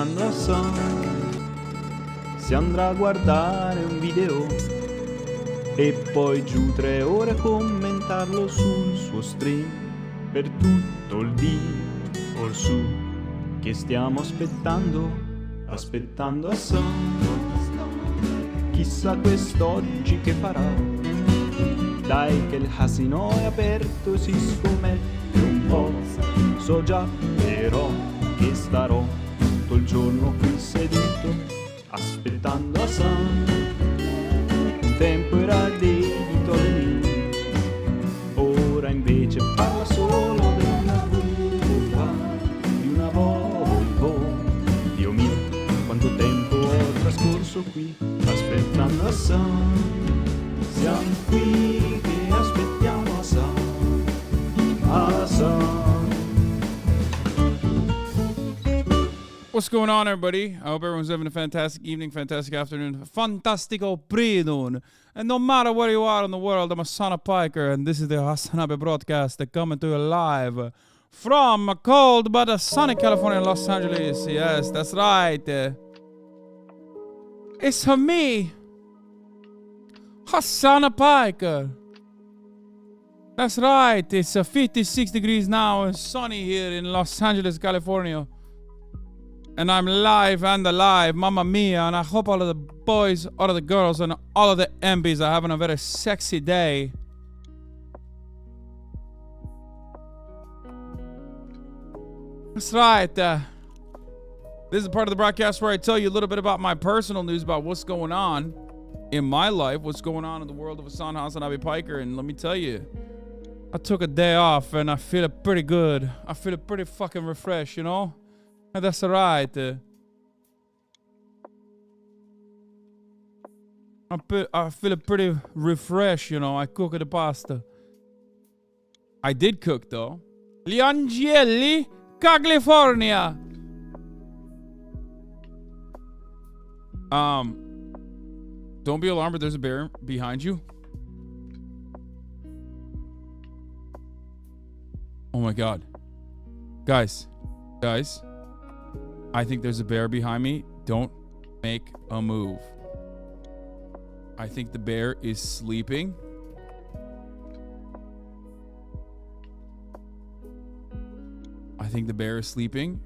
aspettando Hasan. Si andrà a guardare un video e poi giù 3 ore a commentarlo sul suo stream per tutto il D o il su, che stiamo aspettando Hasan. Chissà quest'oggi che farà, dai che il casino è aperto, si scommette un po'. So già però che starò tutto il giorno qui seduto aspettando Hasan. Un tempo era dedito alle news, ora invece parla solo della curva di una Volvo. Dio mio, quanto tempo ho trascorso qui aspettando Hasan. Siamo qui che aspettiamo Hasan. What's going on, everybody? I hope everyone's having a fantastic evening, fantastic afternoon, fantastico pre-noon. And no matter where you are in the world, I'm HasanAbi January, and this is the HasanAbi broadcast coming to you live from a cold but a sunny California, Los Angeles. Yes, that's right. It's me, HasanAbi January. That's right. It's 56 degrees now and sunny here in Los Angeles, California. And I'm live and alive, mamma mia, and I hope all of the boys, all of the girls, and all of the MBs are having a very sexy day. That's right. This is a part of the broadcast where I tell you a little bit about my personal news, about what's going on in my life, what's going on in the world of HasanAbi January, and let me tell you, I took a day off, and I feel pretty good. I feel pretty fucking refreshed, you know? And that's right. I feel pretty refreshed, you know. I cooked the pasta. I did cook, though. Gli angeli, California. Don't be alarmed, but there's a bear behind you. Oh my God. Guys. I think there's a bear behind me. Don't make a move. I think the bear is sleeping.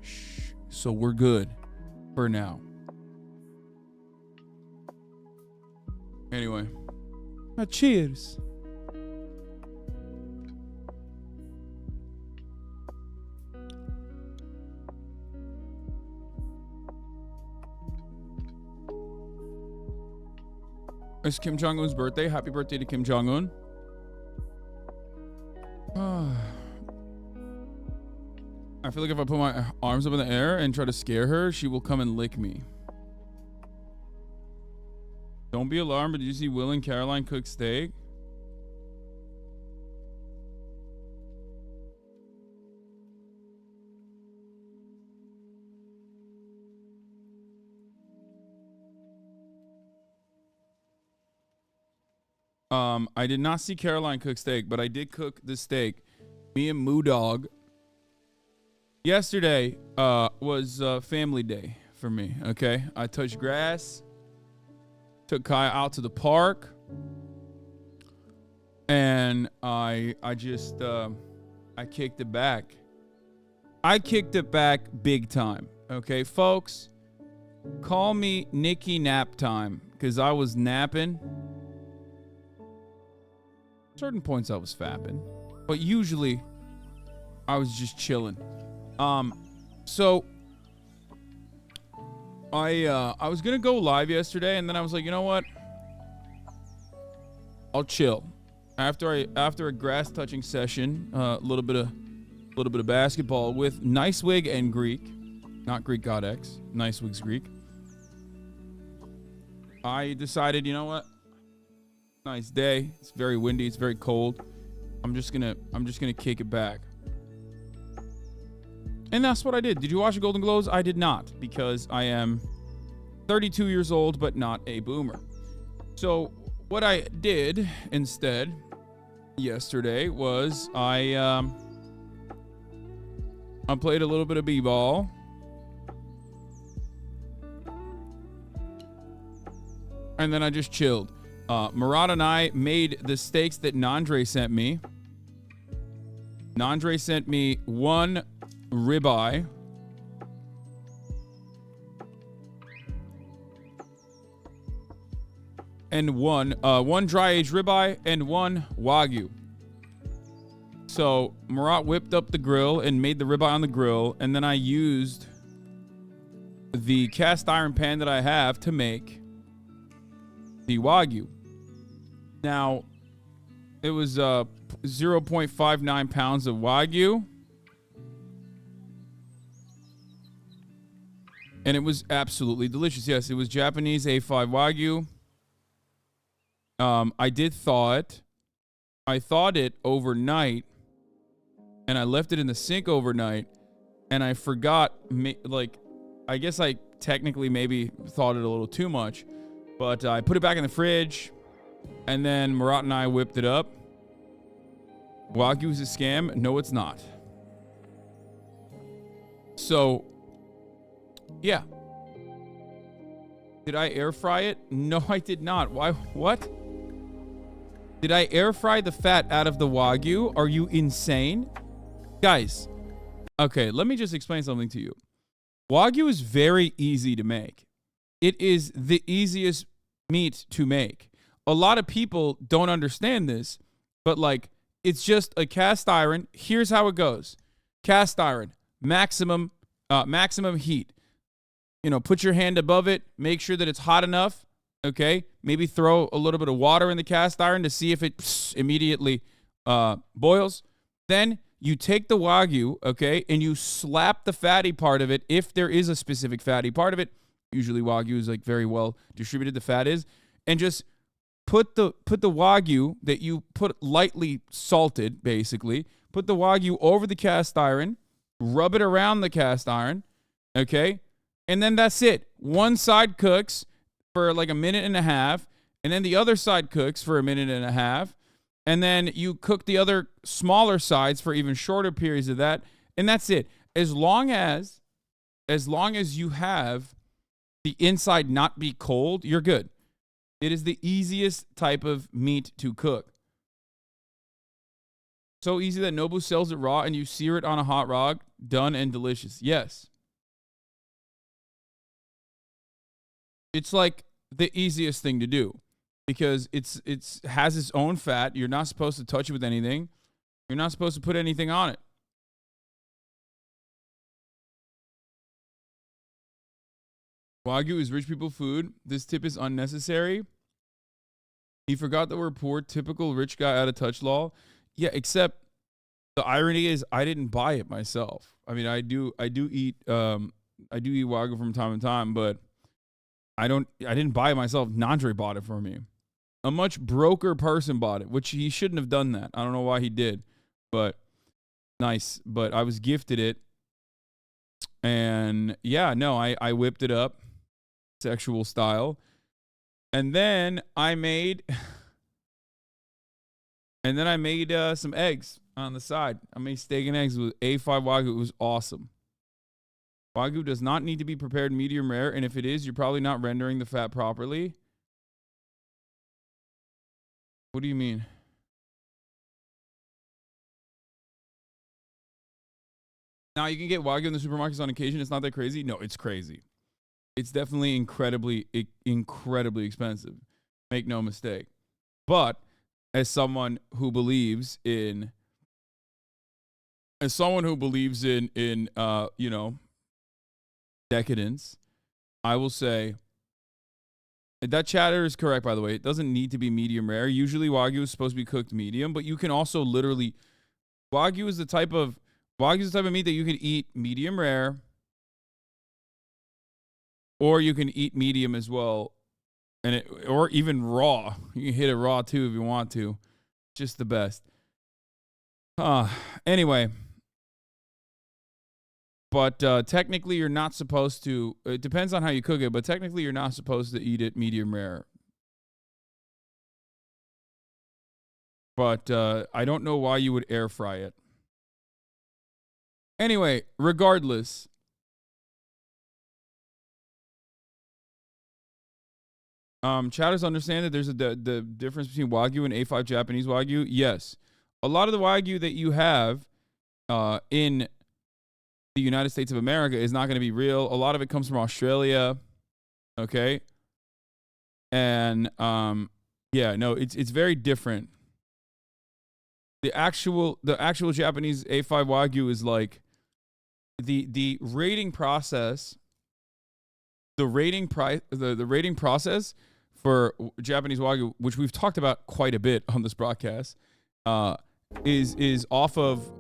Shh. So we're good for now. Anyway. Cheers. It's Kim Jong-un's birthday. Happy birthday to Kim Jong-un. I feel like if I put my arms up in the air and try to scare her, she will come and lick me. Don't be alarmed, but did you see Will and Caroline cook steak? I did not see Caroline cook steak, but I did cook the steak. Me and Moo Dog. Yesterday was family day for me, okay? I touched grass. Took Kaya out to the park. And I just I kicked it back. I kicked it back big time. Okay, folks? Call me Nicky Nap Time, because I was napping. Certain points I was fapping, but usually I was just chilling. So I was gonna go live yesterday, and then I was like, you know what? I'll chill. After a grass touching session, a little bit of basketball with Nicewig and Greek, not Greek God X, Nicewig's Greek. I decided, you know what? Nice day. It's very windy. It's very cold. I'm just gonna kick it back. And that's what I did. Did you watch the Golden Globes? I did not, because I am 32 years old, but not a boomer. So what I did instead yesterday was I played a little bit of b-ball. and then I just chilled. Murat and I made the steaks that Nandre sent me. Nandre sent me 1 ribeye. And one dry-aged ribeye and 1 Wagyu. So Murat whipped up the grill and made the ribeye on the grill, and then I used the cast iron pan that I have to make the Wagyu. Now, it was 0.59 pounds of Wagyu. And it was absolutely delicious. Yes, it was Japanese A5 Wagyu. I did thaw it. I thawed it overnight, and I left it in the sink overnight, and I forgot, I guess I technically maybe thawed it a little too much, but I put it back in the fridge, and then Murat and I whipped it up. Wagyu is a scam? No, it's not. So, yeah. Did I air fry it? No, I did not. Why? What? Did I air fry the fat out of the Wagyu? Are you insane? Guys, okay, let me just explain something to you. Wagyu is very easy to make. It is the easiest meat to make. A lot of people don't understand this, but like, it's just a cast iron. Here's how it goes. Cast iron, maximum heat. You know, put your hand above it. Make sure that it's hot enough. Okay, maybe throw a little bit of water in the cast iron to see if it immediately boils. Then you take the Wagyu, okay, and you slap the fatty part of it, if there is a specific fatty part of it. Usually Wagyu is like very well distributed, the fat is, and just put the Wagyu that you put lightly salted, basically. Put the Wagyu over the cast iron, rub it around the cast iron, okay, and then that's it. One side cooks for like 1.5 minutes, and then the other side cooks for 1.5 minutes, and then you cook the other smaller sides for even shorter periods of that, and that's it. As long as you have the inside not be cold, you're good. It is the easiest type of meat to cook. So easy that Nobu sells it raw and you sear it on a hot rock. Done and delicious. Yes. It's like the easiest thing to do because it's has its own fat. You're not supposed to touch it with anything. You're not supposed to put anything on it. Wagyu is rich people food. This tip is unnecessary. He forgot that we're poor. Typical rich guy out of touch law. Yeah, except the irony is I didn't buy it myself. I mean, I do eat Wagyu from time to time, but I didn't buy it myself. Nandre bought it for me. A much broker person bought it, which he shouldn't have done that. I don't know why he did, but nice. But I was gifted it. And yeah, no, I whipped it up sexual style. And then I made some eggs on the side. I made steak and eggs with A5 Wagyu. It was awesome. Wagyu does not need to be prepared medium rare, and if it is, you're probably not rendering the fat properly. What do you mean? Now, you can get Wagyu in the supermarkets on occasion. It's not that crazy. No, it's crazy. It's definitely incredibly expensive. Make no mistake. But as someone who believes in decadence, I will say that chatter is correct, by the way. It doesn't need to be medium rare. Usually Wagyu is supposed to be cooked medium, but you can also literally, Wagyu is the type of meat that you can eat medium rare, or you can eat medium as well, or even raw. You can hit it raw too if you want to. Just the best. Anyway. But technically, you're not supposed to. It depends on how you cook it, but technically, you're not supposed to eat it medium rare. But I don't know why you would air fry it. Anyway, regardless, Chatters understand that there's the difference between Wagyu and A5 Japanese Wagyu. Yes. A lot of the Wagyu that you have in the United States of America is not going to be real. A lot of it comes from Australia. Okay. And yeah, no, it's very different. The actual Japanese A5 Wagyu is like the rating process. The rating process for Japanese Wagyu, which we've talked about quite a bit on this broadcast, is off of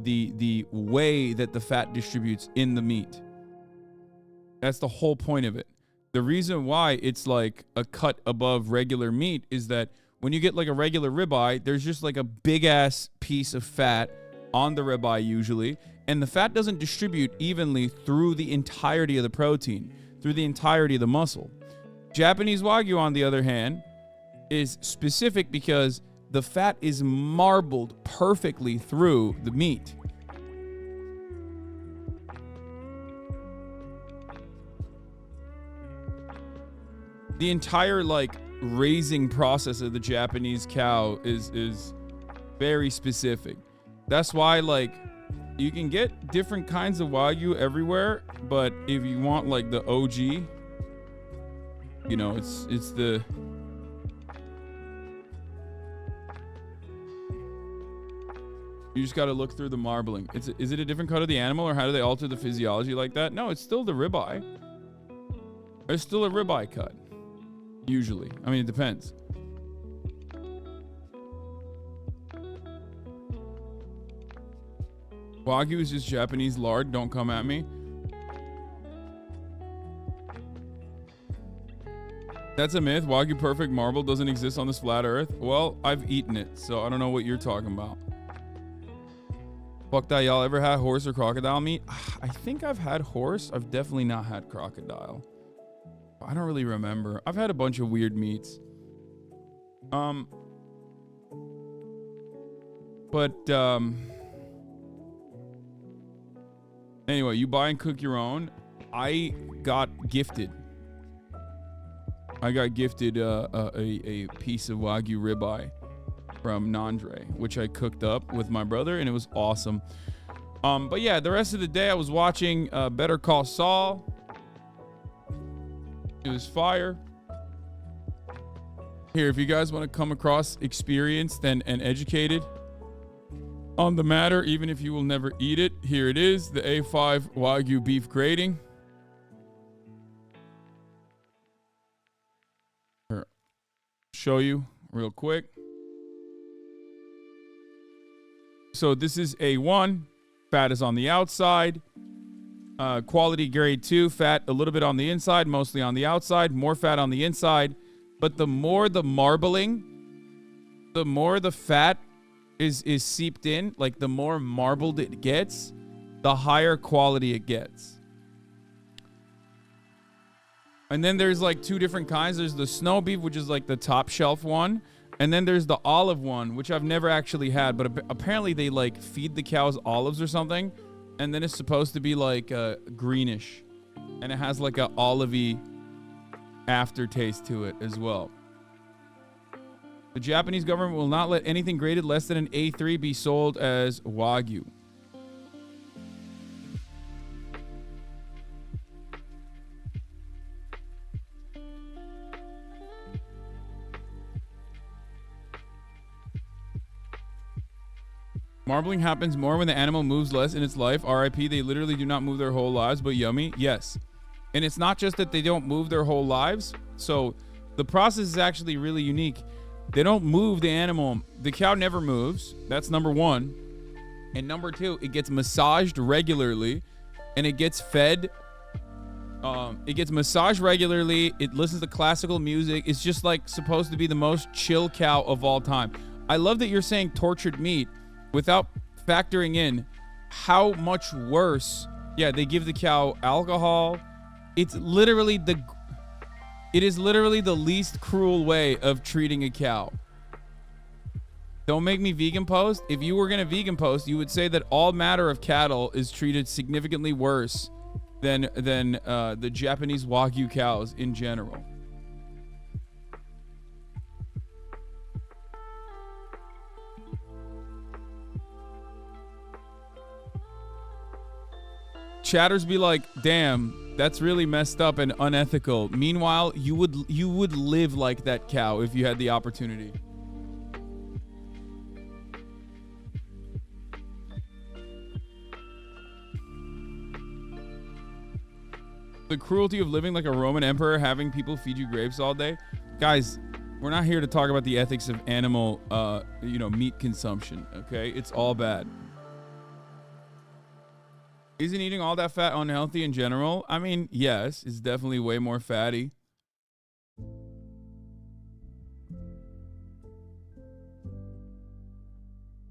the way that the fat distributes in the meat. That's the whole point of it. The reason why it's like a cut above regular meat is that when you get like a regular ribeye, there's just like a big ass piece of fat on the ribeye usually, and the fat doesn't distribute evenly through the entirety of the protein, through the entirety of the muscle. Japanese Wagyu, on the other hand, is specific because the fat is marbled perfectly through the meat. The entire like raising process of the Japanese cow is very specific. That's why like you can get different kinds of Wagyu everywhere, but if you want like the OG, you know, it's the you just got to look through the marbling. Is it a different cut of the animal, or how do they alter the physiology like that? No, it's still the ribeye. There's still a ribeye cut. Usually. I mean, it depends. Wagyu is just Japanese lard. Don't come at me. That's a myth. Wagyu perfect marble doesn't exist on this flat earth. Well, I've eaten it, so I don't know what you're talking about. Fuck that. Y'all ever had horse or crocodile meat? I think I've had horse. I've definitely not had crocodile. I don't really remember. I've had a bunch of weird meats. Anyway, you buy and cook your own. I got gifted a piece of Wagyu ribeye from Nandre, which I cooked up with my brother, and it was awesome. But yeah, the rest of the day I was watching Better Call Saul. It was fire. Here, if you guys want to come across experienced and educated on the matter, even if you will never eat it, here it is, the A5 Wagyu beef grating. Here, show you real quick. So this is A1. Fat is on the outside. Quality grade 2, fat a little bit on the inside, mostly on the outside, more fat on the inside. But the more the marbling, the more the fat is seeped in, like the more marbled it gets, the higher quality it gets. And then there's like two different kinds. There's the snow beef, which is like the top shelf one. And then there's the olive one, which I've never actually had, but apparently they like feed the cows olives or something. And then it's supposed to be like greenish, and it has like a olivey aftertaste to it as well. The Japanese government will not let anything graded less than an A3 be sold as Wagyu. Marbling happens more when the animal moves less in its life. RIP, they literally do not move their whole lives, but yummy. Yes. And it's not just that they don't move their whole lives. So the process is actually really unique. They don't move the animal. The cow never moves. That's number one. And number two, it gets massaged regularly, and it gets fed. It gets massaged regularly. It listens to classical music. It's just like supposed to be the most chill cow of all time. I love that you're saying tortured meat without factoring in how much worse. Yeah, they give the cow alcohol. It is literally the least cruel way of treating a cow. Don't make me vegan post. If you were going to vegan post, you would say that all matter of cattle is treated significantly worse than the Japanese Wagyu cows in general. chatters be like, damn, that's really messed up and unethical. Meanwhile, you would live like that cow if you had the opportunity. The cruelty of living like a Roman emperor, having people feed you grapes all day. Guys, we're not here to talk about the ethics of animal, meat consumption, okay? It's all bad. Isn't eating all that fat unhealthy in general? I mean, yes, it's definitely way more fatty.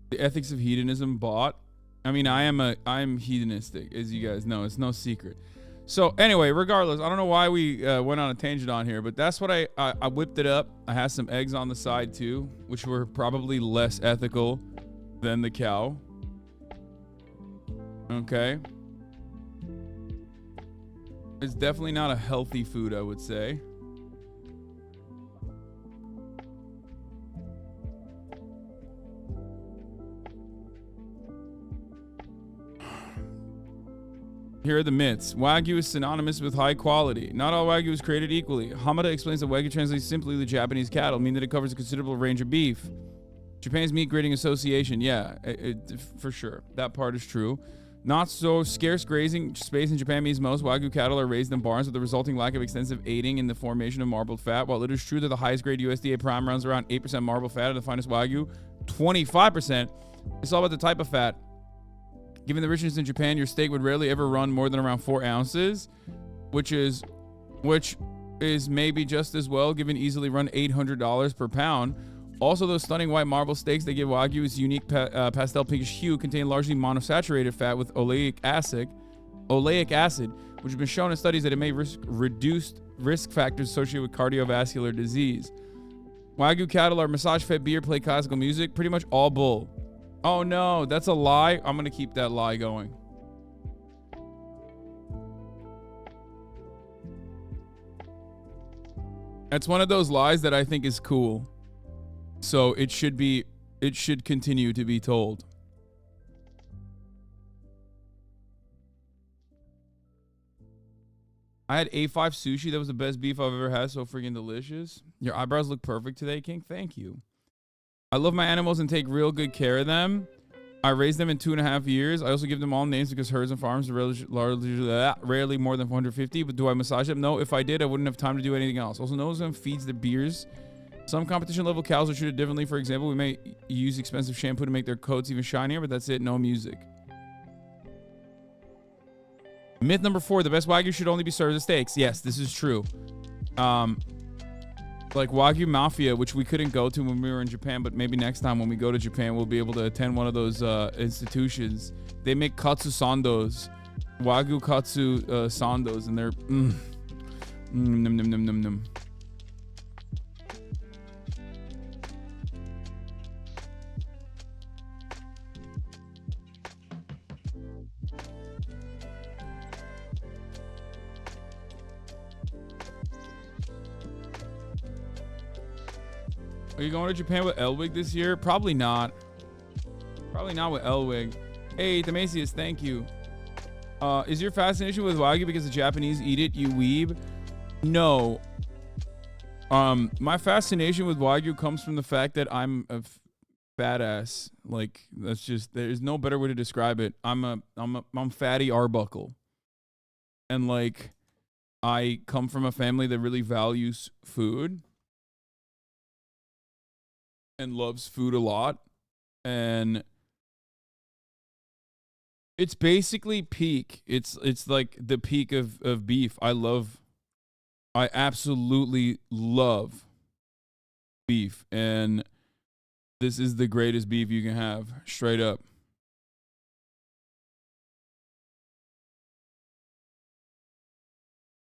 The ethics of hedonism bought. I mean, I'm hedonistic, as you guys know. It's no secret. So anyway, regardless, I don't know why we went on a tangent on here, but that's what I whipped it up. I had some eggs on the side too, which were probably less ethical than the cow. Okay. It's definitely not a healthy food, I would say. Here are the myths. Wagyu is synonymous with high quality. Not all Wagyu is created equally. Hamada explains that Wagyu translates simply to Japanese cattle, meaning that it covers a considerable range of beef. Japan's Meat Grading Association. Yeah, for sure. That part is true. Not so scarce grazing space in Japan means most Wagyu cattle are raised in barns with the resulting lack of extensive aiding in the formation of marbled fat. While it is true that the highest grade USDA prime runs around 8% marbled fat and the finest Wagyu, 25%, it's all about the type of fat. Given the richness in Japan, your steak would rarely ever run more than around 4 ounces, which is maybe just as well, given easily run $800 per pound. Also, those stunning white marble steaks that give Wagyu its unique pastel pinkish hue contain largely monosaturated fat with oleic acid, which has been shown in studies that it may reduce risk factors associated with cardiovascular disease. Wagyu cattle are massage-fed beer, play classical music, pretty much all bull. Oh no, that's a lie. I'm going to keep that lie going. That's one of those lies that I think is cool. So it should continue to be told. I had A5 sushi. That was the best beef I've ever had. So freaking delicious. Your eyebrows look perfect today, King. Thank you. I love my animals and take real good care of them. I raised them in 2.5 years. I also give them all names because herds and farms are rarely more than 450. But do I massage them? No. If I did, I wouldn't have time to do anything else. Also, no one feeds the beers. Some competition level cows are treated differently. For example, we may use expensive shampoo to make their coats even shinier, but that's it. No music. Myth number 4: the best Wagyu should only be served as steaks. Yes, this is true. Like Wagyu Mafia, which we couldn't go to when we were in Japan, but maybe next time when we go to Japan, we'll be able to attend one of those institutions. They make katsu sandos, Wagyu katsu sandos, and they're num num num num num. Are you going to Japan with Elwig this year? Probably not. Probably not with Elwig. Hey, Themasius, thank you. Is your fascination with Wagyu because the Japanese eat it, you weeb? No. My fascination with Wagyu comes from the fact that I'm a badass. Like, that's just, there's no better way to describe it. I'm fatty Arbuckle. And like, I come from a family that really values food. And loves food a lot. And it's basically peak. It's like the peak of beef. I absolutely love beef. And this is the greatest beef you can have. Straight up.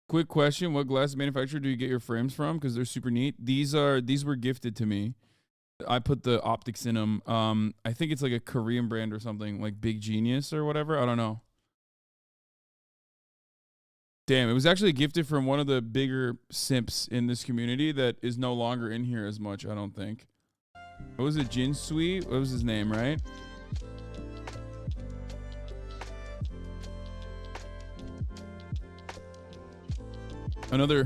Quick question. What glass manufacturer do you get your frames from? Because they're super neat. These were gifted to me. I put the optics in them. I think it's like a Korean brand or something, like Big Genius or whatever. I don't know. Damn, it was actually gifted from one of the bigger simps in this community that is no longer in here as much, I don't think. What was it? Jinsui? What was his name, right? Another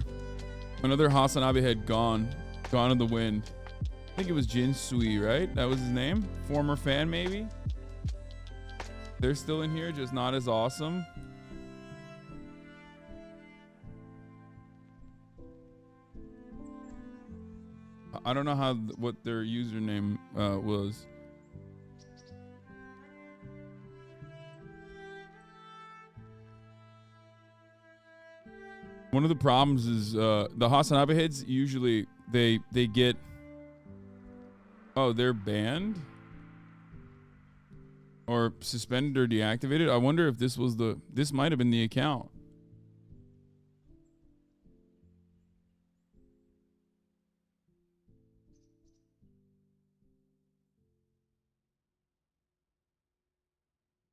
HasanAbi had gone in the wind. I think it was Jin Sui, right? That was his name. Former fan, maybe. They're still in here, just not as awesome. I don't know what their username was. One of the problems is the HasanAbi heads usually they get, oh, they're banned or suspended or deactivated. I wonder if this might have been the account.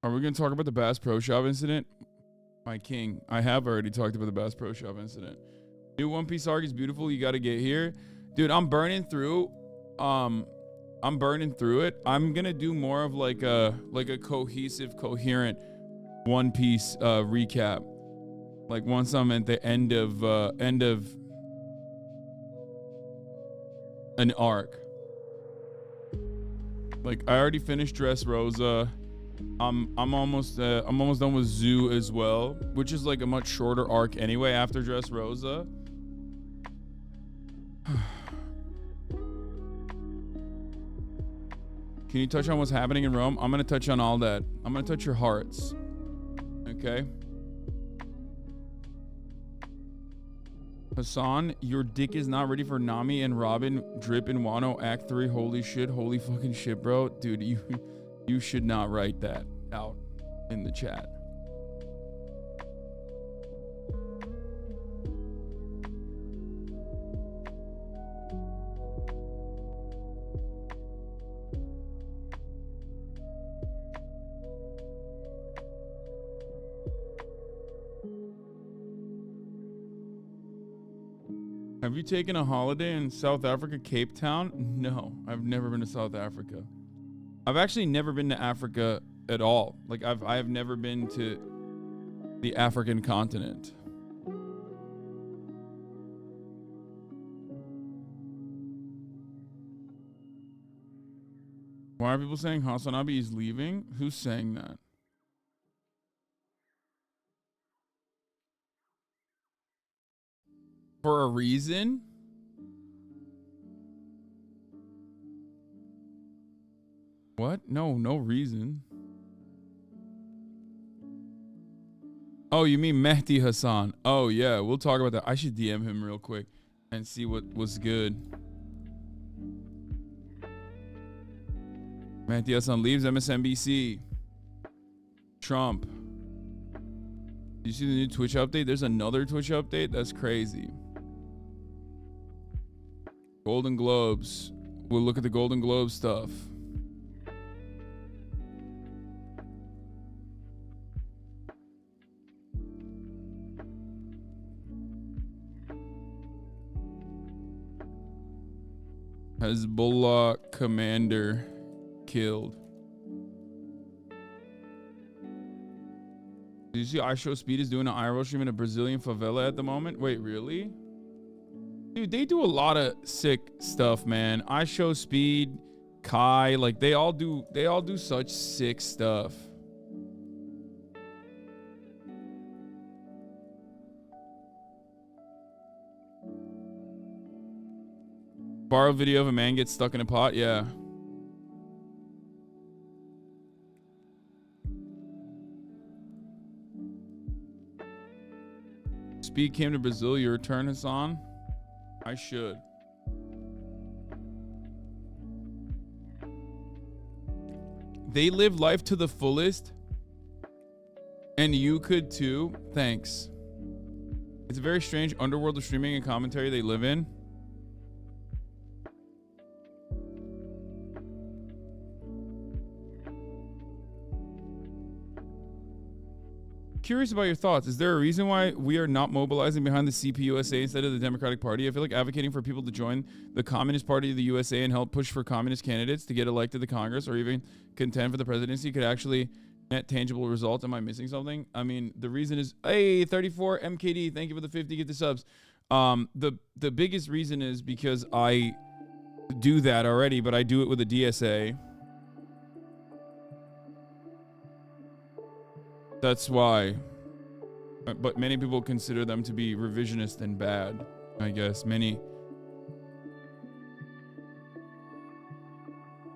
Are we going to talk about the Bass Pro Shop incident? My king, I have already talked about the Bass Pro Shop incident. New One Piece arc is beautiful. You got to get here. Dude, I'm burning through it. I'm going to do more of like a cohesive, coherent One Piece recap. Like once I'm at the end of an arc. Like I already finished Dressrosa. I'm almost done with Zoo as well, which is like a much shorter arc anyway after Dressrosa. Can you touch on what's happening in Rome? I'm gonna touch on all that. I'm gonna touch your hearts. Okay. Hasan, your dick is not ready for Nami and Robin drip in Wano Act 3. Holy shit, holy fucking shit, bro. Dude, you should not write that out in the chat. Have you taken a holiday in South Africa, Cape Town? No, I've never been to South Africa. I've actually never been to Africa at all. Like I have never been to the African continent. Why are people saying HasanAbi is leaving? Who's saying that? For a reason? What? No reason. Oh, you mean Mehdi Hasan? Oh yeah, we'll talk about that. I should DM him real quick and see what was good. Mehdi Hasan leaves MSNBC. Trump. Did you see the new Twitch update? There's another Twitch update? That's crazy. Golden Globes. We'll look at the Golden Globe stuff. Hezbollah commander killed. Did you see iShowSpeed is doing an IRL stream in a Brazilian favela at the moment? Wait, really? Dude, they do a lot of sick stuff, man. iShowSpeed, Kai, like they all do such sick stuff. Viral video of a man gets stuck in a pot, yeah. Speed came to Brazil. You return, Hasan? I should. They live life to the fullest. And you could too. Thanks. It's a very strange underworld of streaming and commentary they live in. Curious about your thoughts. Is there a reason why we are not mobilizing behind the CPUSA instead of the Democratic Party? I feel like advocating for people to join the Communist Party of the USA and help push for communist candidates to get elected to Congress or even contend for the presidency could actually Net tangible results. Am I missing something? I mean, the reason is, hey, 34 MKD. Thank you for the 50. Get the subs. The biggest reason is because I do that already, but I do it with a DSA. That's why. But many people consider them to be revisionist and bad. I guess many.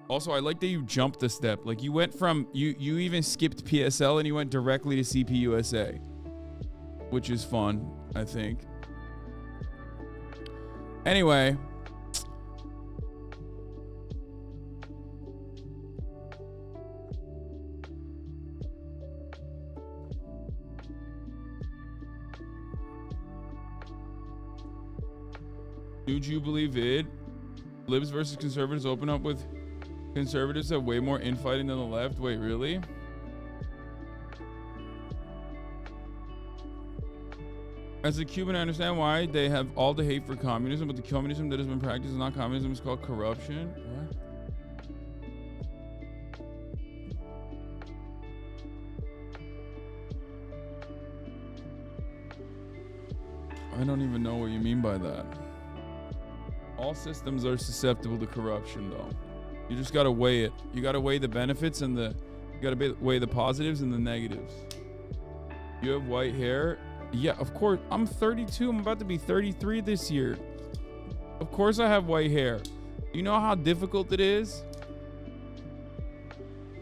Also, I like that you jumped a step. Like you went from you even skipped PSL and you went directly to CPUSA, which is fun, I think. Anyway, do you believe it? Libs versus conservatives open up with conservatives have way more infighting than the left. Wait, really? As a Cuban, I understand why they have all the hate for communism, but the communism that has been practiced is not communism. It's called corruption. What? I don't even know what you mean by that. All systems are susceptible to corruption, though. You just gotta weigh it. You gotta weigh the benefits and you gotta weigh the positives and the negatives. You have white hair? Yeah, of course. I'm 32. I'm about to be 33 this year. Of course I have white hair. You know how difficult it is?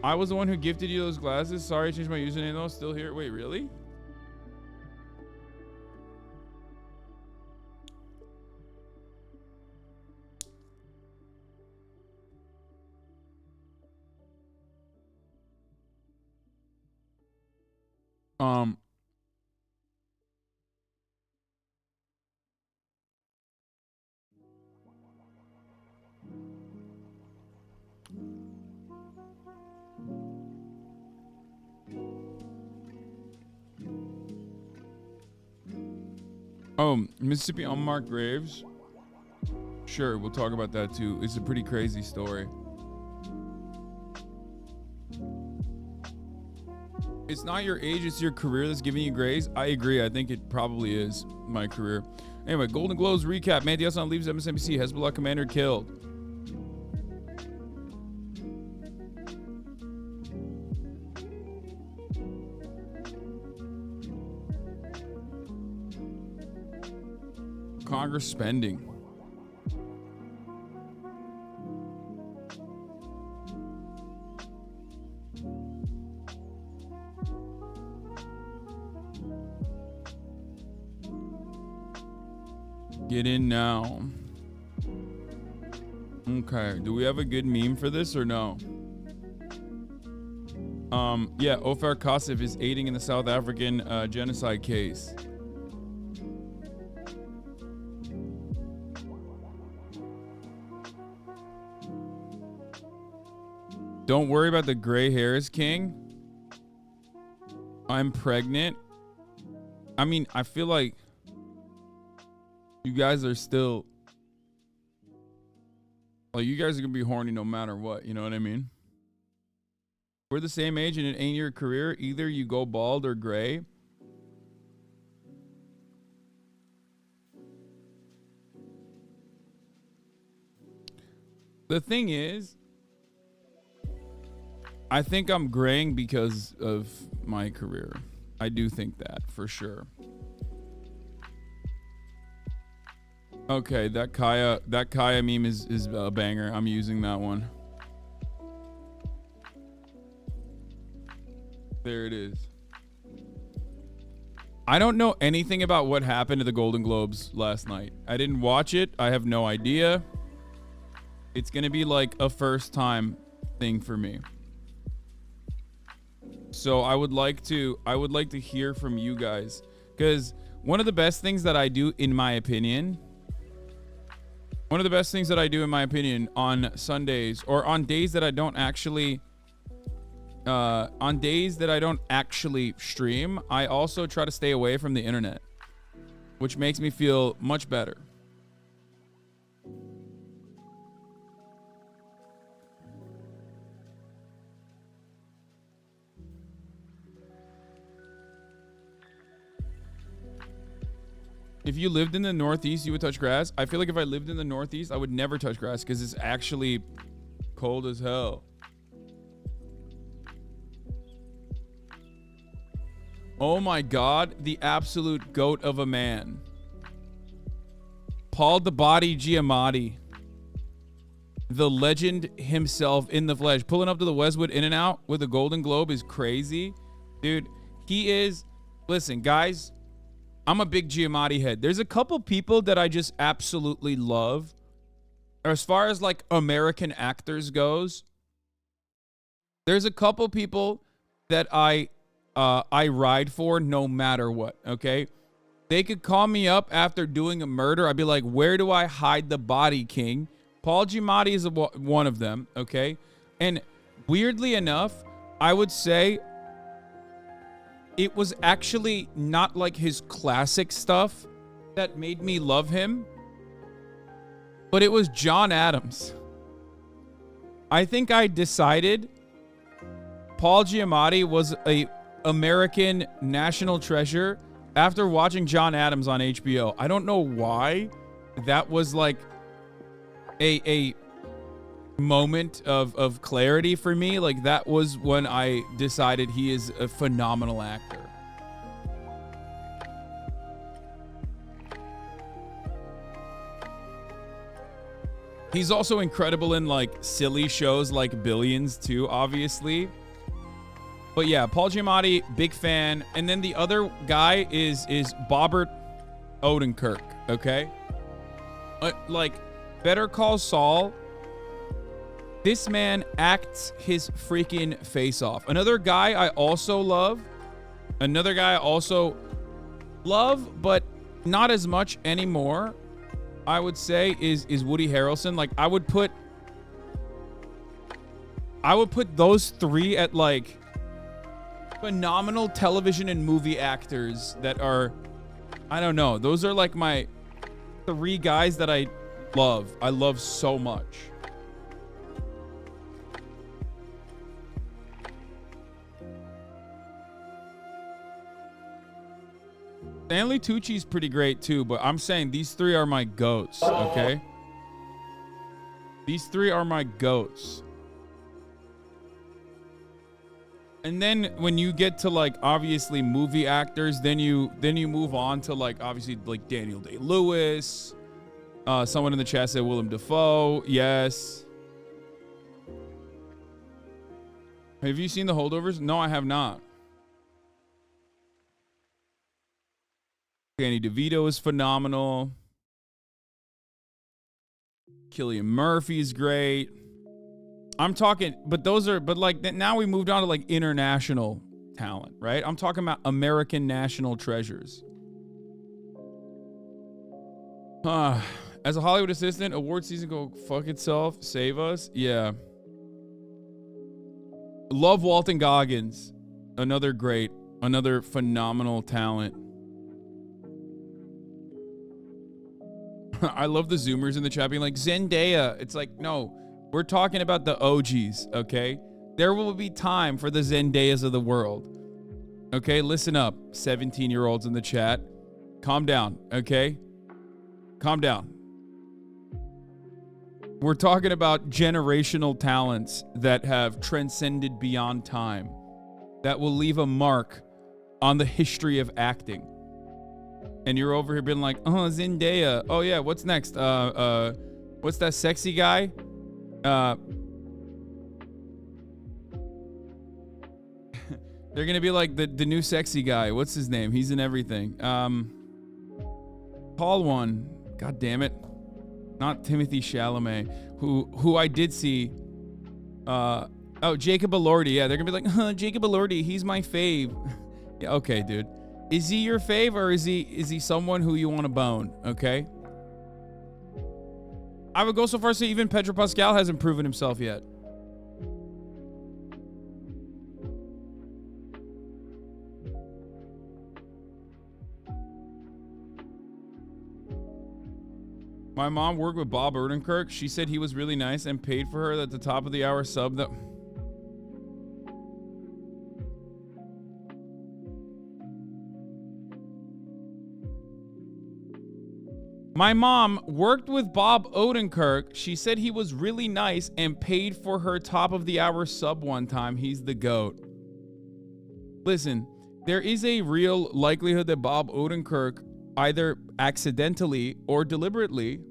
I was the one who gifted you those glasses. Sorry, I changed my username though. Still here. Wait, really? Oh, Mississippi unmarked graves. Sure, we'll talk about that too. It's a pretty crazy story. It's not your age, it's your career that's giving you grace. I agree. I think it probably is my career. Anyway, Golden Globes recap. Mehdi Hasan leaves MSNBC. Hezbollah commander killed. Congress spending. Get in now. Okay, do we have a good meme for this or no? Yeah, Ofer Kassif is aiding in the South African genocide case. Don't worry about the gray hairs, King. I'm pregnant. I mean, I feel like you guys are still, like, you guys are gonna be horny no matter what, you know what I mean? We're the same age and it ain't your career. Either you go bald or gray. The thing is, I think I'm graying because of my career. I do think that for sure. Okay, that Kaya meme is a banger. I'm using that one. There it is. I don't know anything about what happened to the Golden Globes last night. I didn't watch it. I have no idea. It's gonna be like a first time thing for me. So I would like to hear from you guys, because one of the best things that I do, in my opinion, on Sundays or on days that I don't actually stream, I also try to stay away from the internet, which makes me feel much better. If you lived in the Northeast, you would touch grass. I feel like if I lived in the Northeast, I would never touch grass because it's actually cold as hell. Oh my God, the absolute goat of a man. Paul the Body Giamatti. The legend himself in the flesh. Pulling up to the Westwood In-N-Out with a Golden Globe is crazy. Dude, he is... Listen, guys, I'm a big Giamatti head. There's a couple people that I just absolutely love. As far as, like, American actors goes, there's a couple people that I ride for no matter what, okay? They could call me up after doing a murder. I'd be like, where do I hide the body, king? Paul Giamatti is one of them, okay? And weirdly enough, I would say it was actually not like his classic stuff that made me love him, but it was John Adams. I think I decided Paul Giamatti was a American national treasure after watching John Adams on HBO. I don't know why that was like a moment of clarity for me. Like, that was when I decided he is a phenomenal actor. He's also incredible in like silly shows like Billions too, obviously. But yeah, Paul Giamatti, big fan. And then the other guy is Bobbert Odenkirk, okay? Like, Better Call Saul, this man acts his freaking face off. Another guy I also love, but not as much anymore, I would say, is Woody Harrelson. Like, I would put those three at like phenomenal television and movie actors that are, I don't know, those are like my three guys that I love so much. Stanley Tucci's pretty great too, but I'm saying these three are my goats, okay? These three are my goats. And then when you get to like obviously movie actors, then you move on to like obviously like Daniel Day-Lewis. Someone in the chat said Willem Dafoe. Yes. Have you seen The Holdovers? No, I have not. Danny DeVito is phenomenal. Cilian Murphy is great. I'm talking, but now we moved on to like international talent, right? I'm talking about American national treasures. As a Hollywood assistant, award season go fuck itself, save us. Yeah. Love Walton Goggins. Another phenomenal talent. I love the Zoomers in the chat being like, Zendaya. It's like, no, we're talking about the OGs, okay? There will be time for the Zendayas of the world. Okay, listen up, 17-year-olds in the chat. Calm down, okay? Calm down. We're talking about generational talents that have transcended beyond time, that will leave a mark on the history of acting. And you're over here being like, oh, Zendaya. Oh, yeah, what's next? What's that sexy guy? They're going to be like the new sexy guy. What's his name? He's in everything. Tall one. God damn it. Not Timothy Chalamet, who I did see. Jacob Elordi. Yeah, they're going to be like, Jacob Elordi, he's my fave. Yeah, okay, dude. Is he your fave, or is he someone who you want to bone? Okay. I would go so far as to say even Pedro Pascal hasn't proven himself yet. My mom worked with Bob Odenkirk. She said he was really nice and paid for her at the top of the hour sub. That. My mom worked with Bob Odenkirk. She said he was really nice and paid for her top of the hour sub one time. He's the GOAT. Listen, there is a real likelihood that Bob Odenkirk, either accidentally or deliberately,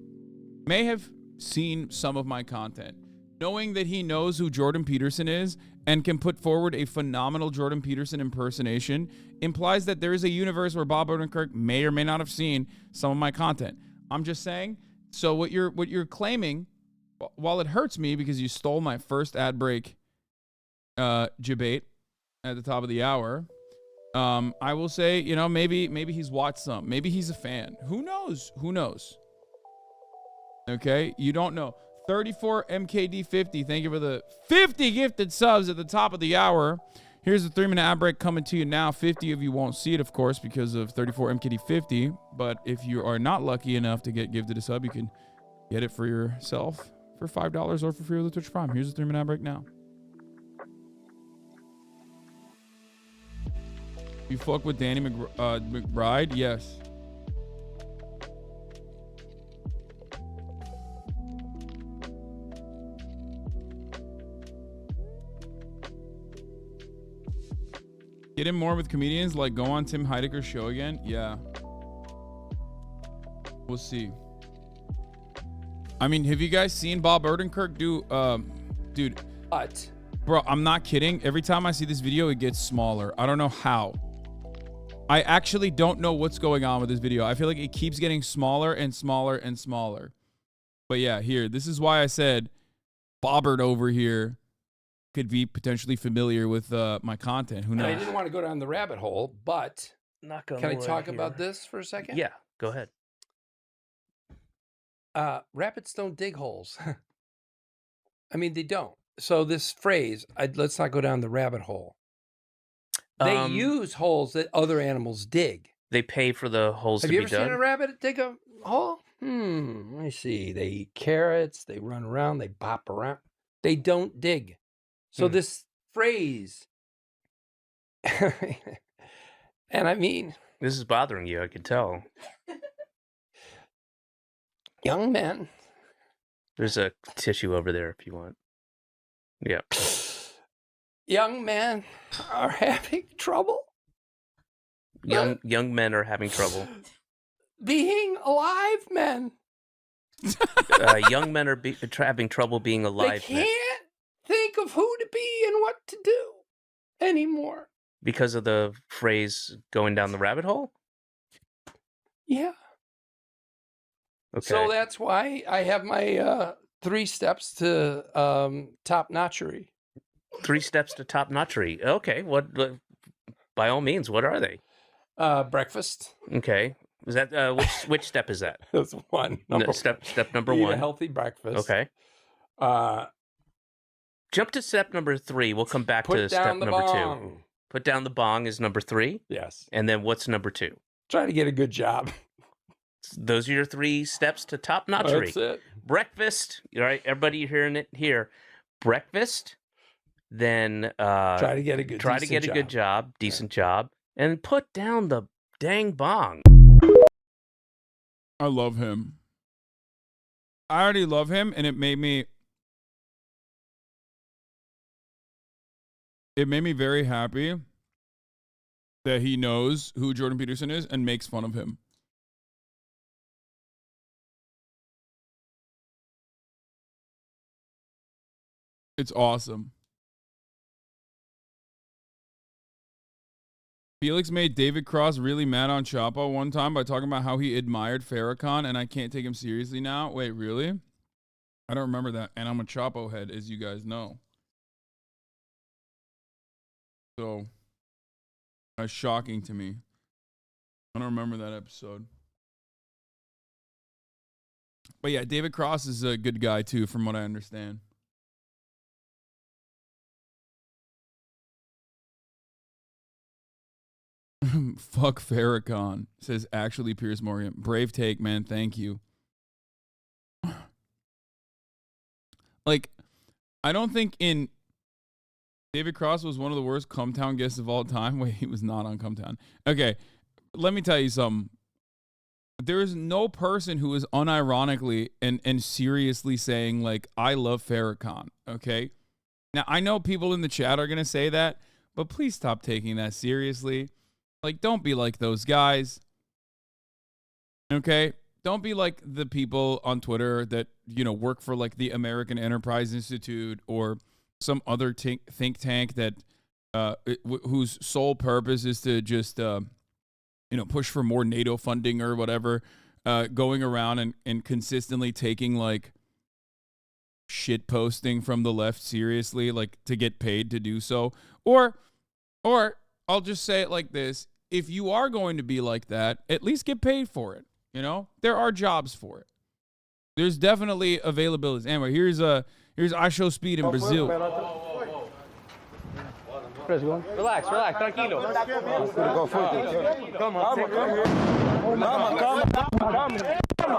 may have seen some of my content. Knowing that he knows who Jordan Peterson is and can put forward a phenomenal Jordan Peterson impersonation implies that there is a universe where Bob Odenkirk may or may not have seen some of my content. I'm just saying. So what you're claiming, while it hurts me because you stole my first ad break debate at the top of the hour, I will say, you know, maybe he's watched some. Maybe he's a fan. Who knows? Who knows? Okay, you don't know. 34 MKD50, thank you for the 50 gifted subs at the top of the hour. Here's a 3-minute ad break coming to you now. 50 of you won't see it, of course, because of 34 MKD50. But if you are not lucky enough to get gifted a sub, you can get it for yourself for $5 or for free with the Twitch Prime. Here's a 3-minute ad break now. You fuck with Danny McBride? Yes. Get in more with comedians, like go on Tim Heidecker's show again? Yeah. We'll see. I mean, have you guys seen Bob Odenkirk do, dude. What? Bro, I'm not kidding. Every time I see this video, it gets smaller. I don't know how. I actually don't know what's going on with this video. I feel like it keeps getting smaller and smaller and smaller. But yeah, here, this is why I said Bobbert over here could be potentially familiar with my content. Who knows? I didn't want to go down the rabbit hole, but Not gonna can I lie talk here. about this for a second? Yeah, go ahead. Rabbits don't dig holes. I mean, they don't. So this phrase, let's not go down the rabbit hole. They use holes that other animals dig. They pay for the holes Have to you be ever seen dug. a rabbit dig a hole? Let me see. They eat carrots. They run around. They bop around. They don't dig. So this phrase, and I mean, This is bothering you, I could tell. young men, There's a tissue over there if you want. Yeah. young men are having trouble Young men are having trouble. being alive men. Young men are having trouble being They alive men can't think of who to be and what to do anymore. because of the phrase going down the rabbit hole. Yeah. Okay. So that's why I have my 3 steps to top notchery. 3 steps to top notchery. Okay. What? By all means, what are they? Breakfast. Okay. Is that which step is that? That's one. Step number Eat 1. a healthy breakfast. Okay. Jump to step number 3. We'll come back to Put step down the number 2. bong. Put down the bong is number 3. Yes. And then what's number 2? Try to get a good job. Those are your 3 steps to top notchery. That's it. Breakfast. All right, everybody, you're hearing it here. Breakfast. Then Try to get a good job, decent job, and put down the dang bong. I love him. I already love him, and it made me very happy that he knows who Jordan Peterson is and makes fun of him. It's awesome. Felix made David Cross really mad on Chapo one time by talking about how he admired Farrakhan, and I can't take him seriously now. Wait, really? I don't remember that. And I'm a Chapo head, as you guys know. So, that's shocking to me. I don't remember that episode. But yeah, David Cross is a good guy, too, from what I understand. Fuck Farrakhan, says actually Piers Morgan. Brave take, man. Thank you. Like, I don't think David Cross was one of the worst Cumtown guests of all time. Wait, he was not on Cumtown. Okay, let me tell you something. there is no person who is unironically and seriously saying, like, I love Farrakhan, okay? Now, I know people in the chat are going to say that, but please stop taking that seriously. Like, don't be like those guys, okay? Don't be like the people on Twitter that, you know, work for, like, the American Enterprise Institute or some other think tank that whose sole purpose is to just, you know, push for more NATO funding or whatever, going around and consistently taking, like, shit posting from the left seriously, like, to get paid to do so. Or I'll just say it like this. If you are going to be like that, at least get paid for it. You know, there are jobs for it. There's definitely availability. Anyway, here's iShowSpeed in Brazil. Relax, tranquilo.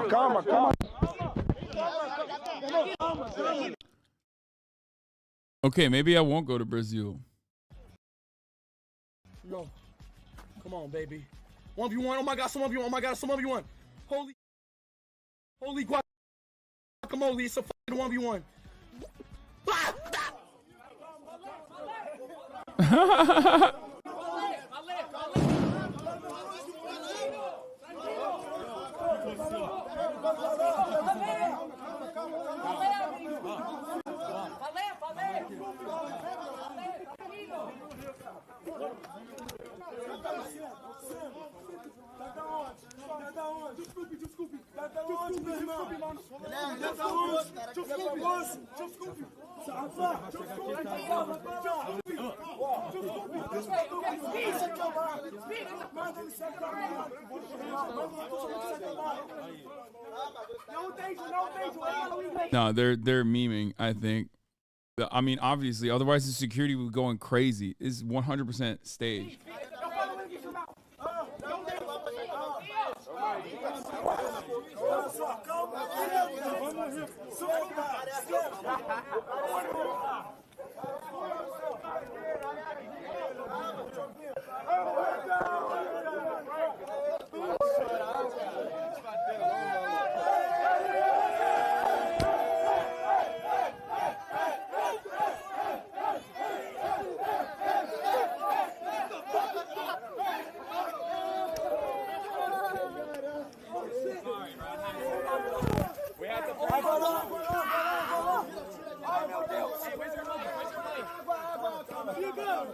Calma. Okay, maybe I won't go to Brazil. No. Come on, baby. 1v1. Oh my God, some of you. Oh my God, some of you won. Holy guacamole. It's a fucking 1v1. Desculpe. No, they're memeing, I think. I mean, obviously, otherwise the security would go going crazy. It's 100% staged.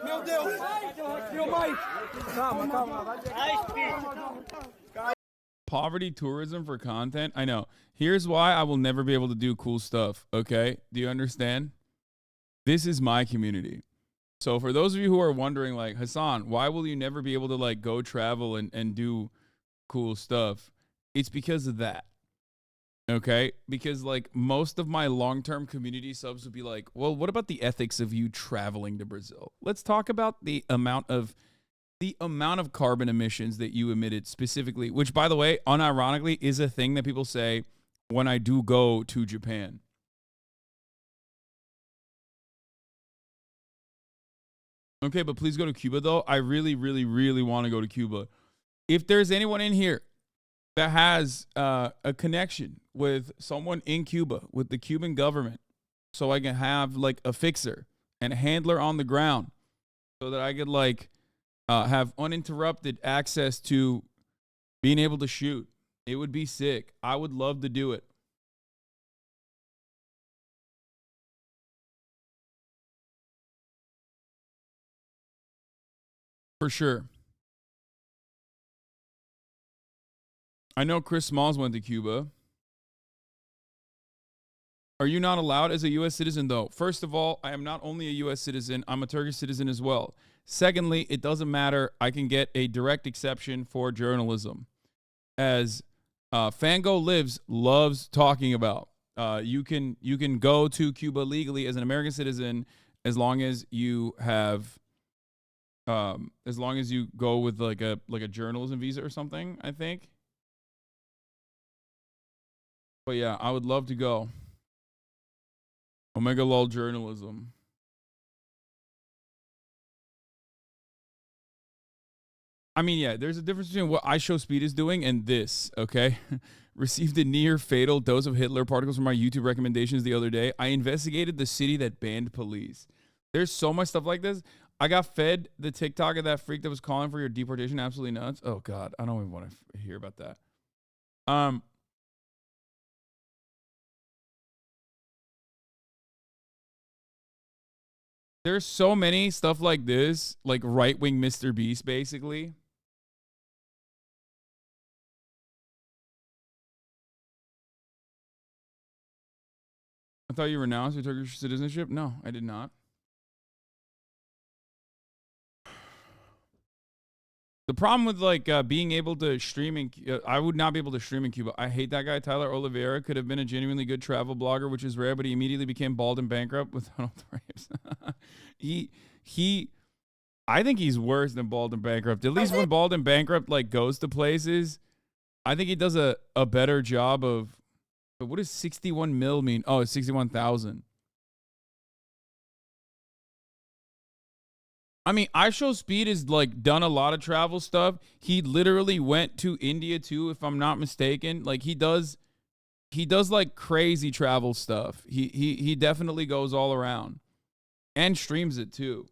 Meu Deus! Calma. Poverty tourism for content? I know. Here's why I will never be able to do cool stuff, okay? Do you understand? This is my community. So for those of you who are wondering, like, Hasan, why will you never be able to, like, go travel and do cool stuff? It's because of that. Okay? Because, like, most of my long-term community subs would be like, well, what about the ethics of you traveling to Brazil? Let's talk about the amount of carbon emissions that you emitted specifically, which, by the way, unironically, is a thing that people say when I do go to Japan. Okay, but please go to Cuba, though. I really, really, really want to go to Cuba. If there's anyone in here that has a connection with someone in Cuba, with the Cuban government, so I can have, like, a fixer and a handler on the ground so that I could, like, have uninterrupted access to being able to shoot, it would be sick. I would love to do it. For sure. I know Chris Smalls went to Cuba. Are you not allowed as a U.S. citizen, though? First of all, I am not only a U.S. citizen, I'm a Turkish citizen as well. Secondly, it doesn't matter. I can get a direct exception for journalism. As Fango Lives loves talking about, you can go to Cuba legally as an American citizen as long as you have, as long as you go with like a journalism visa or something, I think. But yeah, I would love to go. Omega Lol journalism. I mean, yeah, there's a difference between what iShowSpeed is doing and this, okay? Received a near fatal dose of Hitler particles from my YouTube recommendations the other day. I investigated the city that banned police. There's so much stuff like this. I got fed the TikTok of that freak that was calling for your deportation. Absolutely nuts. Oh, God. I don't even want to hear about that. There's so many stuff like this, like right-wing Mr. Beast, basically. I thought you renounced your Turkish citizenship. No, I did not. The problem with like being able to stream in, I would not be able to stream in Cuba. I hate that guy. Tyler Oliveira could have been a genuinely good travel blogger, which is rare, but he immediately became bald and bankrupt without all the rapes. I think he's worse than bald and bankrupt. At least when bald and bankrupt like goes to places, I think he does a better job of. But what does 61 mil mean? Oh, it's 61,000. I mean, iShowSpeed has like done a lot of travel stuff. He literally went to India too, if I'm not mistaken. Like he does like crazy travel stuff. He definitely goes all around and streams it too.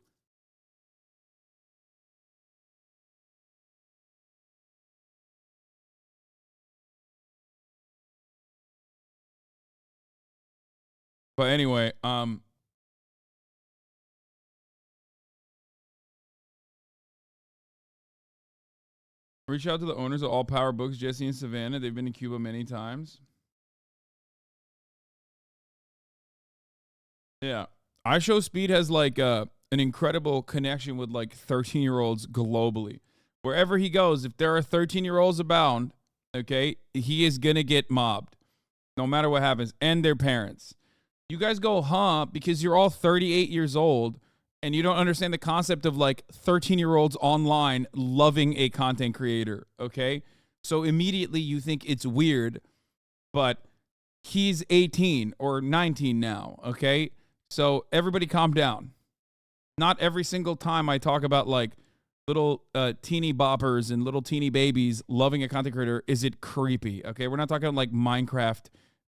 But anyway, reach out to the owners of All Power Books, Jesse and Savannah. They've been to Cuba many times. Yeah. iShowSpeed has like an incredible connection with like 13-year-olds globally. Wherever he goes, if there are 13-year-olds abound, okay, he is going to get mobbed no matter what happens, and their parents. You guys go, because you're all 38 years old and you don't understand the concept of like 13-year-olds online loving a content creator, okay? So immediately you think it's weird, but he's 18 or 19 now, okay? So everybody calm down. Not every single time I talk about like little teeny boppers and little teeny babies loving a content creator is it creepy, okay? We're not talking like Minecraft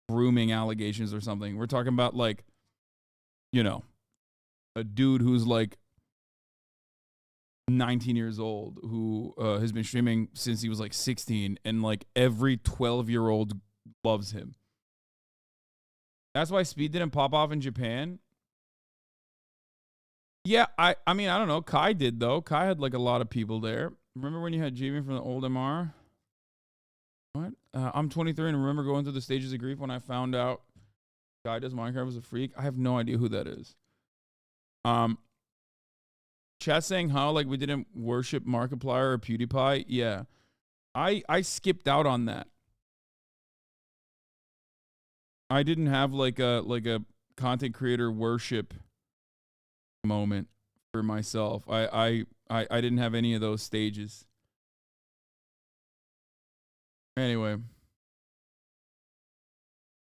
grooming allegations or something. We're talking about like, you know, a dude who's like 19 years old who has been streaming since he was like 16 and like every 12-year-old loves him. That's why Speed didn't pop off in Japan. Yeah, I mean, I don't know. Kai did though. Kai had like a lot of people there. Remember when you had Jamie from the old MR? What? I'm 23 and remember going through the stages of grief when I found out Guy Does Minecraft was a freak. I have no idea who that is. Chat saying how like we didn't worship Markiplier or PewDiePie. Yeah, I skipped out on that. I didn't have like a content creator worship moment for myself. I didn't have any of those stages. Anyway,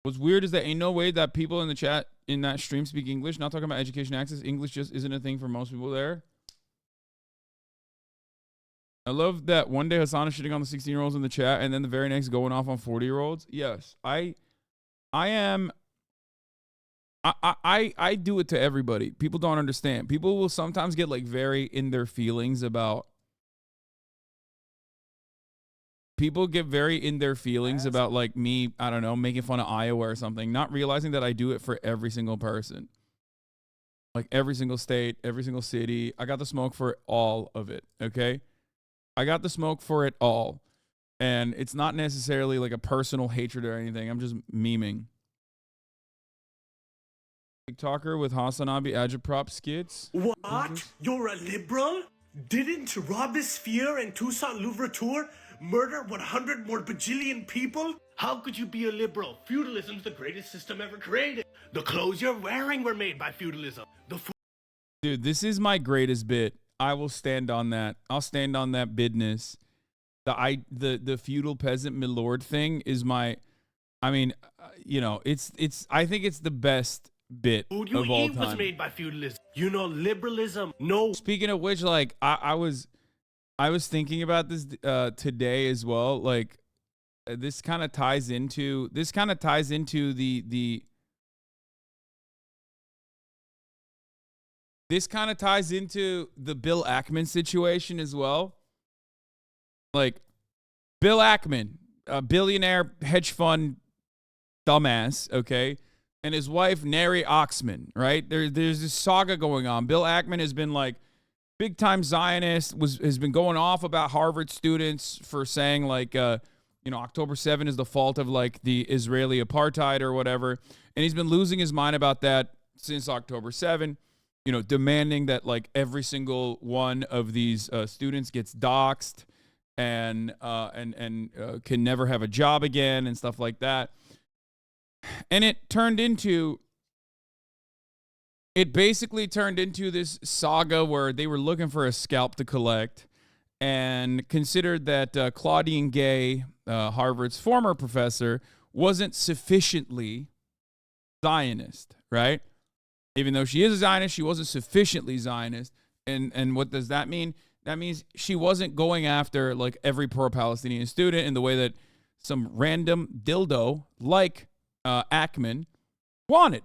what's weird is that ain't no way that people in the chat in that stream speak English. Not talking about education access. English just isn't a thing for most people there. I love that one day Hasan is shitting on the 16-year-olds in the chat and then the very next going off on 40-year-olds. Yes, I do it to everybody. People don't understand. People will sometimes get like very in their feelings about about like me, I don't know, making fun of Iowa or something, not realizing that I do it for every single person. Like every single state, every single city. I got the smoke for all of it, okay? I got the smoke for it all. And it's not necessarily like a personal hatred or anything. I'm just memeing. TikToker with HasanAbi Agitprop skits. What? You're a liberal? Didn't Robespierre and Toussaint Louverture murder 100 more bajillion people? How could you be a liberal? Feudalism's the greatest system ever created. The clothes you're wearing were made by feudalism. Dude, this is my greatest bit. I will stand on that. I'll stand on that business. The feudal peasant milord thing is my, I mean, you know, I think it's the best bit food you of all eat time. Was made by feudalism. You know, liberalism. No. Speaking of which, like I was I was thinking about this today as well. Like, this kind of ties into the This kind of ties into the Bill Ackman situation as well. Like, Bill Ackman, a billionaire hedge fund dumbass, okay, and his wife Neri Oxman, right? There's this saga going on. Bill Ackman has been like big time Zionist, has been going off about Harvard students for saying like October 7 is the fault of like the Israeli apartheid or whatever, and he's been losing his mind about that since October 7. Demanding that like every single one of these students gets doxxed and can never have a job again and stuff like that. And it basically turned into this saga where they were looking for a scalp to collect and considered that Claudine Gay, Harvard's former professor, wasn't sufficiently Zionist, right? Even though she is a Zionist, she wasn't sufficiently Zionist. And what does that mean? That means she wasn't going after like every pro-Palestinian student in the way that some random dildo like Ackman wanted,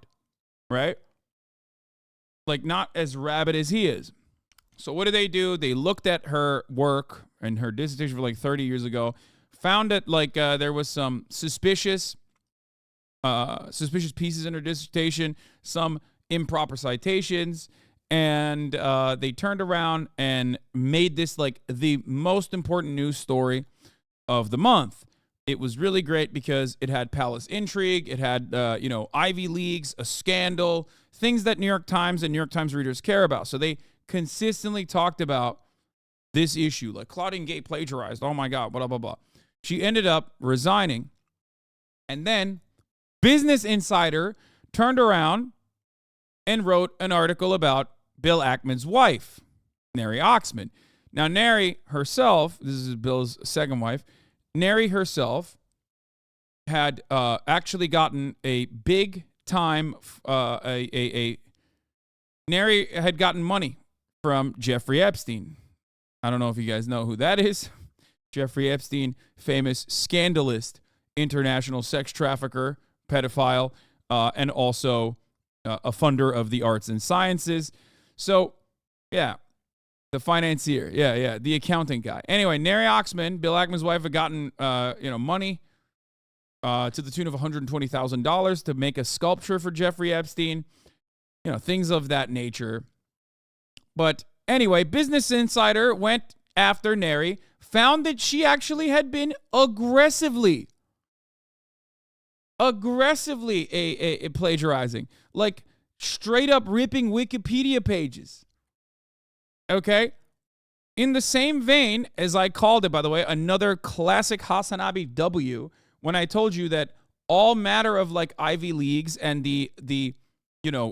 right? Like, not as rabid as he is. So what did they do? They looked at her work and her dissertation for like 30 years ago, found that like there was some suspicious pieces in her dissertation, some improper citations, and they turned around and made this like the most important news story of the month. It was really great because it had palace intrigue, it had Ivy Leagues, a scandal, things that New York Times and New York Times readers care about. So they consistently talked about this issue, like Claudine Gay plagiarized, oh my God, blah, blah, blah. She ended up resigning, and then Business Insider turned around and wrote an article about Bill Ackman's wife, Neri Oxman. Now, Neri herself, this is Bill's second wife, Neri herself had actually gotten a big time, Neri had gotten money from Jeffrey Epstein. I don't know if you guys know who that is. Jeffrey Epstein, famous scandalous international sex trafficker, pedophile, and also a funder of the arts and sciences. So, yeah, the financier. Yeah, the accounting guy. Anyway, Neri Oxman, Bill Ackman's wife, had gotten money to the tune of $120,000 to make a sculpture for Jeffrey Epstein. Things of that nature. But anyway, Business Insider went after Neri, found that she actually had been aggressively plagiarizing, like straight up ripping Wikipedia pages. Okay? In the same vein, as I called it, by the way, another classic HasanAbi W, when I told you that all matter of like Ivy Leagues and the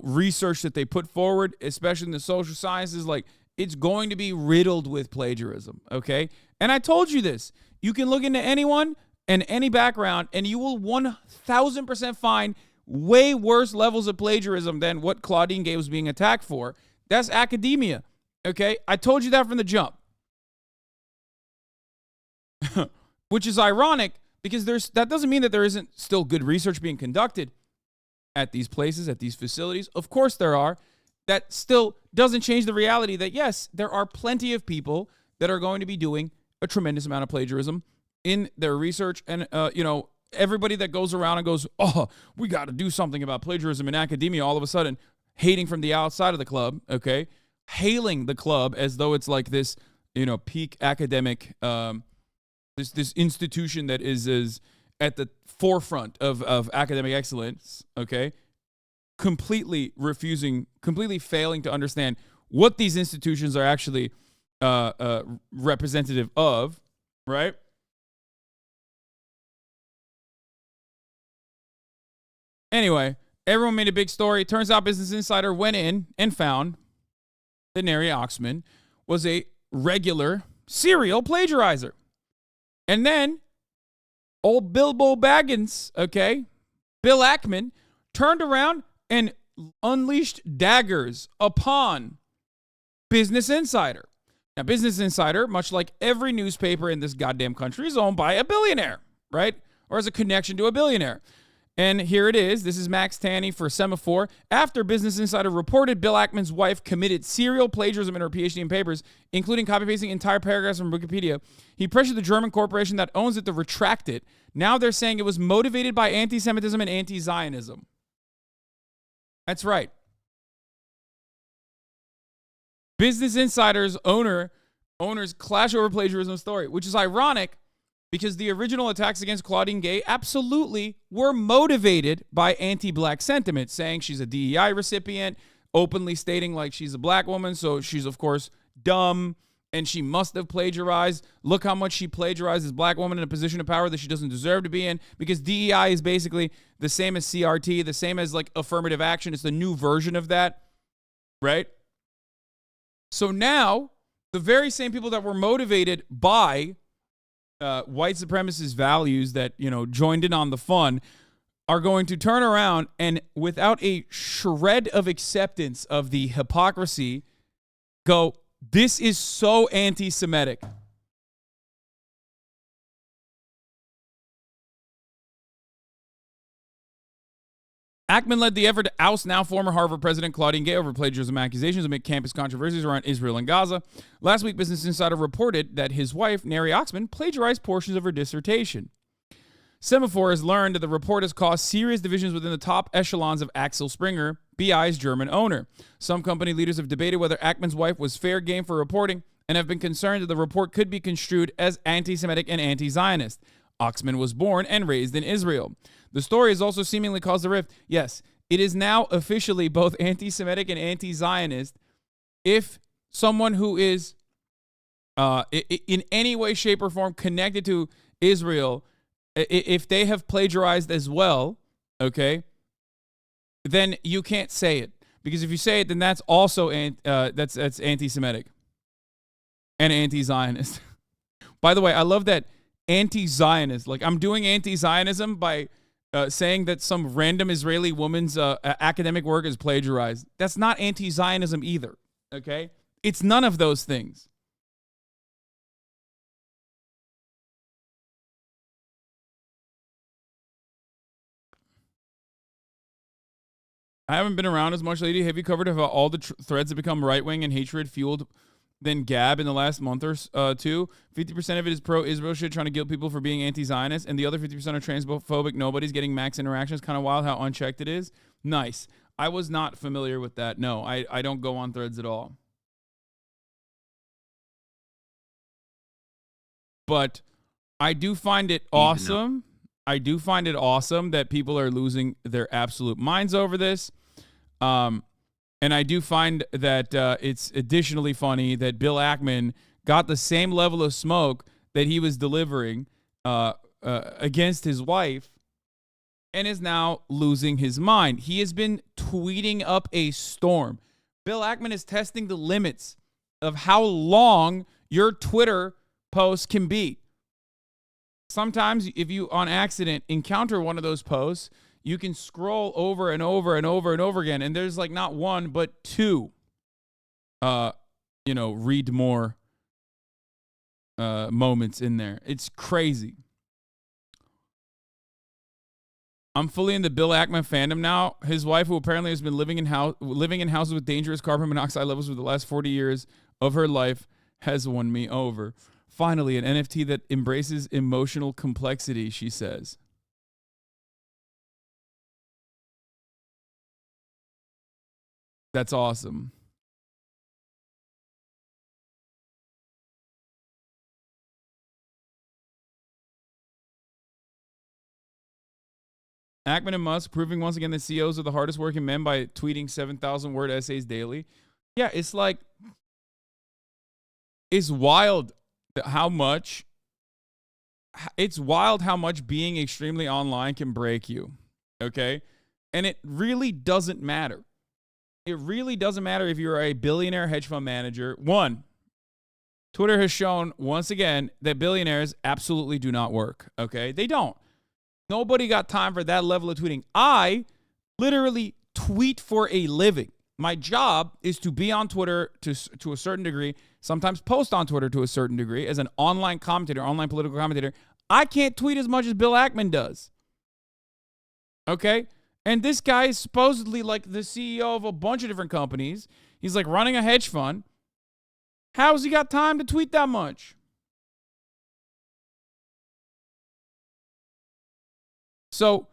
research that they put forward, especially in the social sciences, like it's going to be riddled with plagiarism, okay? And I told you this. You can look into anyone and any background, and you will 1,000% find way worse levels of plagiarism than what Claudine Gay was being attacked for. That's academia, okay? I told you that from the jump. Which is ironic because that doesn't mean that there isn't still good research being conducted at these places, at these facilities. Of course there are. That still doesn't change the reality that, yes, there are plenty of people that are going to be doing a tremendous amount of plagiarism in their research. And, everybody that goes around and goes, oh, we got to do something about plagiarism in academia, all of a sudden hating from the outside of the club, okay? Hailing the club as though it's like this, peak academic, this institution that is at the forefront of academic excellence, okay? Completely failing to understand what these institutions are actually representative of, right? Anyway, everyone made a big story. Turns out Business Insider went in and found that Neri Oxman was a regular serial plagiarizer. And then old Bilbo Baggins, okay, Bill Ackman, turned around and unleashed daggers upon Business Insider. Now, Business Insider, much like every newspaper in this goddamn country, is owned by a billionaire, right? Or has a connection to a billionaire. And here it is. This is Max Tanny for Semaphore. After Business Insider reported Bill Ackman's wife committed serial plagiarism in her PhD in papers, including copy-pasting entire paragraphs from Wikipedia, he pressured the German corporation that owns it to retract it. Now they're saying it was motivated by anti-Semitism and anti-Zionism. That's right. Business Insider's owners clash over plagiarism story, which is ironic because the original attacks against Claudine Gay absolutely were motivated by anti-black sentiment, saying she's a DEI recipient, openly stating like she's a black woman, so she's, of course, dumb, and she must have plagiarized. Look how much she plagiarized as black woman in a position of power that she doesn't deserve to be in, because DEI is basically the same as CRT, the same as, like, affirmative action. It's the new version of that, right? So now, the very same people that were motivated by white supremacist values that, you know, joined in on the fun are going to turn around and, without a shred of acceptance of the hypocrisy, go, this is so anti-Semitic. Ackman led the effort to oust now former Harvard president Claudine Gay over plagiarism accusations amid campus controversies around Israel and Gaza. Last week, Business Insider reported that his wife, Neri Oxman, plagiarized portions of her dissertation. Semaphore has learned that the report has caused serious divisions within the top echelons of Axel Springer, BI's German owner. Some company leaders have debated whether Ackman's wife was fair game for reporting and have been concerned that the report could be construed as anti-Semitic and anti-Zionist. Oxman was born and raised in Israel. The story has also seemingly caused a rift. Yes, it is now officially both anti-Semitic and anti-Zionist if someone who is in any way, shape, or form connected to Israel, if they have plagiarized as well, okay, then you can't say it. Because if you say it, then that's also that's anti-Semitic and anti-Zionist. By the way, I love that anti-Zionist. Like, I'm doing anti-Zionism by saying that some random Israeli woman's academic work is plagiarized. That's not anti-Zionism either, okay? It's none of those things. I haven't been around as much lately. Have you covered how all the threads have become right-wing and hatred-fueled than Gab in the last month or two? 50% of it is pro-Israel shit trying to guilt people for being anti-Zionist, and the other 50% are transphobic nobodies getting max interactions. Kind of wild how unchecked it is. Nice. I was not familiar with that. No, I don't go on threads at all. But I do find it awesome. I do find it awesome that people are losing their absolute minds over this. And I do find that it's additionally funny that Bill Ackman got the same level of smoke that he was delivering against his wife and is now losing his mind. He has been tweeting up a storm. Bill Ackman is testing the limits of how long your Twitter posts can be. Sometimes if you, on accident, encounter one of those posts, you can scroll over and over and over and over again, and there's like not one, but two, read more moments in there. It's crazy. I'm fully in the Bill Ackman fandom now. His wife, who apparently has been living in houses with dangerous carbon monoxide levels for the last 40 years of her life, has won me over. Finally, an NFT that embraces emotional complexity, she says. That's awesome. Ackman and Musk proving once again that CEOs are the hardest working men by tweeting 7,000 word essays daily. Yeah, it's like, it's wild how much being extremely online can break you. Okay? And it really doesn't matter. It really doesn't matter if you're a billionaire hedge fund manager. One, Twitter has shown once again that billionaires absolutely do not work. Okay? They don't. Nobody got time for that level of tweeting. I literally tweet for a living. My job is to be on Twitter to a certain degree, sometimes post on Twitter to a certain degree as an online commentator, online political commentator. I can't tweet as much as Bill Ackman does. Okay? And this guy is supposedly like the CEO of a bunch of different companies. He's like running a hedge fund. How's he got time to tweet that much? So,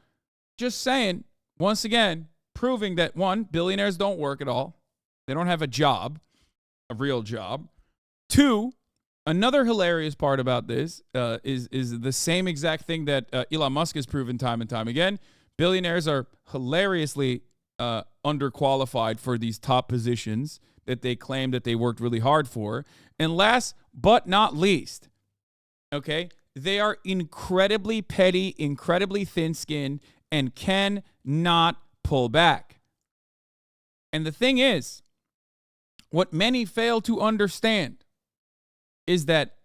just saying, once again, proving that, one, billionaires don't work at all. They don't have a job, a real job. Two, another hilarious part about this is the same exact thing that Elon Musk has proven time and time again. Billionaires are hilariously underqualified for these top positions that they claim that they worked really hard for. And last but not least, okay, they are incredibly petty, incredibly thin-skinned, and cannot pull back. And the thing is, what many fail to understand is that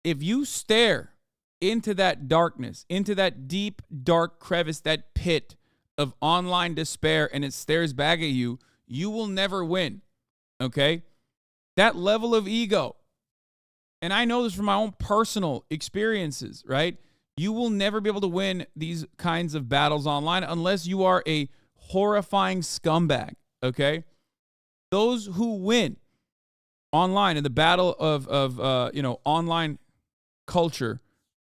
if you stare into that darkness, into that deep, dark crevice, that pit of online despair, and it stares back at you, you will never win, okay? That level of ego, and I know this from my own personal experiences, right? You will never be able to win these kinds of battles online unless you are a horrifying scumbag, okay? Those who win online in the battle of online culture,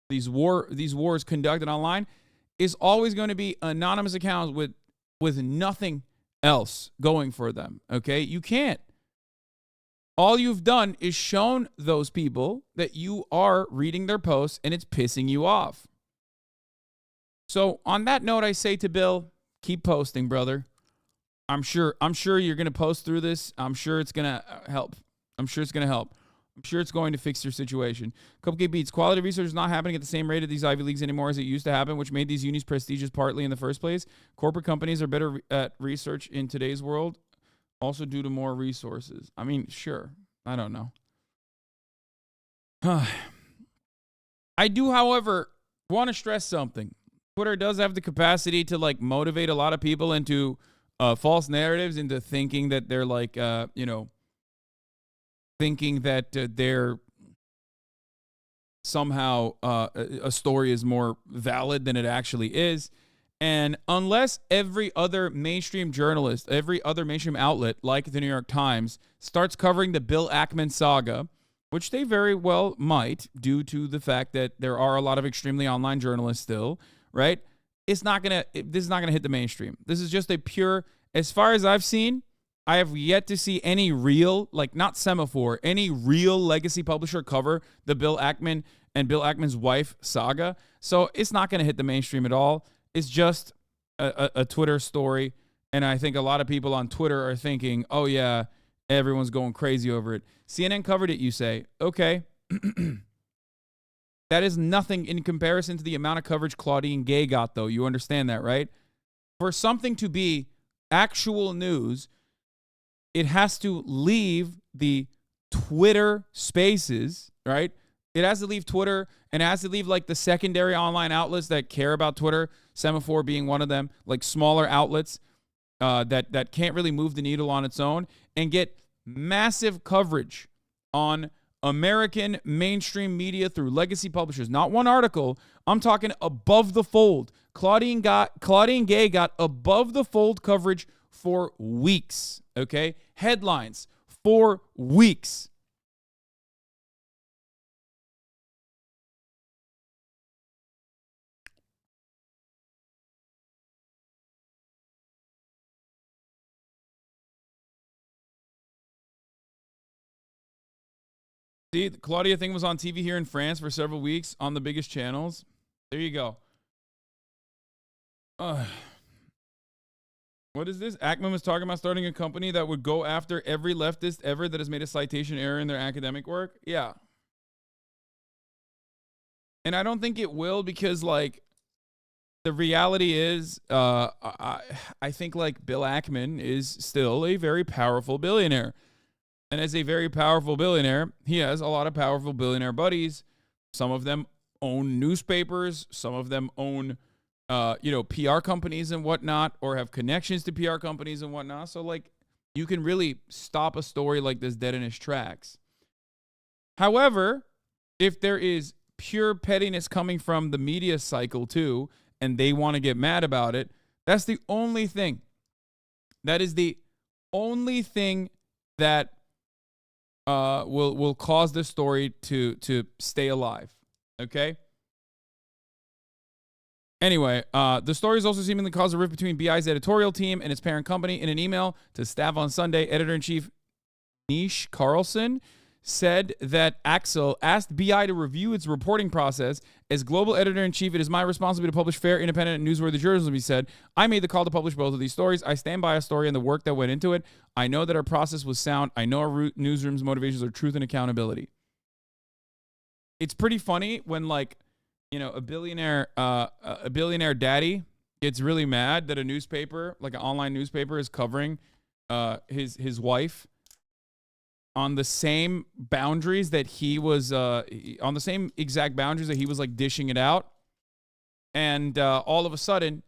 these wars conducted online, is always going to be anonymous accounts with nothing else going for them, okay? You can't. All you've done is shown those people that you are reading their posts and it's pissing you off. So on that note, I say to Bill, keep posting, brother. I'm sure you're going to post through this. I'm sure it's going to help. I'm sure it's going to fix your situation. Koepcke beats. Quality research is not happening at the same rate at these Ivy Leagues anymore as it used to happen, which made these unis prestigious partly in the first place. Corporate companies are better at research in today's world, also due to more resources. I mean, sure. I don't know. I do, however, want to stress something. Twitter does have the capacity to like motivate a lot of people into false narratives, into thinking that they're like, thinking that they're somehow a story is more valid than it actually is. And unless every other mainstream journalist, every other mainstream outlet like the New York Times starts covering the Bill Ackman saga, which they very well might due to the fact that there are a lot of extremely online journalists still, right? This is not going to hit the mainstream. This is just a pure, as far as I've seen, I have yet to see any real, like not Semaphore, any real legacy publisher cover the Bill Ackman and Bill Ackman's wife saga. So it's not going to hit the mainstream at all. It's just a Twitter story. And I think a lot of people on Twitter are thinking, oh yeah, everyone's going crazy over it. CNN covered it, you say. Okay. That is nothing in comparison to the amount of coverage Claudine Gay got, though. You understand that, right? For something to be actual news, it has to leave the Twitter spaces, right? It has to leave Twitter, and it has to leave like the secondary online outlets that care about Twitter, Semaphore being one of them, like smaller outlets that can't really move the needle on its own, and get massive coverage on American mainstream media through legacy publishers. Not one article. I'm talking above the fold. Claudine Gay got above the fold coverage for weeks, okay? Headlines for weeks. See, the Claudia thing was on TV here in France for several weeks on the biggest channels. There you go. What is this? Ackman was talking about starting a company that would go after every leftist ever that has made a citation error in their academic work. Yeah. And I don't think it will because, like, the reality is, I think, like, Bill Ackman is still a very powerful billionaire. And as a very powerful billionaire, he has a lot of powerful billionaire buddies. Some of them own newspapers. Some of them own, PR companies and whatnot, or have connections to PR companies and whatnot. So, like, you can really stop a story like this dead in its tracks. However, if there is pure pettiness coming from the media cycle too, and they want to get mad about it, that's the only thing. That is the only thing that will cause the story to stay alive. Okay? Anyway, the story has also seemingly caused a rift between BI's editorial team and its parent company. In an email to staff on Sunday, editor-in-chief Nish Carlson said that Axel asked BI to review its reporting process. As global editor-in-chief, it is my responsibility to publish fair, independent, and newsworthy journalism, he said. I made the call to publish both of these stories. I stand by a story and the work that went into it. I know that our process was sound. I know our newsroom's motivations are truth and accountability. It's pretty funny when, like, you know, a billionaire daddy gets really mad that a newspaper, like an online newspaper, is covering his wife on the same boundaries that he was on the same exact boundaries that he was like dishing it out. And all of a sudden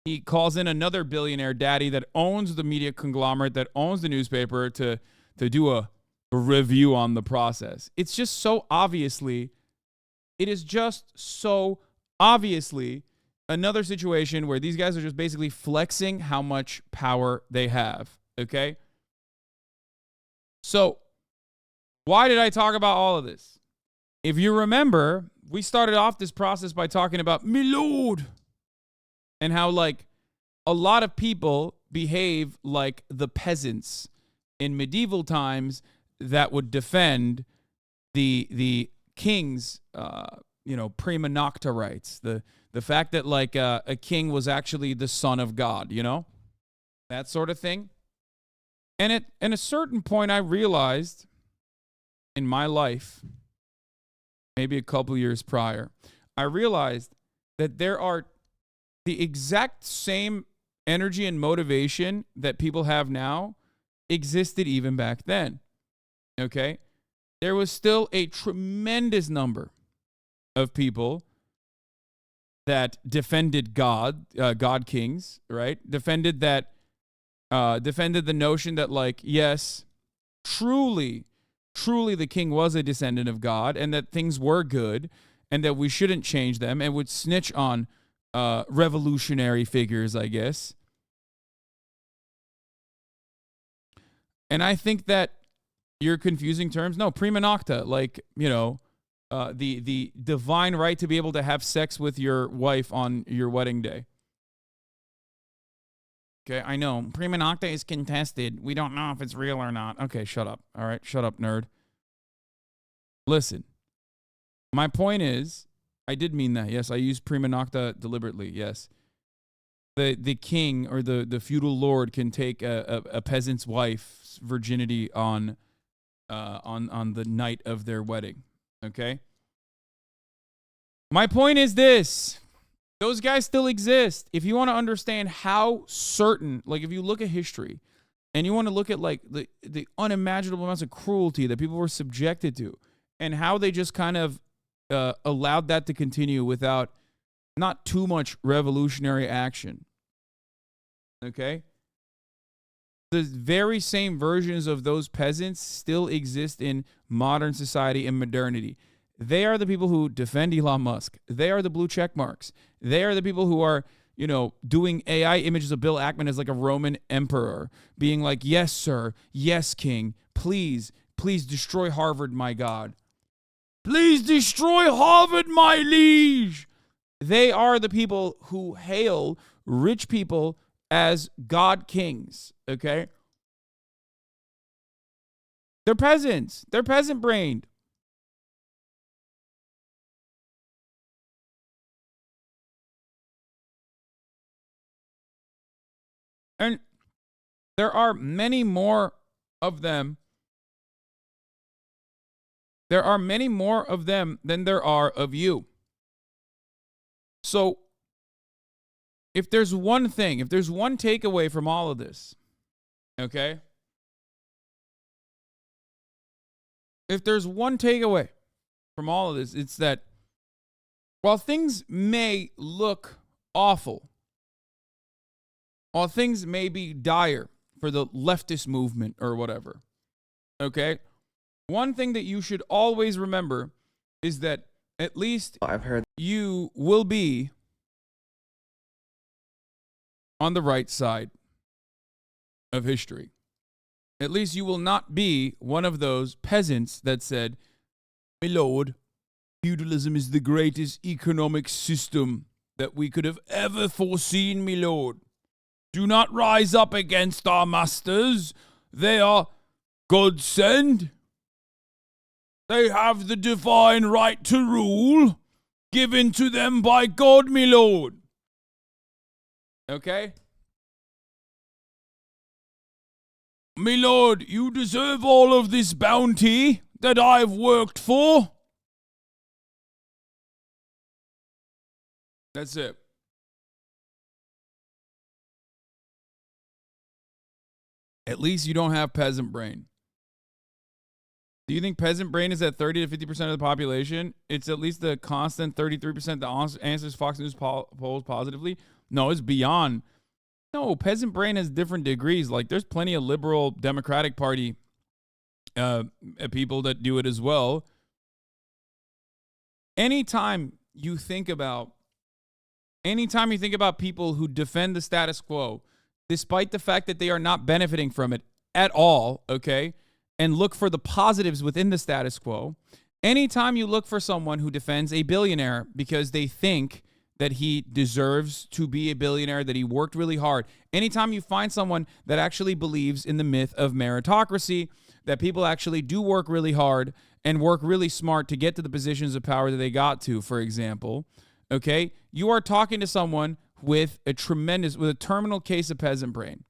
he calls in another billionaire daddy that owns the media conglomerate, that owns the newspaper, to do a review on the process. It's just so obviously, it is just so obviously another situation where these guys are just basically flexing how much power they have. Okay? So, why did I talk about all of this? If you remember, we started off this process by talking about my lord and how, like, a lot of people behave like the peasants in medieval times that would defend the king's, prima nocta rights. The fact that, like, a king was actually the son of God, you know? That sort of thing. And at a certain point, I realized in my life, maybe a couple years prior, I realized that there are the exact same energy and motivation that people have now existed even back then. Okay? There was still a tremendous number of people that defended God kings, right? Defended the notion that, like, yes, truly the king was a descendant of God, and that things were good, and that we shouldn't change them, and would snitch on revolutionary figures, I guess. And I think that you're confusing terms. No, prima nocta, like, you know, the divine right to be able to have sex with your wife on your wedding day. Okay, I know. Prima nocta is contested. We don't know if it's real or not. Okay, shut up. All right, shut up, nerd. Listen, my point is, I did mean that. Yes, I used prima nocta deliberately. Yes. The king or the feudal lord can take a peasant's wife's virginity on the night of their wedding. Okay? My point is this. Those guys still exist. If you want to understand how certain, like, if you look at history and you want to look at, like, the unimaginable amounts of cruelty that people were subjected to and how they just kind of allowed that to continue without not too much revolutionary action. Okay? The very same versions of those peasants still exist in modern society and modernity. They are the people who defend Elon Musk. They are the blue check marks. They are the people who are, you know, doing AI images of Bill Ackman as like a Roman emperor, being like, yes, sir. Yes, king. Please destroy Harvard, my God. Please destroy Harvard, my liege. They are the people who hail rich people as God kings, okay? They're peasants. They're peasant-brained. And there are many more of them. There are many more of them than there are of you. So, if there's one thing, if there's one takeaway from all of this, okay? If there's one takeaway from all of this, it's that while things may look awful, while things may be dire for the leftist movement or whatever. Okay? One thing that you should always remember is that at least I've heard you will be on the right side of history. At least you will not be one of those peasants that said, "My lord, feudalism is the greatest economic system that we could have ever foreseen, my lord. Do not rise up against our masters. They are God sent. They have the divine right to rule, given to them by God, my lord." Okay? "My lord, you deserve all of this bounty that I've worked for." That's it. At least you don't have peasant brain. Do you think peasant brain is at 30 to 50% of the population? It's at least the constant 33% that answers Fox News polls positively. No, it's beyond. No, peasant brain has different degrees. Like, there's plenty of liberal Democratic Party people that do it as well. Anytime you think about people who defend the status quo, despite the fact that they are not benefiting from it at all, okay, and look for the positives within the status quo, anytime you look for someone who defends a billionaire because they think that he deserves to be a billionaire, that he worked really hard, anytime you find someone that actually believes in the myth of meritocracy, that people actually do work really hard and work really smart to get to the positions of power that they got to, for example, okay, you are talking to someone with a terminal case of peasant brain.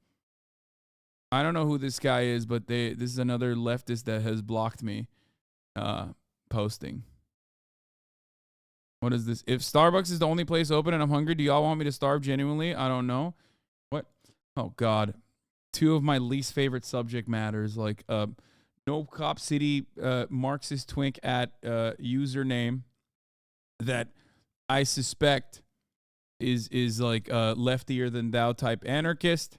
I don't know who this guy is, but this is another leftist that has blocked me posting. What is this? If Starbucks is the only place open and I'm hungry, do y'all want me to starve genuinely? I don't know. What? Oh, God. Two of my least favorite subject matters, like No Cop City Marxist twink at username that I suspect is like leftier than thou type anarchist,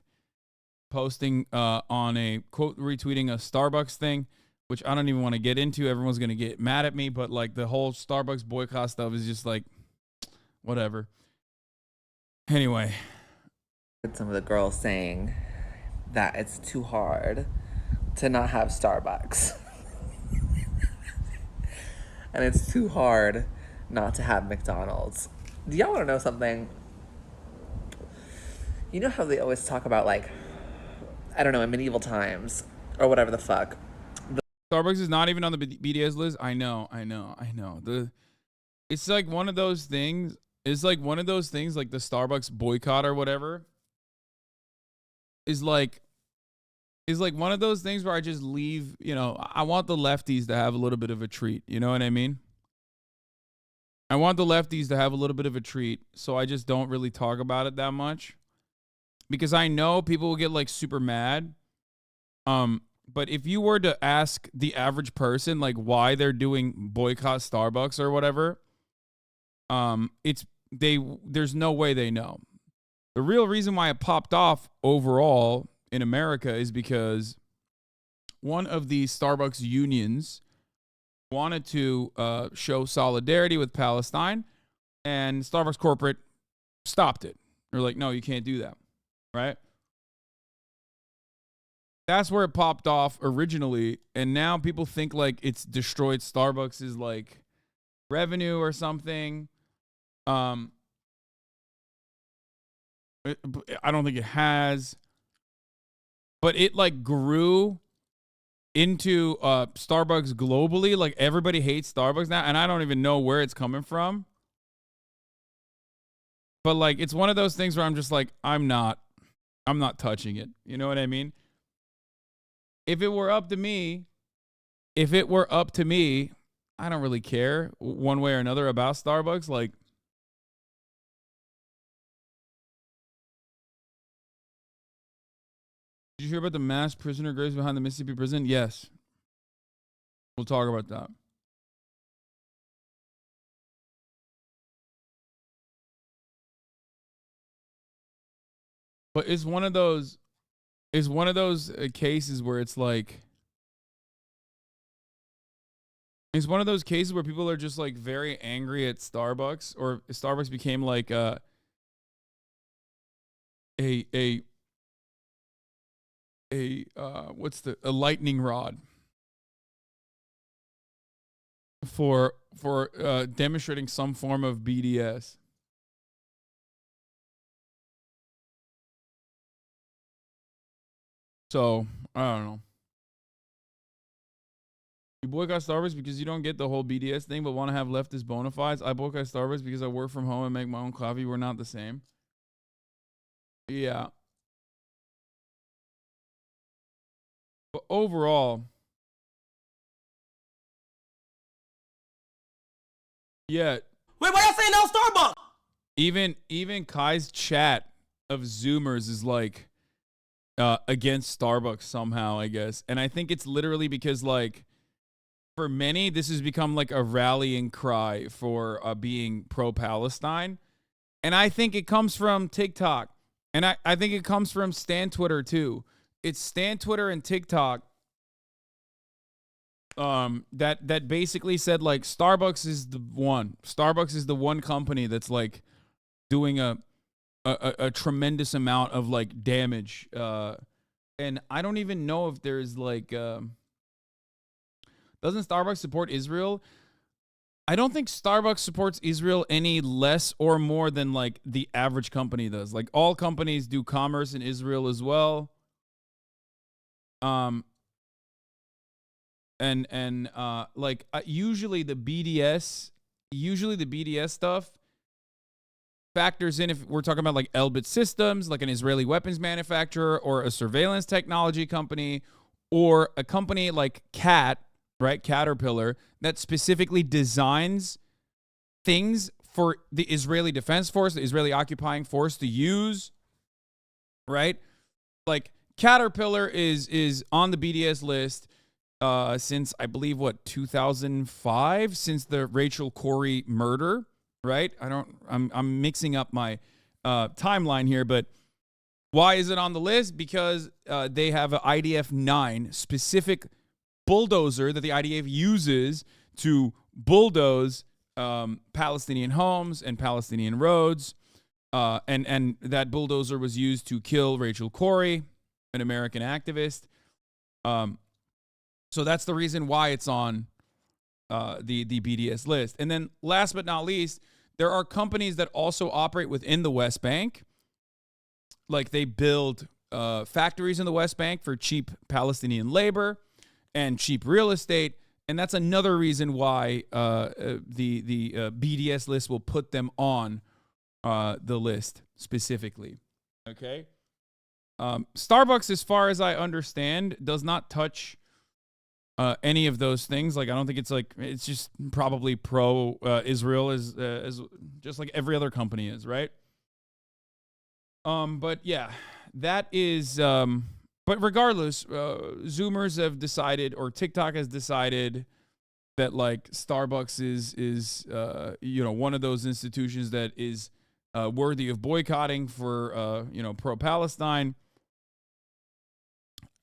posting on a quote, retweeting a Starbucks thing, which I don't even want to get into. Everyone's going to get mad at me, but like the whole Starbucks boycott stuff is just like, whatever. Anyway. some of the girls saying that it's too hard to not have Starbucks. And it's too hard not to have McDonald's. Do y'all want to know something? You know how they always talk about, like, I don't know, in medieval times or whatever the fuck. Starbucks is not even on the BDS list. I know. It's like one of those things. It's like one of those things, like the Starbucks boycott or whatever. Is like one of those things where I just leave. You know, I want the lefties to have a little bit of a treat. You know what I mean? I want the lefties to have a little bit of a treat, so I just don't really talk about it that much, because I know people will get like super mad. But if you were to ask the average person like why they're doing boycott Starbucks or whatever, there's no way they know. The real reason why it popped off overall in America is because one of the Starbucks unions wanted to show solidarity with Palestine, and Starbucks corporate stopped it. They're like, no, you can't do that, right? That's where it popped off originally, and now people think like it's destroyed Starbucks' like revenue or something. I don't think it has, but it like grew into Starbucks globally. Like everybody hates Starbucks now, and I don't even know where it's coming from. But like it's one of those things where I'm just like, I'm not touching it. You know what I mean? If it were up to me, I don't really care one way or another about Starbucks. Like, did you hear about the mass prisoner graves behind the Mississippi prison? Yes. We'll talk about that. But it's one of those is one of those cases where it's like, it's one of those cases where people are just like very angry at Starbucks, or Starbucks became like a lightning rod for demonstrating some form of BDS. So I don't know. You boycott Starbucks because you don't get the whole BDS thing, but want to have leftist bona fides. I boycott Starbucks because I work from home and make my own coffee. We're not the same. Yeah. But overall, yeah. Wait, why y'all saying no Starbucks? Even Kai's chat of Zoomers is like against Starbucks somehow, I guess. And I think it's literally because, like, for many, this has become like a rallying cry for being pro-Palestine. And I think it comes from TikTok. And I think it comes from Stan Twitter too. It's Stan Twitter and TikTok that basically said, like, Starbucks is the one. Starbucks is the one company that's like doing a tremendous amount of like damage. And I don't even know if there's like doesn't Starbucks support Israel? I don't think Starbucks supports Israel any less or more than like the average company does. Like, all companies do commerce in Israel as well. Usually the BDS stuff factors in if we're talking about like Elbit Systems, like an Israeli weapons manufacturer, or a surveillance technology company, or a company like Caterpillar, that specifically designs things for the Israeli Defense Force, the Israeli occupying force to use, right? Like, Caterpillar is on the BDS list since, I believe, 2005, since the Rachel Corrie murder, right? I'm mixing up my timeline here, but why is it on the list? Because they have an IDF-9 specific bulldozer that the IDF uses to bulldoze Palestinian homes and Palestinian roads. And that bulldozer was used to kill Rachel Corrie, an American activist. So that's the reason why it's on the BDS list. And then last but not least, there are companies that also operate within the West Bank. Like, they build factories in the West Bank for cheap Palestinian labor and cheap real estate. And that's another reason why the BDS list will put them on the list specifically. Okay. Starbucks, as far as I understand, does not touch any of those things. Like, I don't think it's like, it's just probably pro Israel as just like every other company is, right? But yeah, that is but regardless, Zoomers have decided, or TikTok has decided, that like Starbucks is one of those institutions that is worthy of boycotting for pro-Palestine.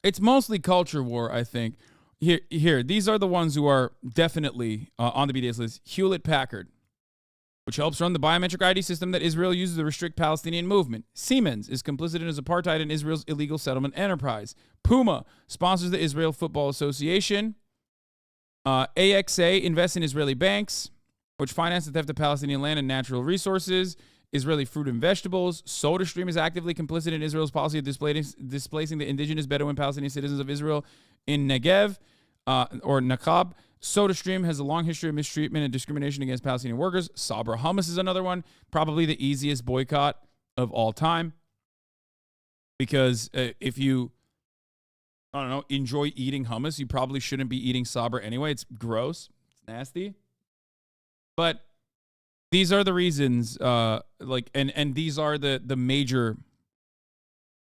It's mostly culture war, I think. Here, these are the ones who are definitely on the BDS list. Hewlett-Packard, which helps run the biometric ID system that Israel uses to restrict Palestinian movement. Siemens is complicit in its apartheid in Israel's illegal settlement enterprise. Puma sponsors the Israel Football Association. AXA invests in Israeli banks, which finance the theft of Palestinian land and natural resources. Israeli fruit and vegetables. SodaStream is actively complicit in Israel's policy of displacing the indigenous Bedouin Palestinian citizens of Israel in Negev, or Nakab. SodaStream has a long history of mistreatment and discrimination against Palestinian workers. Sabra Hummus is another one. Probably the easiest boycott of all time. Because if you, I don't know, enjoy eating hummus, you probably shouldn't be eating Sabra anyway. It's gross. It's nasty. But these are the reasons, and these are the major.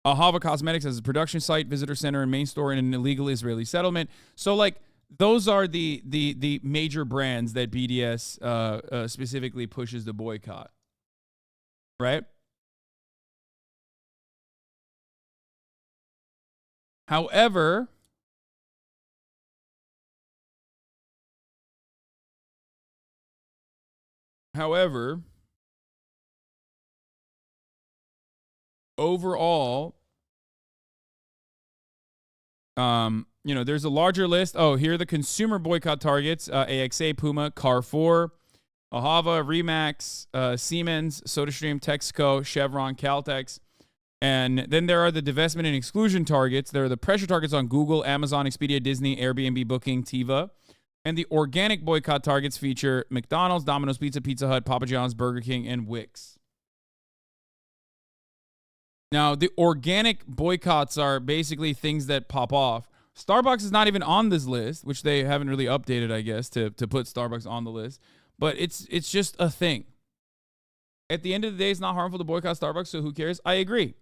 Ahava Cosmetics has a production site, visitor center, and main store in an illegal Israeli settlement. So, like, those are the major brands that BDS specifically pushes the boycott, right? However, overall, you know, there's a larger list. Oh, here are the consumer boycott targets: AXA, Puma, Carrefour, Ahava, Remax, Siemens, SodaStream, Texaco, Chevron, Caltex. And then there are the divestment and exclusion targets. There are the pressure targets on Google, Amazon, Expedia, Disney, Airbnb, Booking, Tiva. And the organic boycott targets feature McDonald's, Domino's Pizza, Pizza Hut, Papa John's, Burger King, and Wix. Now, the organic boycotts are basically things that pop off. Starbucks is not even on this list, which they haven't really updated, I guess, to put Starbucks on the list. But it's just a thing. At the end of the day, it's not harmful to boycott Starbucks, so who cares? I agree.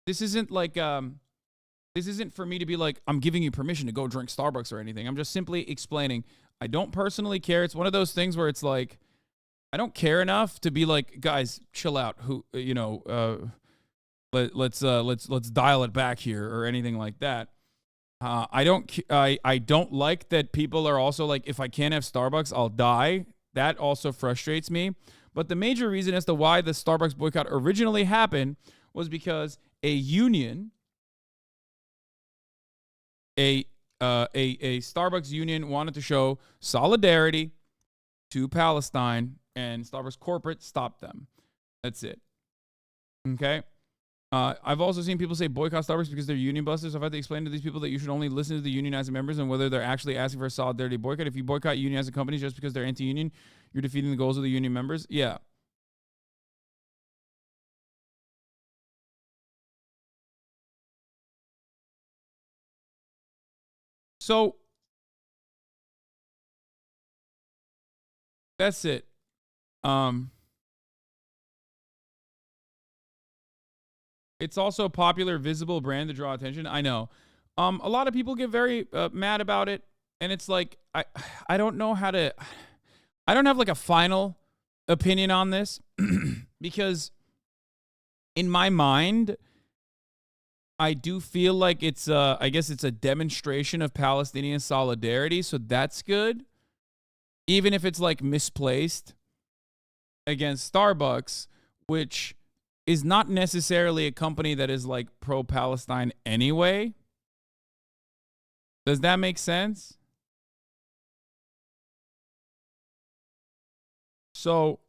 This isn't like, this isn't for me to be like, I'm giving you permission to go drink Starbucks or anything. I'm just simply explaining. I don't personally care. It's one of those things where it's like, I don't care enough to be like, guys, chill out. Who, you know, let's dial it back here or anything like that. I don't like that people are also like, if I can't have Starbucks, I'll die. That also frustrates me. But the major reason as to why the Starbucks boycott originally happened was because a union, a Starbucks union wanted to show solidarity to Palestine, and Starbucks corporate stopped them. That's it. Okay. I've also seen people say boycott Starbucks because they're union busters. I've had to explain to these people that you should only listen to the unionizing members and whether they're actually asking for a solidarity boycott. If you boycott unionizing companies just because they're anti-union, you're defeating the goals of the union members. Yeah. So that's it. It's also a popular, visible brand to draw attention. I know. A lot of people get very mad about it, and it's like I don't know how to. I don't have like a final opinion on this because in my mind, I do feel like it's I guess it's a demonstration of Palestinian solidarity, so that's good. Even if it's like misplaced against Starbucks, which is not necessarily a company that is like pro-Palestine anyway. Does that make sense? So,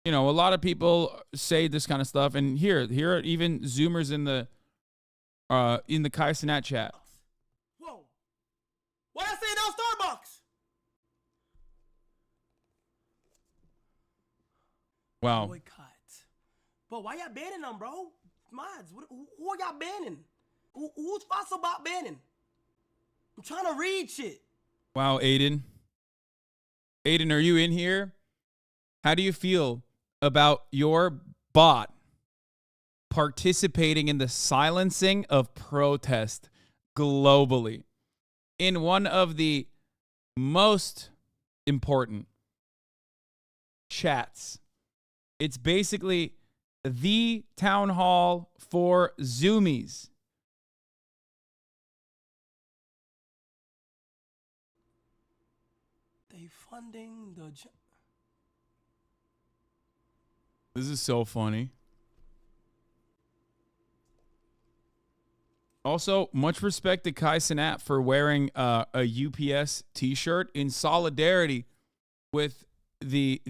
you know, a lot of people say this kind of stuff, and here are even Zoomers in the Cenat chat. Whoa. Why I say no Starbucks? Wow. Boycott. But why y'all banning them, bro? Mods, who are y'all banning? Who's fussing about banning? I'm trying to read shit. Wow, Aiden. Aiden, are you in here? How do you feel about your bot participating in the silencing of protest globally in one of the most important chats? It's basically the town hall for Zoomies. They funding the... This is so funny. Also, much respect to Cenat for wearing a UPS t-shirt in solidarity with the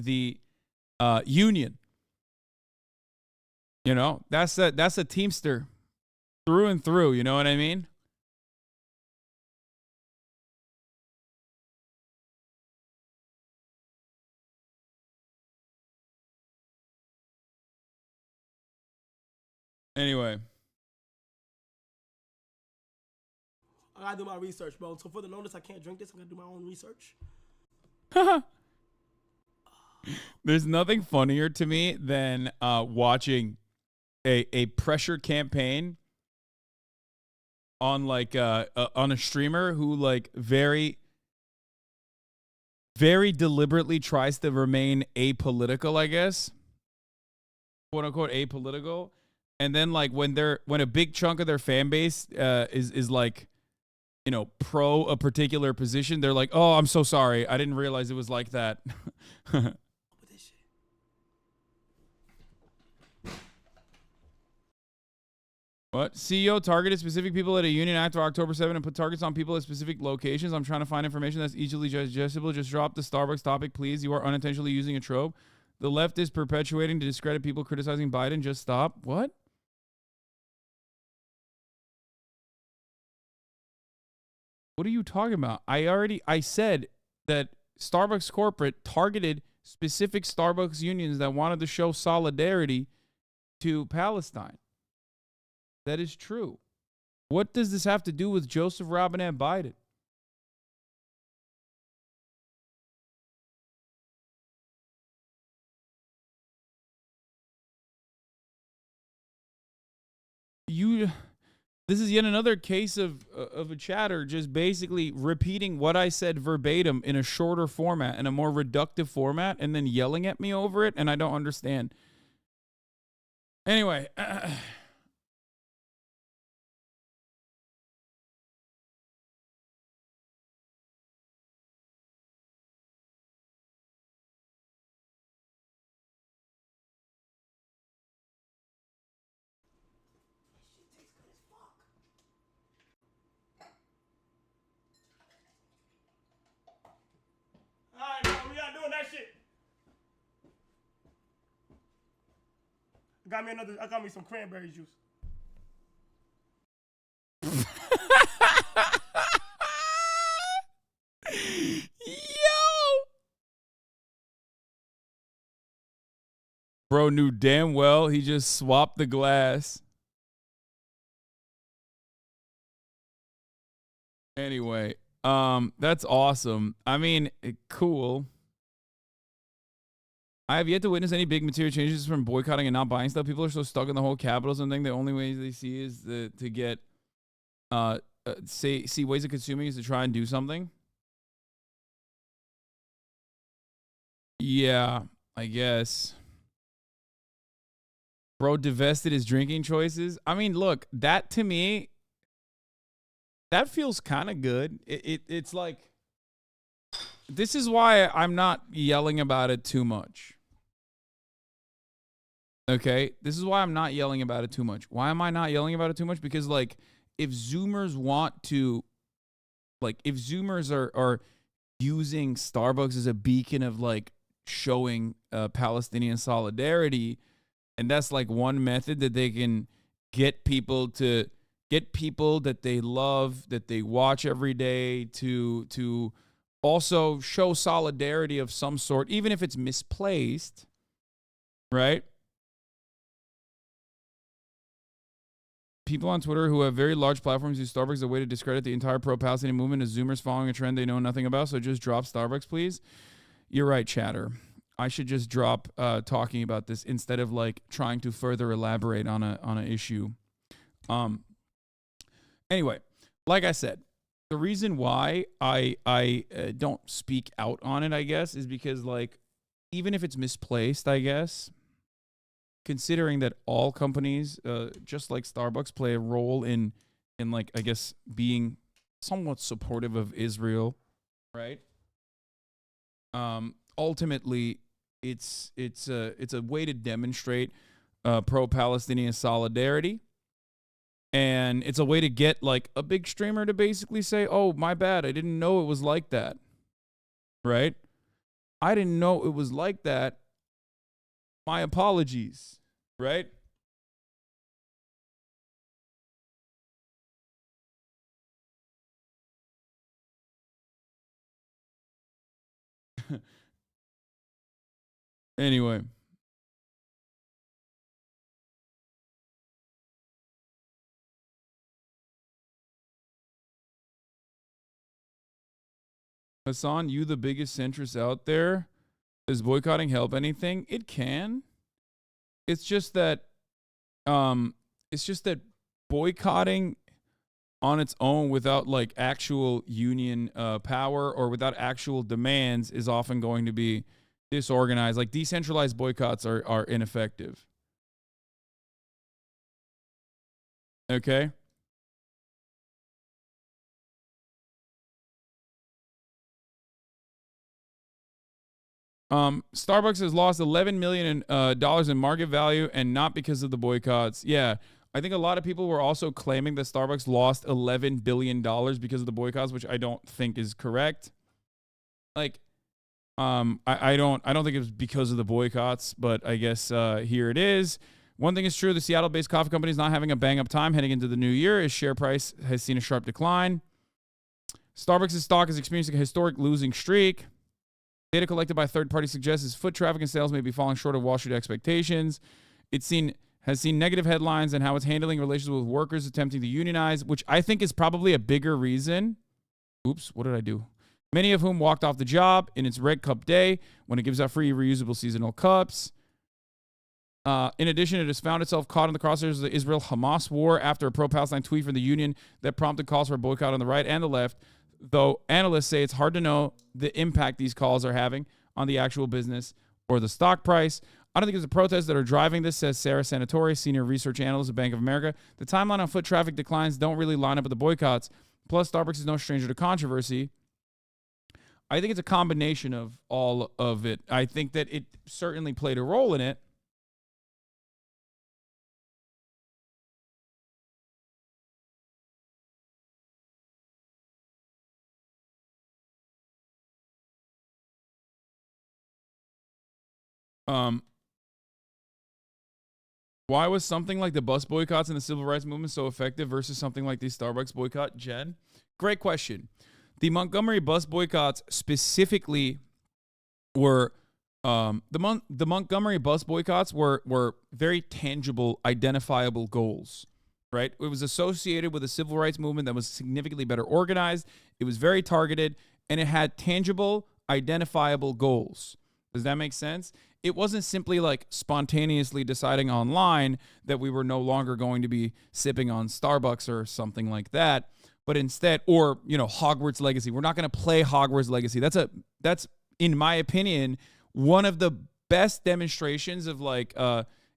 union. You know, that's a Teamster through and through, you know what I mean? Anyway. I gotta do my research, bro. So for the notice I can't drink this, I gotta do my own research. There's nothing funnier to me than watching a pressure campaign on like on a streamer who like very deliberately tries to remain apolitical, I guess. Quote unquote apolitical. And then like when a big chunk of their fan base is like, you know, pro a particular position, they're like, "Oh, I'm so sorry. I didn't realize it was like that." What? CEO targeted specific people at a union after October 7 and put targets on people at specific locations. I'm trying to find information that's easily digestible. Just drop the Starbucks topic, please. You are unintentionally using a trope. The left is perpetuating to discredit people criticizing Biden. Just stop. What? What are you talking about? I said that Starbucks corporate targeted specific Starbucks unions that wanted to show solidarity to Palestine. That is true. What does this have to do with Joseph Robinette Biden? This is yet another case of a chatter just basically repeating what I said verbatim in a shorter format, in a more reductive format, and then yelling at me over it, and I don't understand. Anyway. Alright, man, we not doing that shit. I got me some cranberry juice. Yo! Bro knew damn well he just swapped the glass. Anyway, that's awesome. I mean, cool. I have yet to witness any big material changes from boycotting and not buying stuff. People are so stuck in the whole capitalism thing. The only way they see is to get, see ways of consuming is to try and do something. Yeah, I guess. Bro divested his drinking choices. I mean, look, that to me, that feels kind of good. It's like, this is why I'm not yelling about it too much. Okay? This is why I'm not yelling about it too much. Why am I not yelling about it too much? Because, like, if Zoomers want to, like, if Zoomers are using Starbucks as a beacon of, like, showing Palestinian solidarity, and that's, like, one method that they can get people to, get people that they love, that they watch every day to also show solidarity of some sort, even if it's misplaced, right? People on Twitter who have very large platforms use Starbucks as a way to discredit the entire pro-Palestinian movement as Zoomers following a trend they know nothing about, so just drop Starbucks, please. You're right, chatter. I should just drop talking about this instead of, like, trying to further elaborate on an issue. Anyway, like I said, the reason why I don't speak out on it, I guess, is because, like, even if it's misplaced, I guess, considering that all companies, just like Starbucks, play a role in like, I guess, being somewhat supportive of Israel, right? Ultimately, it's a way to demonstrate pro-Palestinian solidarity. And it's a way to get, like, a big streamer to basically say, oh, my bad, I didn't know it was like that. Right? I didn't know it was like that. My apologies. Right? Anyway. Hasan, you the biggest centrist out there. Does boycotting help anything? It can. It's just that boycotting on its own without, like, actual union power or without actual demands is often going to be disorganized. Like, decentralized boycotts are ineffective. Okay. Starbucks has lost $11 million dollars in market value, and not because of the boycotts. Yeah, I think a lot of people were also claiming that Starbucks lost $11 billion because of the boycotts, which I don't think is correct. Like, I don't think it was because of the boycotts, but I guess here it is. One thing is true: the Seattle-based coffee company is not having a bang-up time heading into the new year. Its share price has seen a sharp decline. Starbucks' stock is experiencing a historic losing streak. Data collected by third parties suggests its foot traffic and sales may be falling short of Wall Street expectations. Has seen negative headlines and how it's handling relations with workers attempting to unionize, which I think is probably a bigger reason. Oops, what did I do? Many of whom walked off the job in its Red Cup day when it gives out free reusable seasonal cups. In addition, it has found itself caught in the crosshairs of the Israel-Hamas war after a pro-Palestine tweet from the union that prompted calls for a boycott on the right and the left, though analysts say it's hard to know the impact these calls are having on the actual business or the stock price. I don't think it's the protests that are driving this, says Sarah Sanatore, senior research analyst at Bank of America. The timeline on foot traffic declines don't really line up with the boycotts. Plus, Starbucks is no stranger to controversy. I think it's a combination of all of it. I think that it certainly played a role in it. Why was something like the bus boycotts and the civil rights movement so effective versus something like the Starbucks boycott, Jen? Great question. The Montgomery bus boycotts specifically were the Montgomery bus boycotts were very tangible, identifiable goals, right? It was associated with a civil rights movement that was significantly better organized. It was very targeted, and it had tangible, identifiable goals. Does that make sense? It wasn't simply like spontaneously deciding online that we were no longer going to be sipping on Starbucks or something like that, but instead, or, you know, Hogwarts Legacy. We're not going to play Hogwarts Legacy. That's in my opinion, one of the best demonstrations of like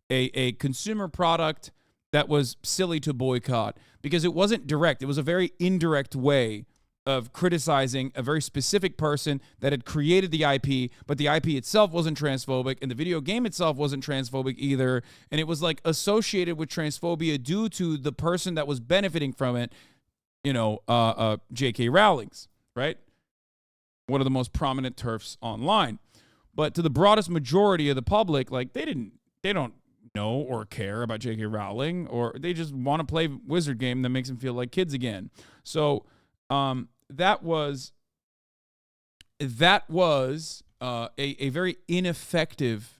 a consumer product that was silly to boycott, because it wasn't direct. It was a very indirect way of criticizing a very specific person that had created the IP, but the IP itself wasn't transphobic, and the video game itself wasn't transphobic either, and it was like associated with transphobia due to the person that was benefiting from it, you know, J.K. Rowling's, right? One of the most prominent TERFs online. But to the broadest majority of the public, like they don't know or care about J.K. Rowling, or they just want to play wizard game that makes them feel like kids again. So that was a very ineffective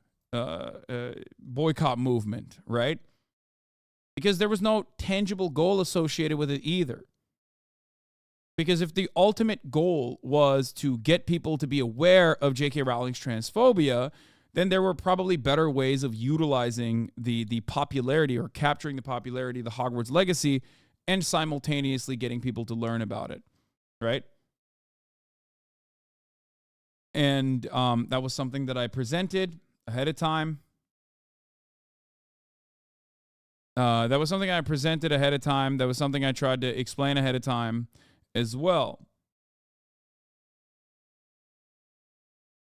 boycott movement, right? Because there was no tangible goal associated with it either. Because if the ultimate goal was to get people to be aware of J.K. Rowling's transphobia, then there were probably better ways of utilizing the popularity or capturing the popularity of the Hogwarts Legacy and simultaneously getting people to learn about it, right? And that was something that I presented ahead of time. That was something I presented ahead of time. That was something I tried to explain ahead of time as well.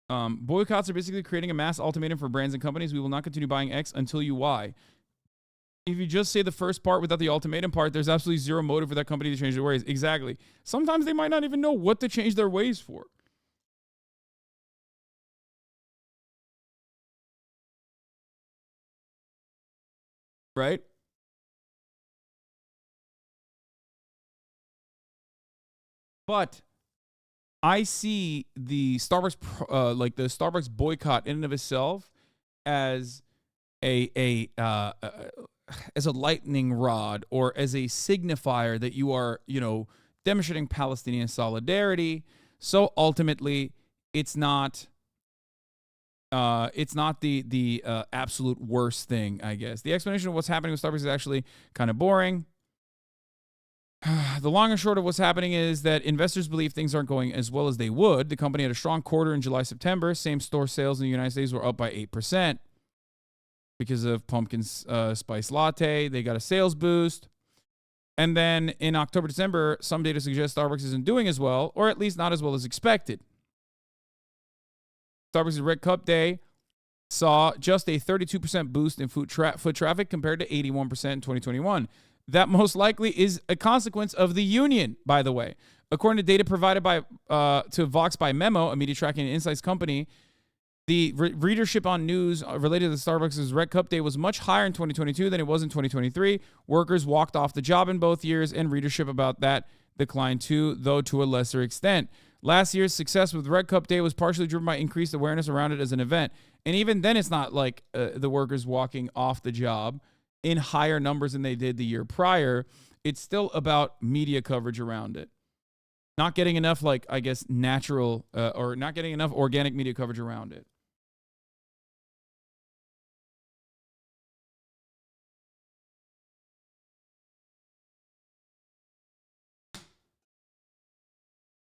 Boycotts are basically creating a mass ultimatum for brands and companies. We will not continue buying X until you Y. If you just say the first part without the ultimatum part, there's absolutely zero motive for that company to change their ways. Exactly. Sometimes they might not even know what to change their ways for. Right? But I see the Starbucks, like the Starbucks boycott in and of itself, as a lightning rod, or as a signifier that you are, you know, demonstrating Palestinian solidarity. So ultimately, it's not the absolute worst thing, I guess. The explanation of what's happening with Starbucks is actually kind of boring. The long and short of what's happening is that investors believe things aren't going as well as they would. The company had a strong quarter in July, September. Same-store sales in the United States were up by 8% because of pumpkin spice latte. They got a sales boost. And then in October, December, some data suggests Starbucks isn't doing as well, or at least not as well as expected. Starbucks' Red Cup Day saw just a 32% boost in foot traffic compared to 81% in 2021. That most likely is a consequence of the union, by the way. According to data provided by to Vox by Memo, a media tracking and insights company, the readership on news related to Starbucks' Red Cup Day was much higher in 2022 than it was in 2023. Workers walked off the job in both years, and readership about that declined too, though to a lesser extent. Last year's success with Red Cup Day was partially driven by increased awareness around it as an event. And even then, it's not like the workers walking off the job in higher numbers than they did the year prior. It's still about media coverage around it. Not getting enough, like, I guess, natural or not getting enough organic media coverage around it.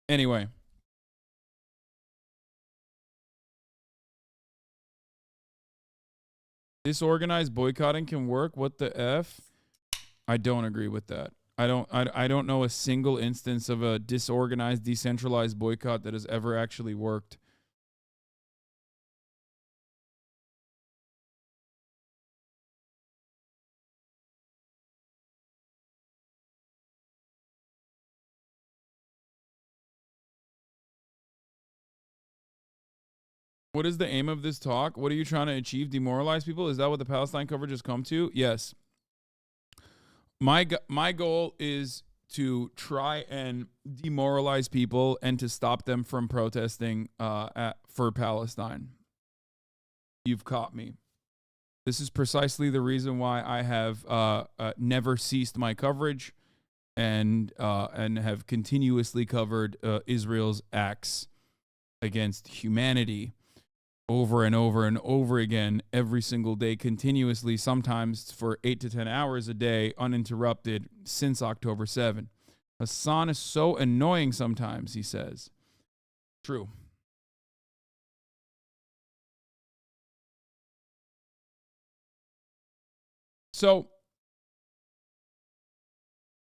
Anyway. Disorganized boycotting can work. What the F? I don't agree with that. I don't know a single instance of a disorganized, decentralized boycott that has ever actually worked. What is the aim of this talk? What are you trying to achieve? Demoralize people? Is that what the Palestine coverage has come to? Yes. My goal is to try and demoralize people and to stop them from protesting for Palestine. You've caught me. This is precisely the reason why I have never ceased my coverage and have continuously covered Israel's acts against humanity over and over and over again, every single day, continuously, sometimes for 8 to 10 hours a day, uninterrupted, since October 7. Hasan is so annoying sometimes, he says. True. So,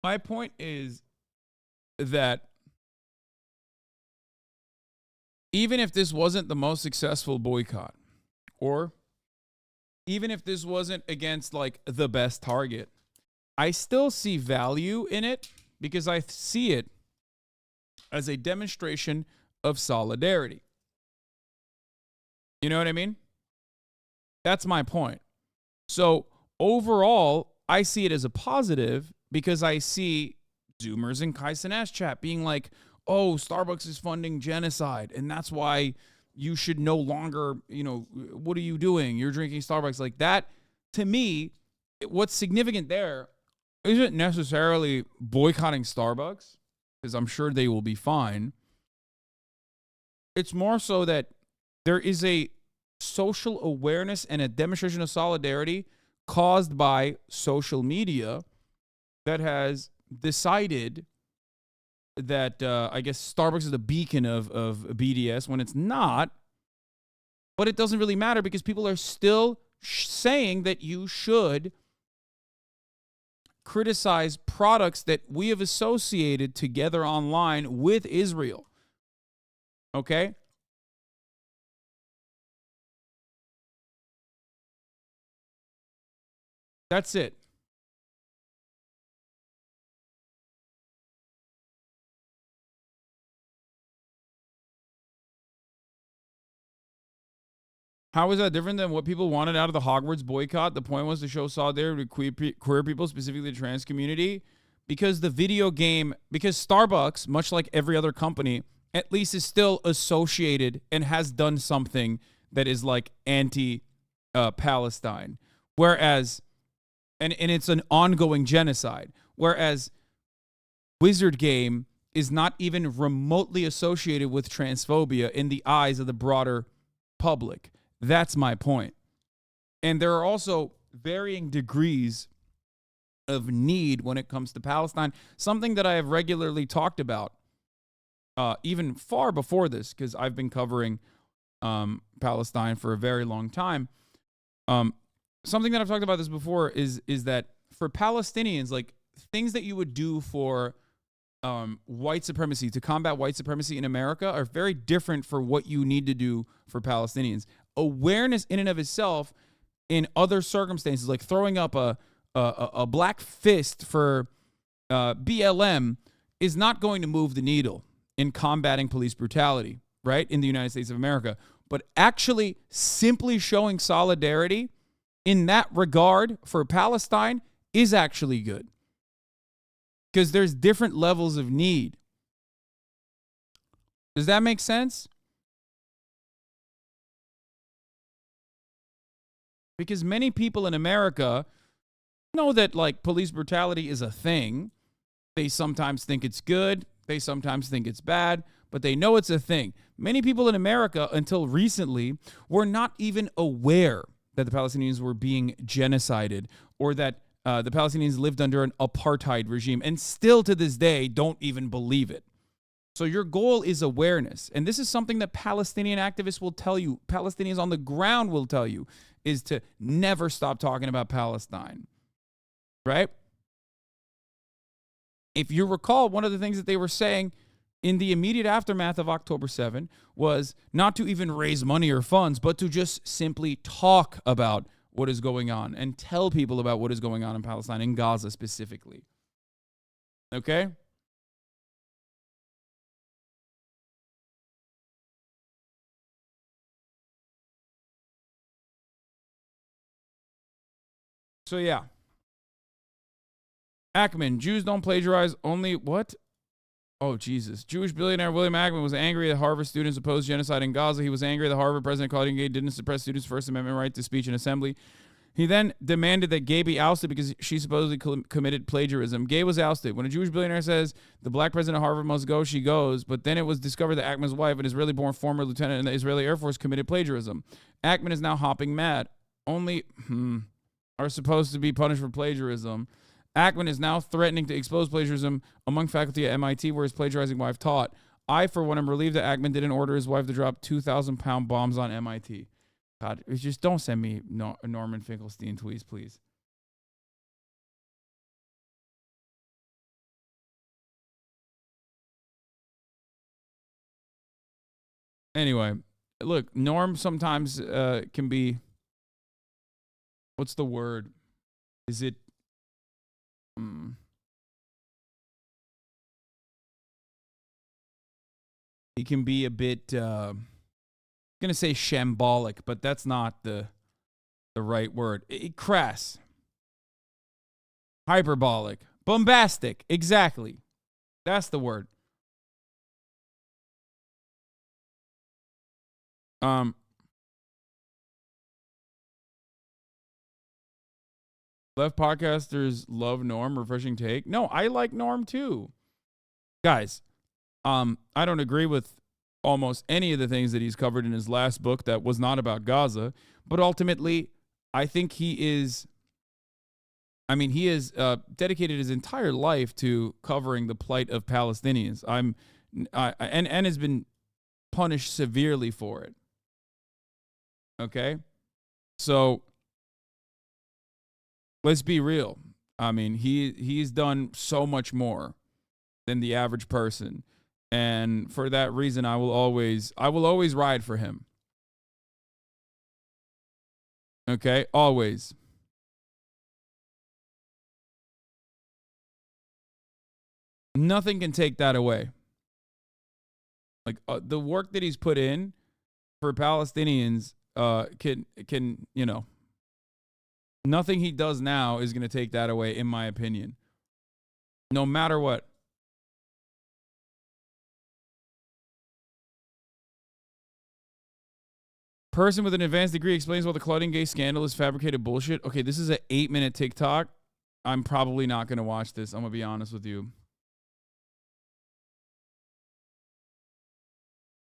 my point is that even if this wasn't the most successful boycott, or even if this wasn't against like the best target, I still see value in it because I see it as a demonstration of solidarity. You know what I mean? That's my point. So overall, I see it as a positive because I see Zoomers in Cenat chat being like, oh, Starbucks is funding genocide, and that's why you should no longer, what are you doing? You're drinking Starbucks. Like that, to me, what's significant there isn't necessarily boycotting Starbucks, because I'm sure they will be fine. It's more so that there is a social awareness and a demonstration of solidarity caused by social media that has decided that I guess Starbucks is the beacon of BDS when it's not. But it doesn't really matter because people are still saying that you should criticize products that we have associated together online with Israel. Okay? That's it. How is that different than what people wanted out of the Hogwarts boycott? The point was to show solidarity with queer people, specifically the trans community, because the video game, because Starbucks, much like every other company, at least is still associated and has done something that is like anti-Palestine. Whereas, and it's an ongoing genocide. Whereas Wizard Game is not even remotely associated with transphobia in the eyes of the broader public. That's my point. And there are also varying degrees of need when it comes to Palestine, something that I have regularly talked about, even far before this, because I've been covering Palestine for a very long time. Something that I've talked about this before is that for Palestinians, like things that you would do for white supremacy, to combat white supremacy in America, are very different for what you need to do for Palestinians. Awareness in and of itself in other circumstances, like throwing up a black fist for BLM, is not going to move the needle in combating police brutality, right, in the United States of America. But actually simply showing solidarity in that regard for Palestine is actually good. Because there's different levels of need. Does that make sense? Because many people in America know that, like, police brutality is a thing. They sometimes think it's good. They sometimes think it's bad, but they know it's a thing. Many people in America, until recently, were not even aware that the Palestinians were being genocided, or that the Palestinians lived under an apartheid regime, and still to this day don't even believe it. So your goal is awareness. And this is something that Palestinian activists will tell you, Palestinians on the ground will tell you, is to never stop talking about Palestine. Right? If you recall, one of the things that they were saying in the immediate aftermath of October 7 was not to even raise money or funds, but to just simply talk about what is going on and tell people about what is going on in Palestine, in Gaza specifically. Okay? So yeah. Ackman, Jews don't plagiarize, only what? Oh, Jesus. Jewish billionaire William Ackman was angry that Harvard students opposed genocide in Gaza. He was angry that Harvard President Claudine Gay didn't suppress students' First Amendment right to speech and assembly. He then demanded that Gay be ousted because she supposedly committed plagiarism. Gay was ousted. When a Jewish billionaire says the black president of Harvard must go, she goes. But then it was discovered that Ackman's wife, an Israeli-born former lieutenant in the Israeli Air Force, committed plagiarism. Ackman is now hopping mad. Only are supposed to be punished for plagiarism. Ackman is now threatening to expose plagiarism among faculty at MIT, where his plagiarizing wife taught. I, for one, am relieved that Ackman didn't order his wife to drop 2,000-pound bombs on MIT. God, just don't send me Norman Finkelstein tweets, please. Anyway, look, Norm sometimes can be, what's the word? Is it, he can be a bit, I'm going to say shambolic, but that's not the right word. Crass. Hyperbolic. Bombastic. Exactly. That's the word. Left podcasters love Norm, refreshing take. No, I like Norm too. Guys, I don't agree with almost any of the things that he's covered in his last book that was not about Gaza, but ultimately, I think he has dedicated his entire life to covering the plight of Palestinians. And has been punished severely for it. Okay? So let's be real. I mean, he's done so much more than the average person. And for that reason, I will always ride for him. Okay? Always. Nothing can take that away. Like the work that he's put in for Palestinians can, you know, nothing he does now is going to take that away, in my opinion. No matter what. Person with an advanced degree explains why the Claudine Gay scandal is fabricated bullshit. Okay, this is an 8-minute TikTok. I'm probably not going to watch this. I'm going to be honest with you.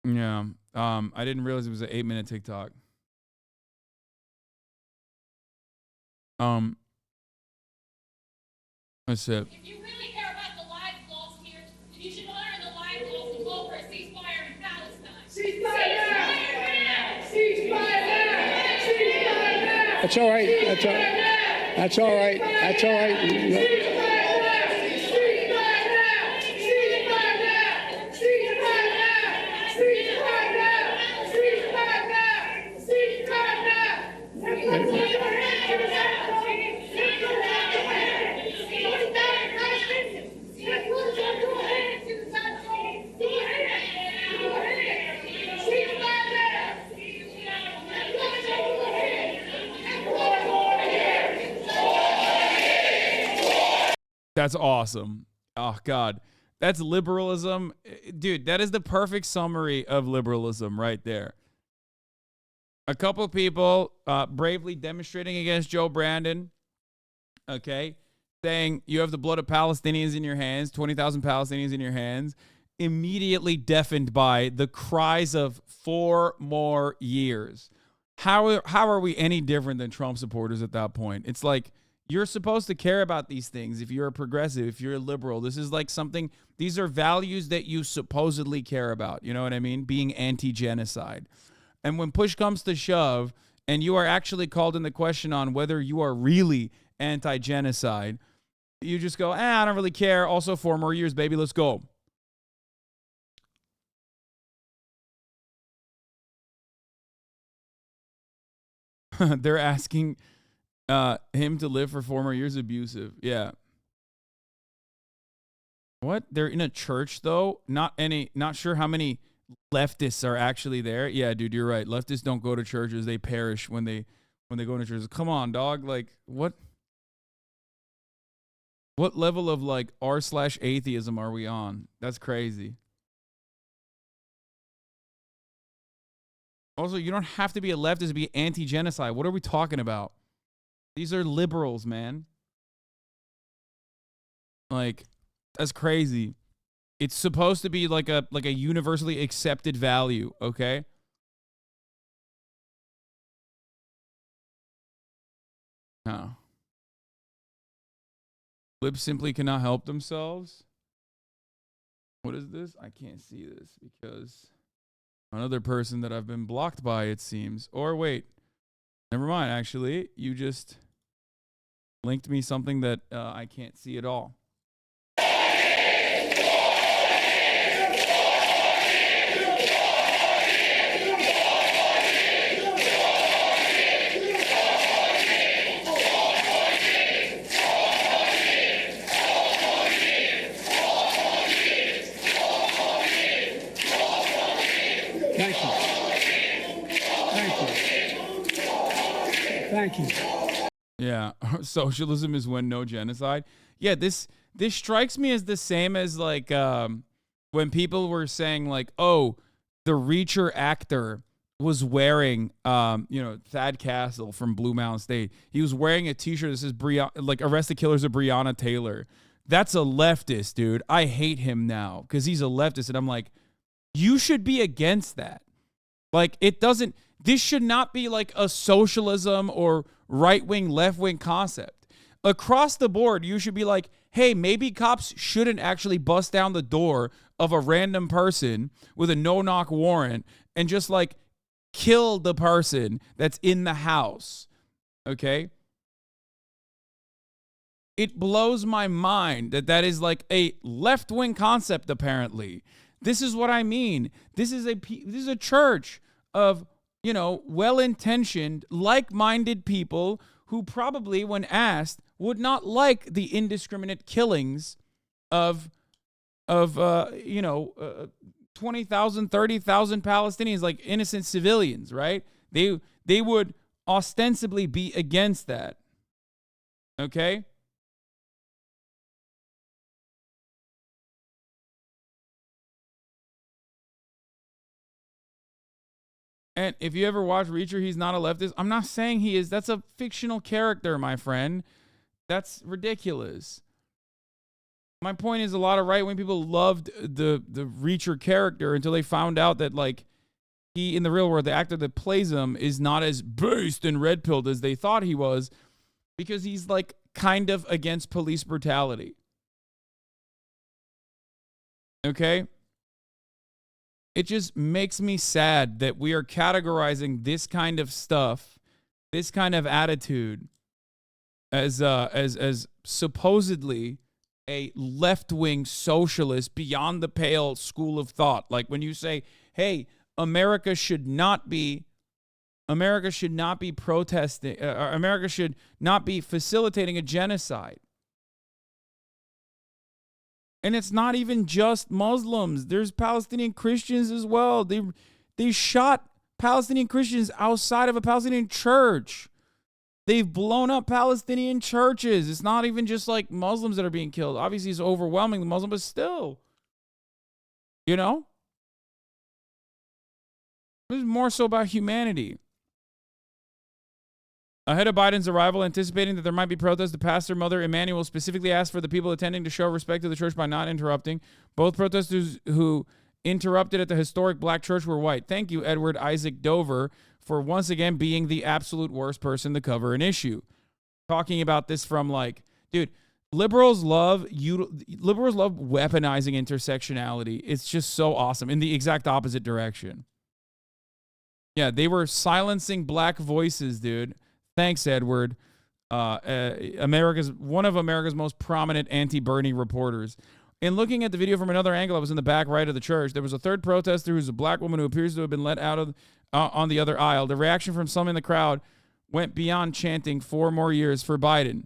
Yeah. I didn't realize it was an 8-minute TikTok. That's it. If you really care about the lives lost here, then you should honor the lives lost and call for a ceasefire in Palestine. Ceasefire now! Ceasefire now! Ceasefire now! That's all right. That's all right. That's all right. That's all right. That's awesome. Oh, God. That's liberalism. Dude, that is the perfect summary of liberalism right there. A couple people bravely demonstrating against Joe Brandon, okay, saying you have the blood of Palestinians in your hands, 20,000 Palestinians in your hands, immediately deafened by the cries of 4 more years. How are we any different than Trump supporters at that point? It's like, you're supposed to care about these things if you're a progressive, if you're a liberal. This is like something, these are values that you supposedly care about. You know what I mean? Being anti-genocide. And when push comes to shove, and you are actually called into question on whether you are really anti-genocide, you just go, I don't really care. Also, 4 more years, baby. Let's go. They're asking him to live for 4 more years. Abusive. Yeah. What? They're in a church, though? Not sure how many leftists are actually there. Yeah, dude, you're right. Leftists don't go to churches. They perish when they go into churches. Come on, dog. Like, what level of like r/atheism are we on? That's crazy. Also, you don't have to be a leftist to be anti-genocide. What are we talking about? These are liberals, man. Like, that's crazy. It's supposed to be like a universally accepted value, okay? No. Libs simply cannot help themselves. What is this? I can't see this because another person that I've been blocked by, it seems. Or wait, never mind. Actually, you just linked me something that I can't see at all. Thank you. Yeah, socialism is when no genocide. Yeah, this strikes me as the same as like when people were saying like, oh, the Reacher actor was wearing Thad Castle from Blue Mountain State. He was wearing a T-shirt that says like Arrest the Killers of Breonna Taylor. That's a leftist, dude. I hate him now because he's a leftist, and I'm like, you should be against that. Like, this should not be like a socialism or right-wing, left-wing concept. Across the board, you should be like, hey, maybe cops shouldn't actually bust down the door of a random person with a no-knock warrant and just like kill the person that's in the house. Okay? It blows my mind that is like a left-wing concept, apparently. This is what I mean. This is a church of, well-intentioned, like-minded people who probably, when asked, would not like the indiscriminate killings of 20,000, 30,000 Palestinians, like innocent civilians, right? They would ostensibly be against that. Okay? And if you ever watch Reacher, he's not a leftist. I'm not saying he is. That's a fictional character, my friend. That's ridiculous. My point is, a lot of right-wing people loved the Reacher character until they found out that, like, he, in the real world, the actor that plays him is not as based and red-pilled as they thought he was, because he's, like, kind of against police brutality. Okay? It just makes me sad that we are categorizing this kind of stuff, this kind of attitude, as supposedly a left-wing socialist beyond the pale school of thought. Like when you say, "Hey, America should not be protesting, America should not be facilitating a genocide." And it's not even just Muslims. There's Palestinian Christians as well. They shot Palestinian Christians outside of a Palestinian church. They've blown up Palestinian churches. It's not even just like Muslims that are being killed. Obviously, it's overwhelming the Muslim, but still. You know? This is more so about humanity. Ahead of Biden's arrival, anticipating that there might be protests, the pastor, Mother Emanuel, specifically asked for the people attending to show respect to the church by not interrupting. Both protesters who interrupted at the historic black church were white. Thank you, Edward Isaac Dover, for once again being the absolute worst person to cover an issue. Talking about this from like, dude, liberals love weaponizing intersectionality. It's just so awesome in the exact opposite direction. Yeah, they were silencing black voices, dude. Thanks, Edward. One of America's most prominent anti-Bernie reporters. In looking at the video from another angle, I was in the back right of the church. There was a third protester who's a black woman who appears to have been let out of on the other aisle. The reaction from some in the crowd went beyond chanting 4 more years for Biden.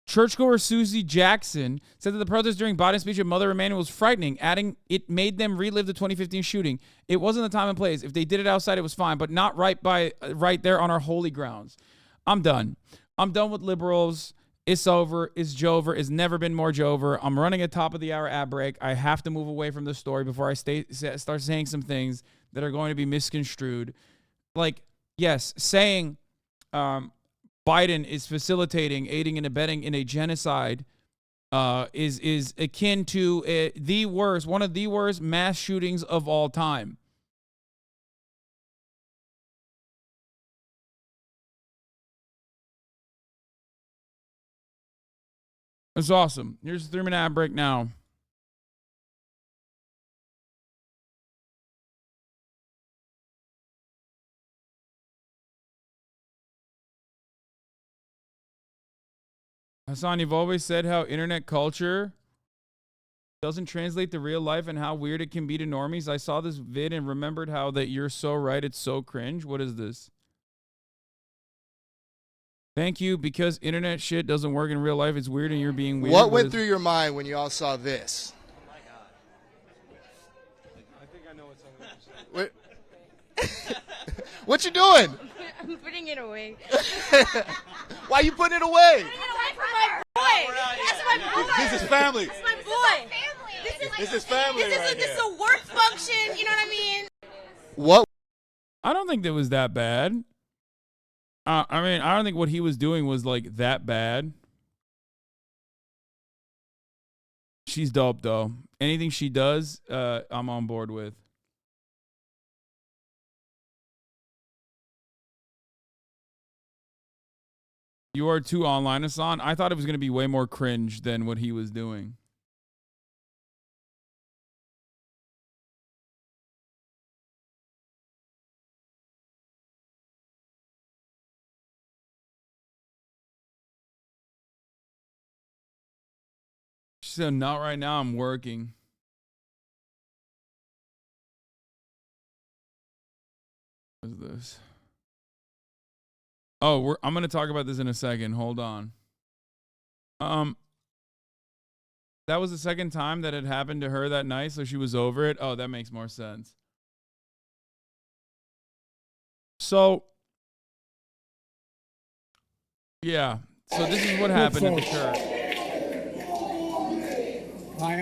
Churchgoer Susie Jackson said that the protest during Biden's speech at Mother Emanuel was frightening, adding it made them relive the 2015 shooting. It wasn't the time and place. If they did it outside, it was fine, but not right there on our holy grounds. I'm done. I'm done with liberals. It's over. It's Jover. It's never been more Jover. I'm running a top of the hour ad break. I have to move away from the story before I start saying some things that are going to be misconstrued. Like, yes, saying Biden is facilitating, aiding, and abetting in a genocide is akin to one of the worst mass shootings of all time. It's awesome. Here's a 3-minute ad break now. Hasan, you've always said how internet culture doesn't translate to real life and how weird it can be to normies. I saw this vid and remembered how that you're so right. It's so cringe. What is this? Thank you. Because internet shit doesn't work in real life, it's weird and you're being weird. What went through your mind when you all saw this? Oh my God. I think I know what someone said. What you doing? I'm putting it away. Why you putting it away? I'm putting it away for my boy. That's my boy. This is family. That's my boy. This is family. This is a work function. You know what I mean? What? I don't think that was that bad. I mean, I don't think what he was doing was like that bad. She's dope though. Anything she does, I'm on board with. You are too online, Hasan. I thought it was going to be way more cringe than what he was doing. She said, not right now, I'm working. What is this? Oh, I'm going to talk about this in a second. Hold on. That was the second time that it happened to her that night, so she was over it. Oh, that makes more sense. So, yeah. So this is what happened at the church. I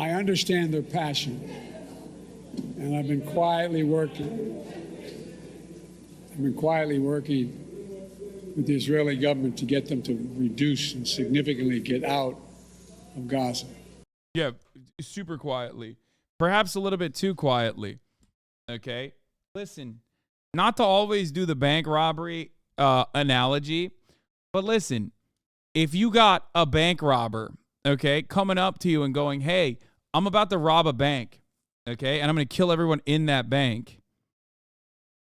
understand their passion, and I've been quietly working with the Israeli government to get them to reduce and significantly get out of Gaza. Yeah, super quietly. Perhaps a little bit too quietly. Okay? Listen, not to always do the bank robbery analogy, but listen, if you got a bank robber, okay, coming up to you and going, hey, I'm about to rob a bank, okay, and I'm going to kill everyone in that bank.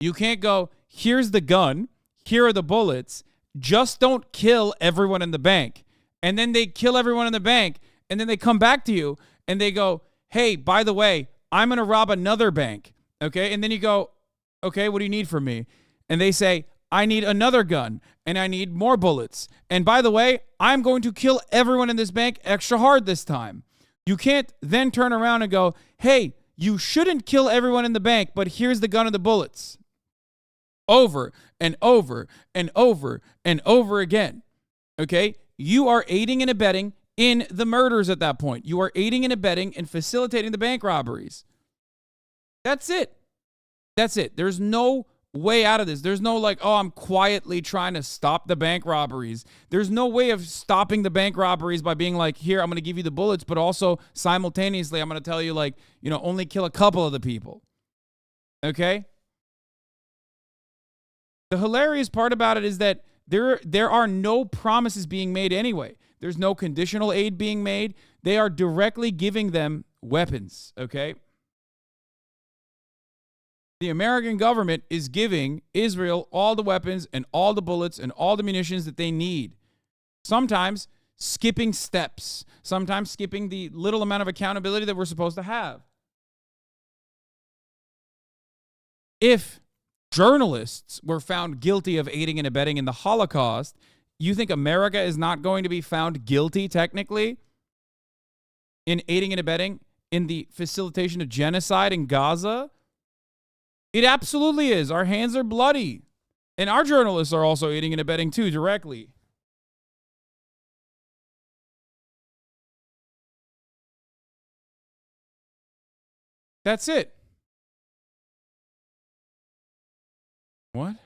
You can't go, here's the gun, here are the bullets, just don't kill everyone in the bank. And then they kill everyone in the bank, and then they come back to you, and they go, hey, by the way, I'm going to rob another bank, okay? And then you go, okay, what do you need from me? And they say, I need another gun, and I need more bullets. And by the way, I'm going to kill everyone in this bank extra hard this time. You can't then turn around and go, hey, you shouldn't kill everyone in the bank, but here's the gun and the bullets. Over and over and over and over again. Okay? You are aiding and abetting in the murders at that point. You are aiding and abetting and facilitating the bank robberies. That's it. That's it. There's no way out of this. There's no like, oh, I'm quietly trying to stop the bank robberies. There's no way of stopping the bank robberies by being like, here, I'm going to give you the bullets, but also simultaneously, I'm going to tell you, like, you know, only kill a couple of the people. Okay? The hilarious part about it is that there are no promises being made anyway. There's no conditional aid being made. They are directly giving them weapons, okay? The American government is giving Israel all the weapons and all the bullets and all the munitions that they need. Sometimes skipping steps. Sometimes skipping the little amount of accountability that we're supposed to have. If journalists were found guilty of aiding and abetting in the Holocaust, you think America is not going to be found guilty, technically, in aiding and abetting in the facilitation of genocide in Gaza? It absolutely is. Our hands are bloody. And our journalists are also aiding and abetting, too, directly. That's it. What?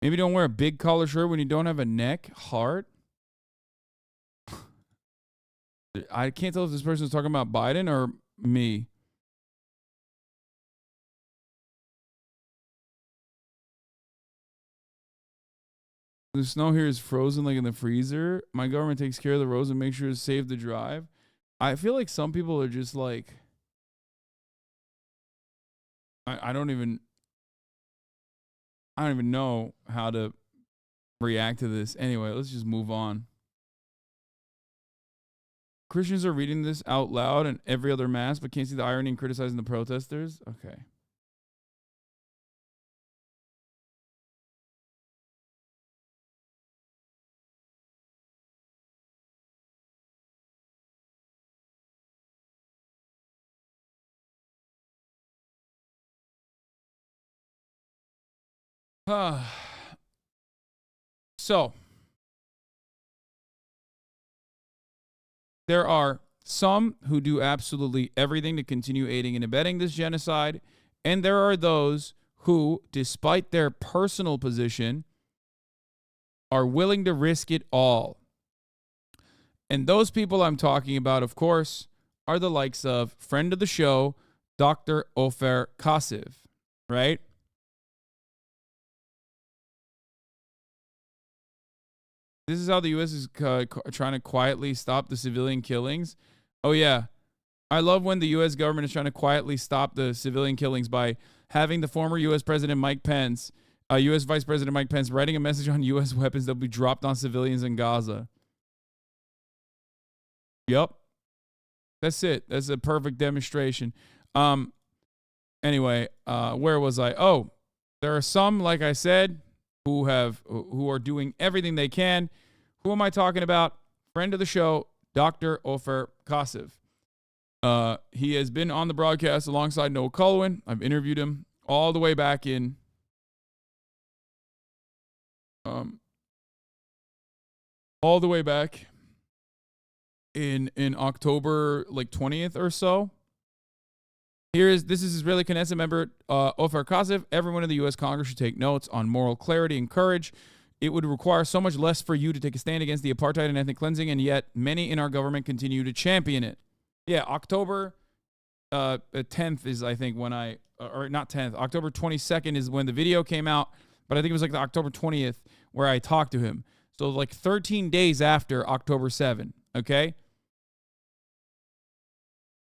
Maybe don't wear a big collar shirt when you don't have a neck, heart. I can't tell if this person is talking about Biden or me. The snow here is frozen like in the freezer. My government takes care of the roads and makes sure to save the drive. I feel like some people are just like, I don't even know how to react to this. Anyway, let's just move on. Christians are reading this out loud and every other mass, but can't see the irony in criticizing the protesters. Okay. So, there are some who do absolutely everything to continue aiding and abetting this genocide, and there are those who, despite their personal position, are willing to risk it all. And those people I'm talking about, of course, are the likes of friend of the show, Dr. Ofer Kassif, right? This is how the U.S. is trying to quietly stop the civilian killings. Oh, yeah. I love when the U.S. government is trying to quietly stop the civilian killings by having the former U.S. President Mike Pence, U.S. Vice President Mike Pence, writing a message on U.S. weapons that will be dropped on civilians in Gaza. Yup. That's it. That's a perfect demonstration. Anyway, where was I? Oh, there are some, like I said, who are doing everything they can. Who am I talking about? Friend of the show, Dr. Ofer Kassif. He has been on the broadcast alongside Noah Culwin. I've interviewed him all the way back in in October, like 20th or so. This is Israeli Knesset member Ofer Kassif. Everyone in the U.S. Congress should take notes on moral clarity and courage. It would require so much less for you to take a stand against the apartheid and ethnic cleansing, and yet many in our government continue to champion it. Yeah, October 10th is, I think, when or not 10th, October 22nd is when the video came out, but I think it was like the October 20th where I talked to him. So like 13 days after October 7, okay?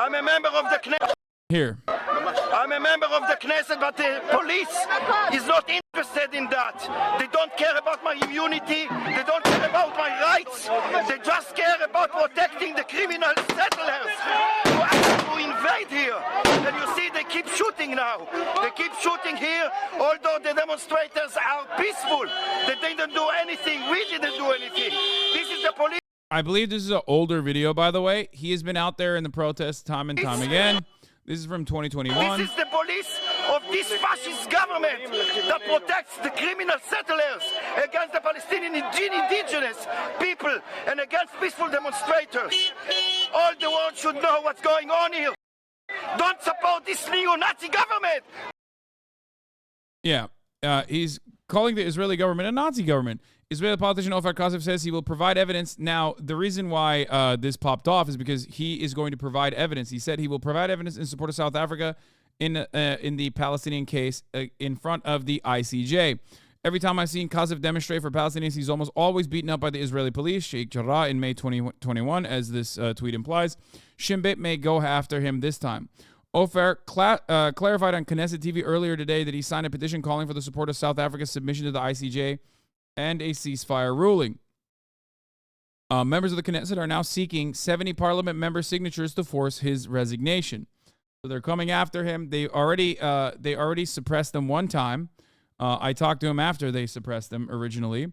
I'm a member of the Knesset. Here. I'm a member of the Knesset, but the police is not interested in that. They don't care about my immunity. They don't care about my rights. They just care about protecting the criminal settlers who invade here. And you see, they keep shooting now. They keep shooting here, although the demonstrators are peaceful. They didn't do anything. We didn't do anything. This is the police. I believe this is an older video, by the way. He has been out there in the protests time and time again. This is from 2021. This is the police of this fascist government that protects the criminal settlers against the Palestinian indigenous people and against peaceful demonstrators. All the world should know what's going on here. Don't support this neo-Nazi government. Yeah, he's calling the Israeli government a Nazi government. Israeli politician Ofer Kassif says he will provide evidence. Now, the reason why this popped off is because he is going to provide evidence. He said he will provide evidence in support of South Africa in the Palestinian case in front of the ICJ. Every time I've seen Kassif demonstrate for Palestinians, he's almost always beaten up by the Israeli police. Sheikh Jarrah in May 2021, as this tweet implies. Shin Bet may go after him this time. Ofer clarified on Knesset TV earlier today that he signed a petition calling for the support of South Africa's submission to the ICJ and a ceasefire ruling. Members of the Knesset are now seeking 70 parliament member signatures to force his resignation. So they're coming after him. They already suppressed them one time. I talked to him after they suppressed them originally.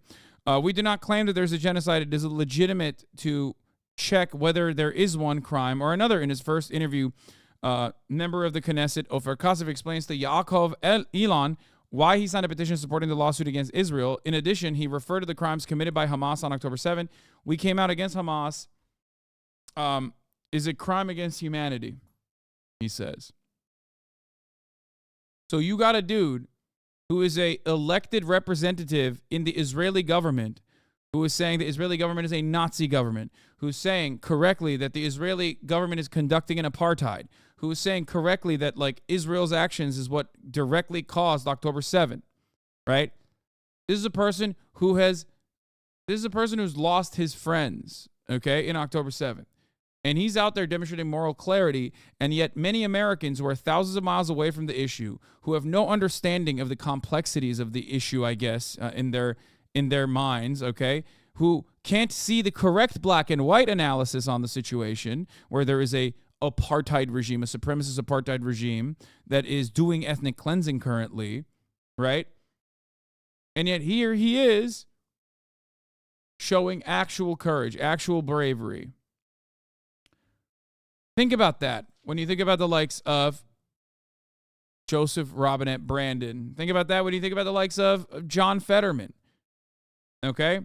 We do not claim that there's a genocide. It is legitimate to check whether there is one crime or another. In his first interview, member of the Knesset, Ofer Kassif, explains to Yaakov Elon why he signed a petition supporting the lawsuit against Israel. In addition, he referred to the crimes committed by Hamas on October 7. We came out against Hamas. Is a crime against humanity, he says. So you got a dude who is a elected representative in the Israeli government who is saying the Israeli government is a Nazi government, who's saying correctly that the Israeli government is conducting an apartheid, who is saying correctly that like Israel's actions is what directly caused October 7th, right? This is a person who's lost his friends, okay, in October 7th. And he's out there demonstrating moral clarity, and yet many Americans who are thousands of miles away from the issue, who have no understanding of the complexities of the issue, I guess, in their minds, okay, who can't see the correct black and white analysis on the situation, where there is a apartheid regime, a supremacist apartheid regime that is doing ethnic cleansing currently, right? And yet here he is showing actual courage, actual bravery. Think about that when you think about the likes of Joseph Robinette Brandon. Think about that when you think about the likes of John Fetterman. Okay?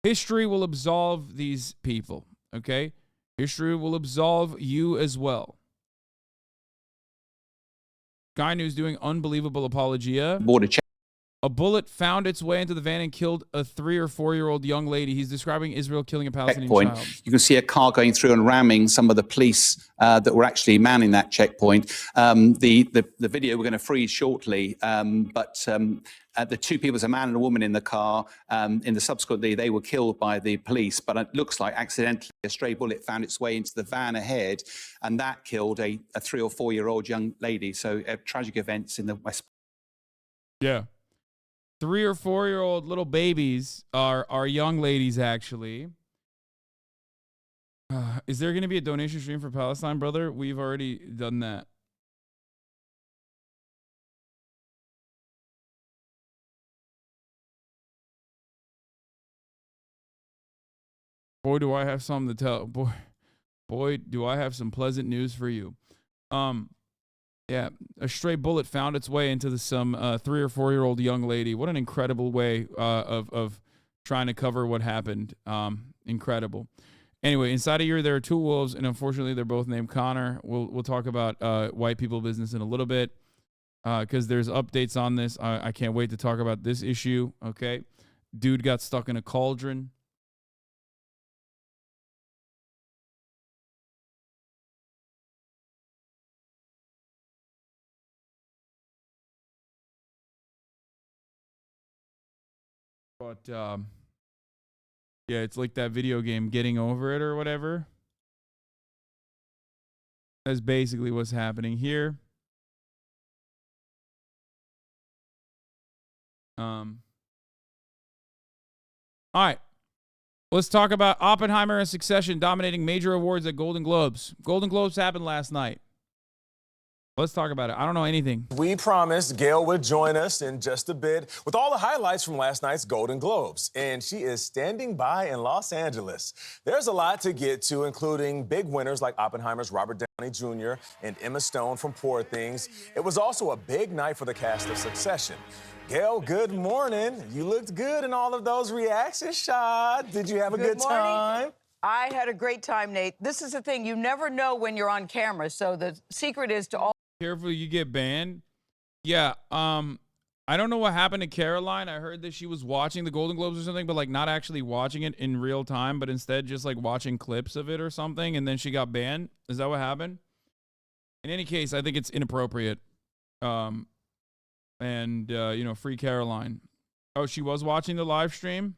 History will absolve these people. Okay? History will absolve you as well. Guy who's doing unbelievable apologia. A bullet found its way into the van and killed a 3 or 4-year-old young lady. He's describing Israel killing a Palestinian checkpoint. child. You can see a car going through and ramming some of the police that were actually manning that checkpoint. The video we're going to freeze shortly, but the two people, there's a man and a woman in the car. In the subsequently, they were killed by the police, but it looks like accidentally a stray bullet found its way into the van ahead, and that killed a 3 or 4-year-old young lady. So tragic events in the West. Yeah. 3 or 4-year-old little babies are young ladies, actually. Is there going to be a donation stream for Palestine, brother? We've already done that. Boy, do I have something to tell. Boy, do I have some pleasant news for you. Yeah, a stray bullet found its way into some 3 or 4-year-old young lady. What an incredible way of trying to cover what happened. Incredible. Anyway, inside of here, there are 2 wolves, and unfortunately, they're both named Connor. We'll talk about white people business in a little bit because there's updates on this. I can't wait to talk about this issue. Okay, dude got stuck in a cauldron. But, yeah, it's like that video game, Getting Over It or whatever. That's basically what's happening here. All right. Let's talk about Oppenheimer and Succession dominating major awards at Golden Globes. Golden Globes happened last night. Let's talk about it. I don't know anything. We promised Gail would join us in just a bit with all the highlights from last night's Golden Globes. And she is standing by in Los Angeles. There's a lot to get to, including big winners like Oppenheimer's Robert Downey Jr. and Emma Stone from Poor Things. It was also a big night for the cast of Succession. Gail, good morning. You looked good in all of those reaction shots. Did you have a good time? I had a great time, Nate. This is the thing. You never know when you're on camera. So the secret is to all. Careful, you get banned. Yeah, I don't know what happened to Caroline. I heard that she was watching the Golden Globes or something, but like not actually watching it in real time, but instead just like watching clips of it or something, and then she got banned. Is that what happened? In any case, I think it's inappropriate. You know, free Caroline. Oh, she was watching the live stream?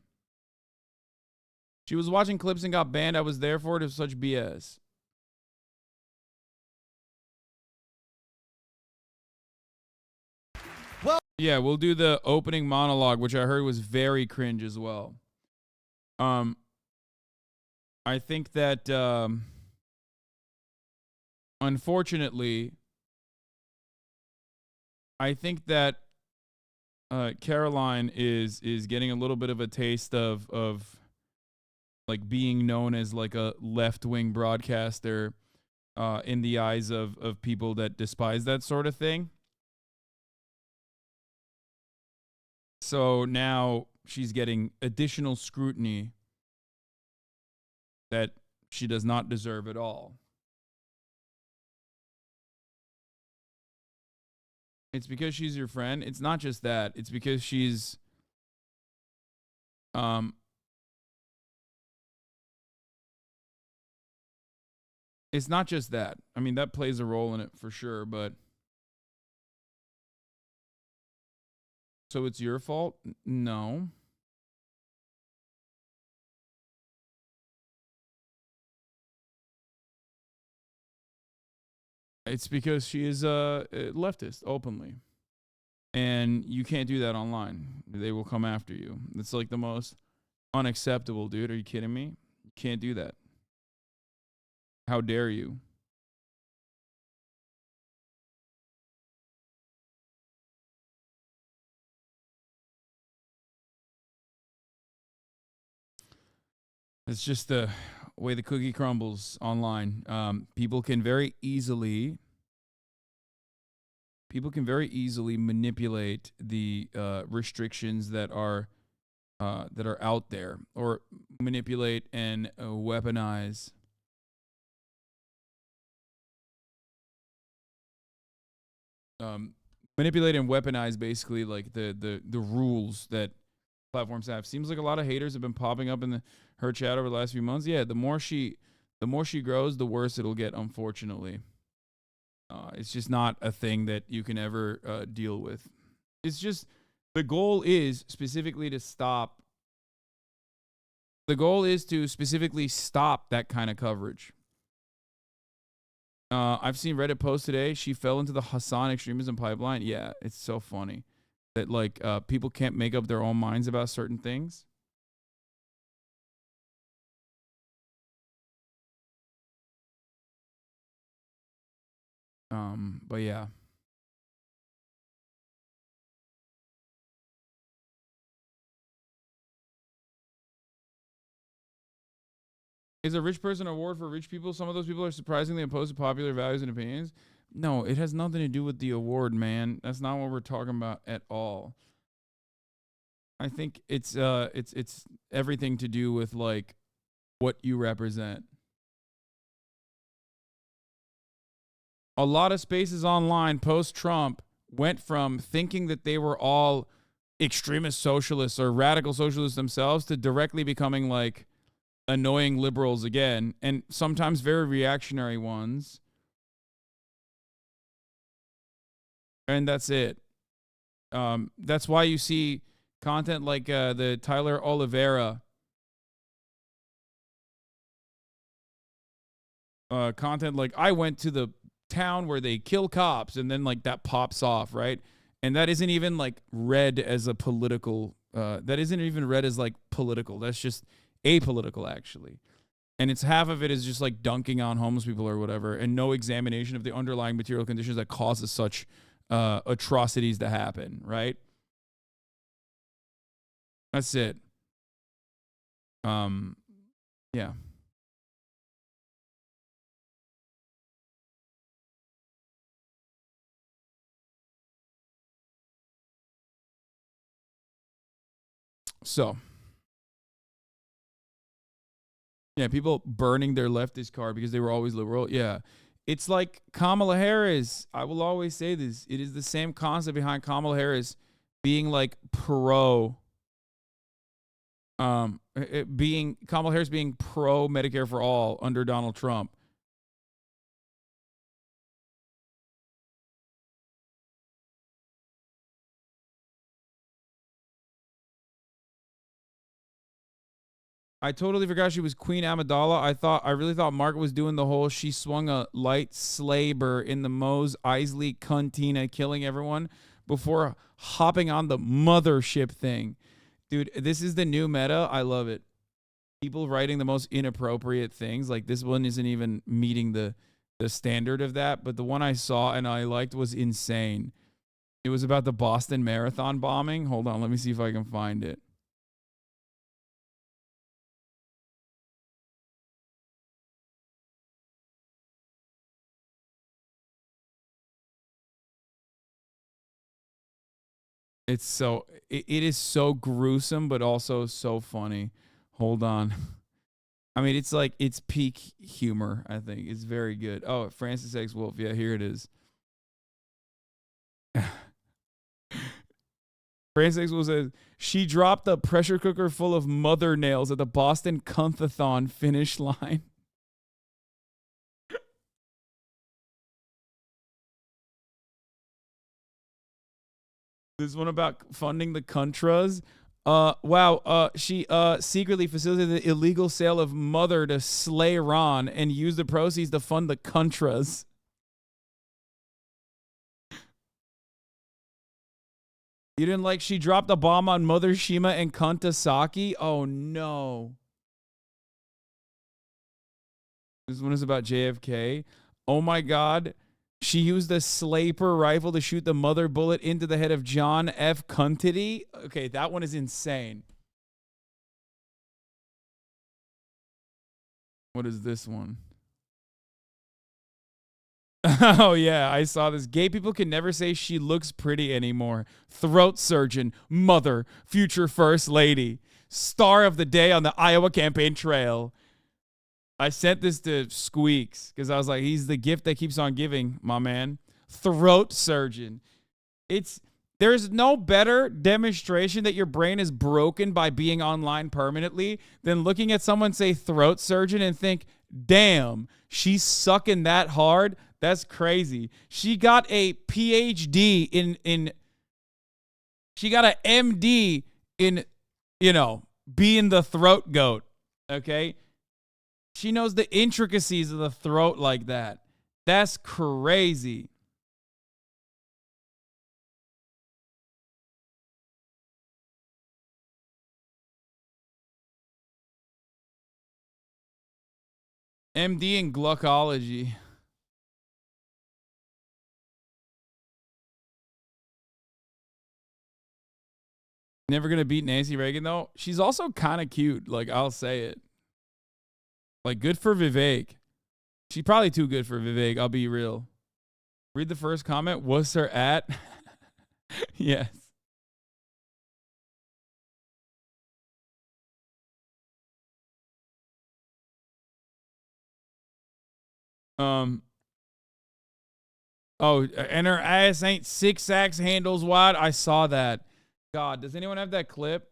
She was watching clips and got banned. I was there for it. It was such BS. Well, yeah, we'll do the opening monologue, which I heard was very cringe as well. I think that unfortunately, I think that Caroline is getting a little bit of a taste of like being known as like a left-wing broadcaster in the eyes of people that despise that sort of thing. So now she's getting additional scrutiny that she does not deserve at all. It's because she's your friend. It's not just that. It's because she's it's not just that. I mean, that plays a role in it for sure, but so it's your fault? No. It's because she is a leftist openly. And you can't do that online. They will come after you. It's like the most unacceptable, dude. Are you kidding me? You can't do that. How dare you? It's just the way the cookie crumbles online. People can very easily manipulate the restrictions that are out there, or manipulate and weaponize basically like the rules that platforms have. Seems like a lot of haters have been popping up in her chat over the last few months. Yeah, the more she grows, the worse it'll get, unfortunately. It's just not a thing that you can ever deal with. It's just, the goal is specifically to stop that kind of coverage. I've seen Reddit post today. She fell into the Hasan extremism pipeline. Yeah, it's so funny that like people can't make up their own minds about certain things. But yeah. Is a rich person award for rich people? Some of those people are surprisingly opposed to popular values and opinions. No, it has nothing to do with the award, man. That's not what we're talking about at all. I think it's everything to do with like what you represent. A lot of spaces online post-Trump went from thinking that they were all extremist socialists or radical socialists themselves to directly becoming like annoying liberals again, and sometimes very reactionary ones. And that's it. That's why you see content like the Tyler Oliveira content like, I went to the town where they kill cops, and then like that pops off, right? And that isn't even like read as a political that isn't even read as like political. That's just apolitical, actually. And it's half of it is just like dunking on homeless people or whatever, and no examination of the underlying material conditions that causes such atrocities to happen, right? That's it. Yeah. So, yeah, people burning their leftist card because they were always liberal. Yeah. It's like Kamala Harris. I will always say this. It is the same concept behind Kamala Harris being like Kamala Harris being pro Medicare for all under Donald Trump. I totally forgot she was Queen Amidala. I really thought Margaret was doing the whole she swung a light slaber in the Mose Eisley Cuntina killing everyone before hopping on the mothership thing. Dude, this is the new meta. I love it. People writing the most inappropriate things. Like this one isn't even meeting the standard of that, but the one I saw and I liked was insane. It was about the Boston Marathon bombing. Hold on, let me see if I can find it. It's so it is so gruesome, but also so funny. Hold on. I mean, it's like it's peak humor. I think it's very good. Oh, Francis X. Wolf. Yeah, here it is. Francis X. Wolf says she dropped a pressure cooker full of mother nails at the Boston Cuntathon finish line. This one about funding the Contras. She secretly facilitated the illegal sale of Mother to slay Ron and used the proceeds to fund the Contras. You didn't like she dropped a bomb on Mother Shima and Kuntasaki? Oh no. This one is about JFK. Oh my God. She used a Slaper rifle to shoot the mother bullet into the head of John F. Cuntity. Okay, that one is insane. What is this one? Oh, yeah, I saw this. Gay people can never say she looks pretty anymore. Throat surgeon, mother, future first lady, star of the day on the Iowa campaign trail. I sent this to Squeaks because I was like, he's the gift that keeps on giving, my man. Throat surgeon. There's no better demonstration that your brain is broken by being online permanently than looking at someone say throat surgeon and think, damn, she's sucking that hard. That's crazy. She got a PhD she got an MD in, being the throat goat. Okay. She knows the intricacies of the throat like that. That's crazy. MD in glucology. Never gonna beat Nancy Reagan though. She's also kind of cute. Like, I'll say it. Like, good for Vivek. She's probably too good for Vivek. I'll be real. Read the first comment. What's her at? Yes. Oh, and her ass ain't 6 axe handles wide. I saw that. God, does anyone have that clip?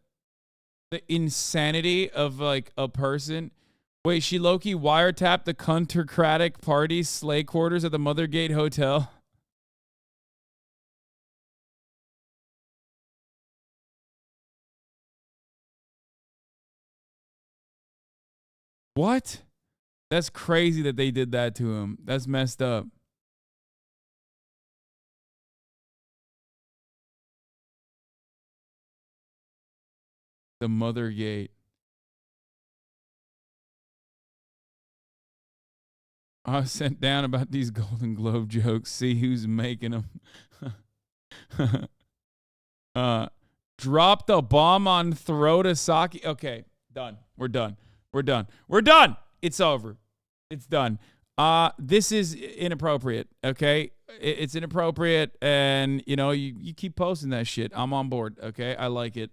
The insanity of like a person. Wait, she low-key wiretapped the Countercratic Party slay quarters at the Mothergate Hotel. What? That's crazy that they did that to him. That's messed up. The Mothergate. I was sent down about these Golden Globe jokes. See who's making them. Drop the bomb on throat of Saki. Okay, done. We're done. We're done. We're done. It's over. It's done. This is inappropriate, okay? It's inappropriate, and, you know, you keep posting that shit. I'm on board, okay? I like it.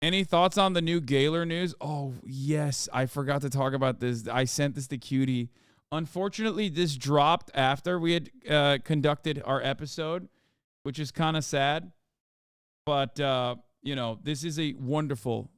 Any thoughts on the new Gaylor news? Oh, yes. I forgot to talk about this. I sent this to Cutie. Unfortunately, this dropped after we had conducted our episode, which is kind of sad. But, you know, this is a wonderful,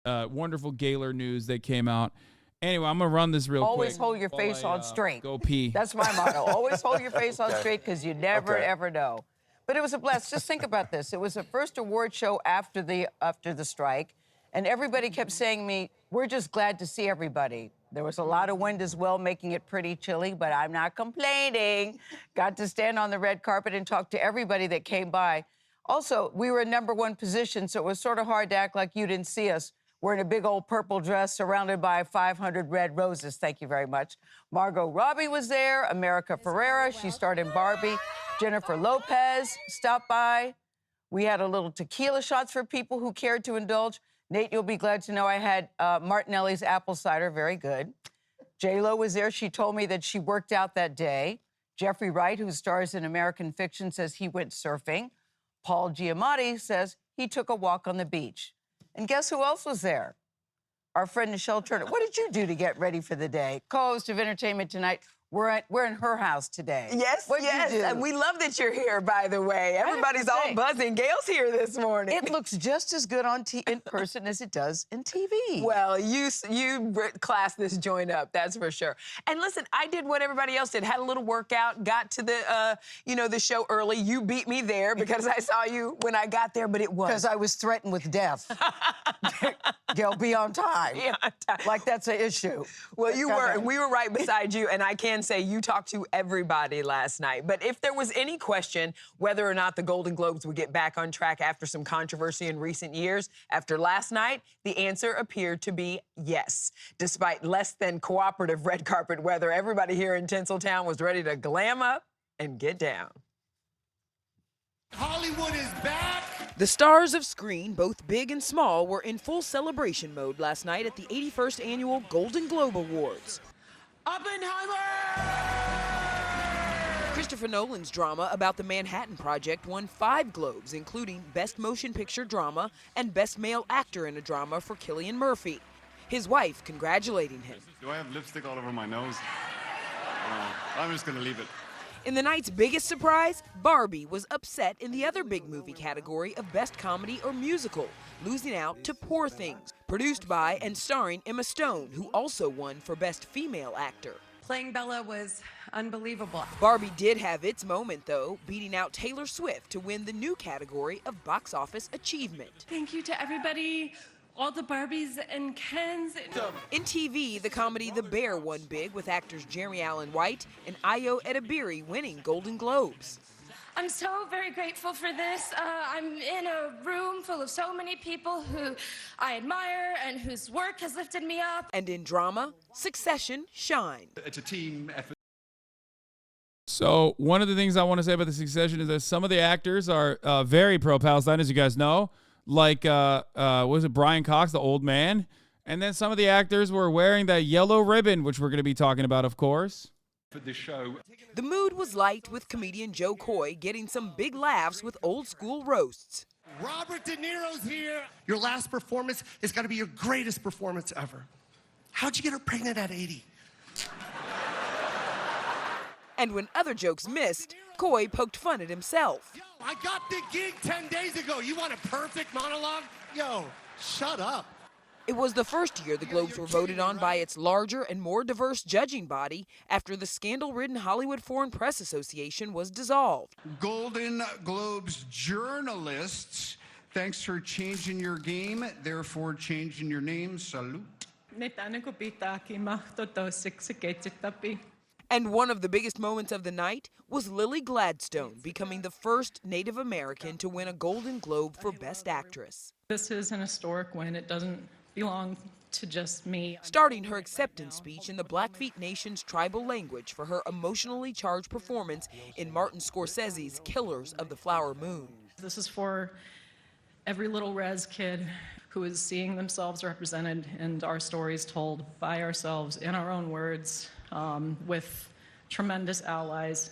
wonderful Gaylor news that came out. Anyway, I'm going to run this real quick. Always hold your face on straight. Go pee. That's my motto. Always hold your face on straight because you never, ever know. But it was a blast. Just think about this. It was the first award show after the strike, and everybody kept saying to me, we're just glad to see everybody. There was a lot of wind as well, making it pretty chilly, but I'm not complaining. Got to stand on the red carpet and talk to everybody that came by. Also, we were in #1 position, so it was sort of hard to act like you didn't see us. We're in a big old purple dress surrounded by 500 red roses. Thank you very much. Margot Robbie was there. America Ferrera, she starred in Barbie. Jennifer Lopez stopped by. We had a little tequila shots for people who cared to indulge. Nate, you'll be glad to know I had Martinelli's apple cider, very good. J-Lo was there. She told me that she worked out that day. Jeffrey Wright, who stars in American Fiction, says he went surfing. Paul Giamatti says he took a walk on the beach. And guess who else was there? Our friend Nichelle Turner. What did you do to get ready for the day? Co-host of Entertainment Tonight. We're in her house today. Yes, yes, and we love that you're here, by the way. Everybody's all buzzing. Gail's here this morning. It looks just as good in person as it does in TV. Well, you classed this joint up, that's for sure. And listen, I did what everybody else did. Had a little workout, got to the the show early. You beat me there because I saw you when I got there, but it was because I was threatened with death. Gail, be on time. Be on time. Like that's an issue. Well, you were, and we were right beside you, and I can say you talked to everybody last night. But if there was any question whether or not the Golden Globes would get back on track after some controversy in recent years, after last night, the answer appeared to be yes. Despite less than cooperative red carpet weather, everybody here in Tinseltown was ready to glam up and get down. Hollywood is back! The stars of screen, both big and small, were in full celebration mode last night at the 81st Annual Golden Globe Awards. Oppenheimer! Christopher Nolan's drama about the Manhattan Project won 5 Globes, including Best Motion Picture Drama and Best Male Actor in a Drama for Cilian Murphy. His wife congratulating him. Do I have lipstick all over my nose? I'm just gonna leave it. In the night's biggest surprise, Barbie was upset in the other big movie category of Best Comedy or Musical, losing out to Poor Things, produced by and starring Emma Stone, who also won for Best Female Actor. Playing Bella was unbelievable. Barbie did have its moment, though, beating out Taylor Swift to win the new category of Box Office Achievement. Thank you to everybody, all the Barbies and Kens. In TV, the comedy The Bear won big with actors Jeremy Allen White and Ayo Edebiri winning Golden Globes. I'm so very grateful for this. I'm in a room full of so many people who I admire and whose work has lifted me up. And in drama, Succession shined. It's a team effort. So one of the things I want to say about the Succession is that some of the actors are very pro-Palestine, as you guys know. Like, was it Brian Cox, the old man? And then some of the actors were wearing that yellow ribbon, which we're going to be talking about, of course. For the show. The mood was light with comedian Joe Coy getting some big laughs with old school roasts. Robert De Niro's here. Your last performance is going to be your greatest performance ever. How'd you get her pregnant at 80? And when other jokes missed, Coy poked fun at himself. Yo, I got the gig 10 days ago. You want a perfect monologue? Yo, shut up. It was the first year the Globes were voted on by its larger and more diverse judging body after the scandal-ridden Hollywood Foreign Press Association was dissolved. Golden Globes journalists, thanks for changing your game, therefore changing your name. Salute. And one of the biggest moments of the night was Lily Gladstone becoming the first Native American to win a Golden Globe for Best Actress. This is an historic win. It doesn't belong to just me. Starting her acceptance speech in the Blackfeet Nation's tribal language for her emotionally charged performance in Martin Scorsese's Killers of the Flower Moon. This is for every little res kid who is seeing themselves represented and our stories told by ourselves in our own words, with tremendous allies.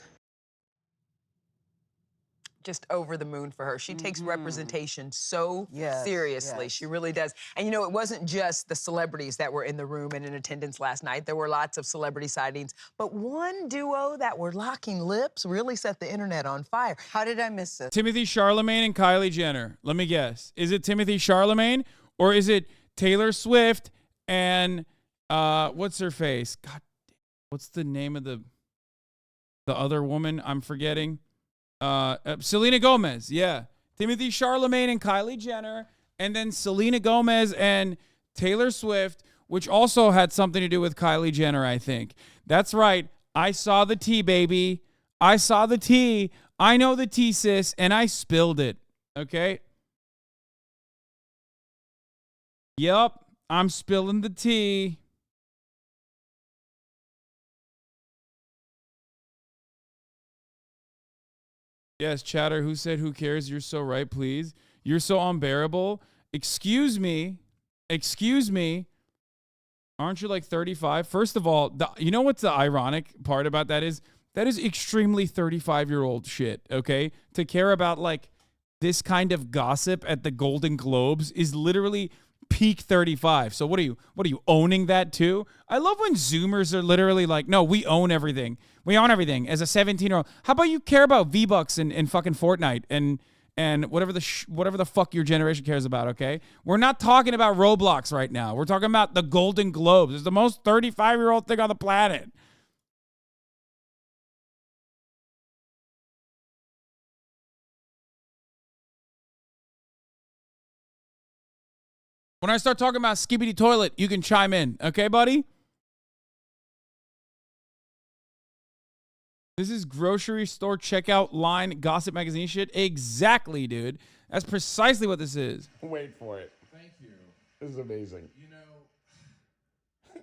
Just over the moon for her. She takes representation so Yes, seriously. yes. She really does. And you know, it wasn't just the celebrities that were in the room and in attendance last night. There were lots of celebrity sightings. But one duo that were locking lips really set the internet on fire. How did I miss this? Timothy Chalamet and Kylie Jenner. Let me guess. Is it Timothy Chalamet or is it Taylor Swift and what's her face? God, what's the name of the other woman? I'm forgetting. Selena Gomez. Yeah. Timothy Chalamet and Kylie Jenner, and then Selena Gomez and Taylor Swift, which also had something to do with Kylie Jenner, I think. That's right. I saw the tea, baby. I saw the tea. I know the tea, sis, and I spilled it. Okay? Yup. I'm spilling the tea. Yes, chatter, who said who cares? You're so right, please. You're so unbearable. Excuse me. Excuse me. Aren't you like 35? First of all, you know what's the ironic part about that is? That is extremely 35-year-old shit, okay? To care about like this kind of gossip at the Golden Globes is literally peak 35. So what are you owning that too? I love when Zoomers are literally like, no, we own everything. We own everything as a 17-year-old. How about you care about V-Bucks and fucking Fortnite and whatever the fuck your generation cares about, okay? We're not talking about Roblox right now. We're talking about the Golden Globes. It's the most 35-year-old thing on the planet. When I start talking about Skibbity Toilet, you can chime in. Okay, buddy? This is grocery store checkout line gossip magazine shit. Exactly, dude. That's precisely what this is. Wait for it. Thank you. This is amazing. You know,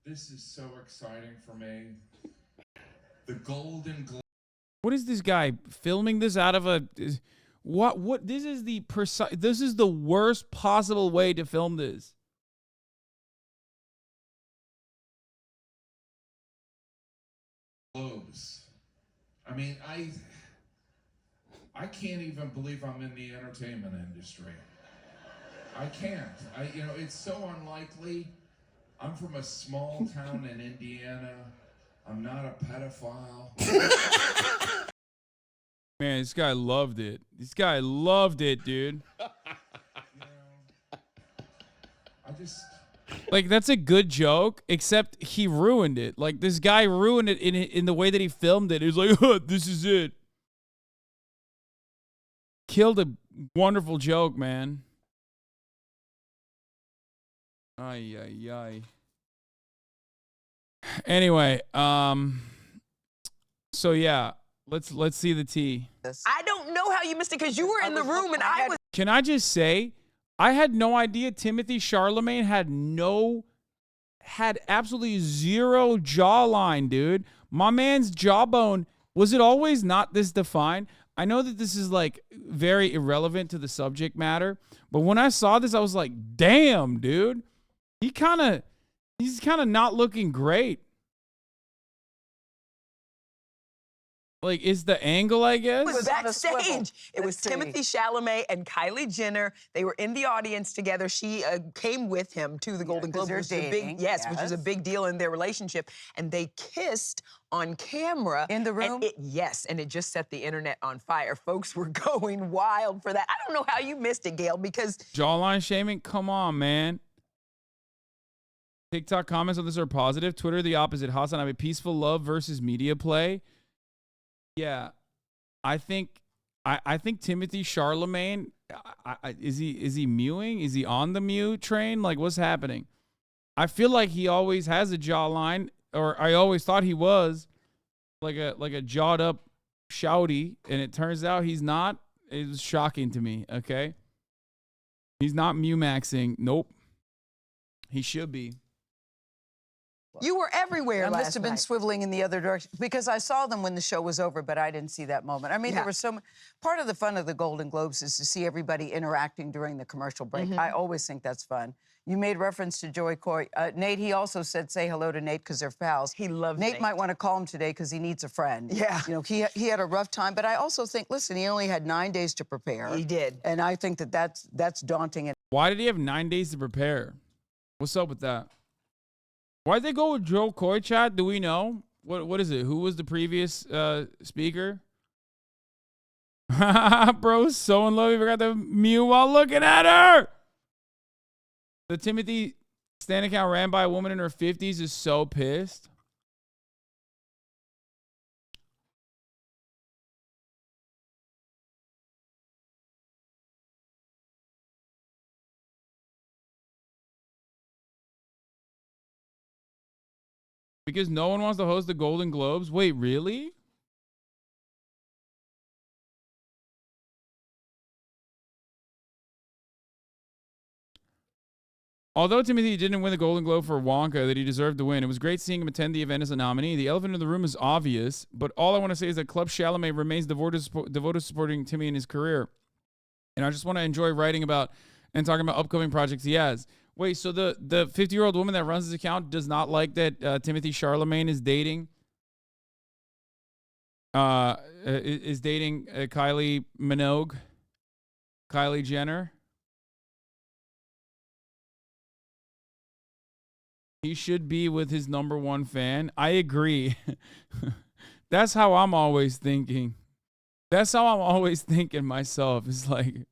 this is so exciting for me. The Golden Globe. What is this guy filming this out of a... What this is the worst possible way to film this. Globes. I mean, I can't even believe I'm in the entertainment industry. I can't. You know, it's so unlikely. I'm from a small town in Indiana. I'm not a pedophile. Man, this guy loved it. This guy loved it, dude. I just... Like, that's a good joke, except he ruined it. Like, this guy ruined it in the way that he filmed it. He was like, oh, this is it. Killed a wonderful joke, man. Ay, ay, ay. Anyway, so yeah. Let's see the tea. I don't know how you missed it because you were in the room and I was. Can I just say, I had no idea Timothy Chalamet had absolutely zero jawline, dude. My man's jawbone, was it always not this defined? I know that this is like very irrelevant to the subject matter, but when I saw this, I was like, damn, dude. He's kind of not looking great. Like, is the angle, I guess? It was backstage. It was Timothy Chalamet and Kylie Jenner. They were in the audience together. She came with him to the Golden Globes, which is a big, which is a big deal in their relationship. And they kissed on camera in the room. And it just set the internet on fire. Folks were going wild for that. I don't know how you missed it, Gail, because jawline shaming. Come on, man. TikTok comments on this are positive. Twitter the opposite. HasanAbi, peaceful love versus media play. Yeah, I think Timothy Chalamet, is he mewing? Is he on the mew train? Like, what's happening? I feel like he always has a jawline, or I always thought he was like a jawed up shouty, and it turns out he's not. It was shocking to me. Okay, he's not mew maxing. Nope. He should be. You were everywhere I last must have been night. swiveling in the other direction because I saw them when the show was over, but I didn't see that moment. I mean, there was part of the fun of the Golden Globes is to see everybody interacting during the commercial break. I always think that's fun. You made reference to Joy Coy. Nate, he also said say hello to Nate because they're pals. He loves Nate. might want to call him today because he needs a friend. Yeah. You know, he had a rough time, but I also think, listen, he only had 9 days to prepare. He did. And I think that's daunting. Why did he have 9 days to prepare? What's up with that? Why'd they go with Joe Coy, chat? Do we know? What is it? Who was the previous speaker? Bro, so in love, he forgot the mute while looking at her. The Timothy Stan account ran by a woman in her 50s is so pissed. Because no one wants to host the Golden Globes? Wait, really? Although Timothy didn't win the Golden Globe for Wonka that he deserved to win, it was great seeing him attend the event as a nominee. The elephant in the room is obvious, but all I want to say is that Club Chalamet remains devoted to supporting Timmy in his career. And I just want to enjoy writing about and talking about upcoming projects he has. Wait, so the 50-year-old woman that runs his account does not like that Timothy Charlemagne is dating Kylie Minogue, Kylie Jenner? He should be with his #1 fan. I agree. That's how I'm always thinking. That's how I'm always thinking myself. It's like,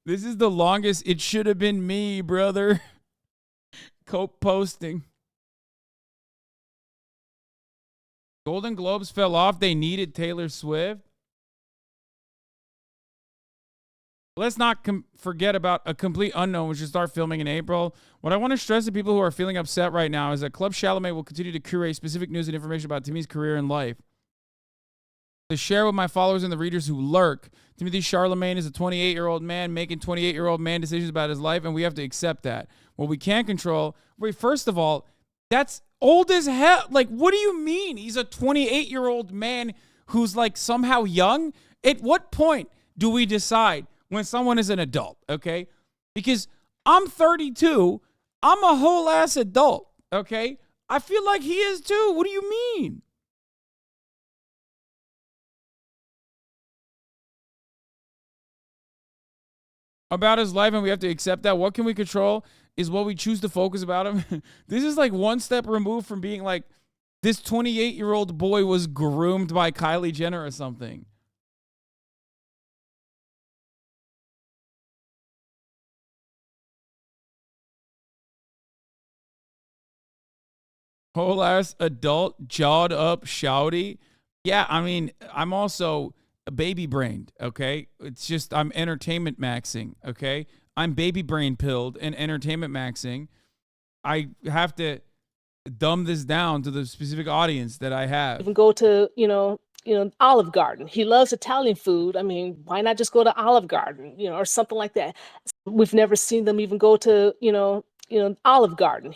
this is the longest. It should have been me, brother. Cope posting. Golden Globes fell off. They needed Taylor Swift. Let's not forget about A Complete Unknown, which will start filming in April. What I want to stress to people who are feeling upset right now is that Club Chalamet will continue to curate specific news and information about Timmy's career and life to share with my followers and the readers who lurk. Timothy Charlemagne is a 28-year-old man making 28-year-old man decisions about his life, and we have to accept that. What we can't control, first of all, that's old as hell. Like, what do you mean? He's a 28-year-old man who's like somehow young? At what point do we decide when someone is an adult, okay? Because I'm 32. I'm a whole ass adult, okay? I feel like he is too. What do you mean? About his life, and we have to accept that. What can we control is what we choose to focus about him. This is like one step removed from being like, this 28-year-old boy was groomed by Kylie Jenner or something. Whole ass adult, jawed up, shouty. Yeah, I mean, I'm also baby brained, okay? It's just I'm entertainment maxing, okay? I'm baby brain pilled and entertainment maxing. I have to dumb this down to the specific audience that I have. Even go to, Olive Garden. He loves Italian food. I mean, why not just go to Olive Garden, or something like that? We've never seen them even go to, Olive Garden.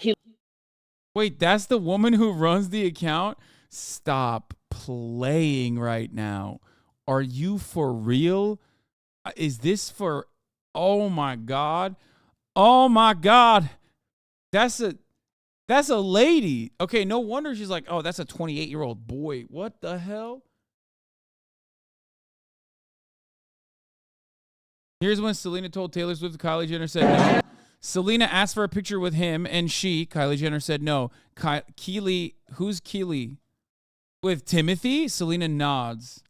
Wait, that's the woman who runs the account? Stop playing right now. Are you for real? Is this for... Oh my God. Oh my God. That's a lady. Okay, no wonder she's like, oh, that's a 28-year-old boy. What the hell? Here's when Selena told Taylor Swift Kylie Jenner said no. Selena asked for a picture with him, and Kylie Jenner, said no. Keely, who's Keely? With Timothy? Selena nods.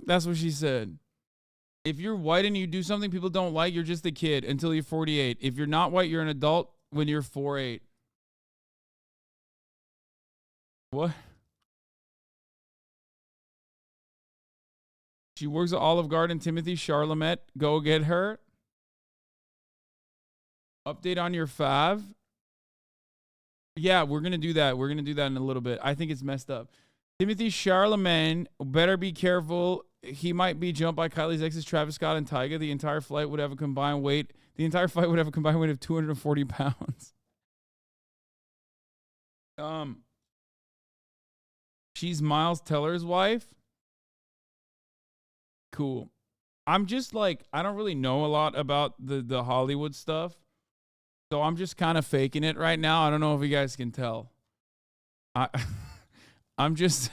That's what she said. If you're white and you do something people don't like, you're just a kid until you're 48. If you're not white, you're an adult when you're 48. What? She works at Olive Garden. Timothy Charlemagne, go get her. Update on your fav. Yeah, we're going to do that. We're going to do that in a little bit. I think it's messed up. Timothy Charlemagne, better be careful he might be jumped by Kylie's exes, Travis Scott and Tyga. The entire fight would have a combined weight of 240 pounds. She's Miles Teller's wife. Cool. I'm just like, I don't really know a lot about the Hollywood stuff. So I'm just kind of faking it right now. I don't know if you guys can tell. I'm just,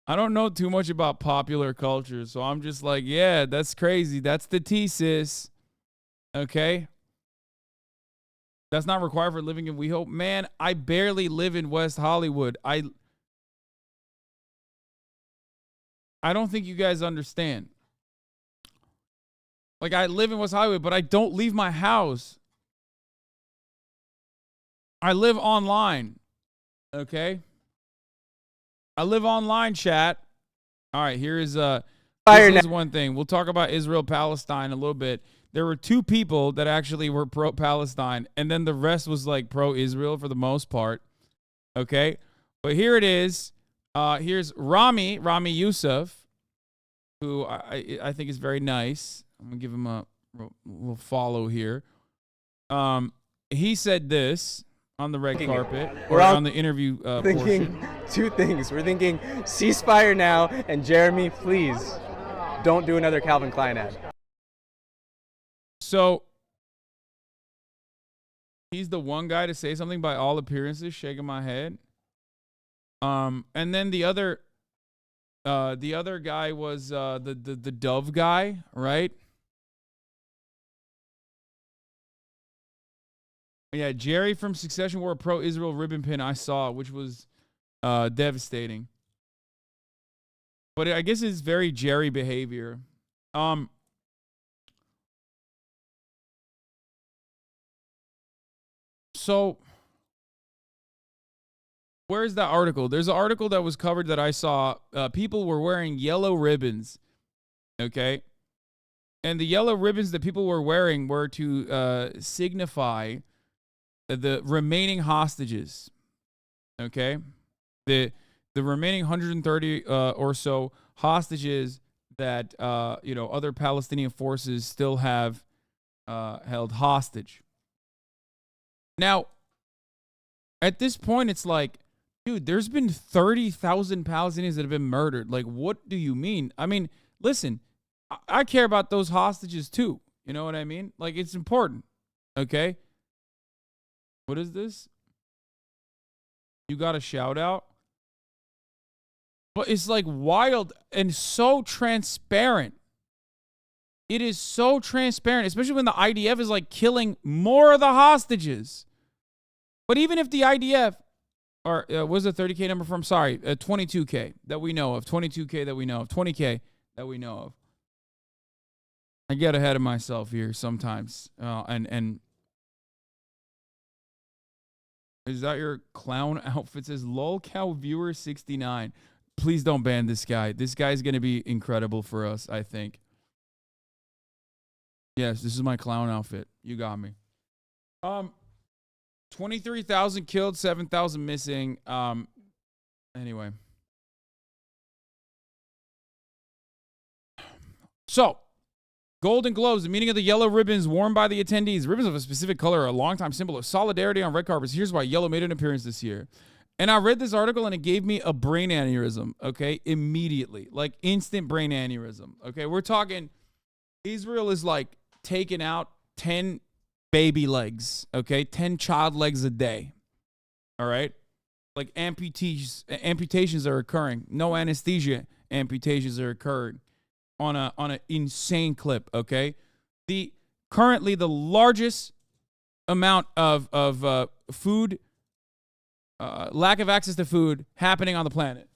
I don't know too much about popular culture. So I'm just like, yeah, that's crazy. That's the tea, sis. Okay. That's not required for living in WeHope. Man, I barely live in West Hollywood. I don't think you guys understand. Like, I live in West Hollywood, but I don't leave my house. I live online. Okay? I live online, chat. All right, here is this is one thing. We'll talk about Israel-Palestine a little bit. There were 2 people that actually were pro-Palestine, and then the rest was like pro-Israel for the most part. Okay? But here it is. Here's Ramy Youssef, who I think is very nice. I'm going to give him a little follow here. He said this on the red carpet, or on the interview thinking portion. 2 things. We're thinking ceasefire now, and Jeremy, please don't do another Calvin Klein ad. So he's the one guy to say something by all appearances, shaking my head. And then the other guy was the Dove guy, right? Yeah, Jerry from Succession wore a pro-Israel ribbon pin I saw, which was devastating. But I guess it's very Jerry behavior. So where's that article? There's an article that was covered that I saw. People were wearing yellow ribbons, okay? And the yellow ribbons that people were wearing were to signify the remaining hostages, okay? The remaining 130 or so hostages that, other Palestinian forces still have held hostage. Now, at this point, it's like, dude, there's been 30,000 Palestinians that have been murdered. Like, what do you mean? I mean, listen, I care about those hostages too. You know what I mean? Like, it's important. Okay? What is this? You got a shout out? But it's like wild and so transparent. It is so transparent, especially when the IDF is like killing more of the hostages. But even if the IDF, or was the 30K number from? Sorry, 22K that we know of, 22K that we know of, 20K that we know of. I get ahead of myself here sometimes, and is that your clown outfit? Says lolcow viewer 69. Please don't ban this guy. This guy's gonna be incredible for us, I think. Yes, this is my clown outfit. You got me. 23,000 killed, 7,000 missing. Anyway. So, Golden Globes, the meaning of the yellow ribbons worn by the attendees. Ribbons of a specific color are a longtime symbol of solidarity on red carpets. Here's why yellow made an appearance this year. And I read this article and it gave me a brain aneurysm, okay? Immediately. Like instant brain aneurysm, okay? We're talking, Israel is like taking out 10 baby legs, okay? 10 child legs a day, all right? Like amputations are occurring. No anesthesia amputations are occurring on an insane clip, okay? Currently the largest amount of food, lack of access to food happening on the planet.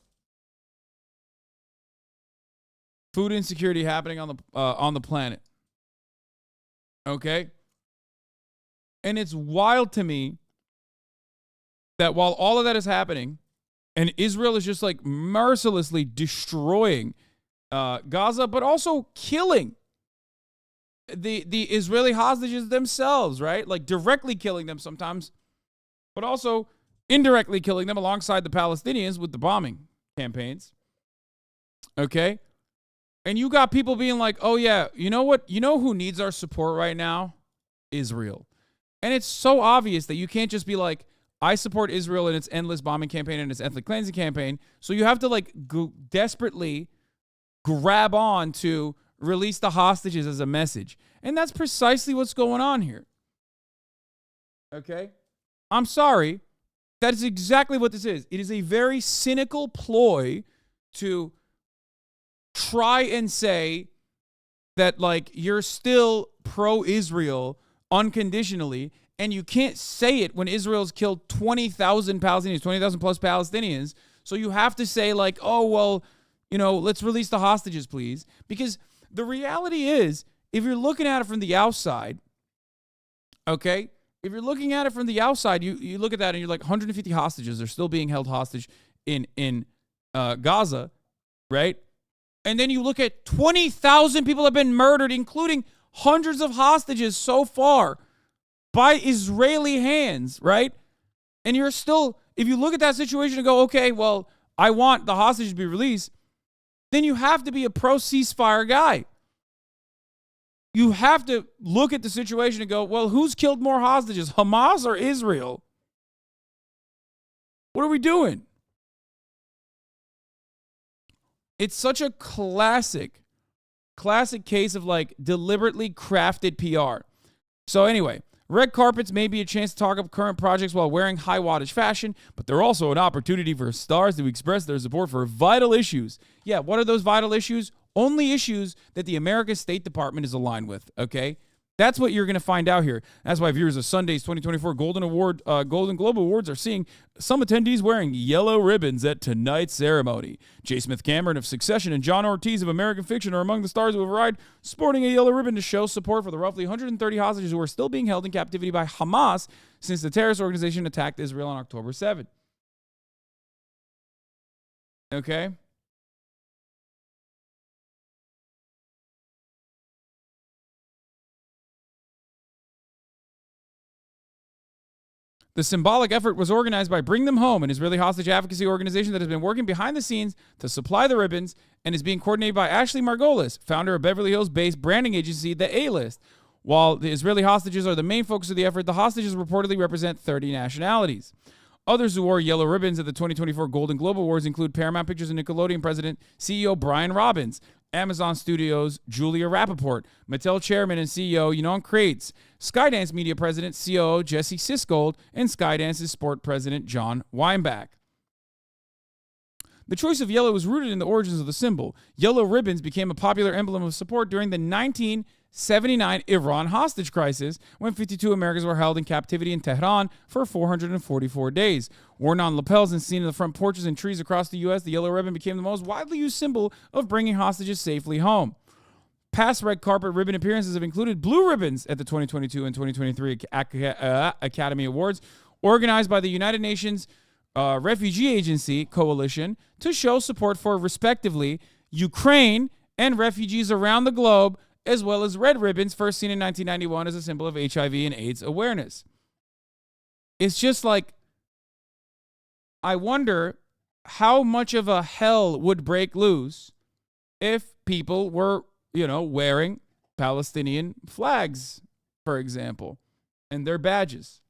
Food insecurity happening on the planet. Okay? And it's wild to me that while all of that is happening, and Israel is just like mercilessly destroying Gaza, but also killing the Israeli hostages themselves, right? Like directly killing them sometimes, but also indirectly killing them alongside the Palestinians with the bombing campaigns. Okay? And you got people being like, oh, yeah, you know what? You know who needs our support right now? Israel. And it's so obvious that you can't just be like, I support Israel in its endless bombing campaign and its ethnic cleansing campaign. So you have to like desperately grab on to release the hostages as a message. And that's precisely what's going on here. Okay? I'm sorry. That is exactly what this is. It is a very cynical ploy to try and say that like you're still pro-Israel unconditionally, and you can't say it when Israel's killed 20,000 Palestinians, 20,000 plus Palestinians. So you have to say like, oh, well, you know, let's release the hostages, please. Because the reality is, if you're looking at it from the outside, okay, if you're looking at it from the outside, you look at that and you're like 150 hostages are still being held hostage in Gaza, right? And then you look at 20,000 people have been murdered, including hundreds of hostages so far by Israeli hands, right? And you're still, if you look at that situation and go, okay, well, I want the hostages to be released, then you have to be a pro-ceasefire guy. You have to look at the situation and go, well, who's killed more hostages, Hamas or Israel? What are we doing? It's such a classic case of like deliberately crafted PR. So anyway, red carpets may be a chance to talk up current projects while wearing high wattage fashion, but they're also an opportunity for stars to express their support for vital issues. Yeah, what are those vital issues? Only issues that the American State Department is aligned with, okay? That's what you're going to find out here. That's why viewers of Sunday's 2024 Golden Globe Awards are seeing some attendees wearing yellow ribbons at tonight's ceremony. J. Smith Cameron of Succession and John Ortiz of American Fiction are among the stars who have arrived, sporting a yellow ribbon to show support for the roughly 130 hostages who are still being held in captivity by Hamas since the terrorist organization attacked Israel on October 7th. Okay? The symbolic effort was organized by Bring Them Home, an Israeli hostage advocacy organization that has been working behind the scenes to supply the ribbons and is being coordinated by Ashley Margolis, founder of Beverly Hills-based branding agency The A-List. While the Israeli hostages are the main focus of the effort, the hostages reportedly represent 30 nationalities. Others who wore yellow ribbons at the 2024 Golden Globe Awards include Paramount Pictures and Nickelodeon president CEO Brian Robbins, Amazon Studios' Julia Rappaport, Mattel chairman and CEO Ynon Kreiz, Skydance media president COO Jesse Siskold, and Skydance's sport president John Weinbach. The choice of yellow was rooted in the origins of the symbol. Yellow ribbons became a popular emblem of support during the 1979 Iran hostage crisis, when 52 Americans were held in captivity in Tehran for 444 days. Worn on lapels and seen in the front porches and trees across the U.S., the yellow ribbon became the most widely used symbol of bringing hostages safely home. Past red carpet ribbon appearances have included blue ribbons at the 2022 and 2023 Academy Awards, organized by the United Nations Refugee Agency Coalition to show support for, respectively, Ukraine and refugees around the globe, as well as red ribbons, first seen in 1991 as a symbol of HIV and AIDS awareness. It's just like, I wonder how much of a hell would break loose if people were, wearing Palestinian flags, for example, and their badges.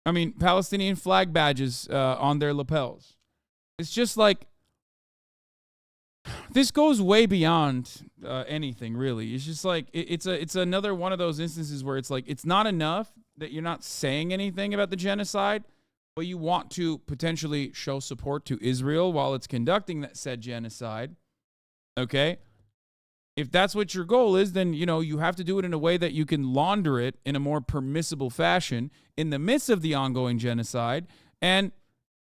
I mean, Palestinian flag badges on their lapels. It's just like, this goes way beyond anything, really. It's just like, it's another one of those instances where it's like, it's not enough that you're not saying anything about the genocide, but you want to potentially show support to Israel while it's conducting that said genocide. Okay? If that's what your goal is, then, you have to do it in a way that you can launder it in a more permissible fashion in the midst of the ongoing genocide. And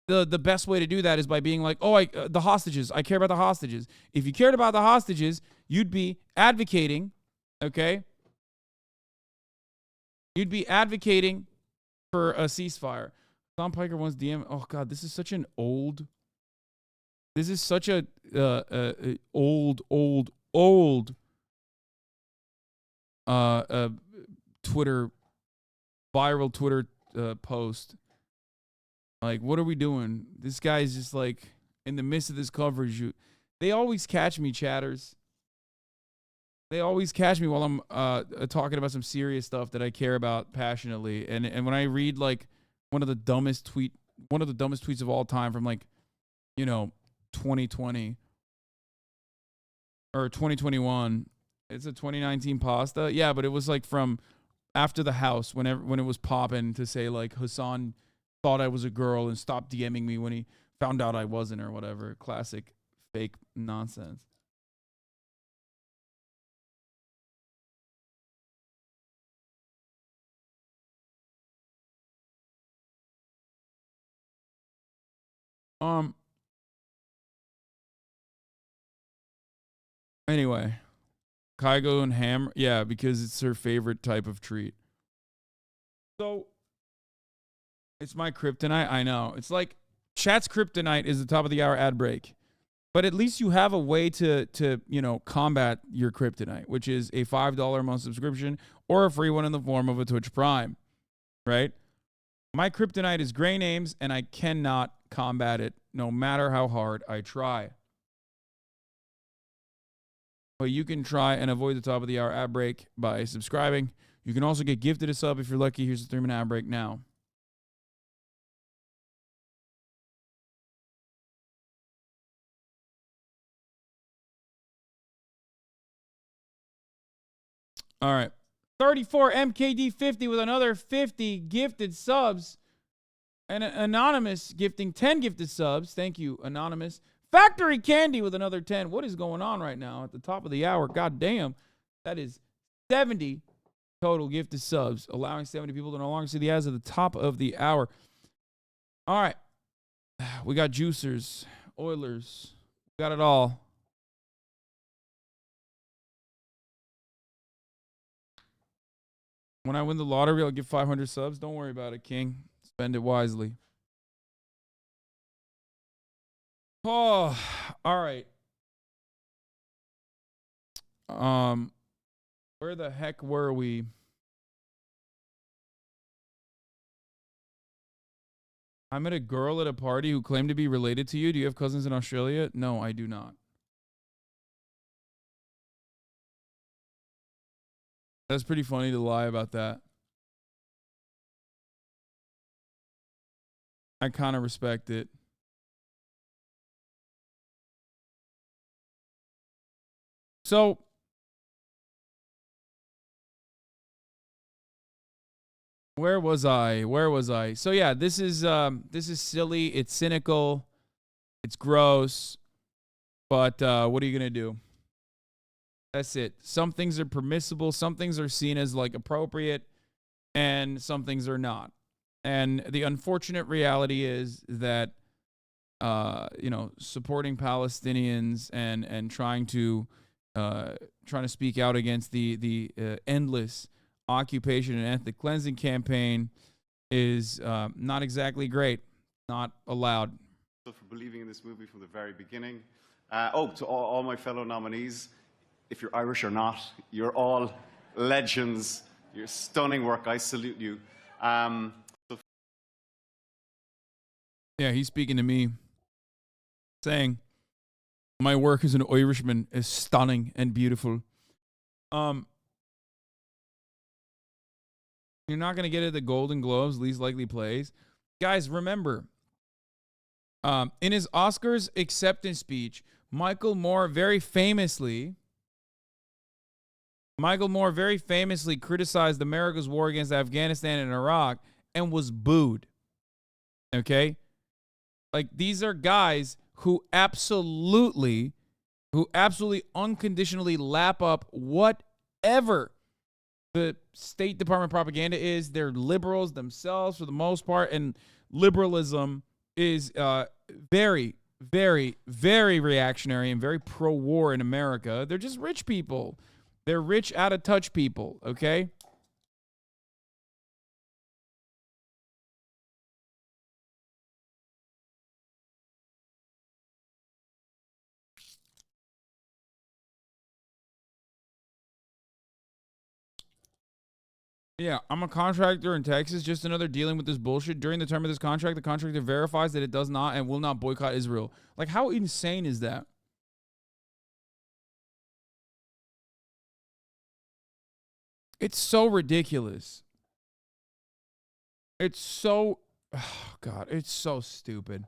the best way to do that is by being like, the hostages, I care about the hostages. If you cared about the hostages, you'd be advocating, okay? You'd be advocating for a ceasefire. Tom Piker wants DM. Oh, God, this is such a old viral Twitter post. Like, what are we doing? This guy's just like, in the midst of this coverage, they always catch me, chatters. They always catch me while I'm talking about some serious stuff that I care about passionately. And when I read like one of the dumbest tweets of all time from 2020 or 2021. It's a 2019 pasta. Yeah, but it was like from after the house when it was popping to say like Hasan thought I was a girl and stopped DMing me when he found out I wasn't or whatever. Classic fake nonsense. Anyway, Kygo and ham, yeah, because it's her favorite type of treat. So it's my kryptonite. I know. It's like chat's kryptonite is the top of the hour ad break. But at least you have a way to combat your kryptonite, which is a $5 a month subscription or a free one in the form of a Twitch Prime, right? My kryptonite is gray names, and I cannot combat it no matter how hard I try. But you can try and avoid the top of the hour ad break by subscribing. You can also get gifted a sub if you're lucky. Here's the 3-minute ad break now. All right. 34 MKD50 with another 50 gifted subs. And Anonymous gifting 10 gifted subs. Thank you, Anonymous. Factory Candy with another 10. What is going on right now at the top of the hour? God damn. That is 70 total gifted subs, allowing 70 people to no longer see the ads at the top of the hour. All right. We got juicers, Oilers. We got it all. When I win the lottery, I'll give 500 subs. Don't worry about it, King. Spend it wisely. Oh, all right. Where the heck were we? I met a girl at a party who claimed to be related to you. Do you have cousins in Australia? No, I do not. That's pretty funny to lie about that. I kind of respect it. So, where was I? So yeah, this is silly. It's cynical. It's gross. But what are you gonna do? That's it. Some things are permissible. Some things are seen as like appropriate, and some things are not. And the unfortunate reality is that supporting Palestinians and trying to speak out against the endless occupation and ethnic cleansing campaign is not exactly great. Not allowed. For believing in this movie from the very beginning. To all my fellow nominees, if you're Irish or not, you're all legends. You're stunning work. I salute you. Yeah, he's speaking to me, saying, my work as an Irishman is stunning and beautiful. You're not going to get it at the Golden Globes, least likely plays. Guys, remember, in his Oscars acceptance speech, Michael Moore very famously criticized America's war against Afghanistan and Iraq and was booed. Okay? Like, these are guys who absolutely unconditionally lap up whatever the State Department propaganda is. They're liberals themselves for the most part, and liberalism is very, very, very reactionary and very pro-war in America. They're just rich people. They're rich, out-of-touch people, okay? Yeah, I'm a contractor in Texas, just another dealing with this bullshit. During the term of this contract, the contractor verifies that it does not and will not boycott Israel. Like, how insane is that? It's so ridiculous. It's so, oh God, it's so stupid.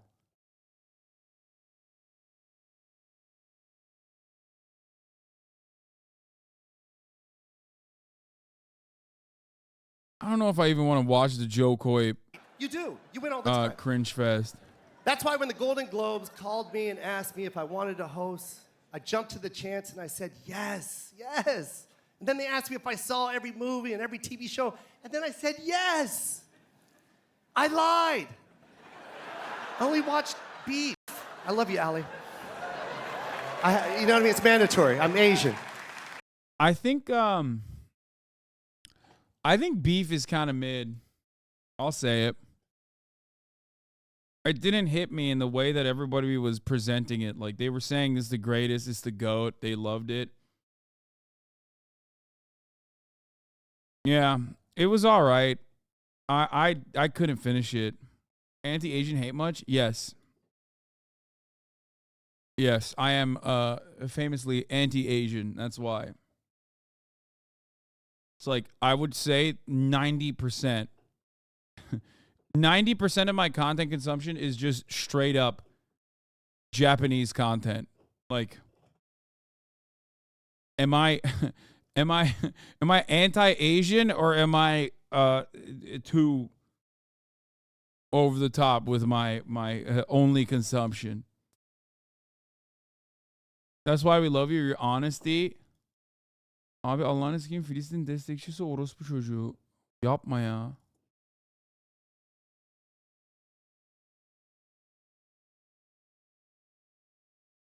I don't know if I even want to watch the Joe Coy You do. You win all the time. cringe fest. That's why when the Golden Globes called me and asked me if I wanted to host, I jumped to the chance and I said, yes, yes. And then they asked me if I saw every movie and every TV show, and then I said, yes. I lied. I only watched Beef. I love you, Allie. You know what I mean? It's mandatory. I'm Asian. I think Beef is kind of mid. I'll say it. It didn't hit me in the way that everybody was presenting it. Like, they were saying this is the greatest, it's the GOAT. They loved it. Yeah, it was all right. I couldn't finish it. Anti-Asian hate much? Yes. Yes, I am famously anti-Asian. That's why. It's like, I would say 90%. 90% of my content consumption is just straight up Japanese content. Like, am I anti-Asian, or am I too over the top with my only consumption? That's why we love your honesty. Abi Allah'ın eskiyim Filistin destekçisi orospu çocuğu. Yapma ya.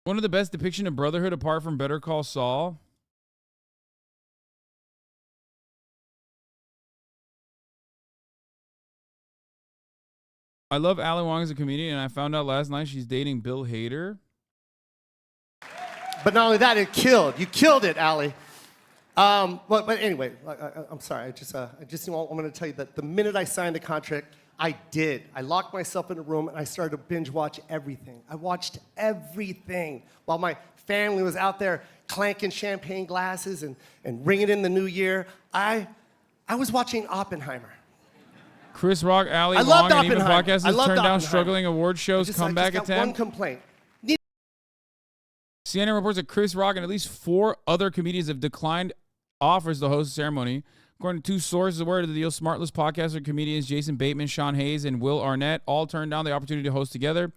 One of the best depiction of brotherhood apart from Better Call Saul. I love Ali Wong as a comedian, and I found out last night she's dating Bill Hader. But not only that, it killed. You killed it, Ali. But anyway, I'm sorry. I just want to tell you that the minute I signed the contract, I did. I locked myself in a room and I started to binge watch everything. I watched everything while my family was out there clanking champagne glasses and ringing in the new year. I was watching Oppenheimer. Chris Rock, Ali I Wong, loved and even Oppenheimer. podcasts I has loved turned down Oppenheimer. struggling award shows comeback I just got attempt. one complaint. CNN reports that Chris Rock and at least 4 other comedians have declined offers to host the ceremony. According to 2 sources aware of the deal, Smartless podcaster comedians Jason Bateman, Sean Hayes, and Will Arnett all turned down the opportunity to host together.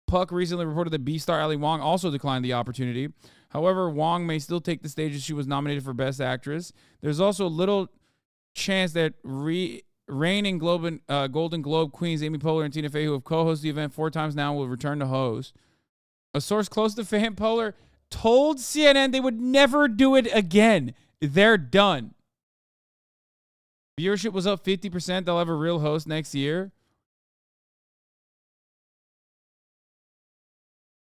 Puck recently reported that B-star Ali Wong also declined the opportunity. However, Wong may still take the stage as she was nominated for Best Actress. There's also little chance that reigning Golden Globe queens Amy Poehler and Tina Fey, who have co-hosted the event 4 times now, will return to host. A source close to Fan Poehler told CNN they would never do it again. They're done. Viewership was up 50%. They'll have a real host next year.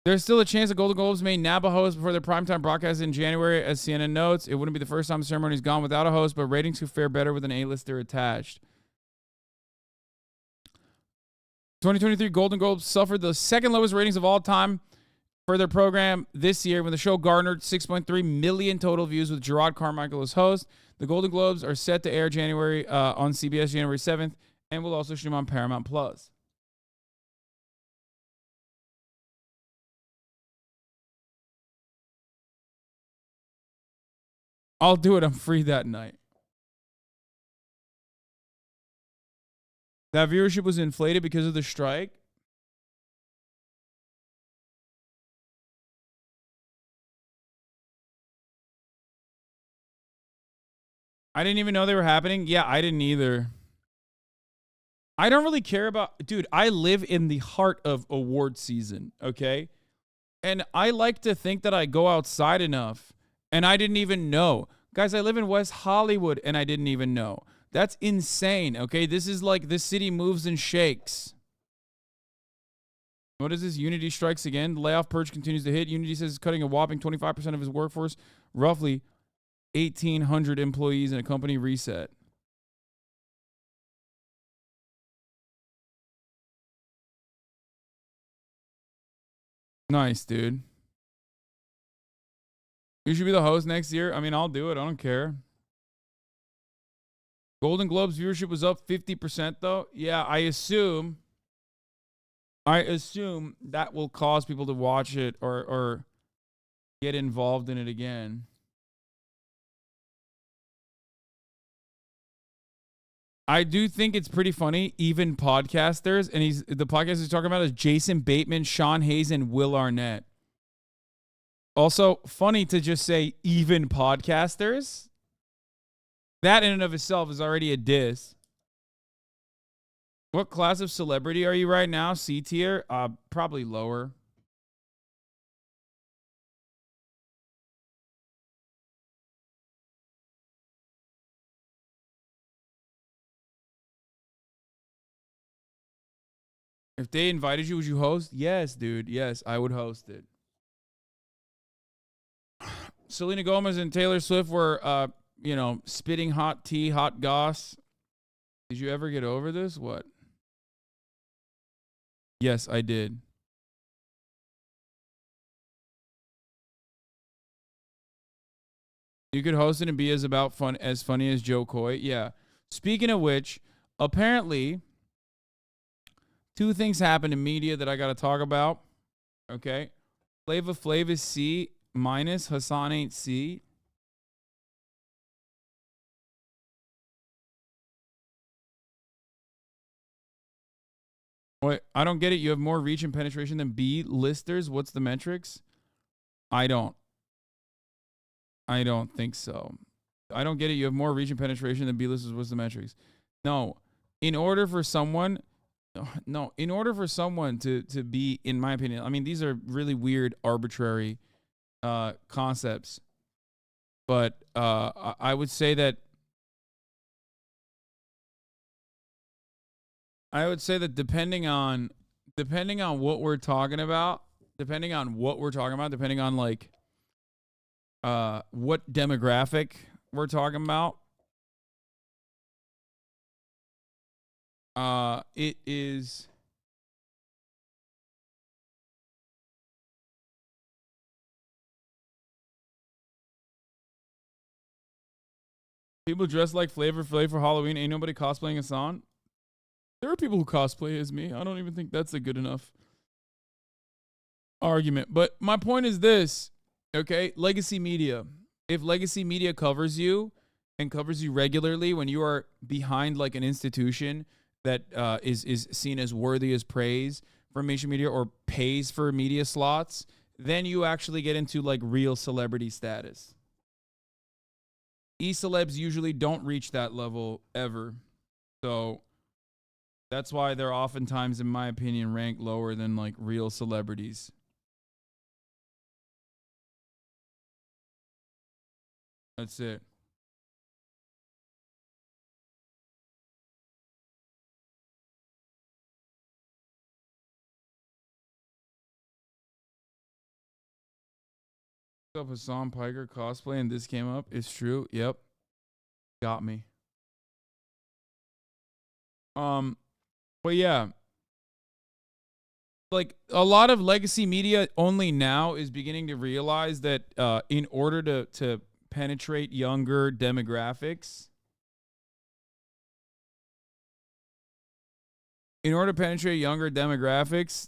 There's still a chance the Golden Globes may nab a host before their primetime broadcast in January, as CNN notes. It wouldn't be the first time the ceremony's gone without a host, but ratings could fare better with an A-lister attached. 2023 Golden Globes suffered the second lowest ratings of all time for their program this year, when the show garnered 6.3 million total views with Gerard Carmichael as host. The Golden Globes are set to air January on CBS January 7th, and will also stream on Paramount Plus. I'll do it. I'm free that night. That viewership was inflated because of the strike. I didn't even know they were happening. Yeah, I didn't either. I don't really care about... Dude, I live in the heart of award season, okay? And I like to think that I go outside enough, and I didn't even know. Guys, I live in West Hollywood, and I didn't even know. That's insane, okay? This is like this city moves and shakes. What is this? Unity strikes again. The layoff purge continues to hit. Unity says it's cutting a whopping 25% of his workforce, roughly 1,800 employees in a company reset. Nice, dude. You should be the host next year. I mean, I'll do it. I don't care. Golden Globes viewership was up 50% though. Yeah, I assume that will cause people to watch it or get involved in it again. I do think it's pretty funny, even podcasters, and the podcast he's talking about is Jason Bateman, Sean Hayes, and Will Arnett. Also, funny to just say even podcasters. That in and of itself is already a diss. What class of celebrity are you right now? C tier? Probably lower. If they invited you, would you host? Yes, dude. Yes, I would host it. Selena Gomez and Taylor Swift were, spitting hot tea, hot goss. Did you ever get over this? What? Yes, I did. You could host it and be as funny as Joe Coy. Yeah. Speaking of which, apparently, two things happened in media that I got to talk about. Okay. Flava Flav is C minus. Hasan ain't C. Wait, I don't get it. You have more reach and penetration than B listers. What's the metrics? I don't think so. I don't get it. You have more reach and penetration than B listers. What's the metrics? No. In order for someone to be, in my opinion, I mean, these are really weird, arbitrary concepts. But I would say that depending on what we're talking about, depending on like what demographic we're talking about, it is people dress like Flavor Flav for Halloween. Ain't nobody cosplaying Hasan. There are people who cosplay as me. I don't even think that's a good enough argument. But my point is this, okay? Legacy media. If legacy media covers you and covers you regularly when you are behind like an institution that is seen as worthy as praise for mainstream media or pays for media slots, then you actually get into like real celebrity status. E-celebs usually don't reach that level ever. So that's why they're oftentimes, in my opinion, ranked lower than like real celebrities. That's it. Up Hasan Piker cosplay and this came up. It's true. Yep. Got me. But yeah. Like a lot of legacy media only now is beginning to realize that in order to penetrate younger demographics,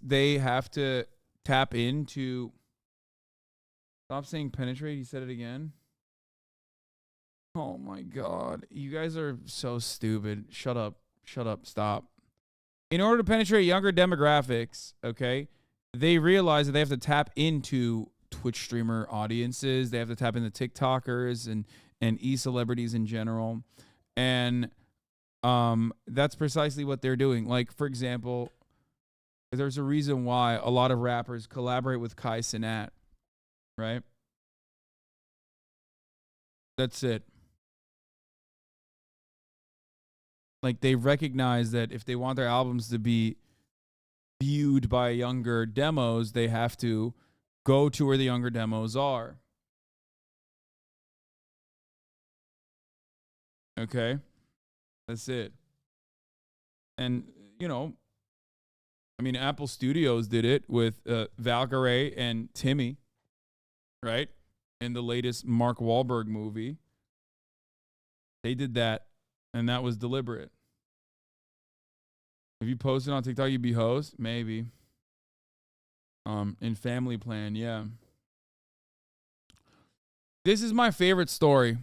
they have to tap into. Stop saying penetrate. He said it again. Oh my God. You guys are so stupid. Shut up. Stop. In order to penetrate younger demographics, okay, they realize that they have to tap into Twitch streamer audiences. They have to tap into TikTokers and e-celebrities in general. And that's precisely what they're doing. Like, for example, there's a reason why a lot of rappers collaborate with Cenat, right? That's it. Like, they recognize that if they want their albums to be viewed by younger demos, they have to go to where the younger demos are. Okay? That's it. And, I mean, Apple Studios did it with Valkyrie and Timmy, right? In the latest Mark Wahlberg movie. They did that, and that was deliberate. If you posted on TikTok, you'd be host? Maybe. In Family Plan, yeah. This is my favorite story.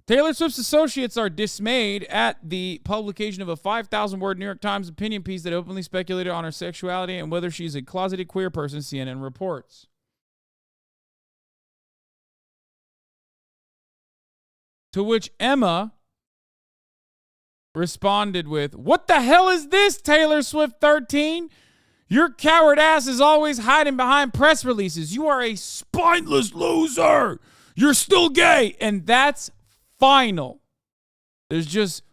Taylor Swift's associates are dismayed at the publication of a 5,000-word New York Times opinion piece that openly speculated on her sexuality and whether she's a closeted queer person, CNN reports. To which Emma responded with, "What the hell is this, Taylor Swift 13? Your coward ass is always hiding behind press releases. You are a spineless loser. You're still gay." And that's final. There's just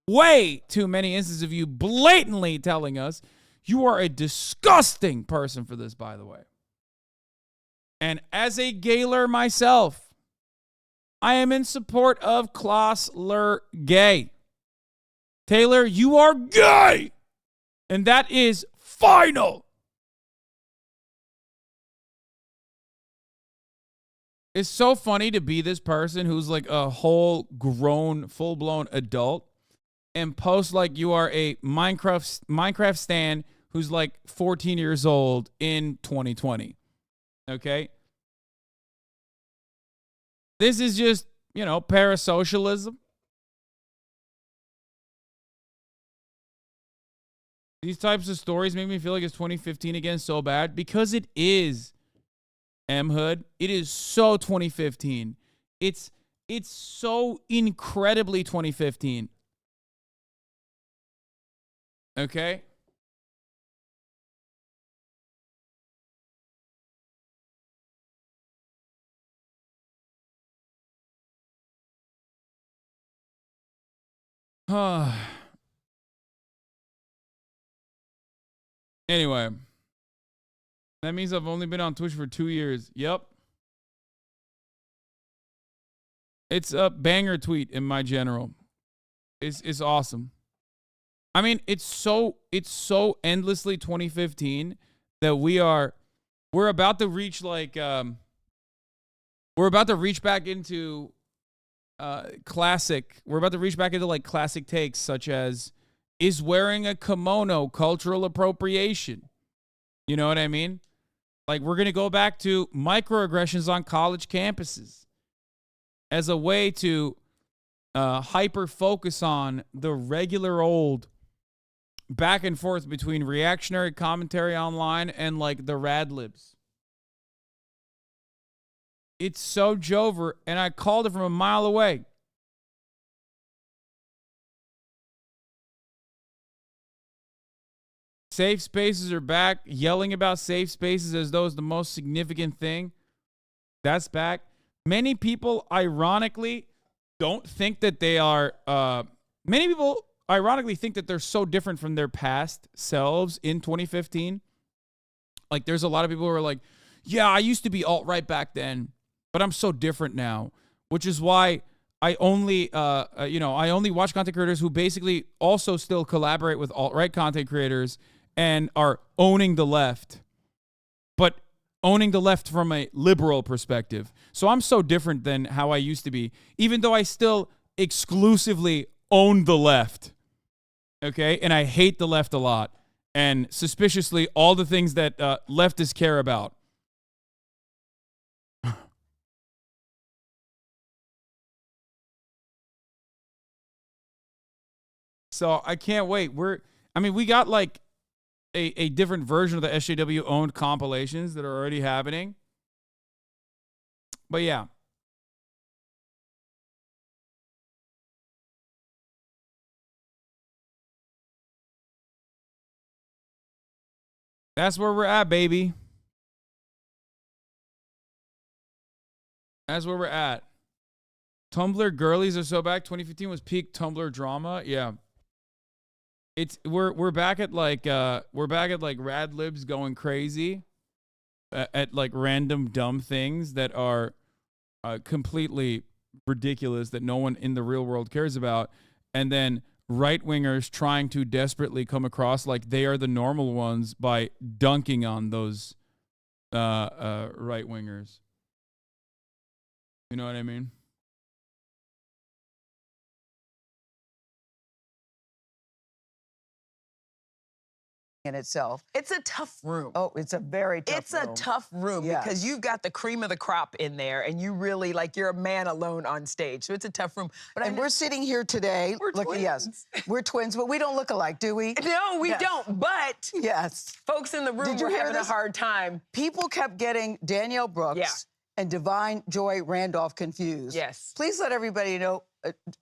way too many instances of you blatantly telling us you are a disgusting person for this, by the way. And as a gayler myself, I am in support of Klausler gay. Taylor, you are gay. And that is final. It's so funny to be this person who's like a whole grown, full-blown adult and post like you are a Minecraft stan who's like 14 years old in 2020. Okay? This is just, you know, parasocialism. These types of stories make me feel like it's 2015 again so bad because it is. M-Hood. It is so 2015. It's so incredibly 2015. Okay? Anyway. That means I've only been on Twitch for 2 years. Yep. It's a banger tweet in my general. It's awesome. I mean, it's so endlessly 2015 that we're about to reach like we're about to reach back into classic. We're about to reach back into like classic takes such as, is wearing a kimono cultural appropriation? You know what I mean? Like, we're going to go back to microaggressions on college campuses as a way to hyper-focus on the regular old back and forth between reactionary commentary online and, like, the rad libs. It's so Jover, and I called it from a mile away. Safe spaces are back. Yelling about safe spaces as though it's the most significant thing. That's back. Many people, ironically, don't think that they are... many people, ironically, think that they're so different from their past selves in 2015. Like, there's a lot of people who are like, yeah, I used to be alt-right back then, but I'm so different now. Which is why I only, I only watch content creators who basically also still collaborate with alt-right content creators and are owning the left, but owning the left from a liberal perspective. So I'm so different than how I used to be, even though I still exclusively own the left, okay? And I hate the left a lot, and suspiciously all the things that leftists care about. So I can't wait. We got like a different version of the SJW owned compilations that are already happening. But yeah. That's where we're at, baby. That's where we're at. Tumblr girlies are so back. 2015 was peak Tumblr drama. Yeah. We're back at like rad libs going crazy at like random dumb things that are completely ridiculous that no one in the real world cares about, and then right-wingers trying to desperately come across like they are the normal ones by dunking on those right-wingers. You know what I mean? In itself. It's a tough room. Oh, it's a very tough It's room. a tough room Yes. because you've got the cream of the crop in there and you really, like, you're a man alone on stage. So it's a tough room. But And we're sitting here today. We're twins. Yes, we're twins, but we don't look alike, do we? No, we Yes. don't. But yes, folks in the room Did you were hear having a this? hard time. People kept getting Danielle Brooks and Divine Joy Randolph confused. Yes. Please let everybody know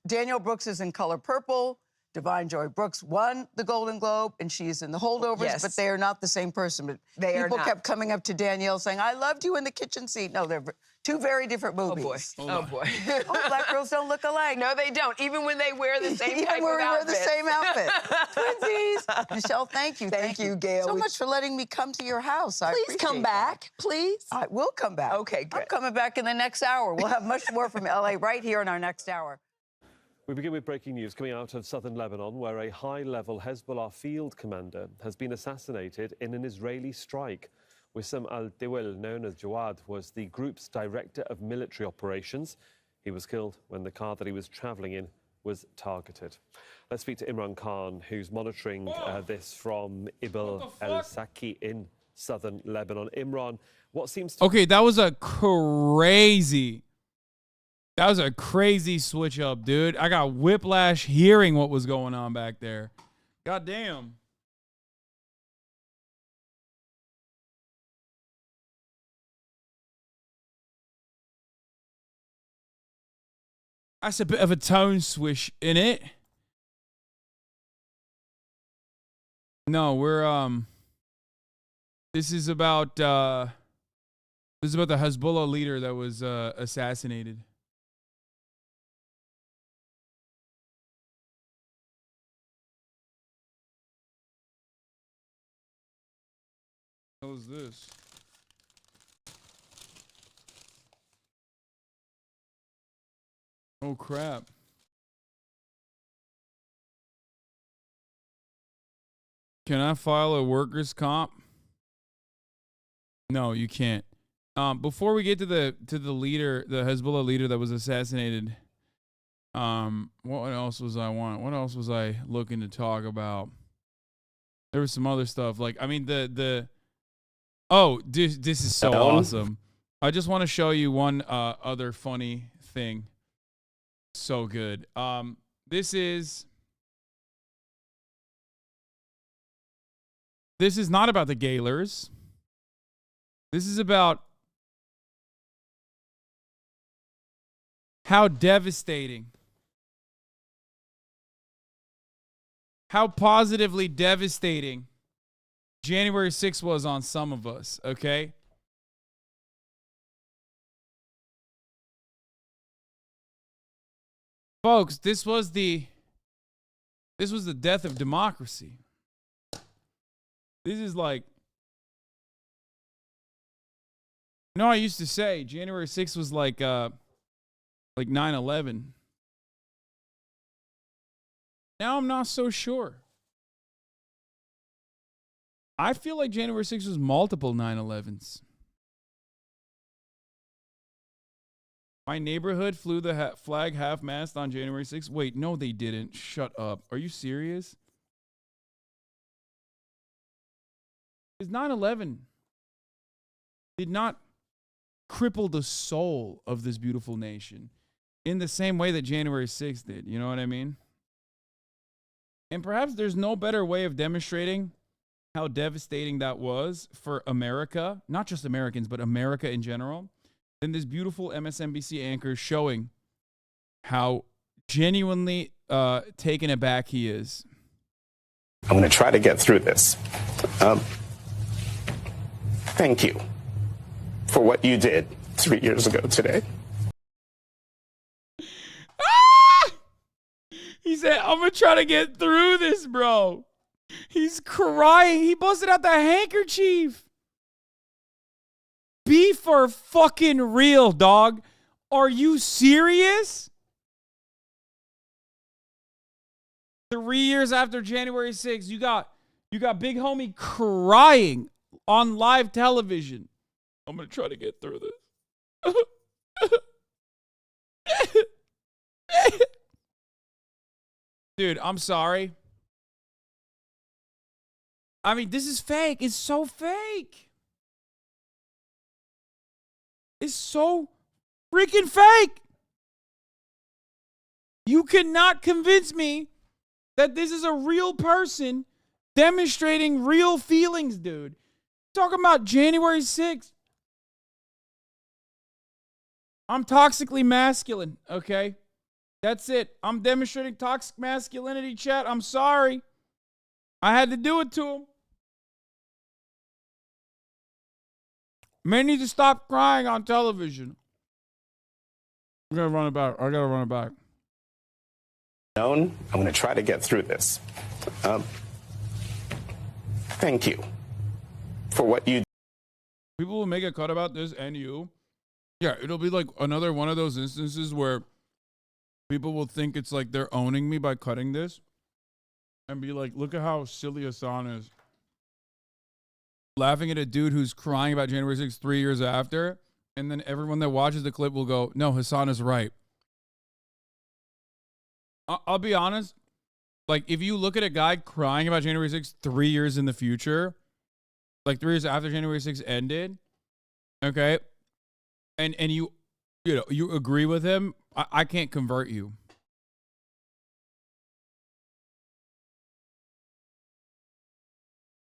Danielle Brooks is in color purple. Divine Joy Brooks won the Golden Globe, and she's in the holdovers, Yes. but they are not the same person. But They are people not. kept coming up to Danielle saying, I loved you in the kitchen scene. No, they're two very different movies. Oh, boy. Oh, black girls don't look alike. No, they don't. Even when they wear the same Even type when of we wear the outfit. same outfit. Twinsies. Michelle, thank you. Thank you, Gail. So We- much for letting me come to your house. I Please come appreciate back, please. that. I will come back. Okay, good. I'm coming back in the next hour. We'll have much more from LA right here in our next hour. We begin with breaking news coming out of southern Lebanon, where a high-level Hezbollah field commander has been assassinated in an Israeli strike. Wissam al-Dewel, known as Jawad, was the group's director of military operations. He was killed when the car that he was travelling in was targeted. Let's speak to Imran Khan, who's monitoring this from Ibil el-Saki in southern Lebanon. Imran, what seems to... Okay, that was a crazy switch up, dude. I got whiplash hearing what was going on back there. God damn. That's a bit of a tone swish in it. No, we're this is about the Hezbollah leader that was assassinated. What was this? Oh crap. Can I file a workers' comp? No, you can't. Before we get to the leader, the Hezbollah leader that was assassinated, what else was I want? What else was I looking to talk about? There was some other stuff. Like, I mean, this is so awesome. I just want to show you one other funny thing. So good. This is not about the Gaylors. This is about how devastating, how positively devastating January 6th was on some of us, okay? Folks, this was the death of democracy. This is like, you know, I used to say January 6th was like 9/11. Now I'm not so sure. I feel like January 6th was multiple 9/11s. My neighborhood flew the flag half-mast on January 6th. Wait, no, they didn't. Shut up. Are you serious? Because 9/11 did not cripple the soul of this beautiful nation in the same way that January 6th did. You know what I mean? And perhaps there's no better way of demonstrating how devastating that was for America, not just Americans, but America in general, than this beautiful MSNBC anchor showing how genuinely taken aback he is. I'm going to try to get through this. Thank you for what you did 3 years ago today. He said, I'm going to try to get through this, bro. He's crying. He busted out the handkerchief. Be for fucking real, dog. Are you serious? 3 years after January 6th, you got big homie crying on live television. I'm going to try to get through this. Dude, I'm sorry. I mean, this is fake. It's so fake. It's so freaking fake. You cannot convince me that this is a real person demonstrating real feelings, dude. Talking about January 6th. I'm toxically masculine, okay? That's it. I'm demonstrating toxic masculinity, chat. I'm sorry. I had to do it to him. Men need to stop crying on television. I'm gonna run it back. I gotta run it back. I'm going to try to get through this. Thank you for what you. People will make a cut about this and you. Yeah, it'll be like another one of those instances where people will think it's like they're owning me by cutting this and be like, look at how silly Hasan is. Laughing at a dude who's crying about January 6th 3 years after, and then everyone that watches the clip will go, no, Hasan is right. I'll be honest. Like, if you look at a guy crying about January 6th 3 years in the future, like 3 years after January 6th ended, okay, and you agree with him, I can't convert you.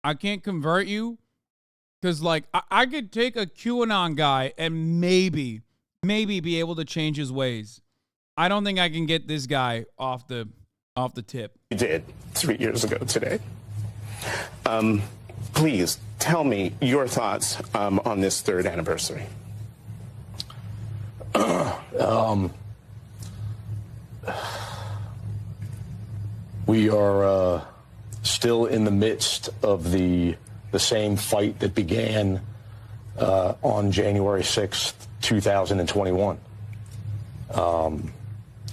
I can't convert you because, like, I could take a QAnon guy and maybe be able to change his ways. I don't think I can get this guy off the tip. You did 3 years ago today. Please tell me your thoughts on this third anniversary. We are still in the midst of the same fight that began on January 6th, 2021.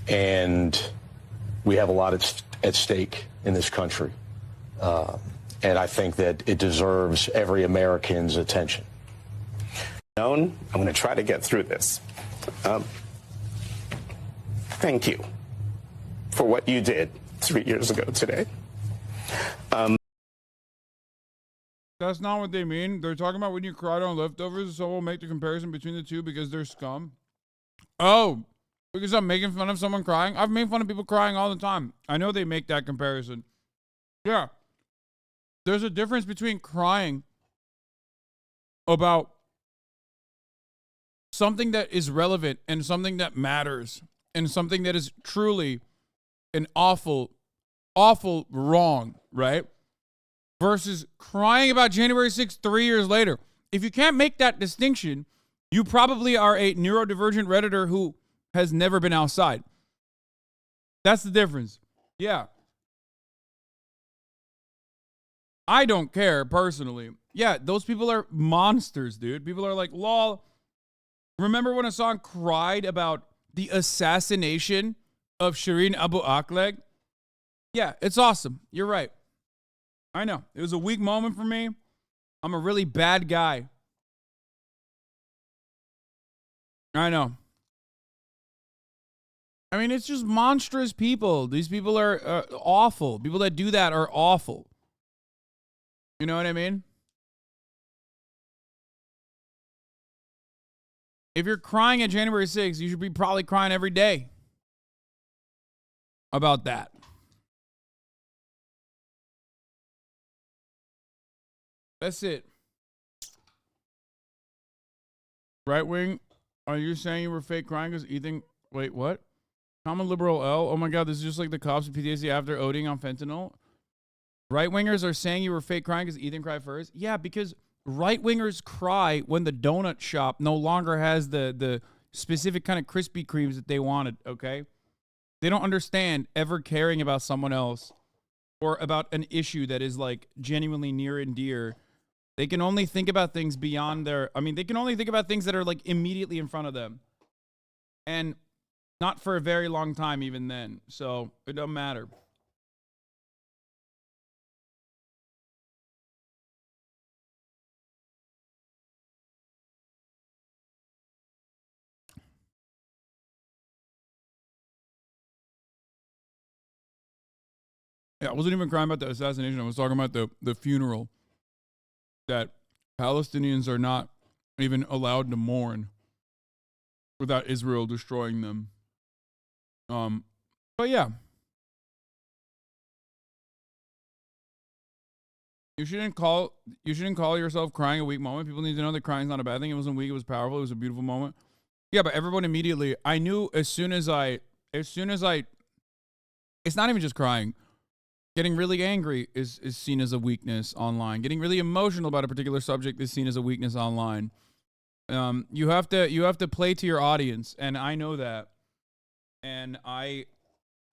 And we have a lot at stake in this country. And I think that it deserves every American's attention. I'm going to try to get through this. Thank you for what you did 3 years ago today. That's not what they mean. They're talking about when you cried on leftovers, so we'll make the comparison between the two because they're scum. Oh, because I'm making fun of someone crying? I've made fun of people crying all the time. I know they make that comparison. Yeah. There's a difference between crying about something that is relevant and something that matters and something that is truly an awful wrong, right? Versus crying about January 6th 3 years later. If you can't make that distinction, you probably are a neurodivergent Redditor who has never been outside. That's the difference. Yeah. I don't care personally. Yeah, those people are monsters, dude. People are like, lol. Remember when Hasan cried about the assassination of Shireen Abu Akleh? Yeah, it's awesome. You're right. I know. It was a weak moment for me. I'm a really bad guy. I know. I mean, it's just monstrous people. These people are awful. People that do that are awful. You know what I mean? If you're crying at January 6th, you should be probably crying every day about that. That's it. Right wing, are you saying you were fake crying because Ethan... Wait, what? Common liberal L? Oh my God, this is just like the cops with PTSD after ODing on fentanyl. Right-wingers are saying you were fake crying because Ethan cried first? Yeah, because right-wingers cry when the donut shop no longer has the specific kind of Krispy Kremes that they wanted, okay? They don't understand ever caring about someone else or about an issue that is like genuinely near and dear. They can only think about things beyond their... I mean, they can only think about things that are like immediately in front of them. And not for a very long time even then. So it doesn't matter. Yeah, I wasn't even crying about the assassination. I was talking about the funeral that Palestinians are not even allowed to mourn without Israel destroying them. But yeah. You shouldn't call yourself crying a weak moment. People need to know that crying is not a bad thing. It wasn't weak, it was powerful, it was a beautiful moment. Yeah, but everyone immediately, I knew as soon as I it's not even just crying. Getting really angry is seen as a weakness online. Getting really emotional about a particular subject is seen as a weakness online. You have to play to your audience, and I know that. And I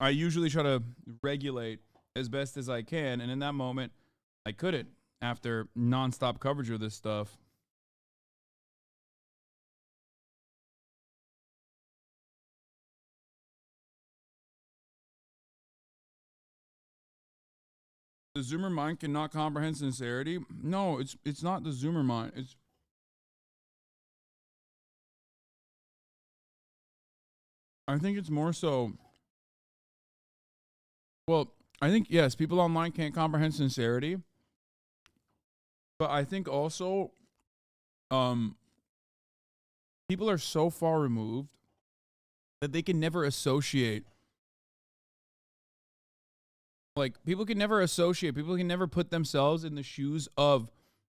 usually try to regulate as best as I can, and in that moment, I couldn't after nonstop coverage of this stuff. The Zoomer mind cannot comprehend sincerity. No, it's not the Zoomer mind. I think it's more so. Well, I think yes, people online can't comprehend sincerity. But I think also, people are so far removed that they can never associate. Like, people can never put themselves in the shoes of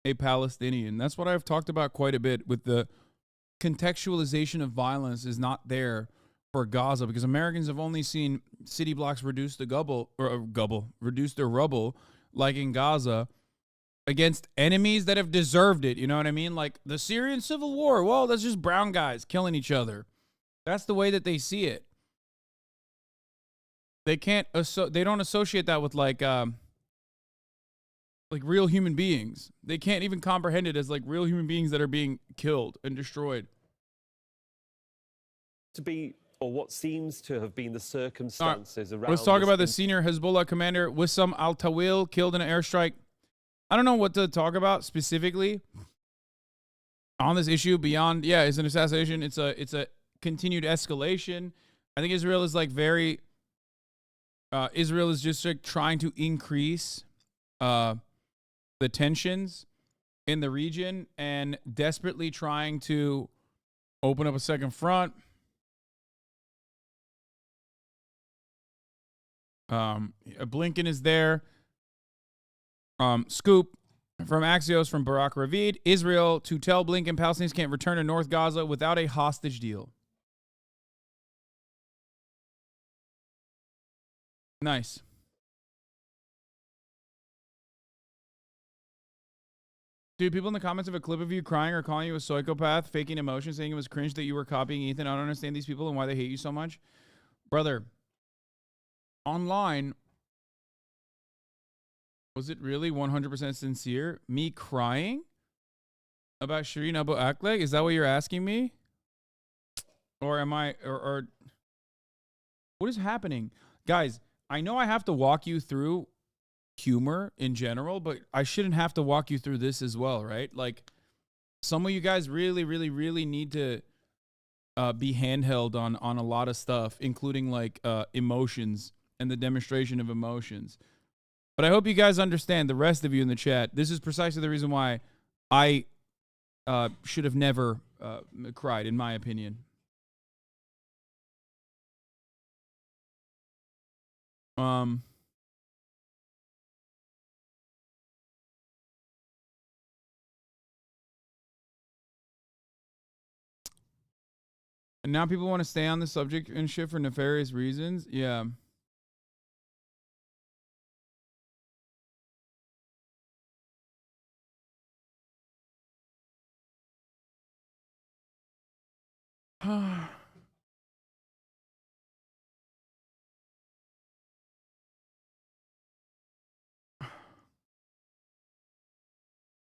a Palestinian. That's what I've talked about quite a bit with the contextualization of violence is not there for Gaza because Americans have only seen city blocks reduce their rubble, like in Gaza, against enemies that have deserved it. You know what I mean? Like the Syrian civil war. Well, that's just brown guys killing each other. That's the way that they see it. They don't associate that with like real human beings. They can't even comprehend it as like real human beings that are being killed and destroyed. To be, or what seems to have been the circumstances around. Let's talk about the senior Hezbollah commander Wissam al-Tawil killed in an airstrike. I don't know what to talk about specifically on this issue beyond, it's an assassination. It's a continued escalation. I think Israel is like Israel is just like trying to increase the tensions in the region and desperately trying to open up a second front. Blinken is there. Scoop from Axios from Barak Ravid. Israel to tell Blinken Palestinians can't return to North Gaza without a hostage deal. Nice. Dude, people in the comments have a clip of you crying or calling you a psychopath, faking emotion, saying it was cringe that you were copying Ethan. I don't understand these people and why they hate you so much. Brother, online, was it really 100% sincere? Me crying about Shireen Abu Akleh? Is that what you're asking me? Or am I, or what is happening? Guys, I know I have to walk you through humor in general, but I shouldn't have to walk you through this as well, right? Like, some of you guys really, really, really need to be handheld on a lot of stuff, including like emotions and the demonstration of emotions. But I hope you guys understand, the rest of you in the chat, this is precisely the reason why I should have never cried, in my opinion. And now people want to stay on the subject and shit for nefarious reasons. Yeah.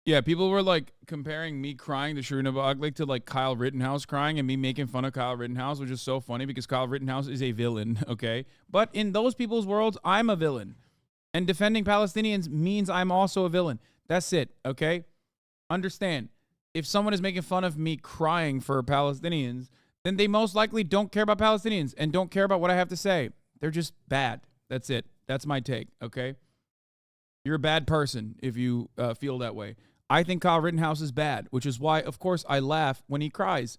Yeah, people were like comparing me crying to Shireen Abu Akleh to like Kyle Rittenhouse crying and me making fun of Kyle Rittenhouse, which is so funny because Kyle Rittenhouse is a villain, okay? But in those people's worlds, I'm a villain. And defending Palestinians means I'm also a villain. That's it, okay? Understand, if someone is making fun of me crying for Palestinians, then they most likely don't care about Palestinians and don't care about what I have to say. They're just bad. That's it. That's my take, okay? You're a bad person if you feel that way. I think Kyle Rittenhouse is bad, which is why, of course, I laugh when he cries.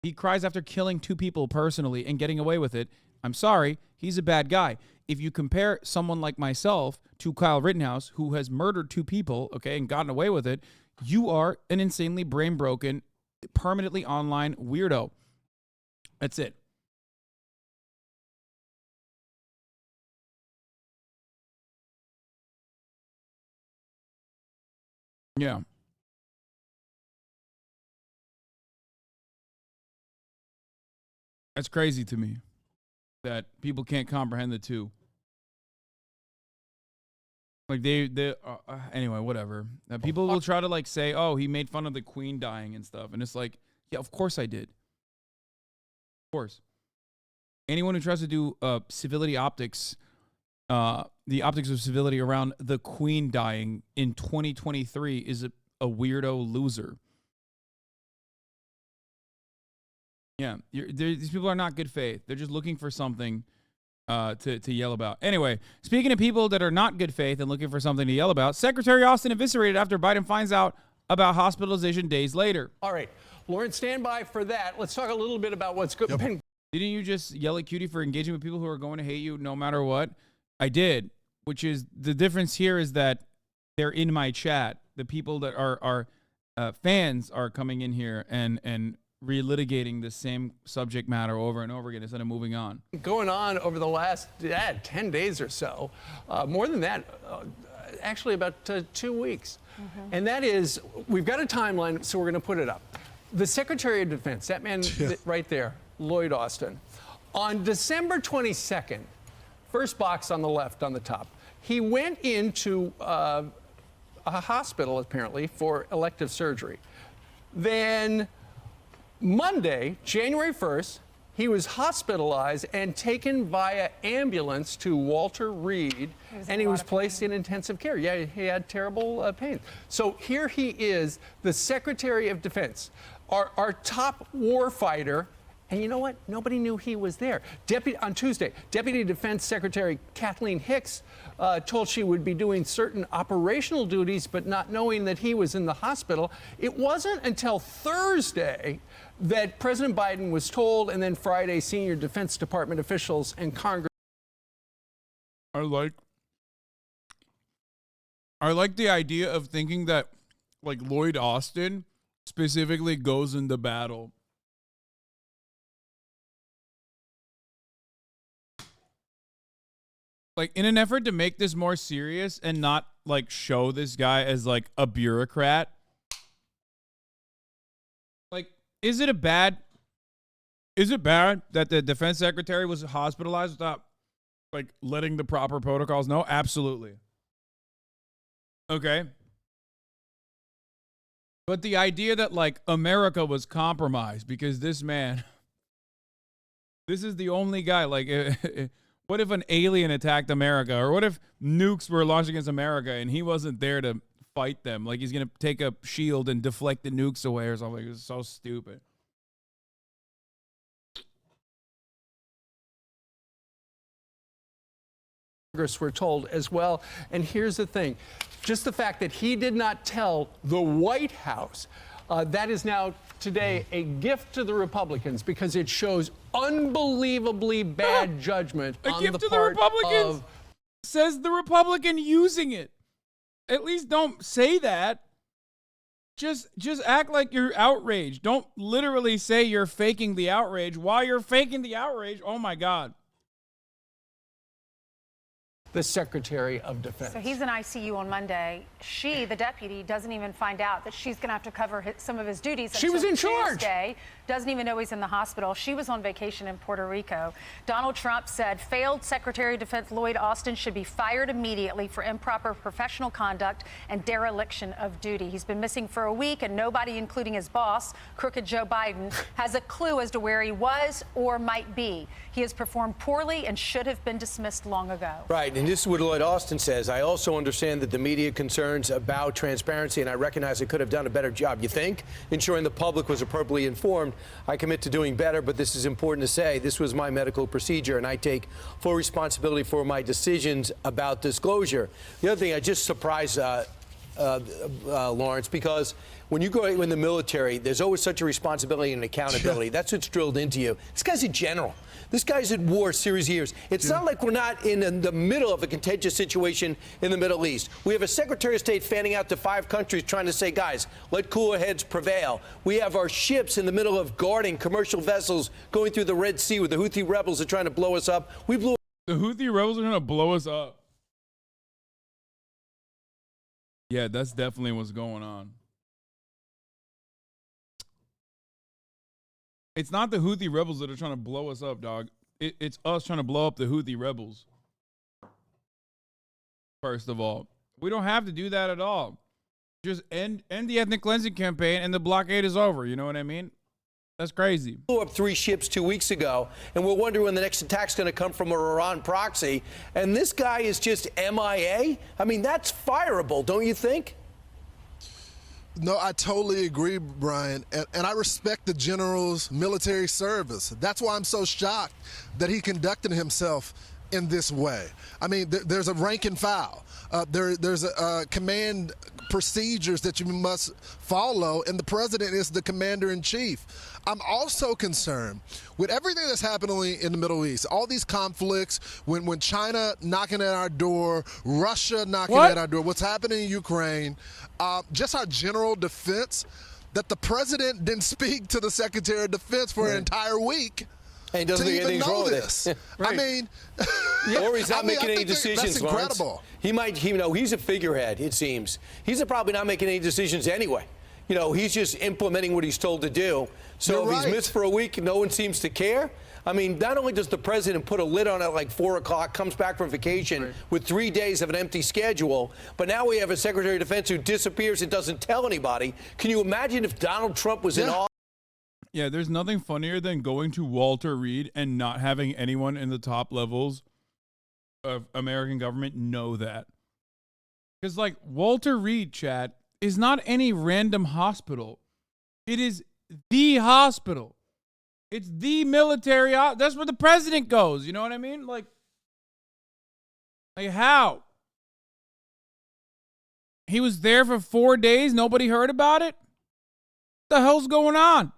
He cries after killing 2 people personally and getting away with it. I'm sorry, he's a bad guy. If you compare someone like myself to Kyle Rittenhouse, who has murdered 2 people, okay, and gotten away with it, you are an insanely brain-broken, permanently online weirdo. That's it. Yeah. That's crazy to me that people can't comprehend the two. Like anyway, whatever. People will try to like say, "Oh, he made fun of the Queen dying and stuff," and it's like, yeah, of course I did. Of course. Anyone who tries to do civility optics, the optics of civility around the Queen dying in 2023 is a weirdo loser. Yeah, these people are not good faith. They're just looking for something to yell about. Anyway, speaking of people that are not good faith and looking for something to yell about, Secretary Austin eviscerated after Biden finds out about hospitalization days later. All right, Lauren, stand by for that. Let's talk a little bit about what's good. Didn't you just yell at Cutie for engaging with people who are going to hate you no matter what? I did, which is the difference here is that they're in my chat. The people that are fans are coming in here and relitigating the same subject matter over and over again instead of moving on. Going on over the last 10 days or so, more than that, actually about 2 weeks. And that is, we've got a timeline, so we're going to put it up. The Secretary of Defense, that man right there, Lloyd Austin, on December 22nd, first box on the left on the top, he went into a hospital apparently for elective surgery. Then Monday, January 1st, he was hospitalized and taken via ambulance to Walter Reed, and he was placed in intensive care. Yeah, he had terrible pain. So here he is, the Secretary of Defense, our top war fighter, and you know what? Nobody knew he was there. On Tuesday, Deputy Defense Secretary Kathleen Hicks told she would be doing certain operational duties, but not knowing that he was in the hospital. It wasn't until Thursday that President Biden was told, and then Friday, senior Defense Department officials and Congress. I like the idea of thinking that, like, Lloyd Austin specifically goes into battle. Like, in an effort to make this more serious and not, like, show this guy as, like, a bureaucrat. Like, is it bad that the defense secretary was hospitalized without, like, letting the proper protocols know? Absolutely. Okay. But the idea that, like, America was compromised because this man, this is the only guy, like, what if an alien attacked America? Or what if nukes were launched against America and he wasn't there to fight them? Like, he's going to take a shield and deflect the nukes away or something. It's so stupid. Congress were told as well. And here's the thing. Just the fact that he did not tell the White House, that is now today a gift to the Republicans because it shows unbelievably bad judgment on the part of... Says the Republican using it. At least don't say that. Just act like you're outraged. Don't literally say you're faking the outrage. While you're faking the outrage, oh my God. The Secretary of Defense. So he's in ICU on Monday. She, the deputy, doesn't even find out that she's going to have to cover some of his duties. She was in charge. Tuesday. Doesn't even know he's in the hospital. She was on vacation in Puerto Rico. Donald Trump said failed Secretary of Defense Lloyd Austin should be fired immediately for improper professional conduct and dereliction of duty. He's been missing for a week, and nobody, including his boss, crooked Joe Biden, has a clue as to where he was or might be. He has performed poorly and should have been dismissed long ago. Right. and this is what Lloyd Austin says. I also understand that the media concerns about transparency, and I recognize it could have done a better job. You think? Ensuring the public was appropriately informed. I commit to doing better, but this is important to say. This was my medical procedure, and I take full responsibility for my decisions about disclosure. The other thing, I just surprised Lawrence, because when you go in the military, there's always such a responsibility and accountability. That's what's drilled into you. This guy's a general. This guy's at war a series of years. It's not like we're not in the middle of a contentious situation in the Middle East. We have a Secretary of State fanning out to 5 countries trying to say, guys, let cooler heads prevail. We have our ships in the middle of guarding commercial vessels going through the Red Sea with the Houthi rebels are trying to blow us up. We blew. The Houthi rebels are going to blow us up. Yeah, that's definitely what's going on. It's not the Houthi rebels that are trying to blow us up, dog. It's us trying to blow up the Houthi rebels. First of all, we don't have to do that at all. Just end the ethnic cleansing campaign and the blockade is over. You know what I mean? That's crazy. Blew up 3 ships 2 weeks ago, and we're wondering when the next attack's going to come from an Iran proxy. And this guy is just MIA? I mean, that's fireable, don't you think? No, I totally agree, Brian. And I respect the general's military service. That's why I'm so shocked that he conducted himself in this way. I mean, there's a rank and file. There's a command procedures that you must follow, and the president is the commander-in-chief. I'm also concerned with everything that's happening in the Middle East, all these conflicts, when China knocking at our door, Russia knocking at our door, what's happening in Ukraine, just our general defense, that the president didn't speak to the Secretary of Defense for an entire week. And he doesn't think anything's wrong with this. I mean, or he's not making any decisions. That's incredible. Lawrence. He might, he's a figurehead, it seems. He's probably not making any decisions anyway. You know, he's just implementing what he's told to do. So if he's missed for a week, no one seems to care. I mean, not only does the president put a lid on it like 4 o'clock, comes back from vacation with 3 days of an empty schedule, but now we have a Secretary of Defense who disappears and doesn't tell anybody. Can you imagine if Donald Trump was in office? Yeah, there's nothing funnier than going to Walter Reed and not having anyone in the top levels of American government know that. Because, like, Walter Reed, chat, is not any random hospital. It is the hospital. It's the military. That's where the president goes. You know what I mean? Like how? He was there for 4 days. Nobody heard about it? What the hell's going on?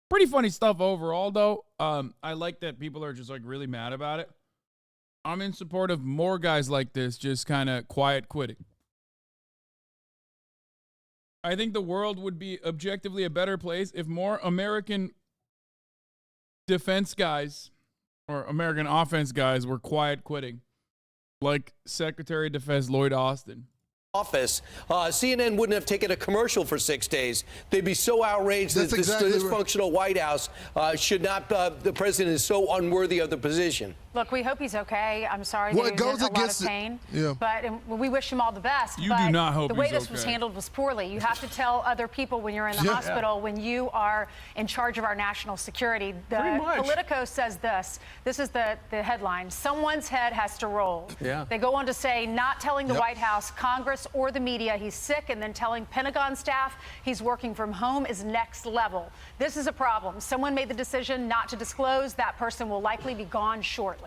Pretty funny stuff overall, though. I like that people are just like really mad about it. I'm in support of more guys like this, just kind of quiet quitting. I think the world would be objectively a better place if more American defense guys or American offense guys were quiet quitting, like Secretary of Defense Lloyd Austin. Office, CNN wouldn't have taken a commercial for 6 days. They'd be so outraged that this dysfunctional White House should not, the president is so unworthy of the position. Look, we hope he's okay. I'm sorry that he was in a lot of pain. But we wish him all the best. You do not hope the way he's this was okay. handled was poorly. You have to tell other people when you're in the hospital, when you are in charge of our national security. Politico says this. This is the headline. Someone's head has to roll. They go on to say, not telling the White House, Congress, or the media he's sick, and then telling Pentagon staff he's working from home is next level. This is a problem. Someone made the decision not to disclose. That person will likely be gone shortly.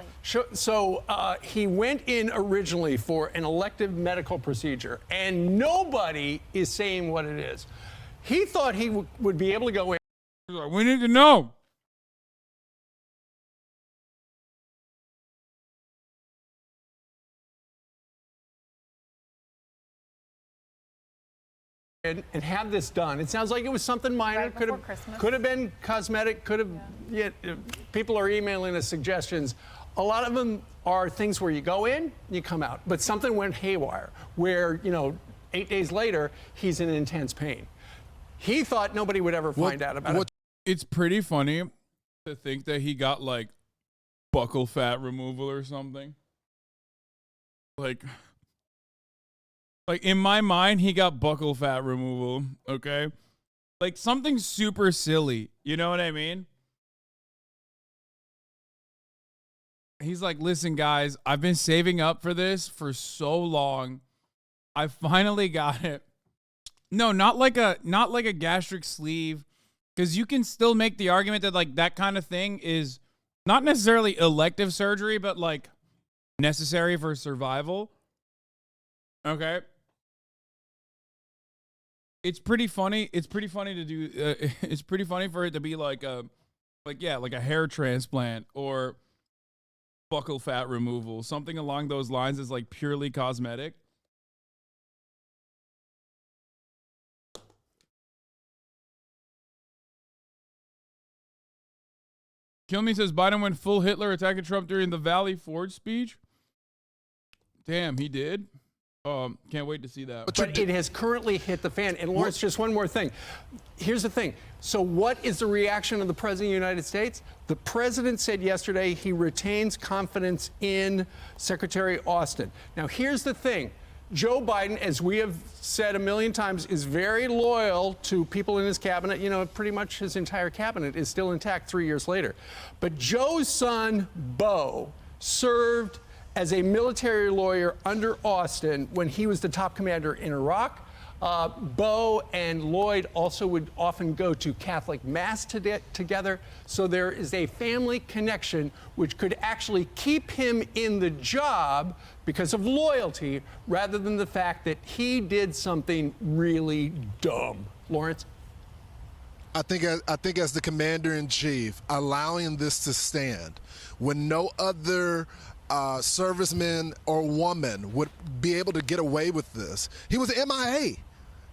So he went in originally for an elective medical procedure, and nobody is saying what it is. He thought he would be able to go in. We need to know. And have this done. It sounds like it was something minor. Could have been cosmetic. Could have. People are emailing us suggestions. A lot of them are things where you go in, you come out. But something went haywire, where 8 days later he's in intense pain. He thought nobody would ever find out about it. It's pretty funny to think that he got like buccal fat removal or something. Like in my mind, he got buccal fat removal, okay? Like something super silly, you know what I mean? He's like, listen, guys, I've been saving up for this for so long. I finally got it. No, not like a gastric sleeve, because you can still make the argument that like that kind of thing is not necessarily elective surgery, but like necessary for survival. Okay. It's pretty funny. It's pretty funny to do. It's pretty funny for it to be like a hair transplant or buccal fat removal, something along those lines is like purely cosmetic. Kilme says Biden went full Hitler attacking Trump during the Valley Forge speech. Damn, he did. Can't wait to see that. But it has currently hit the fan. And Lawrence, just one more thing. Here's the thing. So what is the reaction of the President of the United States? The President said yesterday he retains confidence in Secretary Austin. Now, here's the thing. Joe Biden, as we have said a million times, is very loyal to people in his cabinet. You know, pretty much his entire cabinet is still intact 3 years later. But Joe's son, Beau, served as a military lawyer under Austin when he was the top commander in Iraq. Beau and Lloyd also would often go to Catholic Mass together. So there is a family connection which could actually keep him in the job because of loyalty rather than the fact that he did something really dumb. Lawrence? I think as the commander-in-chief, allowing this to stand when no other serviceman or woman would be able to get away with this. He was MIA.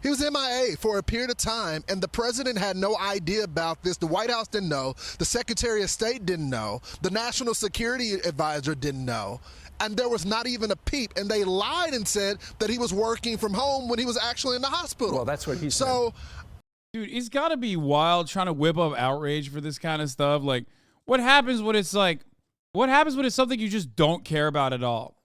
He was MIA for a period of time, and the president had no idea about this. The White House didn't know. The Secretary of State didn't know. The National Security Advisor didn't know. And there was not even a peep. And they lied and said that he was working from home when he was actually in the hospital. Well, that's what he said. So, dude, it's got to be wild trying to whip up outrage for this kind of stuff. Like, what happens when it's like, what happens when it's something you just don't care about at all?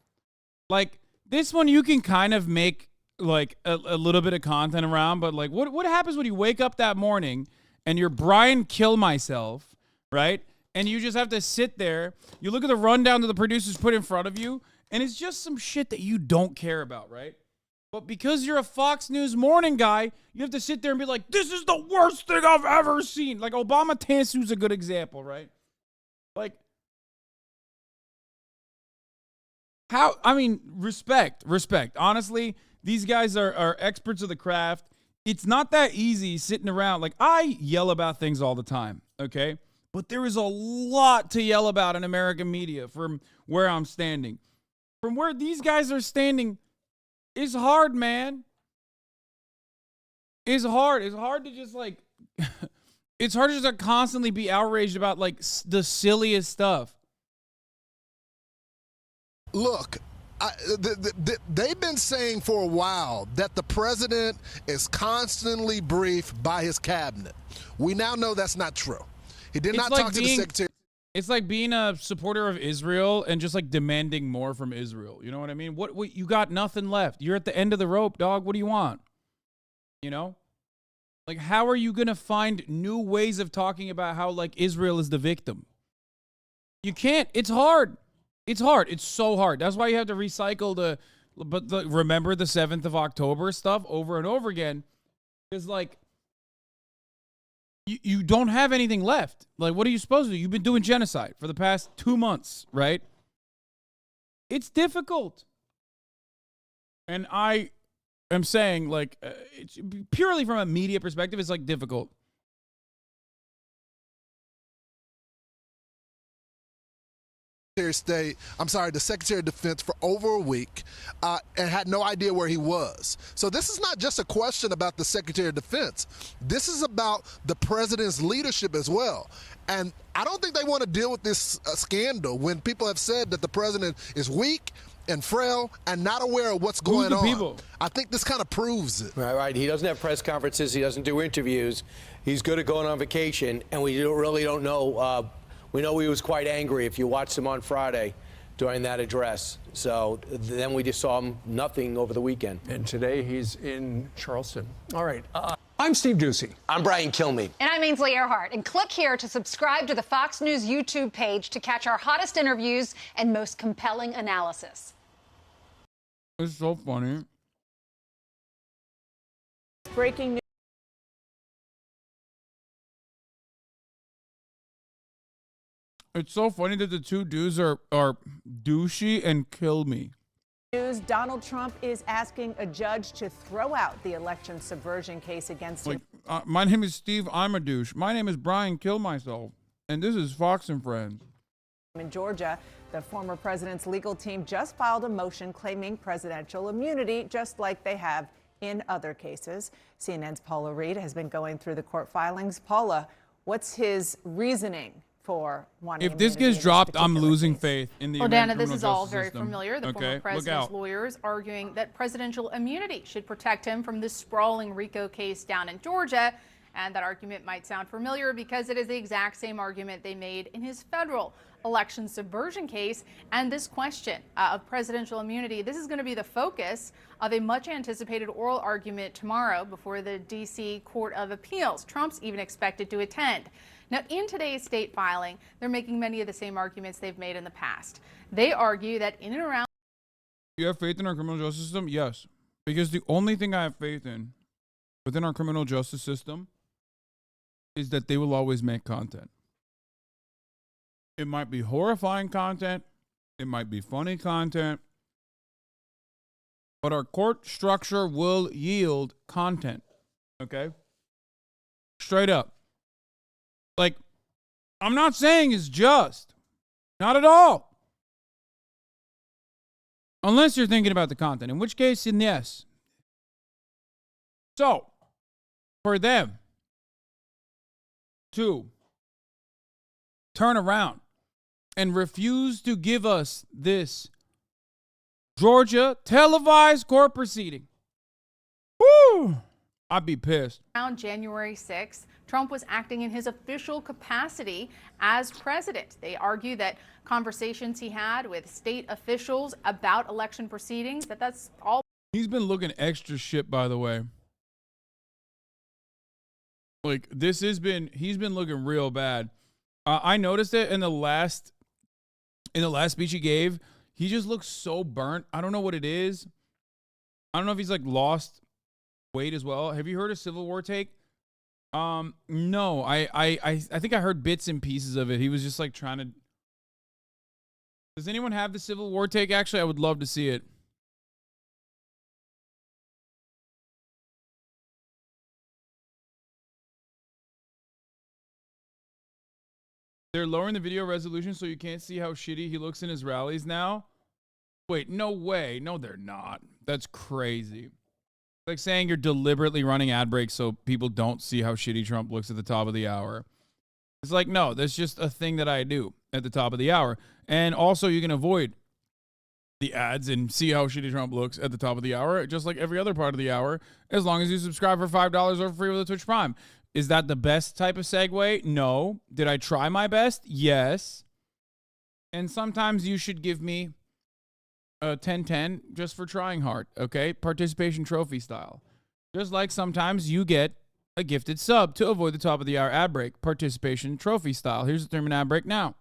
Like, this one you can kind of make, like, a little bit of content around, but, like, what happens when you wake up that morning and you're Brian Kill Myself, right? And you just have to sit there. You look at the rundown that the producers put in front of you, and it's just some shit that you don't care about, right? But because you're a Fox News morning guy, you have to sit there and be like, this is the worst thing I've ever seen. Like, Obama Tansu's a good example, right? Like, how, I mean, respect. Honestly, these guys are experts of the craft. It's not that easy sitting around. Like, I yell about things all the time, okay? But there is a lot to yell about in American media from where I'm standing. From where these guys are standing, it's hard, man. It's hard. It's hard to just, like, it's hard to just constantly be outraged about, like, the silliest stuff. look, they've been saying for a while that the president is constantly briefed by his cabinet. We now know that's not true. He did not talk to the secretary. It's like being a supporter of Israel and just like demanding more from Israel. You know what I mean? What you got nothing left. You're at the end of the rope, dog. What do you want? You know? Like, how are you going to find new ways of talking about how, like, Israel is the victim? You can't. It's hard. It's hard. It's so hard. That's why you have to recycle remember the 7th of October stuff over and over again. Because, like, you don't have anything left. Like, what are you supposed to do? You've been doing genocide for the past 2 months, right? It's difficult. And I am saying, like, it's purely from a media perspective, it's, like, difficult. The Secretary of Defense for over a week and had no idea where he was. So this is not just a question about the Secretary of Defense. This is about the president's leadership as well. And I don't think they want to deal with this scandal when people have said that the president is weak and frail and not aware of what's going on. People? I think this kind of proves it. Right. He doesn't have press conferences. He doesn't do interviews. He's good at going on vacation, and we really don't know. We know he was quite angry if you watched him on Friday during that address. So then we just saw him nothing over the weekend. And today he's in Charleston. All right. I'm Steve Doocy. I'm Brian Kilmeade. And I'm Ainsley Earhart. And click here to subscribe to the Fox News YouTube page to catch our hottest interviews and most compelling analysis. It's so funny. Breaking news. It's so funny that the two dudes are douchey and kill me. Donald Trump is asking a judge to throw out the election subversion case against him. My name is Steve, I'm a douche. My name is Brian Kill Myself. And this is Fox and Friends. In Georgia, the former president's legal team just filed a motion claiming presidential immunity, just like they have in other cases. CNN's Paula Reed has been going through the court filings. Paula, what's his reasoning for wanting If this immunity gets dropped, I'm losing faith in the Well, American Dana, this criminal is all justice very system. familiar. The Okay, former look president's out. lawyers arguing that presidential immunity should protect him from this sprawling RICO case down in Georgia. And that argument might sound familiar because it is the exact same argument they made in his federal election subversion case. And this question of presidential immunity, this is going to be the focus of a much anticipated oral argument tomorrow before the D.C. Court of Appeals. Trump's even expected to attend. Now, in today's state filing, they're making many of the same arguments they've made in the past. They argue that in and around... You have faith in our criminal justice system? Yes. Because the only thing I have faith in within our criminal justice system is that they will always make content. It might be horrifying content. It might be funny content. But our court structure will yield content. Okay? Straight up. Like, I'm not saying it's just. Not at all. Unless you're thinking about the content. In which case, then yes. So, for them to turn around and refuse to give us this Georgia televised court proceeding, woo, I'd be pissed. Around January 6th, Trump was acting in his official capacity as president. They argue that conversations he had with state officials about election proceedings, that's all. He's been looking extra shit, by the way. Like, he's been looking real bad. I noticed it in the last speech he gave. He just looks so burnt. I don't know what it is. I don't know if he's like lost weight as well. Have you heard a Civil War take? No. I think I heard bits and pieces of it. He was just like trying to. Does anyone have the Civil War take? Actually, I would love to see it. They're lowering the video resolution so you can't see how shitty he looks in his rallies now. Wait, no way. No, they're not. That's crazy. It's like saying you're deliberately running ad breaks so people don't see how shitty Trump looks at the top of the hour. It's like, no, that's just a thing that I do at the top of the hour. And also you can avoid the ads and see how shitty Trump looks at the top of the hour, just like every other part of the hour, as long as you subscribe for $5 or free with a Twitch Prime. Is that the best type of segue? No. Did I try my best? Yes. And sometimes you should give me a 10-10 just for trying hard, okay? Participation trophy style. Just like sometimes you get a gifted sub to avoid the top of the hour ad break. Participation trophy style. Here's the term in ad break now.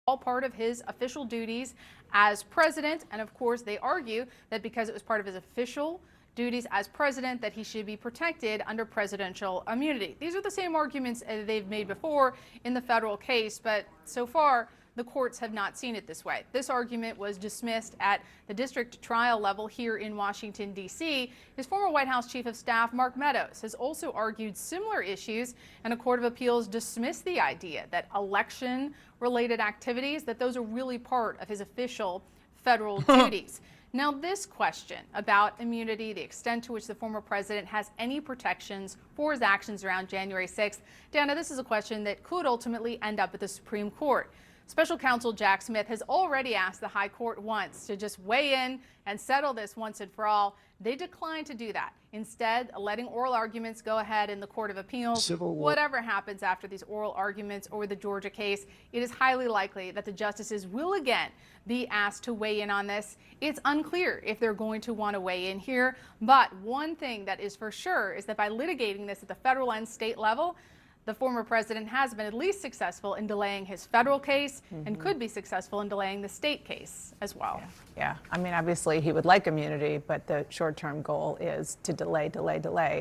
All part of his official duties as president. And of course, they argue that because it was part of his official duties as president that he should be protected under presidential immunity. These are the same arguments they've made before in the federal case, but so far the courts have not seen it this way. This argument was dismissed at the district trial level here in Washington, D.C. His former White House Chief of Staff, Mark Meadows, has also argued similar issues, and a court of appeals dismissed the idea that election-related activities, that those are really part of his official federal duties. Now, this question about immunity, the extent to which the former president has any protections for his actions around January 6th, Dana, this is a question that could ultimately end up at the Supreme Court. Special counsel Jack Smith has already asked the High Court once to just weigh in and settle this once and for all. They declined to do that, instead letting oral arguments go ahead in the Court of Appeals. Whatever happens after these oral arguments or the Georgia case, it is highly likely that the justices will again be asked to weigh in on this. It's unclear if they're going to want to weigh in here, but one thing that is for sure is that by litigating this at the federal and state level, the former president has been at least successful in delaying his federal case and could be successful in delaying the state case as well. Yeah, I mean, obviously he would like immunity, but the short-term goal is to delay,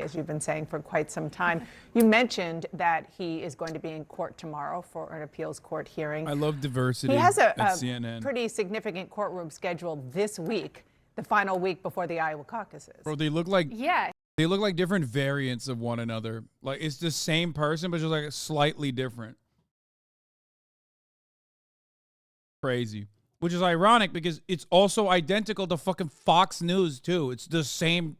as you've been saying for quite some time. You mentioned that he is going to be in court tomorrow for an appeals court hearing. I love diversity. He has a CNN. pretty significant courtroom scheduled this week, the final week before the Iowa caucuses. Bro, they look like Yeah. They look like different variants of one another. Like, it's the same person, but just like slightly different. Crazy. Which is ironic because it's also identical to fucking Fox News, too. It's the same.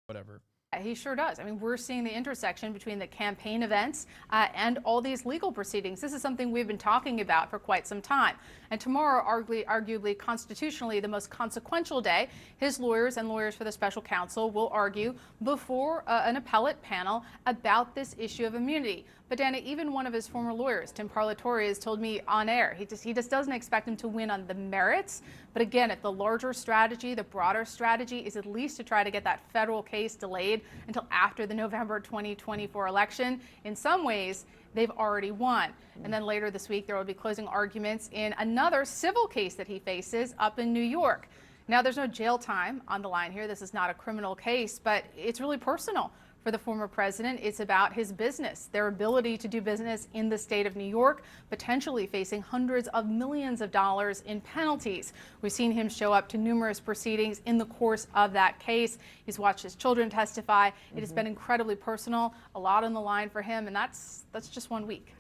Whatever. He sure does. I mean, we're seeing the intersection between the campaign events and all these legal proceedings. This is something we've been talking about for quite some time. And tomorrow, arguably constitutionally the most consequential day, his lawyers and lawyers for the special counsel will argue before an appellate panel about this issue of immunity. But Dana, even one of his former lawyers, Tim Parlatore, has told me on air, he just doesn't expect him to win on the merits. But again, if the larger strategy, the broader strategy is at least to try to get that federal case delayed until after the November 2024 election, in some ways, they've already won. And then later this week, there will be closing arguments in another civil case that he faces up in New York. Now, there's no jail time on the line here. This is not a criminal case, but it's really personal for the former president. It's about his business, their ability to do business in the state of New York, potentially facing hundreds of millions of dollars in penalties. We've seen him show up to numerous proceedings in the course of that case. He's watched his children testify. It has been incredibly personal, a lot on the line for him, and that's just 1 week.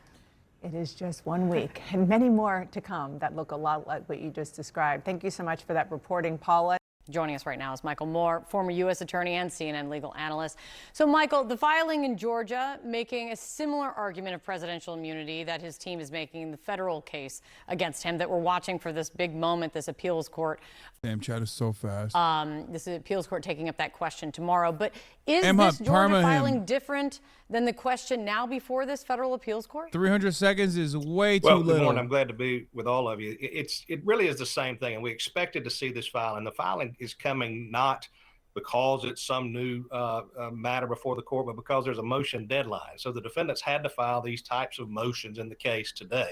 It is just 1 week, and many more to come that look a lot like what you just described. Thank you so much for that reporting, Paula. Joining us right now is Michael Moore, former U.S. attorney and CNN legal analyst. So, Michael, the filing in Georgia making a similar argument of presidential immunity that his team is making in the federal case against him that we're watching for this big moment, this appeals court. Damn, chat is so fast. This appeals court taking up that question tomorrow. But is Emma, this Georgia perma filing him. different than the question now before this federal appeals court? 300 seconds is way too Well, good little. morning. I'm glad to be with all of you. It really is the same thing, and we expected to see this filing. The filing is coming not because it's some new matter before the court, but because there's a motion deadline. So the defendants had to file these types of motions in the case today.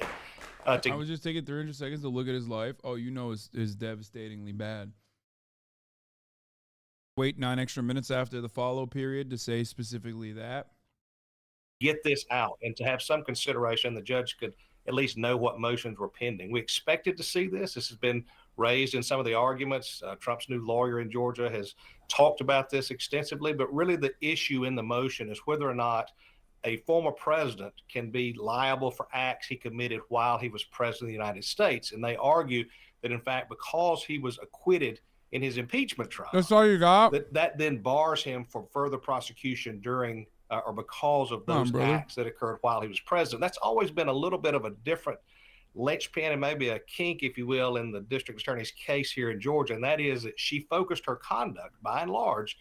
I was just taking 300 seconds to look at his life. Oh, you know it's devastatingly bad. Wait 9 extra minutes after the follow period to say specifically that. Get this out and to have some consideration, the judge could at least know what motions were pending. We expected to see this. This has been raised in some of the arguments. Trump's new lawyer in Georgia has talked about this extensively, but really the issue in the motion is whether or not a former president can be liable for acts he committed while he was president of the United States. And they argue that, in fact, because he was acquitted in his impeachment trial, That's all you got? that then bars him from further prosecution during or because of those acts that occurred while he was president. That's always been a little bit of a different linchpin and maybe a kink, if you will, in the district attorney's case here in Georgia. And that is that she focused her conduct, by and large,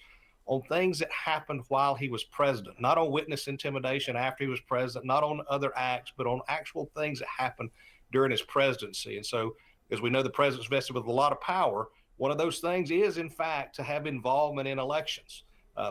on things that happened while he was president, not on witness intimidation after he was president, not on other acts, but on actual things that happened during his presidency. And so, as we know, the president's vested with a lot of power. One of those things is, in fact, to have involvement in elections.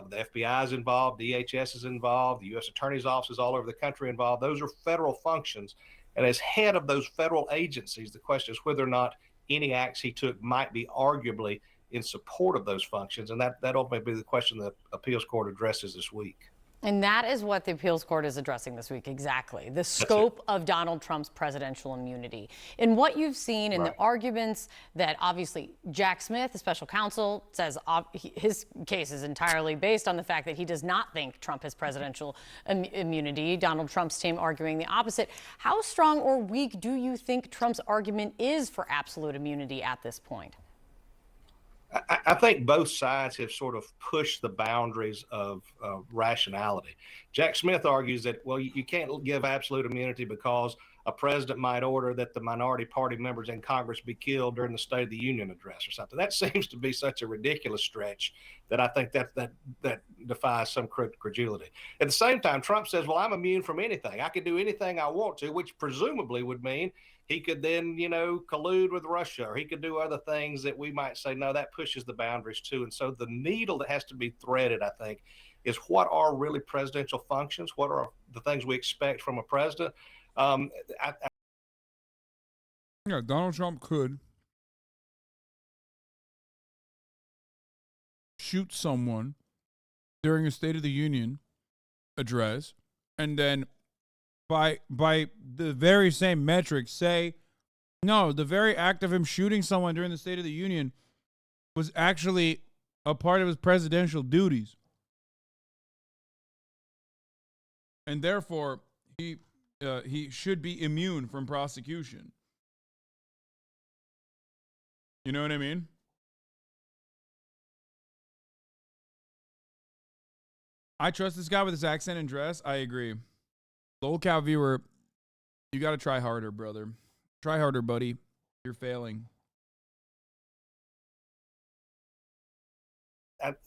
The FBI is involved, DHS is involved, the U.S. Attorney's offices all over the country involved. Those are federal functions. And as head of those federal agencies, the question is whether or not any acts he took might be arguably in support of those functions. And that ultimately be the question the appeals court addresses this week. And that is what the appeals court is addressing this week, exactly. The scope of Donald Trump's presidential immunity. And what you've seen in the arguments that obviously Jack Smith, the special counsel, says his case is entirely based on the fact that he does not think Trump has presidential immunity. Donald Trump's team arguing the opposite. How strong or weak do you think Trump's argument is for absolute immunity at this point? I think both sides have sort of pushed the boundaries of rationality. Jack Smith argues that, well, you can't give absolute immunity because a president might order that the minority party members in Congress be killed during the State of the Union address or something. That seems to be such a ridiculous stretch that I think that defies some credulity. At the same time, Trump says, well, I'm immune from anything. I can do anything I want to, which presumably would mean he could then, collude with Russia, or he could do other things that we might say, no, that pushes the boundaries too. And so the needle that has to be threaded, I think, is what are really presidential functions? What are the things we expect from a president? Yeah, Donald Trump could shoot someone during a State of the Union address, and then by the very same metric say, no, the very act of him shooting someone during the State of the Union was actually a part of his presidential duties. And therefore, he should be immune from prosecution. You know what I mean? I trust this guy with his accent and dress. I agree. The old cow viewer, you got to try harder, brother. Try harder, buddy. You're failing.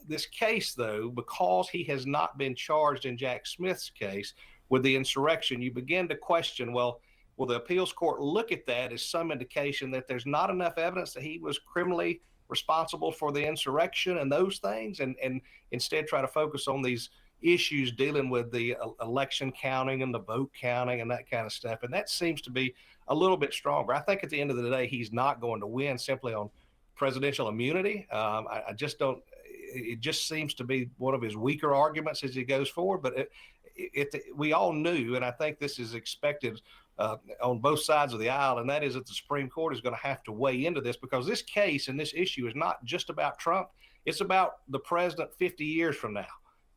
This case, though, because he has not been charged in Jack Smith's case with the insurrection, you begin to question, well, will the appeals court look at that as some indication that there's not enough evidence that he was criminally responsible for the insurrection and those things, and instead try to focus on these issues dealing with the election counting and the vote counting and that kind of stuff? And that seems to be a little bit stronger. I think at the end of the day, he's not going to win simply on presidential immunity. I just don't. It just seems to be one of his weaker arguments as he goes forward. But we all knew, and I think this is expected on both sides of the aisle, and that is that the Supreme Court is going to have to weigh into this, because this case and this issue is not just about Trump. It's about the president 50 years from now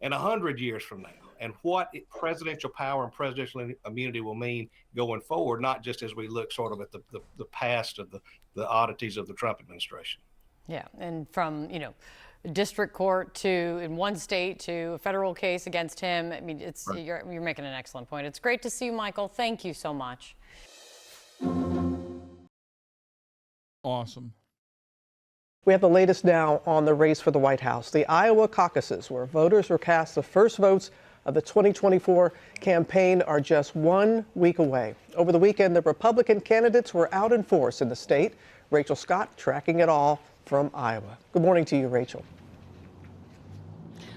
and 100 years from now, and what presidential power and presidential immunity will mean going forward, not just as we look sort of at the past of the oddities of the Trump administration. Yeah, and from, district court to, in one state, to a federal case against him. I mean, it's right. You're making an excellent point. It's great to see you, Michael. Thank you so much. Awesome. We have the latest now on the race for the White House, the Iowa caucuses, where voters were cast the first votes of the 2024 campaign are just 1 week away. Over the weekend, the Republican candidates were out in force in the state. Rachel Scott tracking it all from Iowa. Good morning to you, Rachel.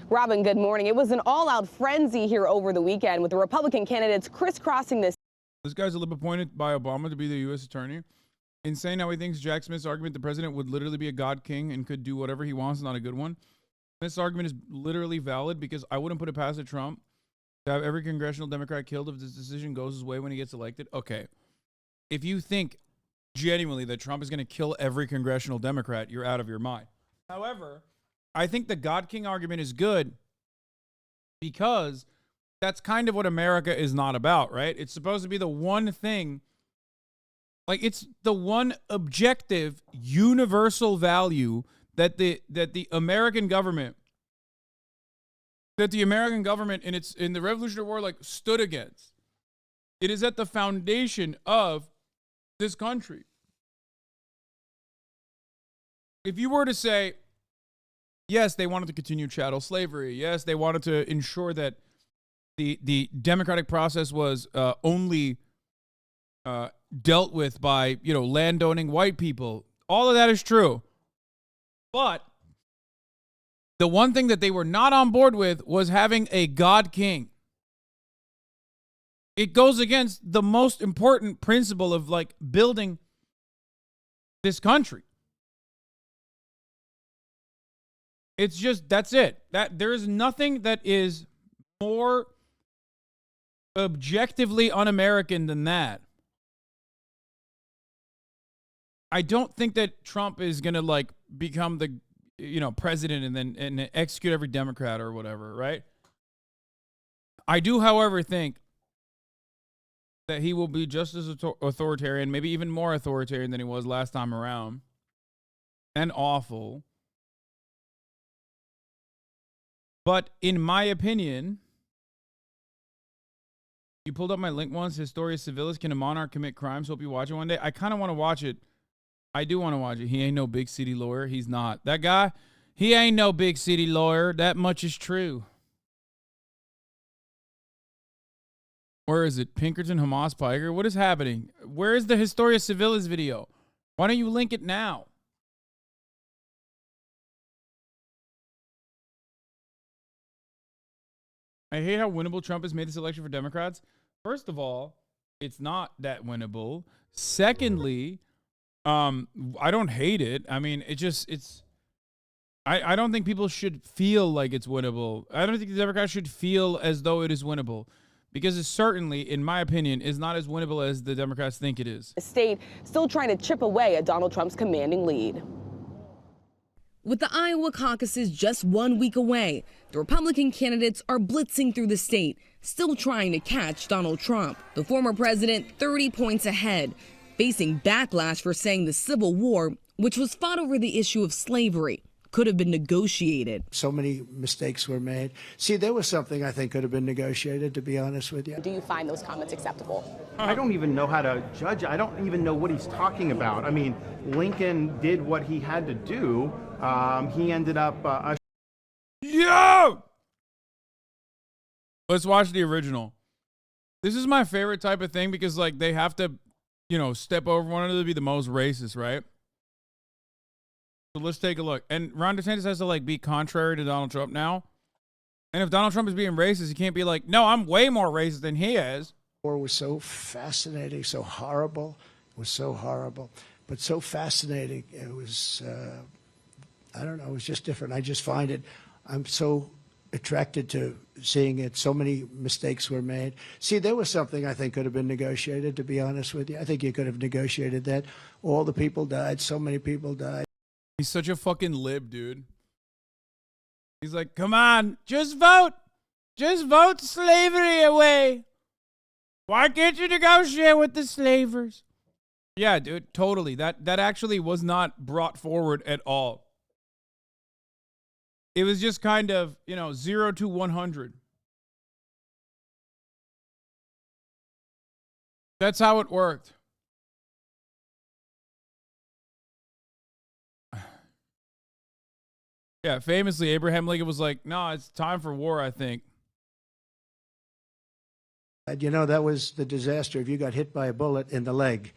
Robin, good morning. It was an all-out frenzy here over the weekend with the Republican candidates crisscrossing this. This guy's appointed by Obama to be the U.S. attorney. Insane how he thinks Jack Smith's argument the president would literally be a god king and could do whatever he wants is not a good one. This argument is literally valid, because I wouldn't put it past Trump to have every congressional Democrat killed if this decision goes his way when he gets elected. Okay. If you think genuinely that Trump is going to kill every congressional Democrat, you're out of your mind. However, I think the God King argument is good, because that's kind of what America is not about, right? It's supposed to be the one thing, like it's the one objective, universal value that the American government, in the Revolutionary War stood against. It is at the foundation of this country. If you were to say, yes, they wanted to continue chattel slavery. Yes, they wanted to ensure that the democratic process was only dealt with by, landowning white people. All of that is true. But the one thing that they were not on board with was having a God King. It goes against the most important principle of building this country. It's just, that's it. That there is nothing that is more objectively un-American than that. I don't think that Trump is going to become the, president and execute every Democrat or whatever, right? I do, however, think that he will be just as authoritarian, maybe even more authoritarian than he was last time around, and awful. But in my opinion, You pulled up my link once. Historia Civilis. Can a monarch commit crimes? Hope you watch it one day. I kind of want to watch it. I do want to watch it. He ain't no big city lawyer. He's not. That guy, he ain't no big city lawyer. That much is true. Where is it? Pinkerton, Hamas, Piker? What is happening? Where is the Historia Civilis video? Why don't you link it now? I hate how winnable Trump has made this election for Democrats. First of all, it's not that winnable. Secondly, I don't hate it. I mean, I don't think people should feel like it's winnable. I don't think the Democrats should feel as though it is winnable, because it certainly, in my opinion, is not as winnable as the Democrats think it is. The state still trying to chip away at Donald Trump's commanding lead. With the Iowa caucuses just 1 week away, the Republican candidates are blitzing through the state, still trying to catch Donald Trump. The former president 30 points ahead, facing backlash for saying the Civil War, which was fought over the issue of slavery, could have been negotiated. So many mistakes were made. See, there was something I think could have been negotiated, to be honest with you. Do you find those comments acceptable? I don't even know how to judge. I don't even know what he's talking about. I mean, Lincoln did what he had to do. He ended up... Yo! Let's watch the original. This is my favorite type of thing because, like, they have to, you know, step over one another to be the most racist, right? So let's take a look. And Ron DeSantis has to, like, be contrary to Donald Trump now. And if Donald Trump is being racist, he can't be like, no, I'm way more racist than he is. War was so fascinating, so horrible. It was so horrible, but so fascinating. It was, I don't know, it was just different. I just find it, I'm so attracted to seeing it. So many mistakes were made. See, there was something I think could have been negotiated, to be honest with you. I think you could have negotiated that. All the people died. So many people died. He's such a fucking lib, dude. He's like, come on, just vote. Just vote slavery away. Why can't you negotiate with the slavers? Yeah, dude, totally. That actually was not brought forward at all. It was just kind of, 0 to 100. That's how it worked. Yeah, famously, Abraham Lincoln was like, no, it's time for war, I think. That was the disaster. If you got hit by a bullet in the leg,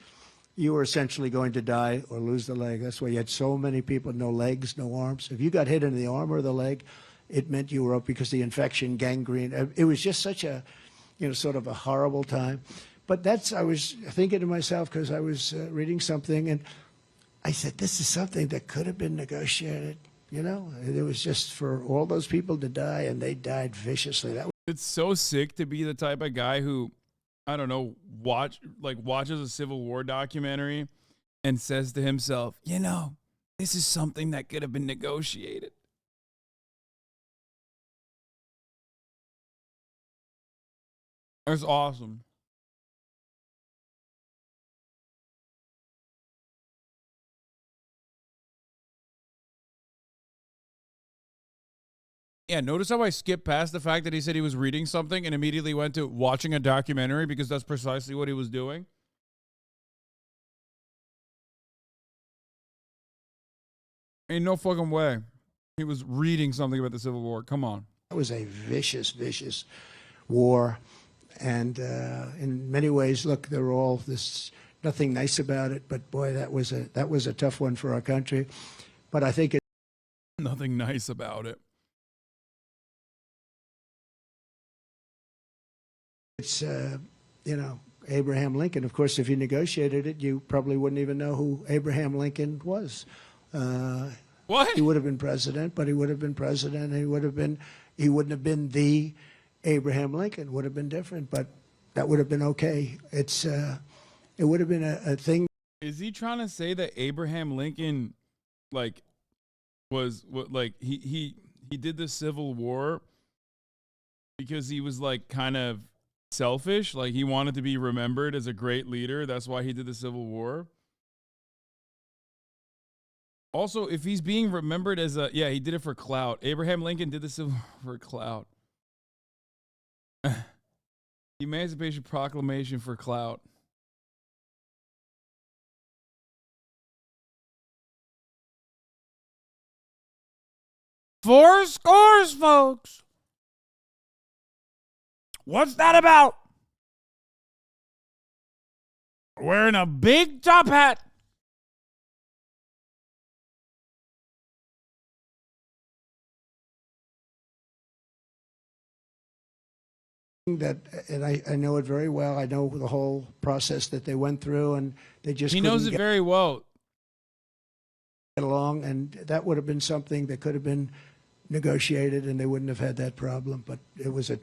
you were essentially going to die or lose the leg. That's why you had so many people, no legs, no arms. If you got hit in the arm or the leg, it meant you were up because the infection, gangrene. It was just such a, sort of a horrible time. But I was thinking to myself, because I was reading something, and I said, this is something that could have been negotiated. It was just for all those people to die, and they died viciously. It's so sick to be the type of guy who, I don't know, watches a Civil War documentary and says to himself, this is something that could have been negotiated. That's awesome. Yeah, notice how I skipped past the fact that he said he was reading something and immediately went to watching a documentary because that's precisely what he was doing. Ain't no fucking way. He was reading something about the Civil War. Come on. It was a vicious, vicious war. And in many ways, look, they're all nothing nice about it. But boy, that was a tough one for our country. But I think nothing nice about it. It's, Abraham Lincoln. Of course, if you negotiated it, you probably wouldn't even know who Abraham Lincoln was. What? He would have been president, but he would have been president. He wouldn't have been the Abraham Lincoln. Would have been different, but that would have been okay. It would have been a thing. Is he trying to say that Abraham Lincoln, he did the Civil War because he was kind of selfish, like he wanted to be remembered as a great leader? That's why he did the Civil War. Also, if he's being remembered as he did it for clout. Abraham Lincoln did the Civil War for clout. Emancipation Proclamation for clout. Four scores, folks. What's that about? Wearing a big top hat. That, and I know it very well. I know the whole process that they went through, and they just He knows it very well. Get along, and that would have been something that could have been negotiated, and they wouldn't have had that problem. But it was a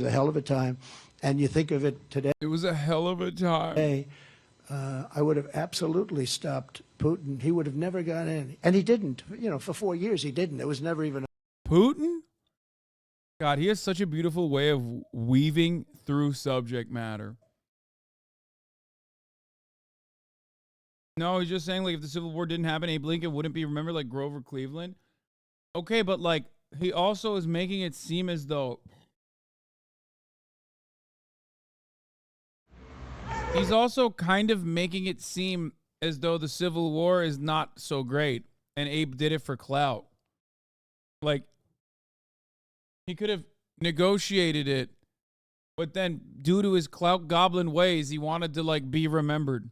hell of a time, and you think of it today. It was a hell of a time. I would have absolutely stopped Putin. He would have never gone in, and he didn't. You know, for 4 years he didn't. There was never even Putin? God, he has such a beautiful way of weaving through subject matter. No, he's just saying, like, if the Civil War didn't happen, Abe Lincoln wouldn't be remembered like Grover Cleveland. Okay, but, like, he also is making it seem as though he's also kind of making it seem as though the Civil War is not so great and Abe did it for clout. Like, he could have negotiated it, but then due to his clout goblin ways, he wanted to, like, be remembered.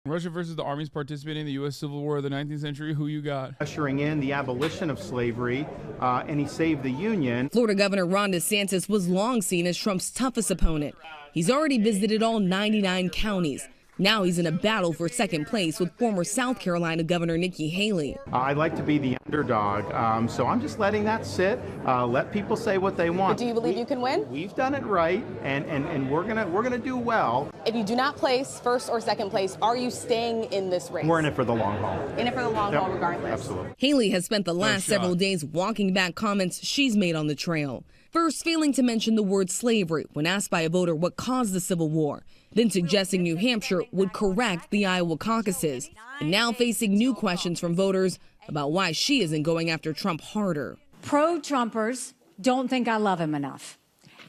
Russia versus the armies participating in the U.S. Civil War of the 19th century. Who you got? Ushering in the abolition of slavery, and he saved the Union. Florida Governor Ron DeSantis was long seen as Trump's toughest opponent. He's already visited all 99 counties. Now he's in a battle for second place with former South Carolina Governor Nikki Haley. I like to be the underdog, so I'm just letting that sit. Let people say what they want. But do you believe you can win? We've done it right, and we're gonna do well. If you do not place first or second place, are you staying in this race? We're in it for the long haul. In it for the long haul, regardless. Absolutely. Haley has spent the last several days walking back comments she's made on the trail. First, failing to mention the word slavery when asked by a voter what caused the Civil War, then suggesting New Hampshire would correct the Iowa caucuses, and now facing new questions from voters about why she isn't going after Trump harder. Pro-Trumpers don't think I love him enough.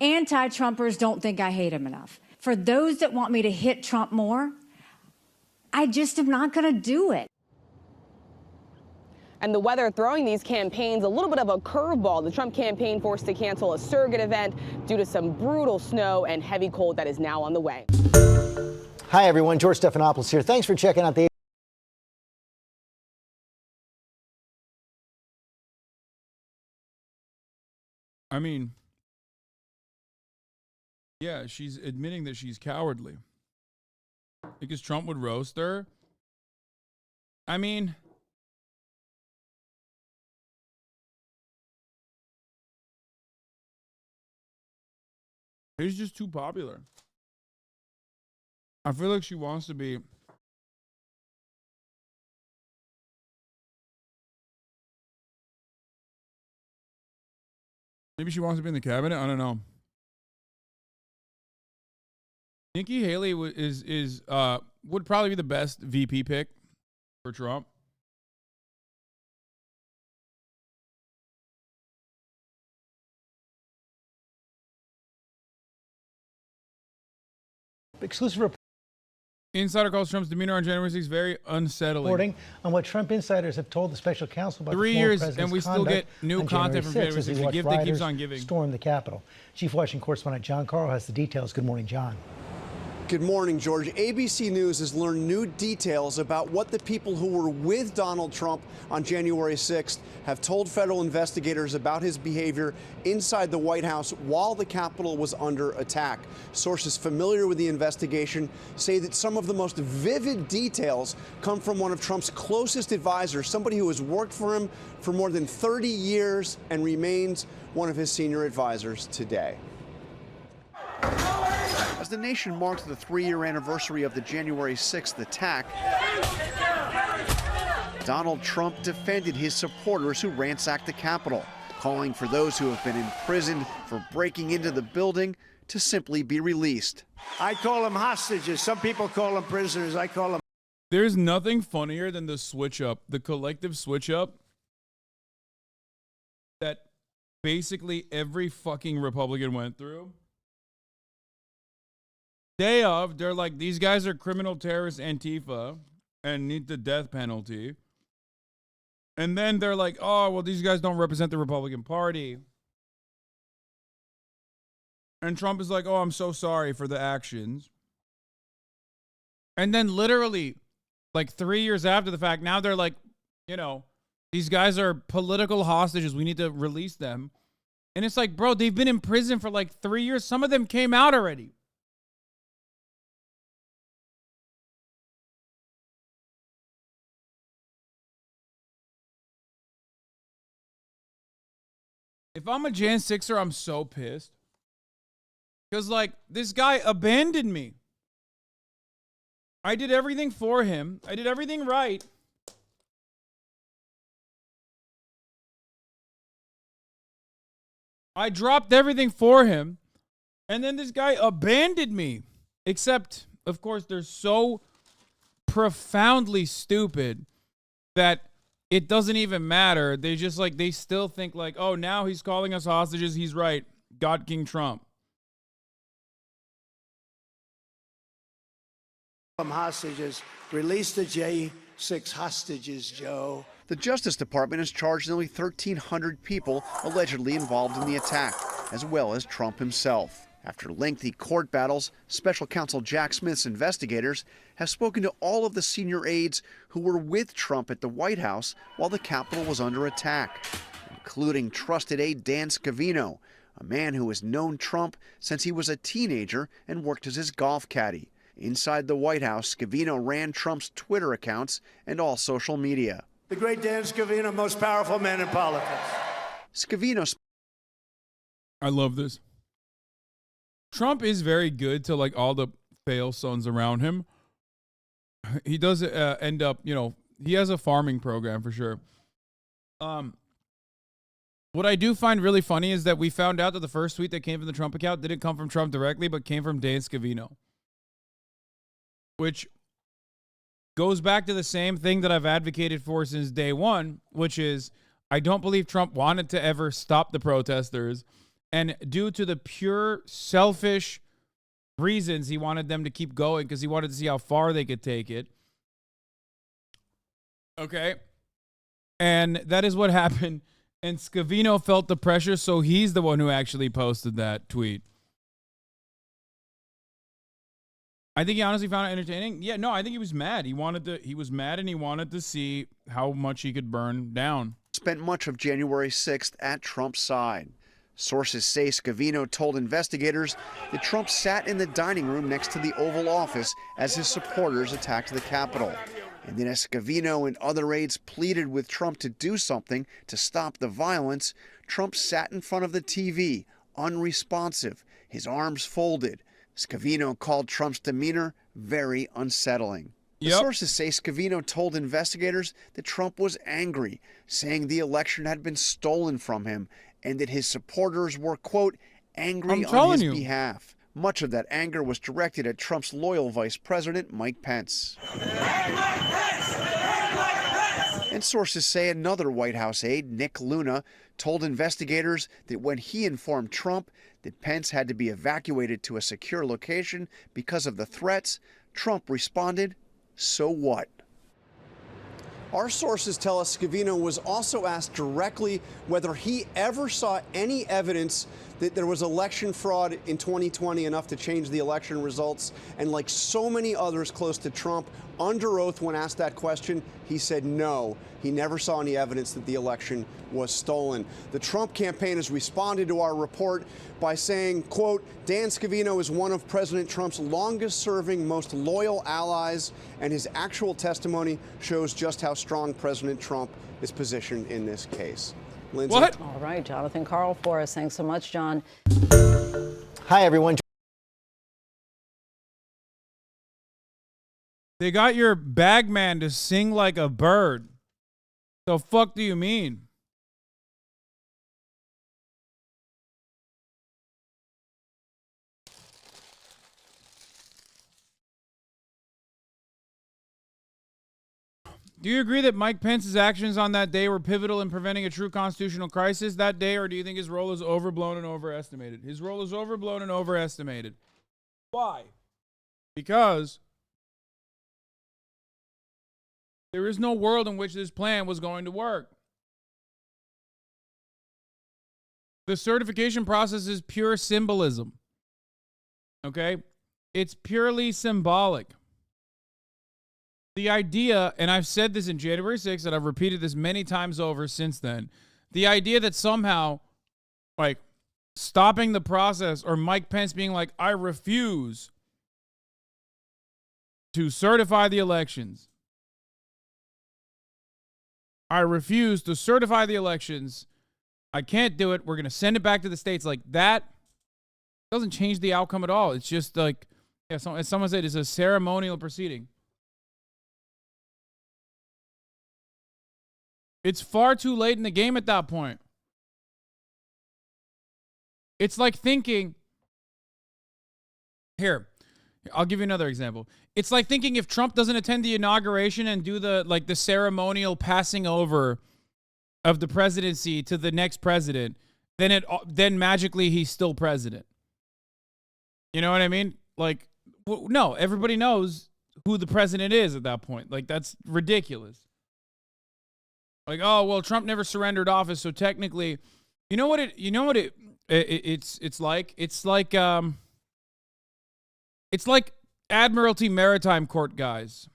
Anti-Trumpers don't think I hate him enough. For those that want me to hit Trump more, I just am not going to do it. And the weather throwing these campaigns a little bit of a curveball. The Trump campaign forced to cancel a surrogate event due to some brutal snow and heavy cold that is now on the way. Hi, everyone. George Stephanopoulos here. Thanks for checking out the... I mean, yeah, she's admitting that she's cowardly because Trump would roast her. I mean, he's just too popular. I feel like she wants to be. Maybe she wants to be in the cabinet. I don't know. Nikki Haley would probably be the best VP pick for Trump. Exclusive report. Insider calls Trump's demeanor on January 6th very unsettling. Reporting on what Trump insiders have told the special counsel about 3 the former years, president's and we still get new on content from January 6th. as he The watched gift that keeps rioters on giving. storm the Capitol. Chief Washington correspondent John Carl has the details. Good morning, John. Good morning, George. ABC News has learned new details about what the people who were with Donald Trump on January 6th have told federal investigators about his behavior inside the White House while the Capitol was under attack. Sources familiar with the investigation say that some of the most vivid details come from one of Trump's closest advisors, somebody who has worked for him for more than 30 years and remains one of his senior advisors today. As the nation marks the 3-year anniversary of the January 6th attack, Donald Trump defended his supporters who ransacked the Capitol, calling for those who have been imprisoned for breaking into the building to simply be released. I call them hostages. Some people call them prisoners. I call them. There's nothing funnier than the switch up, the collective switch up that basically every fucking Republican went through. Day of, they're like, these guys are criminal terrorist Antifa and need the death penalty. And then they're like, oh, well, these guys don't represent the Republican Party. And Trump is like, oh, I'm so sorry for the actions. And then literally, like 3 years after the fact, now they're like, you know, these guys are political hostages. We need to release them. And it's like, bro, they've been in prison for like 3 years. Some of them came out already. If I'm a Jan 6er, I'm so pissed. Because, like, this guy abandoned me. I did everything for him. I did everything right. I dropped everything for him. And then this guy abandoned me. Except, of course, they're so profoundly stupid that it doesn't even matter. They just, like, they still think, like, oh, now he's calling us hostages. He's right. God King Trump. Hostages. Release the J6 hostages, Joe. The Justice Department has charged nearly 1,300 people allegedly involved in the attack, as well as Trump himself. After lengthy court battles, Special Counsel Jack Smith's investigators have spoken to all of the senior aides who were with Trump at the White House while the Capitol was under attack, including trusted aide Dan Scavino, a man who has known Trump since he was a teenager and worked as his golf caddy. Inside the White House, Scavino ran Trump's Twitter accounts and all social media. The great Dan Scavino, most powerful man in politics. Scavino. I love this. Trump is very good to, like, all the fail sons around him. He does end up, you know, he has a farming program for sure. What I do find really funny is that we found out that the first tweet that came from the Trump account didn't come from Trump directly, but came from Dan Scavino. Which goes back to the same thing that I've advocated for since day one, which is I don't believe Trump wanted to ever stop the protesters. And due to the pure selfish reasons, he wanted them to keep going because he wanted to see how far they could take it. Okay. And that is what happened. And Scavino felt the pressure, so he's the one who actually posted that tweet. I think he honestly found it entertaining. Yeah, no, I think he was mad. He was mad and he wanted to see how much he could burn down. Spent much of January 6th at Trump's side. Sources say Scavino told investigators that Trump sat in the dining room next to the Oval Office as his supporters attacked the Capitol. And then as Scavino and other aides pleaded with Trump to do something to stop the violence, Trump sat in front of the TV, unresponsive, his arms folded. Scavino called Trump's demeanor very unsettling. The sources say Scavino told investigators that Trump was angry, saying the election had been stolen from him and that his supporters were, quote, angry on his behalf. Much of that anger was directed at Trump's loyal vice president, Mike Pence. And sources say another White House aide, Nick Luna, told investigators that when he informed Trump that Pence had to be evacuated to a secure location because of the threats, Trump responded, so what? Our sources tell us Scavino was also asked directly whether he ever saw any evidence that there was election fraud in 2020 enough to change the election results. And like so many others close to Trump, under oath when asked that question, he said no. He never saw any evidence that the election was stolen. The Trump campaign has responded to our report by saying, quote, Dan Scavino is one of President Trump's longest-serving, most loyal allies, and his actual testimony shows just how strong President Trump is positioned in this case. Lindsay? What? All right, Jonathan Karl for us. Thanks so much, John. Hi, everyone. They got your bag man to sing like a bird. The fuck do you mean? Do you agree that Mike Pence's actions on that day were pivotal in preventing a true constitutional crisis that day, or do you think his role is overblown and overestimated? His role is overblown and overestimated. Why? Because there is no world in which this plan was going to work. The certification process is pure symbolism. Okay? It's purely symbolic. The idea, and I've said this in January 6th, and I've repeated this many times over since then, the idea that somehow, like, stopping the process, or Mike Pence being like, I refuse to certify the elections. I refuse to certify the elections. I can't do it. We're going to send it back to the states. Like, that doesn't change the outcome at all. It's just like, yeah, as someone said, it's a ceremonial proceeding. It's far too late in the game at that point. It's like thinking, here, I'll give you another example. It's like thinking if Trump doesn't attend the inauguration and do the ceremonial passing over of the presidency to the next president, then magically he's still president. You know what I mean? Like, no, everybody knows who the president is at that point. Like, that's ridiculous. Like, oh, well, Trump never surrendered office, so technically, it's like Admiralty Maritime Court guys.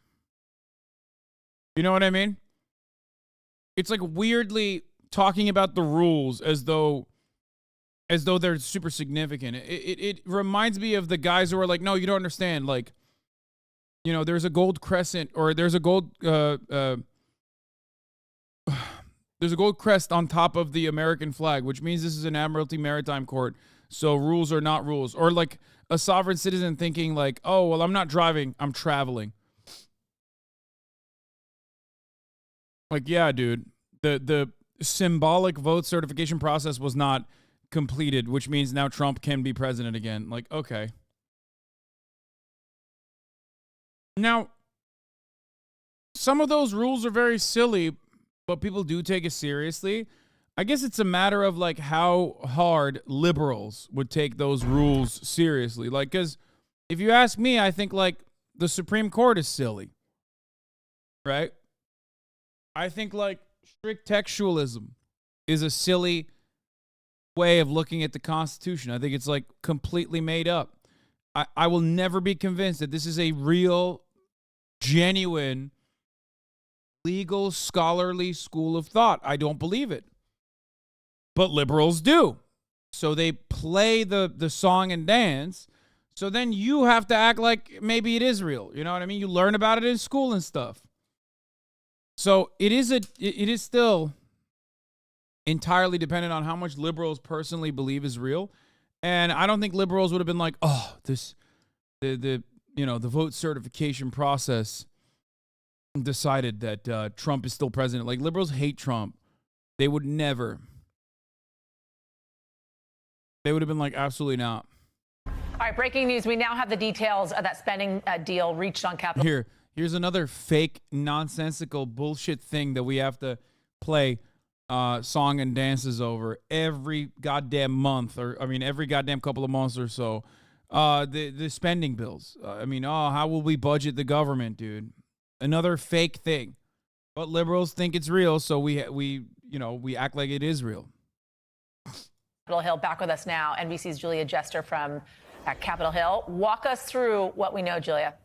You know what I mean? It's like weirdly talking about the rules as though they're super significant. It reminds me of the guys who are like, no, you don't understand. Like, you know, there's a gold crescent, or there's a gold there's a gold crest on top of the American flag, which means this is an Admiralty Maritime Court, so rules are not rules. Or like a sovereign citizen thinking like, oh, well, I'm not driving, I'm traveling. Like, yeah, dude, the symbolic vote certification process was not completed, which means now Trump can be president again. Like, okay. Now, some of those rules are very silly, but people do take it seriously. I guess it's a matter of like how hard liberals would take those rules seriously. Like, because if you ask me, I think like the Supreme Court is silly, right? I think like strict textualism is a silly way of looking at the Constitution. I think it's like completely made up. I will never be convinced that this is a real, genuine, legal, scholarly school of thought. I don't believe it. But liberals do. So they play the song and dance. So then you have to act like maybe it is real. You know what I mean? You learn about it in school and stuff. So it is still entirely dependent on how much liberals personally believe is real. And I don't think liberals would have been like, oh, the vote certification process decided that Trump is still president. Like, liberals hate Trump. They would never. They would have been like, absolutely not. All right, breaking news. We now have the details of that spending deal reached on Capitol. Here's another fake, nonsensical bullshit thing that we have to play song and dances over every goddamn month, or every goddamn couple of months or so. The spending bills. How will we budget the government, dude? Another fake thing. But liberals think it's real, so we act like it is real. Capitol Hill, back with us now. NBC's Julia Jester from Capitol Hill. Walk us through what we know, Julia.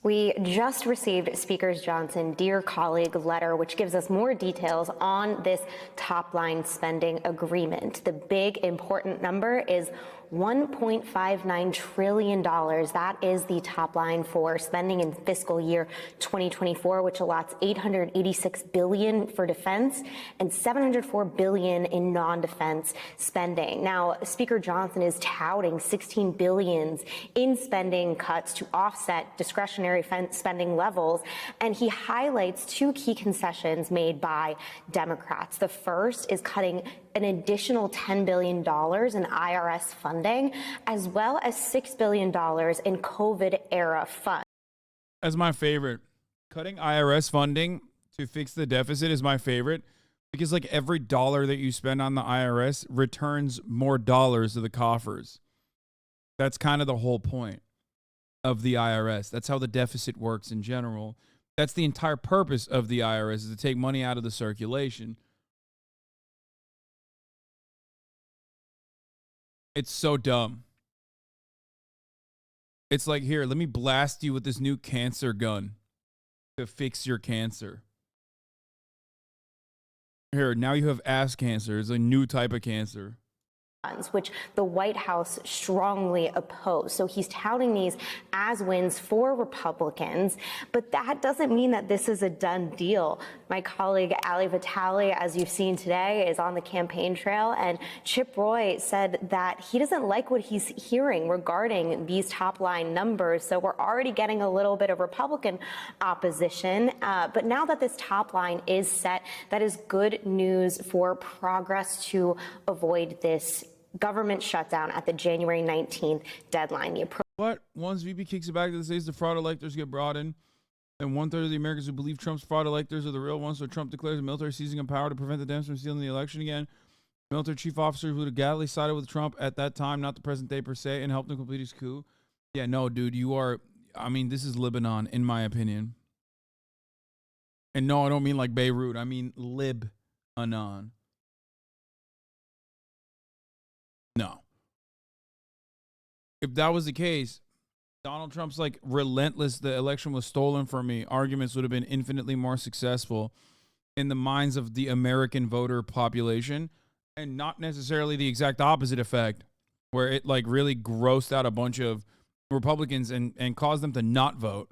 We just received Speaker Johnson's Dear Colleague letter, which gives us more details on this top-line spending agreement. The big, important number is $1.59 trillion. That is the top line for spending in fiscal year 2024, which allots $886 billion for defense and $704 billion in non-defense spending. Now, Speaker Johnson is touting $16 billion in spending cuts to offset discretionary spending levels, and he highlights two key concessions made by Democrats. The first is cutting an additional $10 billion in IRS funding, as well as $6 billion in COVID-era funds. That's my favorite. cutting IRS funding to fix the deficit is my favorite, because like every dollar that you spend on the IRS returns more dollars to the coffers. That's kind of the whole point of the IRS. That's how the deficit works in general. That's the entire purpose of the IRS, is to take money out of the circulation. It's so dumb. It's like, here, let me blast you with this new cancer gun to fix your cancer. Here, now you have ass cancer. It's a new type of cancer, which the White House strongly opposed. So he's touting these as wins for Republicans, but that doesn't mean that this is a done deal. My colleague Ali Vitale, as you've seen today, is on the campaign trail, and Chip Roy said that he doesn't like what he's hearing regarding these top line numbers. So we're already getting a little bit of Republican opposition, but now that this top line is set, that is good news for progress to avoid this government shutdown at the January 19th deadline. What? Once VP kicks it back to the states, the fraud electors get brought in, and 1/3 of the Americans who believe Trump's fraud electors are the real ones. So Trump declares the military seizing of power to prevent the Dems from stealing the election again. Military chief officer who gladly sided with Trump at that time, not the present day per se, and helped him complete his coup. Yeah, no, dude, you are. I mean, this is Lebanon, in my opinion. And no, I don't mean like Beirut. I mean Lebanon. No. If that was the case, Donald Trump's like relentless, the election was stolen from me, arguments would have been infinitely more successful in the minds of the American voter population, and not necessarily the exact opposite effect, where it like really grossed out a bunch of Republicans and caused them to not vote.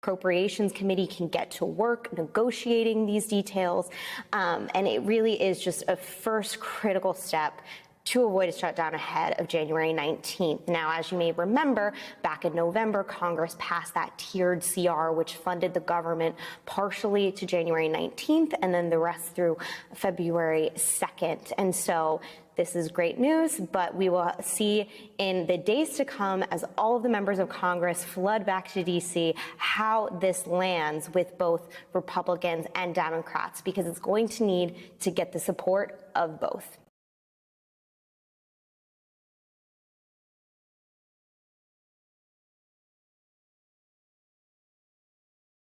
Appropriations Committee can get to work negotiating these details, and it really is just a first critical step to avoid a shutdown ahead of January 19th. Now, as you may remember, back in November, Congress passed that tiered CR, which funded the government partially to January 19th and then the rest through February 2nd. And so this is great news, but we will see in the days to come, as all of the members of Congress flood back to D.C., how this lands with both Republicans and Democrats, because it's going to need to get the support of both.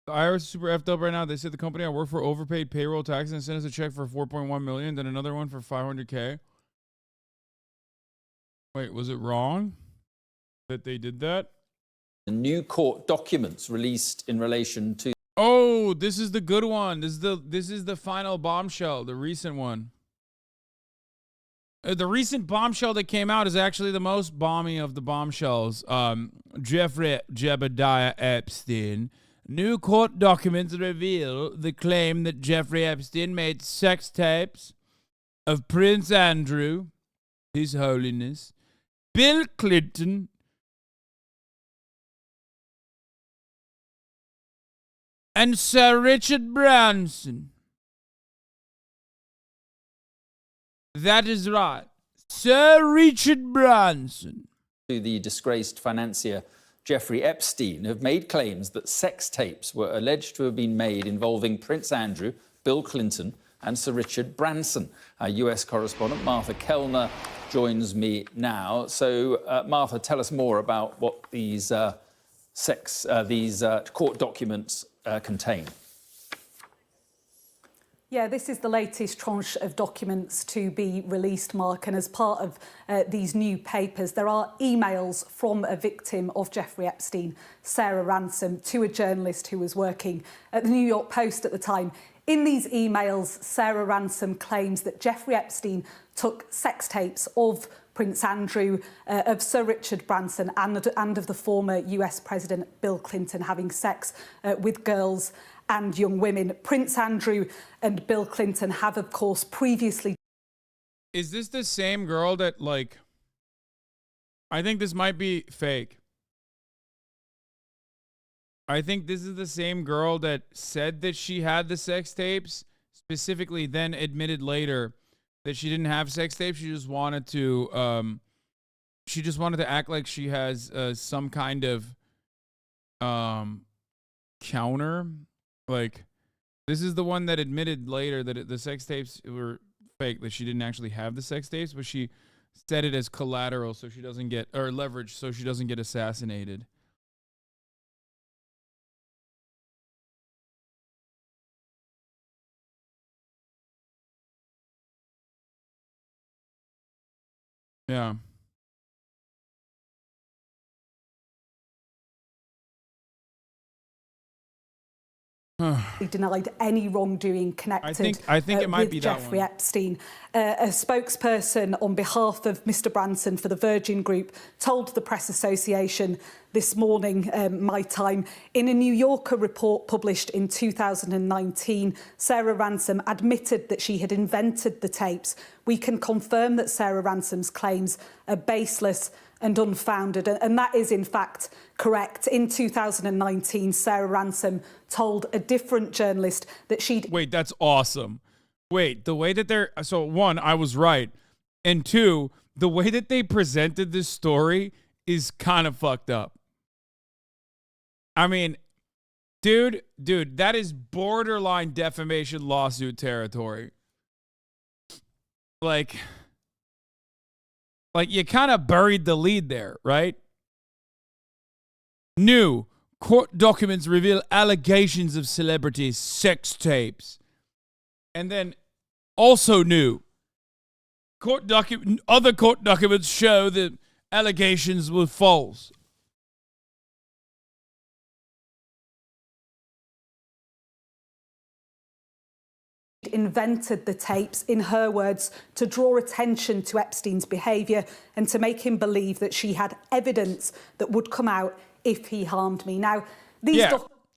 The IRS is super effed up right now. They said the company I work for overpaid payroll taxes and sent us a check for $4.1 million, then another one for $500K. Wait, was it wrong that they did that? The new court documents released in relation to. Oh, this is the good one. This is the final bombshell, the recent one. The recent bombshell that came out is actually the most balmy of the bombshells. Jeffrey Jebediah Epstein. New court documents reveal the claim that Jeffrey Epstein made sex tapes of Prince Andrew, His Holiness, Bill Clinton, and Sir Richard Branson. That is right. Sir Richard Branson. To the disgraced financier Jeffrey Epstein have made claims that sex tapes were alleged to have been made involving Prince Andrew, Bill Clinton, and Sir Richard Branson. Our US correspondent Martha Kellner joins me now. So, Martha, tell us more about what these court documents contain. Yeah, this is the latest tranche of documents to be released, Mark, and as part of these new papers, there are emails from a victim of Jeffrey Epstein, Sarah Ransom, to a journalist who was working at the New York Post at the time. In these emails, Sarah Ransom claims that Jeffrey Epstein took sex tapes of Prince Andrew, of Sir Richard Branson, and of the former US President Bill Clinton having sex with girls and young women. Prince Andrew and Bill Clinton have, of course, previously... Is this the same girl that, like... I think this might be fake. I think this is the same girl that said that she had the sex tapes, specifically then admitted later that she didn't have sex tapes. She just wanted to act like she has some kind of counter. Like, this is the one that admitted later that the sex tapes were fake, that she didn't actually have the sex tapes, but she said it as collateral so she doesn't get, or leverage so she doesn't get assassinated. Yeah. He denied any wrongdoing connected I think it might with be that Jeffrey one. Epstein. A spokesperson on behalf of Mr. Branson for the Virgin Group told the Press Association this morning, my time, in a New Yorker report published in 2019, Sarah Ransom admitted that she had invented the tapes. We can confirm that Sarah Ransom's claims are baseless and unfounded, and that is in fact correct. In 2019, Sarah Ransom told a different journalist that she'd... Wait, that's awesome. Wait, the way that they're... So, one, I was right. And two, the way that they presented this story is kind of fucked up. I mean, dude, that is borderline defamation lawsuit territory. Like you kind of buried the lead there, right? New court documents reveal allegations of celebrities' sex tapes. And then also new other court documents show that allegations were false. Invented the tapes, in her words, to draw attention to Epstein's behaviour and to make him believe that she had evidence that would come out if he harmed me. Now, these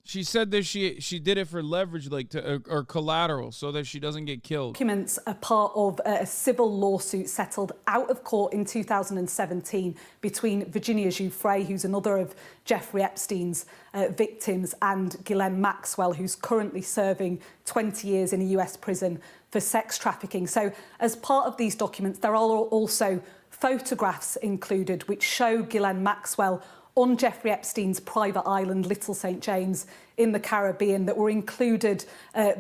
she said that she did it for leverage, like or collateral, so that she doesn't get killed. Documents are part of a civil lawsuit settled out of court in 2017 between Virginia Giuffre, who's another of Jeffrey Epstein's victims, and Ghislaine Maxwell, who's currently serving 20 years in a US prison for sex trafficking. So as part of these documents, there are also photographs included which show Ghislaine Maxwell on Jeffrey Epstein's private island, Little St. James, in the Caribbean, that were included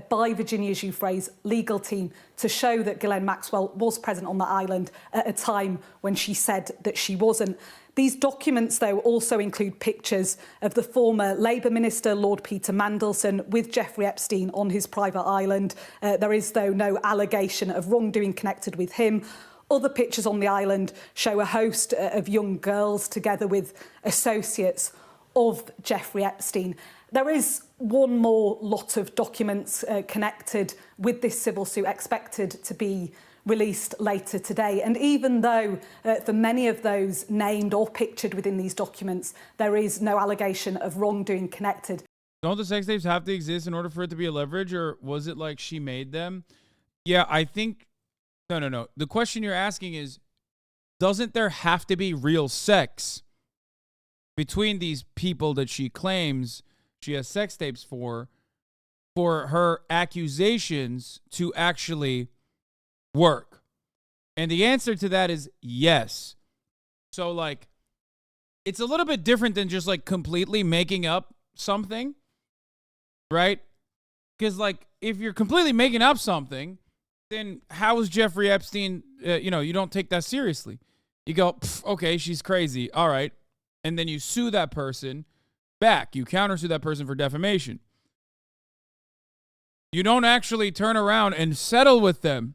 by Virginia Giuffre's legal team to show that Ghislaine Maxwell was present on the island at a time when she said that she wasn't. These documents, though, also include pictures of the former Labour Minister, Lord Peter Mandelson, with Jeffrey Epstein on his private island. There is, though, no allegation of wrongdoing connected with him. Other pictures on the island show a host of young girls together with associates of Jeffrey Epstein. There is one more lot of documents connected with this civil suit expected to be released later today. And even though for many of those named or pictured within these documents, there is no allegation of wrongdoing connected. Don't the sex tapes have to exist in order for it to be a leverage, or was it like she made them? Yeah, I think... No. The question you're asking is, doesn't there have to be real sex between these people that she claims she has sex tapes for her accusations to actually work? And the answer to that is yes. So, like, it's a little bit different than just, like, completely making up something, right? Because, like, if you're completely making up something, then how is Jeffrey Epstein, you don't take that seriously. You go, okay, she's crazy. All right. And then you sue that person back. You countersue that person for defamation. You don't actually turn around and settle with them.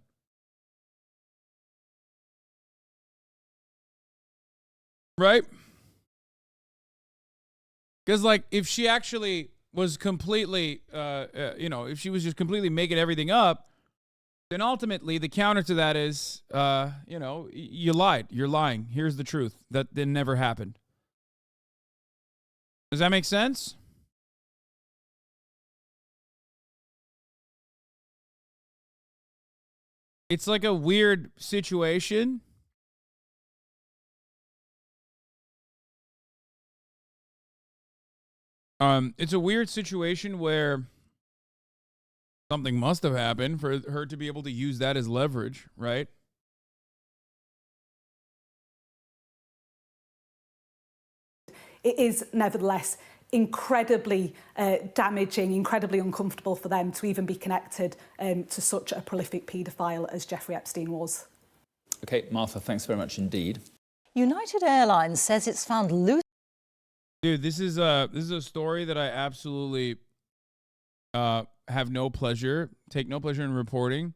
Right? Because, like, if she actually was completely, if she was just completely making everything up, then ultimately the counter to that is, you lied. You're lying. Here's the truth. That never happened. Does that make sense? It's like a weird situation. It's a weird situation where Something must have happened for her to be able to use that as leverage, right? It is nevertheless incredibly damaging, incredibly uncomfortable for them to even be connected to such a prolific paedophile as Jeffrey Epstein was. Okay, Martha, thanks very much indeed. United Airlines says it's found loose. Dude, this is a story that I absolutely take no pleasure in reporting.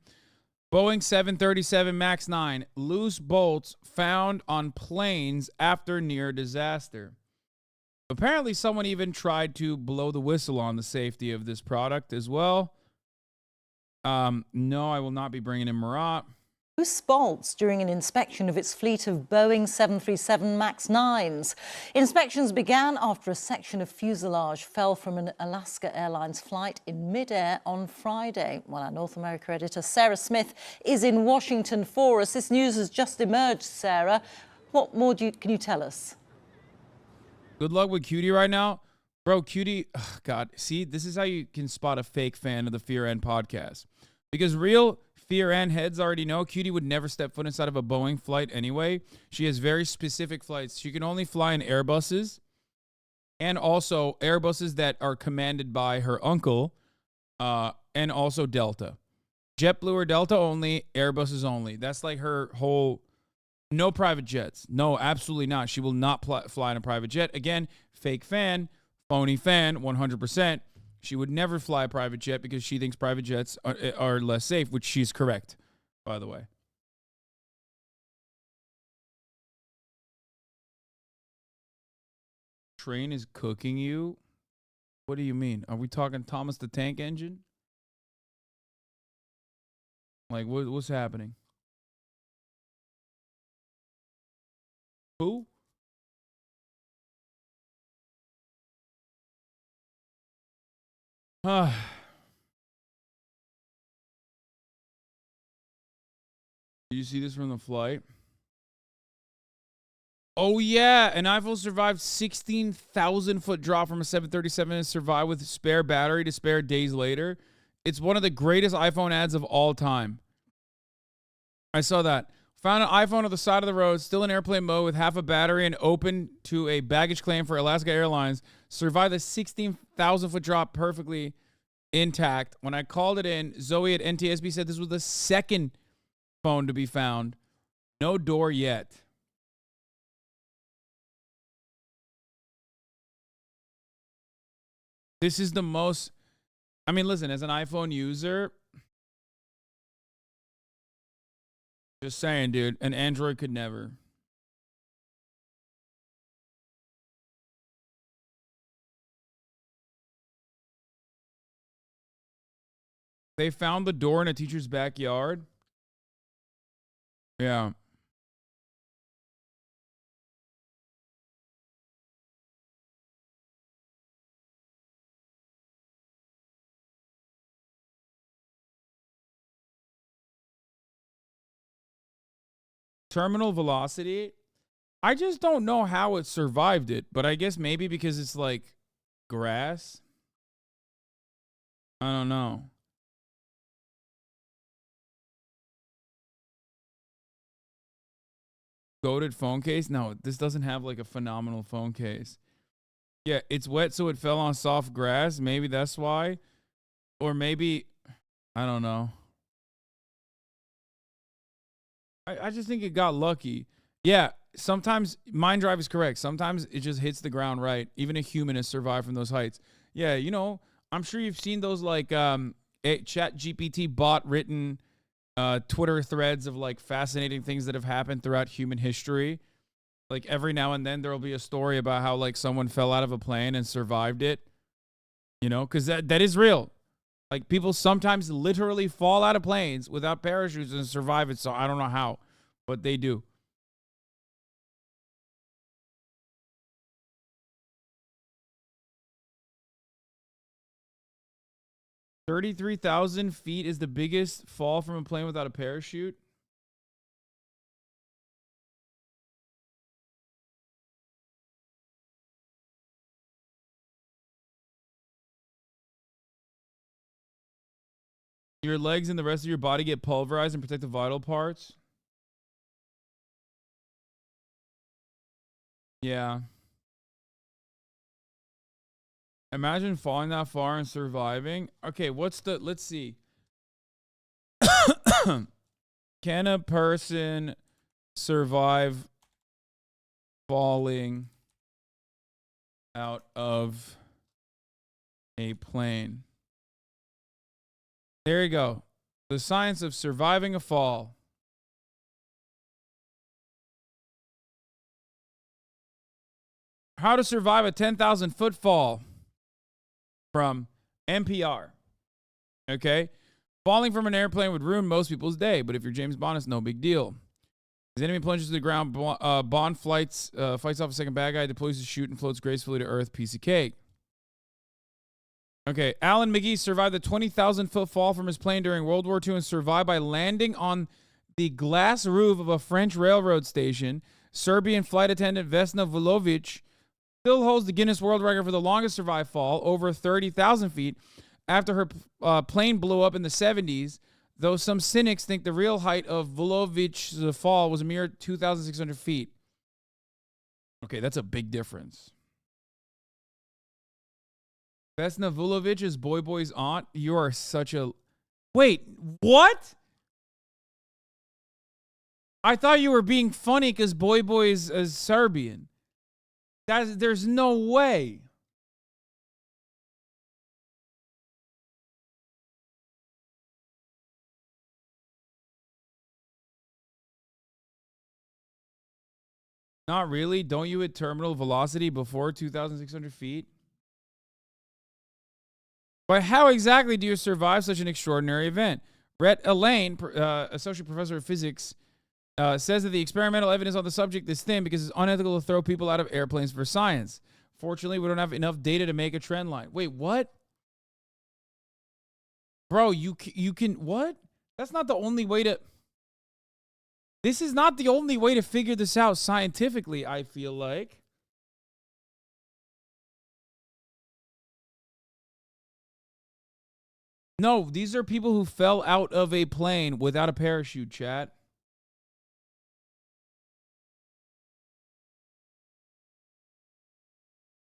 Boeing 737 MAX 9, loose bolts found on planes after near disaster. Apparently, someone even tried to blow the whistle on the safety of this product as well. No, I will not be bringing in Marat. Loose bolts during an inspection of its fleet of Boeing 737 MAX 9s. Inspections began after a section of fuselage fell from an Alaska Airlines flight in midair on Friday. Well, our North America editor Sarah Smith is in Washington for us. This news has just emerged, Sarah. What more can you tell us? Good luck with Cutie right now. Bro, Cutie, oh God, see, this is how you can spot a fake fan of the Fear End podcast. Because real Fear End heads already know Cutie would never step foot inside of a Boeing flight anyway. She has very specific flights. She can only fly in Airbuses, and also Airbuses that are commanded by her uncle, and also Delta. JetBlue or Delta only, Airbuses only. That's like her whole... No private jets. No, absolutely not. She will not fly in a private jet. Again, fake fan, phony fan, 100%. She would never fly a private jet because she thinks private jets are less safe, which she's correct, by the way. Train is cooking you? What do you mean? Are we talking Thomas the Tank Engine? Like, what's happening? Who? Did you see this from the flight? Oh, yeah. An iPhone survived 16,000-foot drop from a 737 and survived with spare battery to spare days later. It's one of the greatest iPhone ads of all time. I saw that. Found an iPhone on the side of the road, still in airplane mode with half a battery and open to a baggage claim for Alaska Airlines. Survived the 16,000-foot drop perfectly intact. When I called it in, Zoe at NTSB said this was the second phone to be found. No door yet. This is the most... I mean, listen, as an iPhone user... Just saying, dude. An Android could never. They found the door in a teacher's backyard. Yeah. Terminal velocity. I just don't know how it survived it, but I guess maybe because it's like grass. I don't know. Goated phone case? No, this doesn't have like a phenomenal phone case. Yeah, it's wet, so it fell on soft grass. Maybe that's why. Or maybe, I don't know. I just think it got lucky. Yeah, sometimes MindDrive is correct. Sometimes it just hits the ground right. Even a human has survived from those heights. Yeah, you know, I'm sure you've seen those like ChatGPT bot written Twitter threads of like fascinating things that have happened throughout human history. Like every now and then there will be a story about how like someone fell out of a plane and survived it. You know, because that is real. Like, people sometimes literally fall out of planes without parachutes and survive it, so I don't know how, but they do. $33,000 feet is the biggest fall from a plane without a parachute. Your legs and the rest of your body get pulverized and protect the vital parts. Yeah. Imagine falling that far and surviving. Okay, let's see. Can a person survive falling out of a plane? There you go. The science of surviving a fall. How to survive a 10,000-foot fall from NPR. Okay? Falling from an airplane would ruin most people's day, but if you're James Bond, it's no big deal. As the enemy plunges to the ground, Bond fights off a second bad guy, deploys to shoot, and floats gracefully to Earth. Piece of cake. Okay, Alan McGee survived the 20,000-foot fall from his plane during World War II and survived by landing on the glass roof of a French railroad station. Serbian flight attendant Vesna Vulovic still holds the Guinness World Record for the longest survived fall, over 30,000 feet, after her plane blew up in the 70s, though some cynics think the real height of Vulovic's fall was a mere 2,600 feet. Okay, that's a big difference. Vesna Vulovic is Boy Boy's aunt. You are such a... Wait, what? I thought you were being funny because Boy Boy is Serbian. There's no way. Not really. Don't you hit terminal velocity before 2,600 feet? But how exactly do you survive such an extraordinary event? Brett Elaine, associate professor of physics, says that the experimental evidence on the subject is thin because it's unethical to throw people out of airplanes for science. Fortunately, we don't have enough data to make a trend line. Wait, what? Bro, you can... What? That's not the only way to... This is not the only way to figure this out scientifically, I feel like. No, these are people who fell out of a plane without a parachute, chat.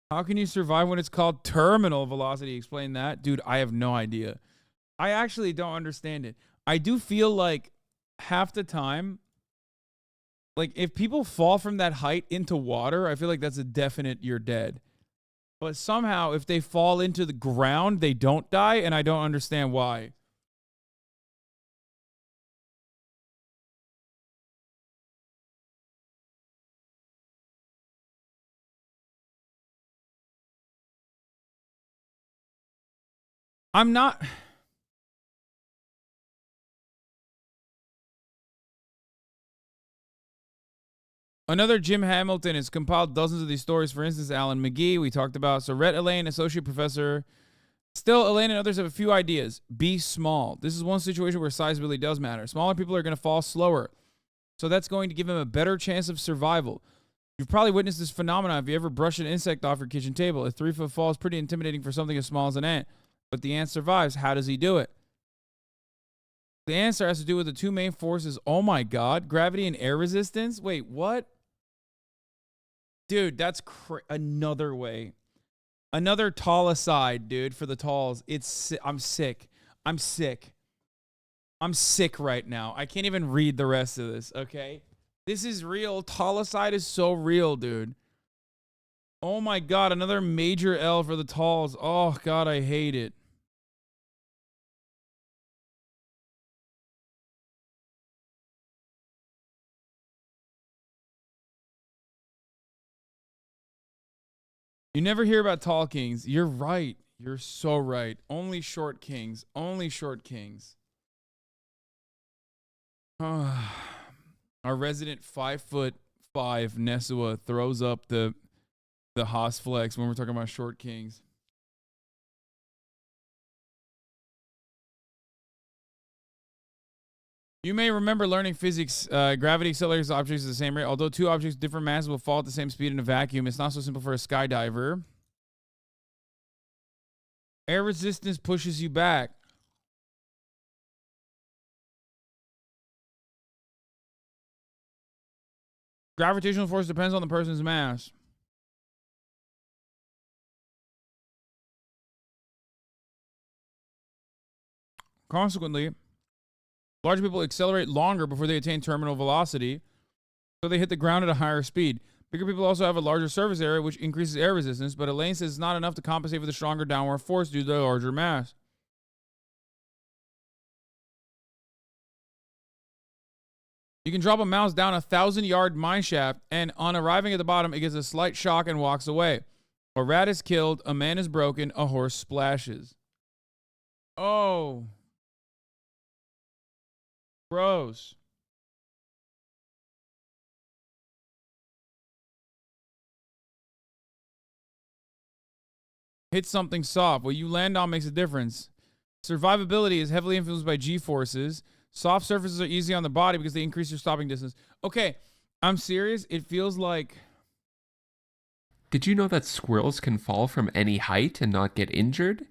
How can you survive when it's called terminal velocity? Explain that. Dude, I have no idea. I actually don't understand it. I do feel like half the time, like if people fall from that height into water, I feel like that's a definite you're dead. But somehow, if they fall into the ground, they don't die, and I don't understand why. I'm not... Another Jim Hamilton has compiled dozens of these stories. For instance, Alan McGee, we talked about. So Rhett Elaine, associate professor. Still, Elaine and others have a few ideas. Be small. This is one situation where size really does matter. Smaller people are going to fall slower. So that's going to give them a better chance of survival. You've probably witnessed this phenomenon if you ever brush an insect off your kitchen table. A 3-foot fall is pretty intimidating for something as small as an ant. But the ant survives. How does he do it? The answer has to do with the two main forces. Oh my God. Gravity and air resistance? Wait, what? Dude, that's another way. Another tall aside, dude, for the talls. I'm sick. I'm sick. I'm sick right now. I can't even read the rest of this, okay? This is real. Tall aside is so real, dude. Oh my God, another major L for the talls. Oh God, I hate it. You never hear about tall kings. You're right. You're so right. Only short kings. Only short kings. Our resident 5'5" Nesua throws up the Haas flex when we're talking about short kings. You may remember learning physics. Gravity accelerates objects at the same rate. Although two objects with different masses will fall at the same speed in a vacuum, it's not so simple for a skydiver. Air resistance pushes you back. Gravitational force depends on the person's mass. Consequently, large people accelerate longer before they attain terminal velocity, so they hit the ground at a higher speed. Bigger people also have a larger surface area, which increases air resistance, but Elaine says it's not enough to compensate for the stronger downward force due to the larger mass. You can drop a mouse down a 1,000-yard mine shaft, and on arriving at the bottom, it gets a slight shock and walks away. A rat is killed, a man is broken, a horse splashes. Oh. Gross. Hit something soft. What you land on makes a difference. Survivability is heavily influenced by G-forces. Soft surfaces are easy on the body because they increase your stopping distance. Okay, I'm serious. It feels like... Did you know that squirrels can fall from any height and not get injured?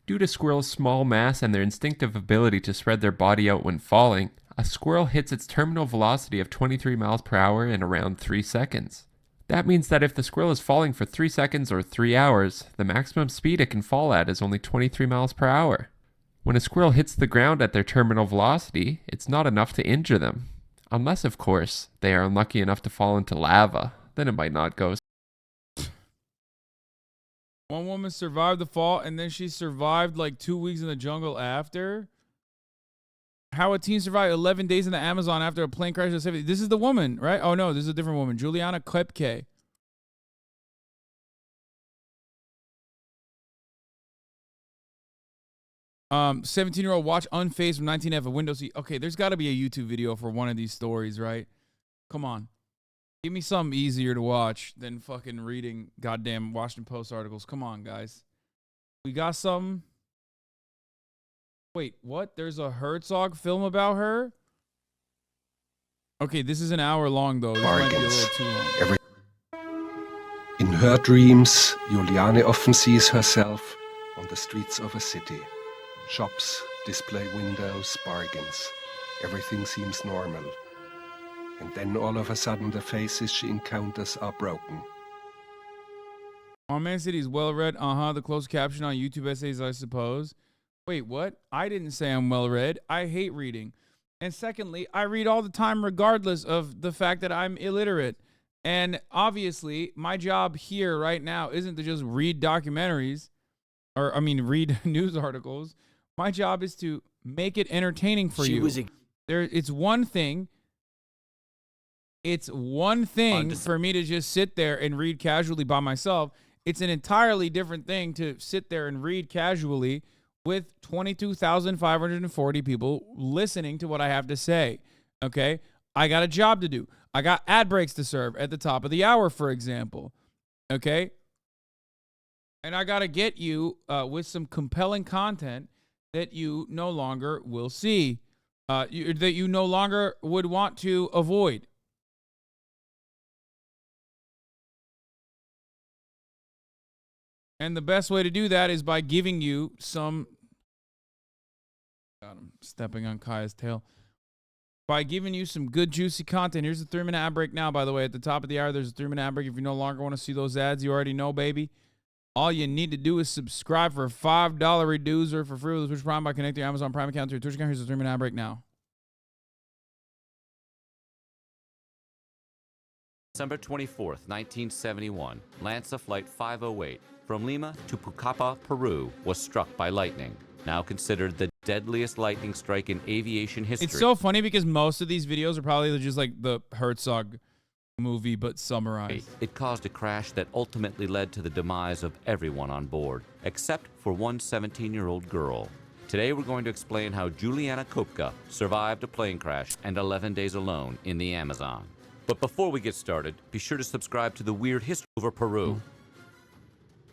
Due to squirrels' small mass and their instinctive ability to spread their body out when falling, a squirrel hits its terminal velocity of 23 miles per hour in around 3 seconds. That means that if the squirrel is falling for 3 seconds or 3 hours, the maximum speed it can fall at is only 23 miles per hour. When a squirrel hits the ground at their terminal velocity, it's not enough to injure them. Unless, of course, they are unlucky enough to fall into lava, then it might not go. One woman survived the fall, and then she survived like 2 weeks in the jungle after. How a teen survived 11 days in the Amazon after a plane crash. This is the woman, right? Oh, no, this is a different woman. Juliane Koepcke. 17-year-old watch unfazed from 19F a window seat. Okay, there's got to be a YouTube video for one of these stories, right? Come on. Give me something easier to watch than fucking reading goddamn Washington Post articles. Come on, guys. We got some. Wait, what? There's a Herzog film about her? Okay, this is an hour long, though. This might be a little too long. In her dreams, Juliane often sees herself on the streets of a city. Shops, display windows, bargains. Everything seems normal. And then all of a sudden the faces she encounters are broken. Our Man City is well read. The closed caption on YouTube essays, I suppose. Wait, what? I didn't say I'm well read. I hate reading. And secondly, I read all the time regardless of the fact that I'm illiterate. And obviously, my job here right now isn't to just read documentaries. Read news articles. My job is to make it entertaining for you. It's one thing. It's one thing for me to just sit there and read casually by myself. It's an entirely different thing to sit there and read casually with 22,540 people listening to what I have to say. Okay? I got a job to do. I got ad breaks to serve at the top of the hour, for example. Okay? And I got to get you with some compelling content that you no longer will see, that you no longer would want to avoid. And the best way to do that is by giving you some... God, I'm stepping on Kaya's tail. By giving you some good, juicy content. Here's a 3-minute ad break now, by the way. At the top of the hour, there's a 3-minute ad break. If you no longer want to see those ads, you already know, baby. All you need to do is subscribe for a $5 reducer for free with Twitch Prime by connecting your Amazon Prime account to your Twitch account. Here's a 3-minute ad break now. December 24th, 1971, Lanza Flight 508 from Lima to Pucallpa, Peru, was struck by lightning, now considered the deadliest lightning strike in aviation history. It's so funny because most of these videos are probably just like the Herzog movie, but summarized. It caused a crash that ultimately led to the demise of everyone on board, except for one 17-year-old girl. Today we're going to explain how Juliane Koepcke survived a plane crash and 11 days alone in the Amazon. But before we get started, be sure to subscribe to the Weird History over Peru.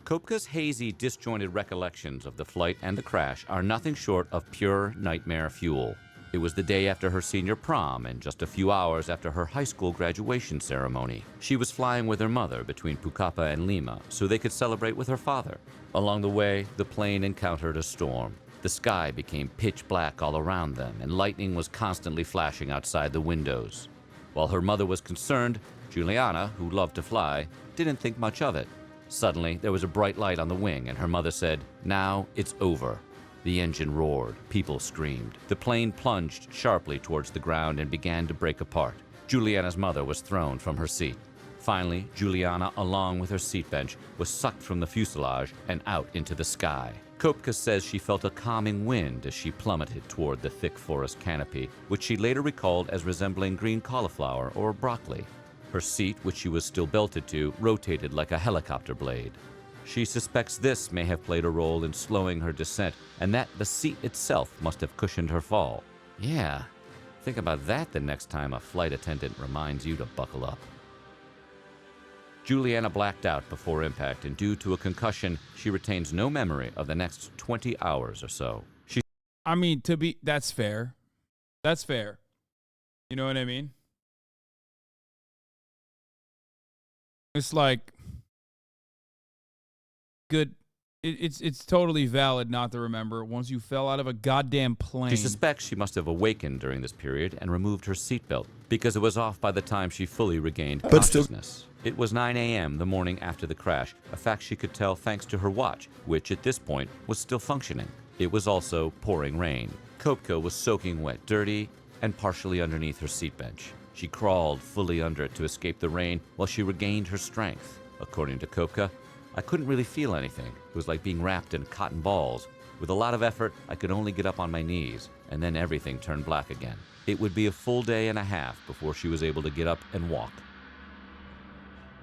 Koepcke's hazy, disjointed recollections of the flight and the crash are nothing short of pure nightmare fuel. It was the day after her senior prom and just a few hours after her high school graduation ceremony. She was flying with her mother between Pucallpa and Lima so they could celebrate with her father. Along the way, the plane encountered a storm. The sky became pitch black all around them, and lightning was constantly flashing outside the windows. While her mother was concerned, Juliana, who loved to fly, didn't think much of it. Suddenly, there was a bright light on the wing, and her mother said, "Now it's over." The engine roared. People screamed. The plane plunged sharply towards the ground and began to break apart. Juliana's mother was thrown from her seat. Finally, Juliana, along with her seat bench, was sucked from the fuselage and out into the sky. Koepcke says she felt a calming wind as she plummeted toward the thick forest canopy, which she later recalled as resembling green cauliflower or broccoli. Her seat, which she was still belted to, rotated like a helicopter blade. She suspects this may have played a role in slowing her descent, and that the seat itself must have cushioned her fall. Yeah, think about that the next time a flight attendant reminds you to buckle up. Juliana blacked out before impact, and due to a concussion, she retains no memory of the next 20 hours or so. I mean, that's fair. That's fair. You know what I mean? It's like, good. It's totally valid not to remember once you fell out of a goddamn plane. She suspects she must have awakened during this period and removed her seatbelt because it was off by the time she fully regained consciousness. It was 9 a.m. the morning after the crash, a fact she could tell thanks to her watch, which at this point was still functioning. It was also pouring rain. Koepcke was soaking wet, dirty, and partially underneath her seat bench. She crawled fully under it to escape the rain while she regained her strength. According to Koepcke, "I couldn't really feel anything. It was like being wrapped in cotton balls. With a lot of effort, I could only get up on my knees, and then everything turned black again." It would be a full day and a half before she was able to get up and walk.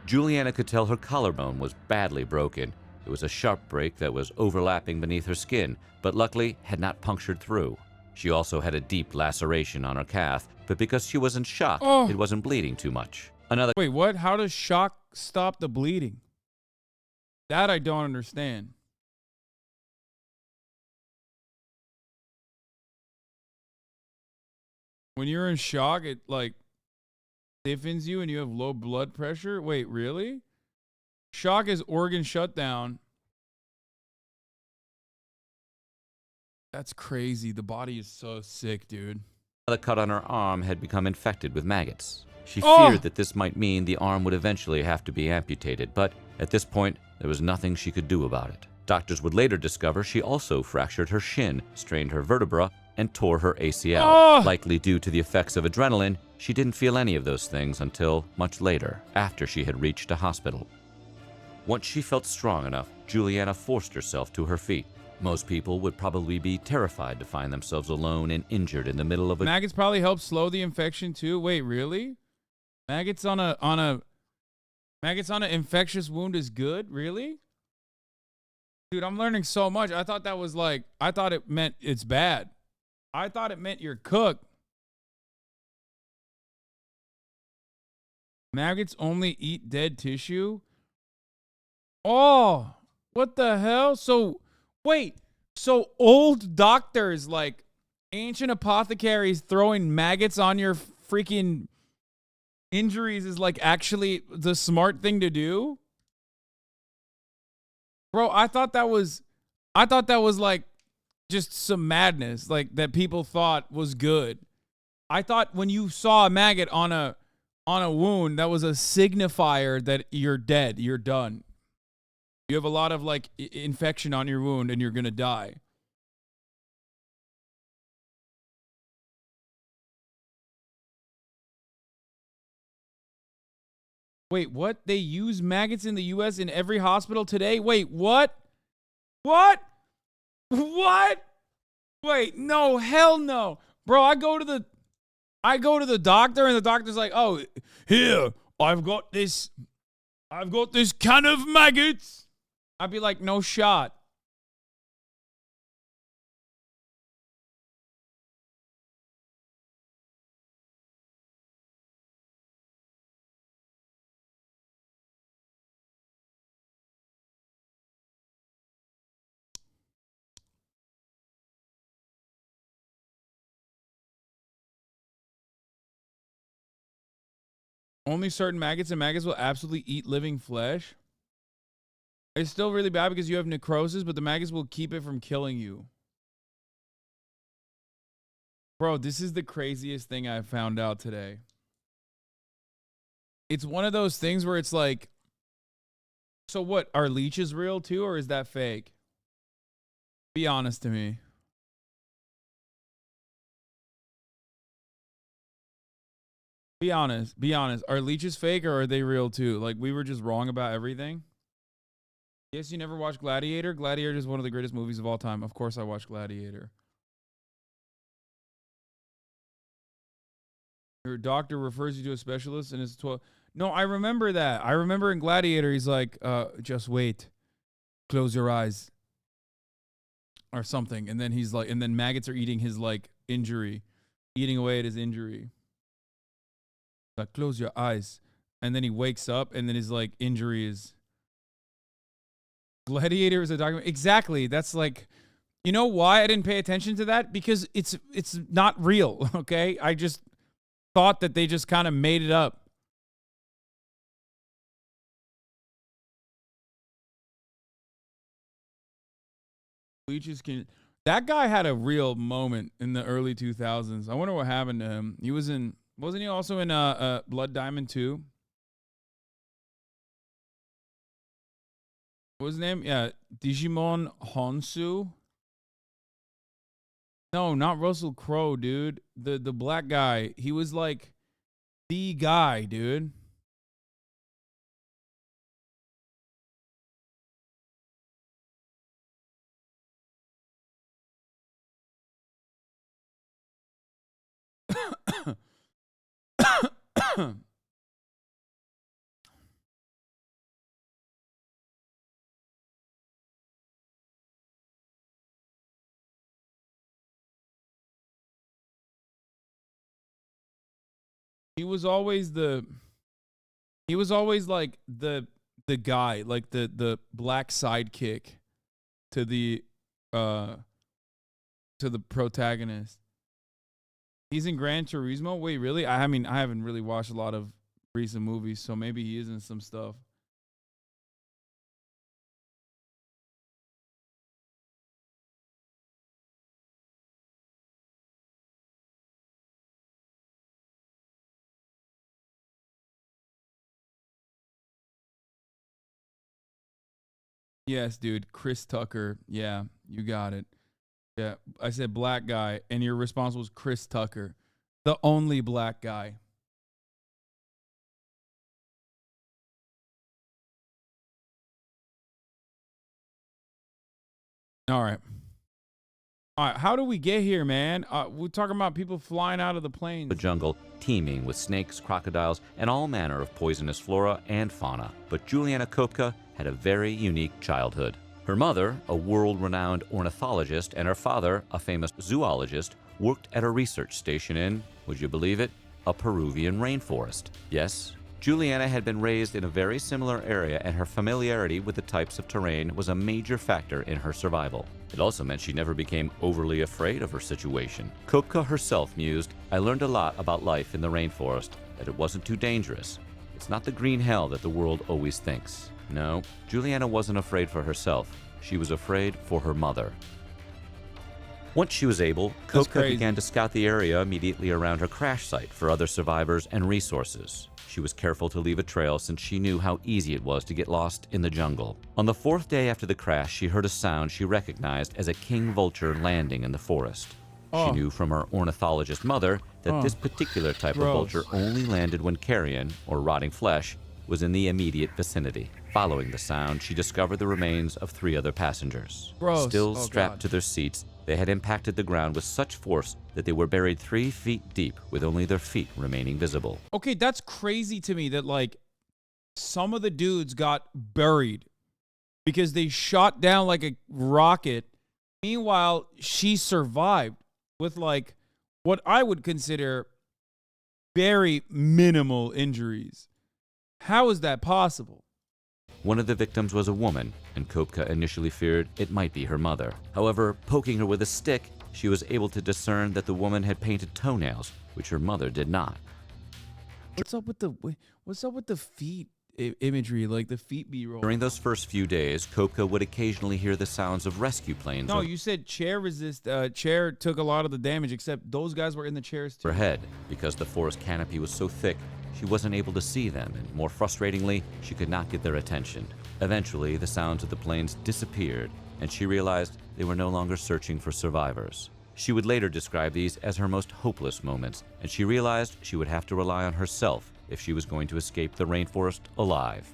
Juliana could tell her collarbone was badly broken. It was a sharp break that was overlapping beneath her skin, but luckily had not punctured through. She also had a deep laceration on her calf, but because she was in shock, it wasn't bleeding too much. Wait, what? How does shock stop the bleeding? That I don't understand. When you're in shock, it like stiffens you and you have low blood pressure? Wait, really? Shock is organ shutdown. That's crazy. The body is so sick, dude. The cut on her arm had become infected with maggots. She feared that this might mean the arm would eventually have to be amputated, but at this point, there was nothing she could do about it. Doctors would later discover she also fractured her shin, strained her vertebra, and tore her ACL. Likely due to the effects of adrenaline, she didn't feel any of those things until much later, after she had reached a hospital. Once she felt strong enough, Juliana forced herself to her feet. Most people would probably be terrified to find themselves alone and injured in the middle of a... Maggots probably help slow the infection too. Wait, really? Maggots on an infectious wound is good? Really? Dude, I'm learning so much. I thought it meant it's bad. I thought it meant you're cooked. Maggots only eat dead tissue? Oh, what the hell? So, wait. So old doctors, like ancient apothecaries throwing maggots on your freaking injuries is like actually the smart thing to do? Bro, I thought that was like just some madness, like that people thought was good. I thought when you saw a maggot on a wound, that was a signifier that you're dead, you're done. You have a lot of like infection on your wound and you're going to die. Wait, what? They use maggots in the US in every hospital today? Wait, what? What? What? Wait, no, hell no. Bro, I go to the doctor and the doctor's like, "Oh, here, I've got this can of maggots." I'd be like, "No shot." Only certain maggots, and maggots will absolutely eat living flesh. It's still really bad because you have necrosis, but the maggots will keep it from killing you. Bro, this is the craziest thing I found out today. it's one of those things where it's like, so what, are leeches real too, or is that fake? Be honest to me. Be honest. Be honest. Are leeches fake or are they real too? Like, we were just wrong about everything. Yes, you never watched Gladiator? Gladiator is one of the greatest movies of all time. Of course I watched Gladiator. Your doctor refers you to a specialist and it's 12. No, I remember that. I remember in Gladiator, he's like, just wait. Close your eyes. Or something. And then he's like, and then maggots are eating his like injury. Eating away at his injury. Like, close your eyes. And then he wakes up and then his like injury is. Gladiator is a document. Exactly. That's like, you know why I didn't pay attention to that? Because it's not real. Okay. I just thought that they just kind of made it up. That guy had a real moment in the early 2000s. I wonder what happened to him. He was in, wasn't he also in Blood Diamond 2? What was his name? Yeah, Digimon Honsu. No, not Russell Crowe, dude. The black guy. He was like the guy, dude. He was always like the guy, like the black sidekick to the protagonist. He's in Gran Turismo? Wait, really? I mean, I haven't really watched a lot of recent movies, so maybe he is in some stuff. Yes, dude. Chris Tucker. Yeah, you got it. Yeah, I said black guy, and your response was Chris Tucker, the only black guy. All right. All right, how do we get here, man? We're talking about people flying out of the planes. The jungle teeming with snakes, crocodiles, and all manner of poisonous flora and fauna. But Juliane Koepcke had a very unique childhood. Her mother, a world-renowned ornithologist, and her father, a famous zoologist, worked at a research station in, would you believe it, a Peruvian rainforest. Yes, Juliane had been raised in a very similar area, and her familiarity with the types of terrain was a major factor in her survival. It also meant she never became overly afraid of her situation. Koepcke herself mused, I learned a lot about life in the rainforest, that it wasn't too dangerous. It's not the green hell that the world always thinks. No, Juliane wasn't afraid for herself. She was afraid for her mother. Once she was able, Koepcke began to scout the area immediately around her crash site for other survivors and resources. She was careful to leave a trail since she knew how easy it was to get lost in the jungle. On the 4th day after the crash, she heard a sound she recognized as a king vulture landing in the forest. She knew from her ornithologist mother that this particular type of vulture only landed when carrion, or rotting flesh, was in the immediate vicinity. Following the sound, she discovered the remains of 3 other passengers. Still strapped to their seats, they had impacted the ground with such force that they were buried 3 feet deep with only their feet remaining visible. Okay, that's crazy to me that, like, some of the dudes got buried because they shot down like a rocket. Meanwhile, she survived with, like, what I would consider very minimal injuries. How is that possible? One of the victims was a woman, and Koepcke initially feared it might be her mother. However, poking her with a stick, she was able to discern that the woman had painted toenails, which her mother did not. What's up with the feet imagery, like the feet B-roll? During those first few days, Koepcke would occasionally hear the sounds of rescue planes. No, you said chair took a lot of the damage, except those guys were in the chairs too. Overhead, because the forest canopy was so thick, she wasn't able to see them, and more frustratingly, she could not get their attention. Eventually, the sounds of the planes disappeared, and she realized they were no longer searching for survivors. She would later describe these as her most hopeless moments, and she realized she would have to rely on herself if she was going to escape the rainforest alive.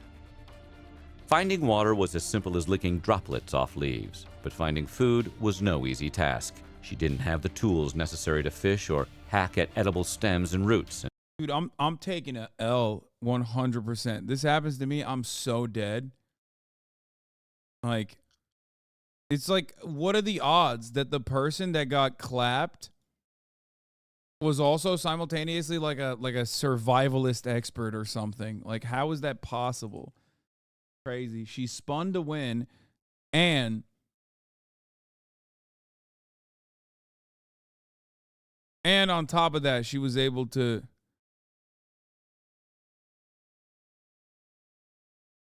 Finding water was as simple as licking droplets off leaves, but finding food was no easy task. She didn't have the tools necessary to fish or hack at edible stems and roots. Dude, I'm taking a L 100%. This happens to me, I'm so dead. Like, it's like, what are the odds that the person that got clapped was also simultaneously like a survivalist expert or something? Like, how is that possible? Crazy. She spun to win, and on top of that, she was able to.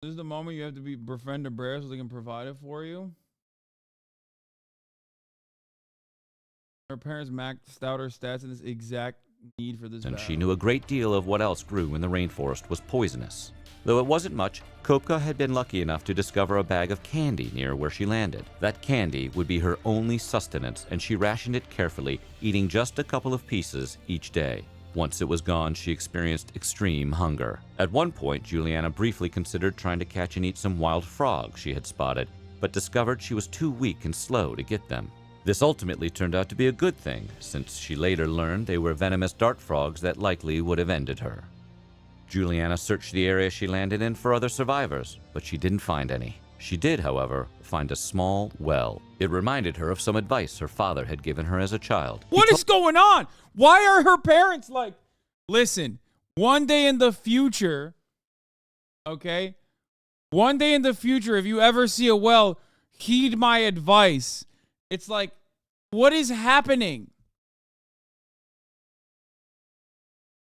This is the moment you have to befriend a bear so they can provide it for you. Her parents maxed out her stats in this exact need for this And battle. she knew a great deal of what else grew in the rainforest was poisonous. Though it wasn't much, Koepcke had been lucky enough to discover a bag of candy near where she landed. That candy would be her only sustenance, and she rationed it carefully, eating just a couple of pieces each day. Once it was gone, she experienced extreme hunger. At one point, Juliana briefly considered trying to catch and eat some wild frogs she had spotted, but discovered she was too weak and slow to get them. This ultimately turned out to be a good thing, since she later learned they were venomous dart frogs that likely would have ended her. Juliana searched the area she landed in for other survivors, but she didn't find any. She did, however, find a small well. It reminded her of some advice her father had given her as a child. What is going on? Why are her parents like, listen, one day in the future, okay? One day in the future, if you ever see a well, heed my advice. It's like, what is happening?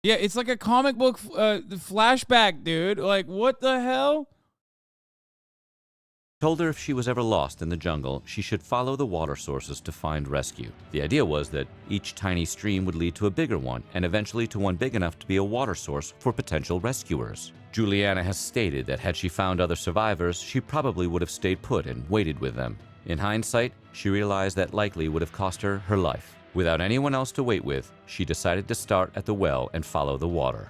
Yeah, it's like a comic book flashback, dude. Like, what the hell? Told her if she was ever lost in the jungle, she should follow the water sources to find rescue. The idea was that each tiny stream would lead to a bigger one, and eventually to one big enough to be a water source for potential rescuers. Juliana has stated that had she found other survivors, she probably would have stayed put and waited with them. In hindsight, she realized that likely would have cost her her life. Without anyone else to wait with, she decided to start at the well and follow the water.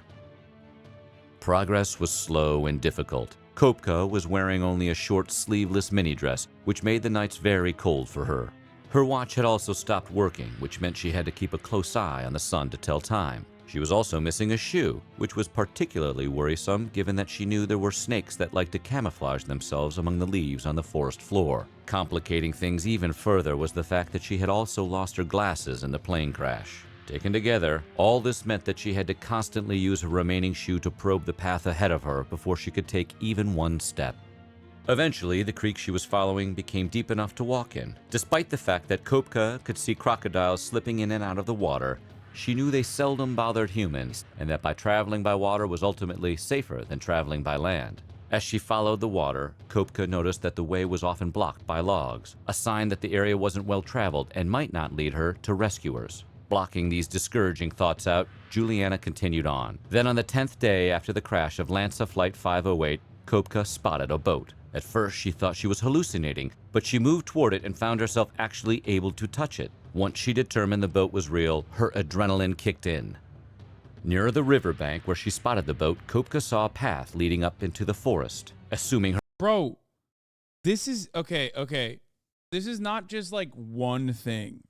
Progress was slow and difficult. Koepcke was wearing only a short sleeveless mini dress, which made the nights very cold for her. Her watch had also stopped working, which meant she had to keep a close eye on the sun to tell time. She was also missing a shoe, which was particularly worrisome given that she knew there were snakes that liked to camouflage themselves among the leaves on the forest floor. Complicating things even further was the fact that she had also lost her glasses in the plane crash. Taken together, all this meant that she had to constantly use her remaining shoe to probe the path ahead of her before she could take even one step. Eventually, the creek she was following became deep enough to walk in. Despite the fact that Koepcke could see crocodiles slipping in and out of the water, she knew they seldom bothered humans, and that by traveling by water was ultimately safer than traveling by land. As she followed the water, Koepcke noticed that the way was often blocked by logs, a sign that the area wasn't well traveled and might not lead her to rescuers. Blocking these discouraging thoughts out, Juliana continued on. Then on the 10th day after the crash of Lanza Flight 508, Koepcke spotted a boat. At first, she thought she was hallucinating, but she moved toward it and found herself actually able to touch it. Once she determined the boat was real, her adrenaline kicked in. Near the riverbank where she spotted the boat, Koepcke saw a path leading up into the forest. Assuming her— Bro, this is, okay. This is not just like one thing.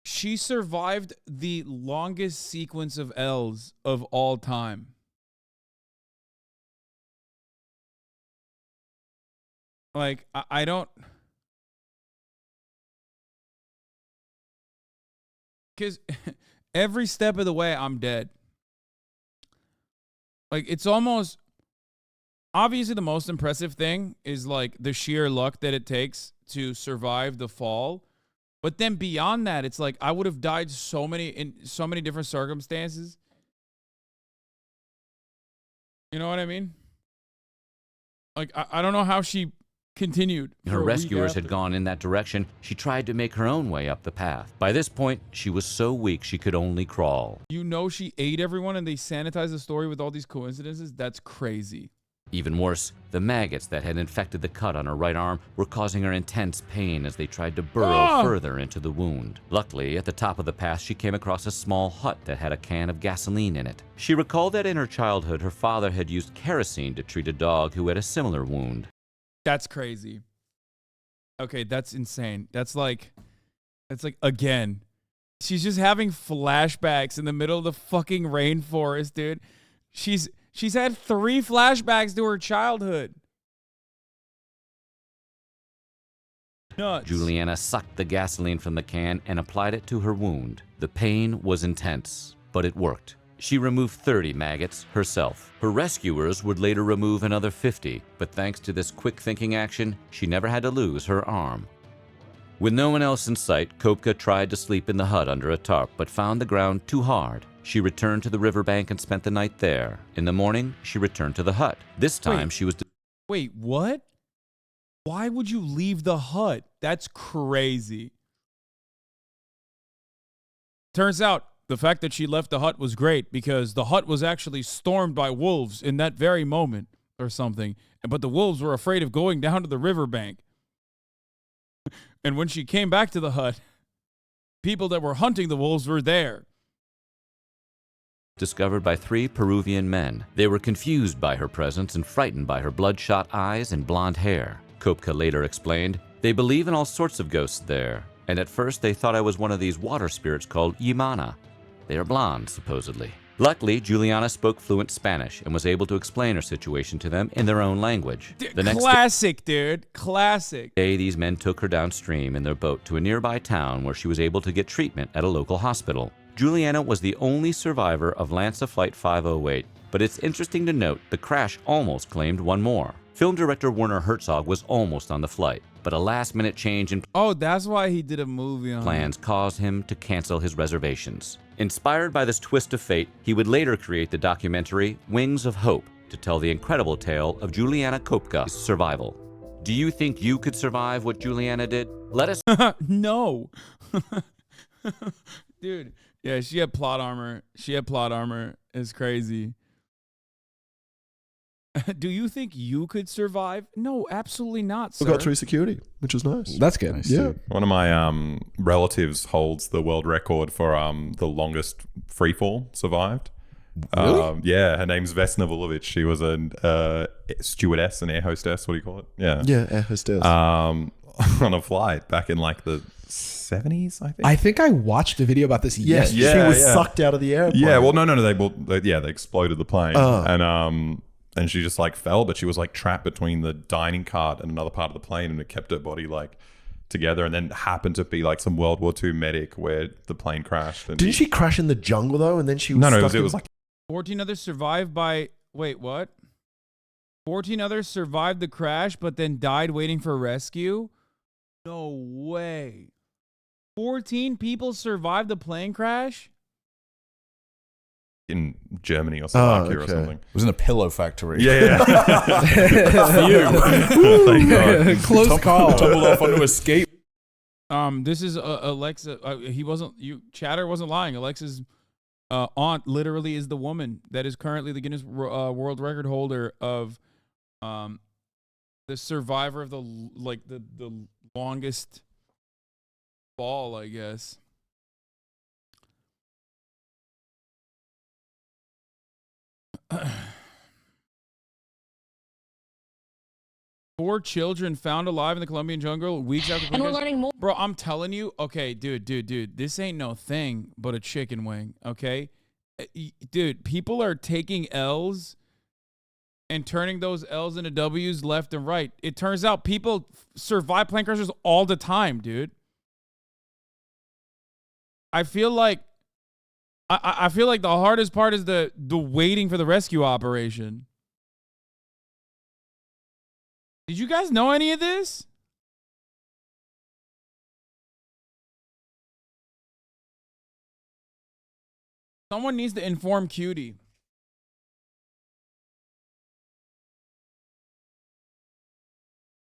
She survived the longest sequence of L's of all time. Like, I don't... Because every step of the way, I'm dead. Like, it's almost... Obviously, the most impressive thing is, like, the sheer luck that it takes to survive the fall. But then beyond that, it's like, I would have died in so many different circumstances. You know what I mean? Like, I don't know how she continued. Her rescuers had gone in that direction. She tried to make her own way up the path. By this point, she was so weak she could only crawl. You know she ate everyone and they sanitized the story with all these coincidences? That's crazy. Even worse, the maggots that had infected the cut on her right arm were causing her intense pain as they tried to burrow further into the wound. Luckily, at the top of the path, she came across a small hut that had a can of gasoline in it. She recalled that in her childhood, her father had used kerosene to treat a dog who had a similar wound. That's crazy. Okay, that's insane. That's like, again, she's just having flashbacks in the middle of the fucking rainforest, dude. She's had 3 flashbacks to her childhood. Nuts. Juliana sucked the gasoline from the can and applied it to her wound. The pain was intense, but it worked. She removed 30 maggots herself. Her rescuers would later remove another 50, but thanks to this quick-thinking action, she never had to lose her arm. With no one else in sight, Koepcke tried to sleep in the hut under a tarp, but found the ground too hard. She returned to the riverbank and spent the night there. In the morning, she returned to the hut. This time, she was... Wait, what? Why would you leave the hut? That's crazy. Turns out, the fact that she left the hut was great because the hut was actually stormed by wolves in that very moment or something. But the wolves were afraid of going down to the riverbank. And when she came back to the hut, people that were hunting the wolves were there. Discovered by 3 Peruvian men. They were confused by her presence and frightened by her bloodshot eyes and blonde hair. Koepcke later explained, "They believe in all sorts of ghosts there, and at first they thought I was one of these water spirits called Yimana. They are blonde, supposedly." Luckily, Juliana spoke fluent Spanish and was able to explain her situation to them in their own language. Classic, dude. Classic. Day, these men took her downstream in their boat to a nearby town where she was able to get treatment at a local hospital. Juliana was the only survivor of LANSA Flight 508, but it's interesting to note the crash almost claimed one more. Film director Werner Herzog was almost on the flight, but a last-minute change in that's why he did a movie on plans caused him to cancel his reservations. Inspired by this twist of fate, he would later create the documentary Wings of Hope to tell the incredible tale of Juliane Koepcke's survival. Do you think you could survive what Juliana did? Let us No. Dude, yeah, she had plot armor. It's crazy. Do you think you could survive? No, absolutely not, sir. We got through security, which was nice. That's good. Yeah. One of my relatives holds the world record for the longest free fall survived. Really? Yeah, her name's Vesna Vulovic. She was a stewardess, an air hostess. What do you call it? Yeah. Yeah, air hostess. On a flight back in like the 70s, I think. I think I watched a video about this yesterday. She was sucked out of the airplane. Yeah, well, no. They exploded the plane. And she just like fell, but she was like trapped between the dining cart and another part of the plane, and it kept her body like together. And then happened to be like some World War II medic where the plane crashed. And Didn't she crash in the jungle though? And then she was it was like 14 others survived by... Wait, what? 14 others survived the crash, but then died waiting for rescue? No way. 14 people survived the plane crash? in Germany or Slovakia or something. It was in a pillow factory. Yeah. Thank God. Close call. Tumbled off onto a skate. This is Alexa. Chatter wasn't lying. Alexa's aunt literally is the woman that is currently the Guinness World Record holder of the survivor of the longest fall, I guess. Four children found alive in the Colombian jungle weeks after. And we're learning more. Bro, I'm telling you, okay, dude, this ain't no thing but a chicken wing, okay? Dude, people are taking L's and turning those L's into W's left and right. It turns out people survive plane crashes all the time, dude. I feel like I feel like the hardest part is the waiting for the rescue operation. Did you guys know any of this? Someone needs to inform Cutie.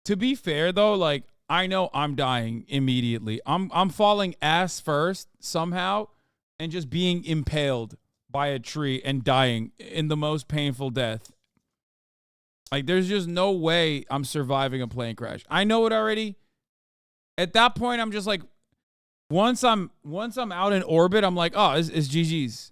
To be fair though, like I know I'm dying immediately. I'm falling ass first somehow and just being impaled by a tree and dying in the most painful death. Like there's just no way I'm surviving a plane crash. I know it already. At that point, I'm just like, once I'm out in orbit, I'm like, oh, it's GG's.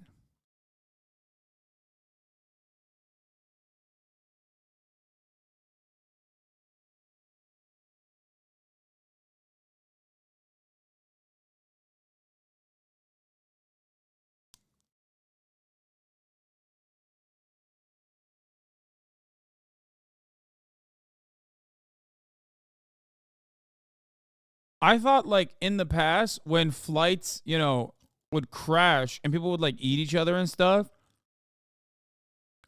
I thought like in the past when flights, you know, would crash and people would like eat each other and stuff,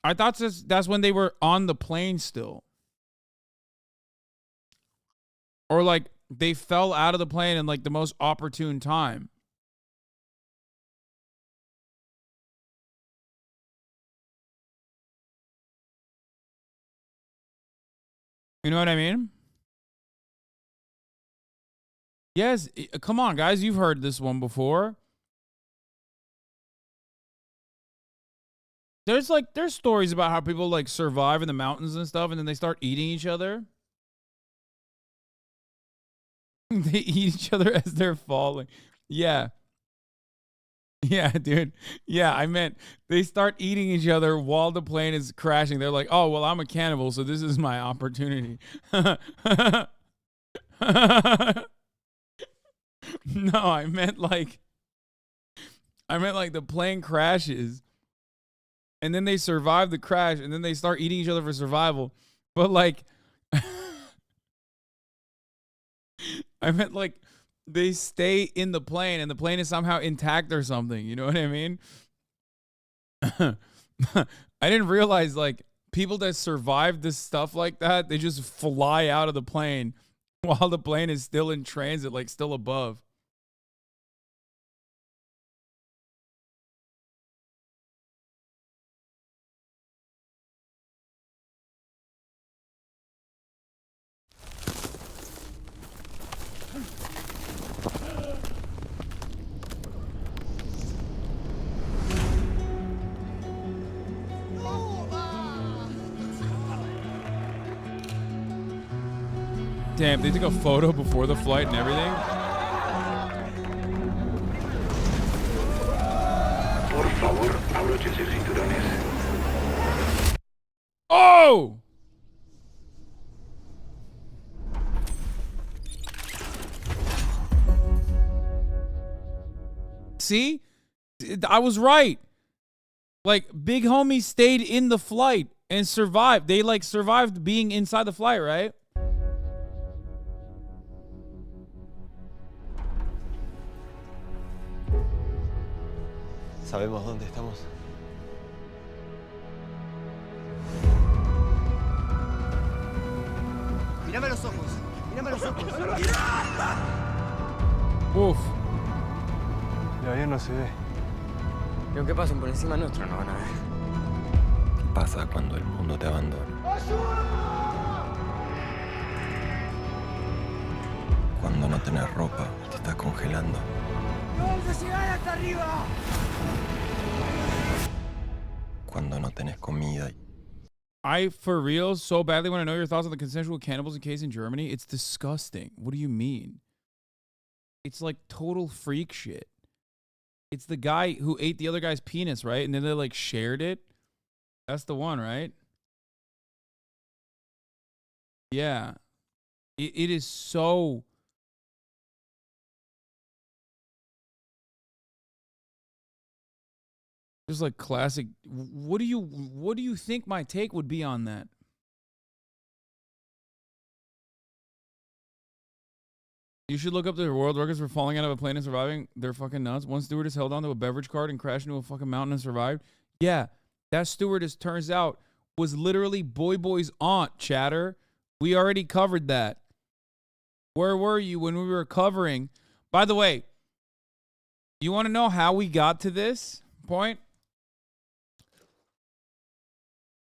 I thought that's when they were on the plane still. Or like they fell out of the plane in like the most opportune time. You know what I mean? Yes, come on, guys. You've heard this one before. There's stories about how people like survive in the mountains and stuff, and then they start eating each other. They eat each other as they're falling. Yeah. Yeah, dude. Yeah, I meant they start eating each other while the plane is crashing. They're like, oh, well, I'm a cannibal, so this is my opportunity. No, I meant like the plane crashes and then they survive the crash and then they start eating each other for survival. But like, I meant like they stay in the plane and the plane is somehow intact or something. You know what I mean? I didn't realize like people that survive this stuff like that, they just fly out of the plane while the plane is still in transit, like still above. Damn, they took a photo before the flight and everything? Por favor, abróchense cinturones. Oh! See? I was right. Like, big homie stayed in the flight and survived. They, like, survived being inside the flight, right? ¿Sabemos dónde estamos? Mírame los ojos. Mírame los ojos. Uf. El avión no se ve. Y aunque pasen por encima nuestro, no van a ver. ¿Qué pasa cuando el mundo te abandona? Cuando no tenés ropa y te estás congelando. ¡Vamos a llegar hasta arriba! Cuando no tenés comida. I, for real, so badly want to know your thoughts on the consensual cannibalism case in Germany. It's disgusting. What do you mean? It's like total freak shit. It's the guy who ate the other guy's penis, right? And then they like shared it. That's the one, right? Yeah. It is so... Just like classic. What do you think my take would be on that? You should look up the world records for falling out of a plane and surviving. They're fucking nuts. One stewardess held onto a beverage cart and crashed into a fucking mountain and survived. Yeah, that stewardess, turns out, was literally Boy Boy's aunt, chatter. We already covered that. Where were you when we were covering? By the way, you want to know how we got to this point?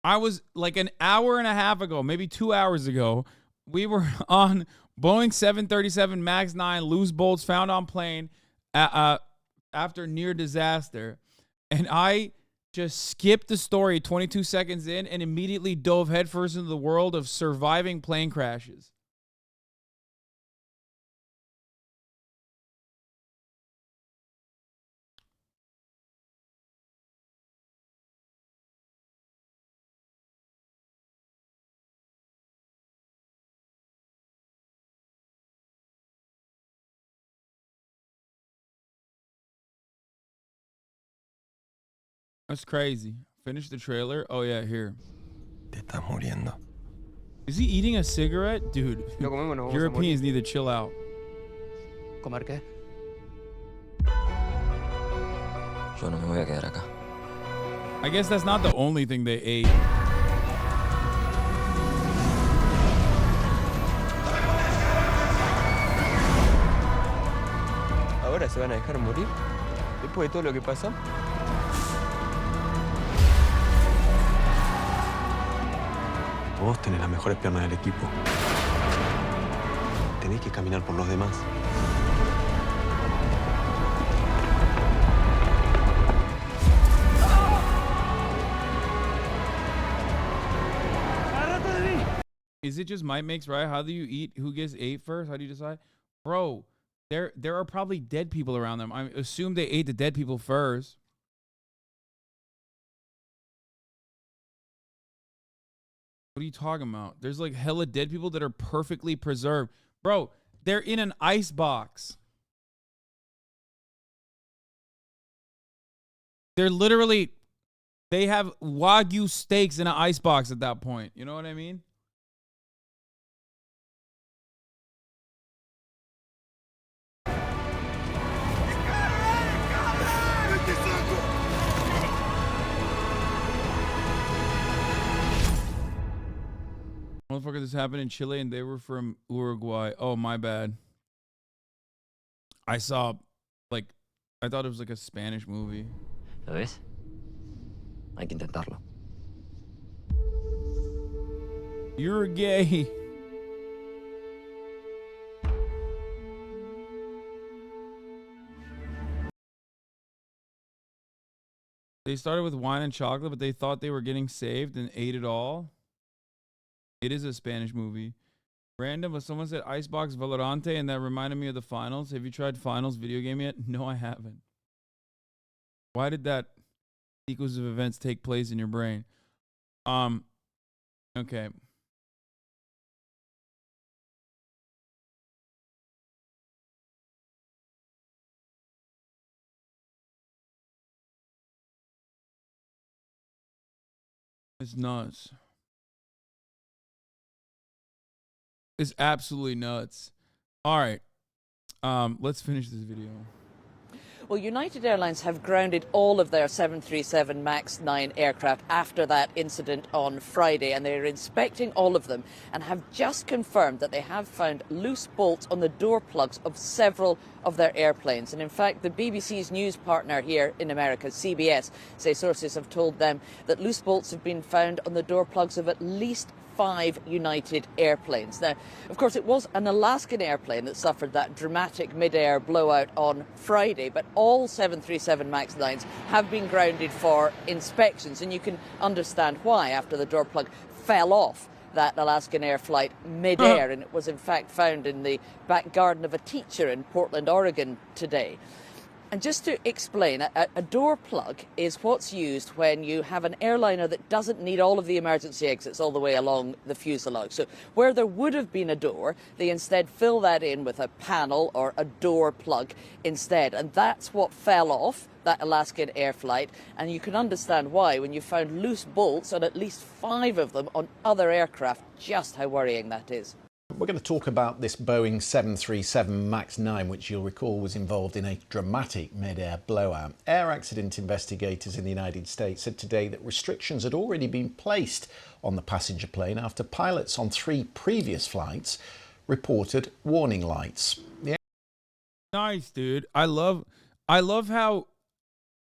I was like an hour and a half ago, maybe 2 hours ago, we were on Boeing 737 MAX 9 loose bolts found on plane after near disaster. And I just skipped the story 22 seconds in and immediately dove headfirst into the world of surviving plane crashes. That's crazy. Finish the trailer. Oh, yeah, here. Te estás muriendo. Is he eating a cigarette? Dude, Europeans need to chill out. ¿Comer qué? Yo no me voy a quedar acá. I guess that's not the only thing they ate. ¿Ahora se van a dejar morir? ¿Después de todo lo que pasó? Vos tenés las mejores piernas del equipo. Tenés que caminar por los demás. Is it just might makes right? How do you eat? Who gets ate first? How do you decide? Bro, there are probably dead people around them. I assume they ate the dead people first. What are you talking about? There's like hella dead people that are perfectly preserved. Bro, they're in an ice box. They're literally, they have Wagyu steaks in an ice box at that point. You know what I mean? Motherfucker, this happened in Chile and they were from Uruguay. Oh, my bad. I saw, like, I thought it was like a Spanish movie. ¿Lo ves? Hay que intentarlo. You're gay. They started with wine and chocolate, but they thought they were getting saved and ate it all. It is a Spanish movie. Random, but someone said Icebox Valorante, and that reminded me of the finals. Have you tried finals video game yet? No, I haven't. Why did that sequence of events take place in your brain? Okay. It's nuts. It's absolutely nuts. All right. Let's finish this video. Well, United Airlines have grounded all of their 737 MAX 9 aircraft after that incident on Friday, and they're inspecting all of them and have just confirmed that they have found loose bolts on the door plugs of several of their airplanes. And in fact, the BBC's news partner here in America, CBS, say sources have told them that loose bolts have been found on the door plugs of at least 5 United airplanes. Now, of course, it was an Alaskan airplane that suffered that dramatic mid-air blowout on Friday, but all 737 MAX 9s have been grounded for inspections, and you can understand why after the door plug fell off that Alaskan Air flight mid-air, and it was in fact found in the back garden of a teacher in Portland, Oregon today. And just to explain, a door plug is what's used when you have an airliner that doesn't need all of the emergency exits all the way along the fuselage. So where there would have been a door, they instead fill that in with a panel or a door plug instead. And that's what fell off that Alaskan Air flight. And you can understand why when you found loose bolts on at least 5 of them on other aircraft, just how worrying that is. We're going to talk about this Boeing 737 MAX 9, which you'll recall was involved in a dramatic mid-air blowout. Air accident investigators in the United States said today that restrictions had already been placed on the passenger plane after pilots on 3 previous flights reported warning lights. Nice, dude. I love how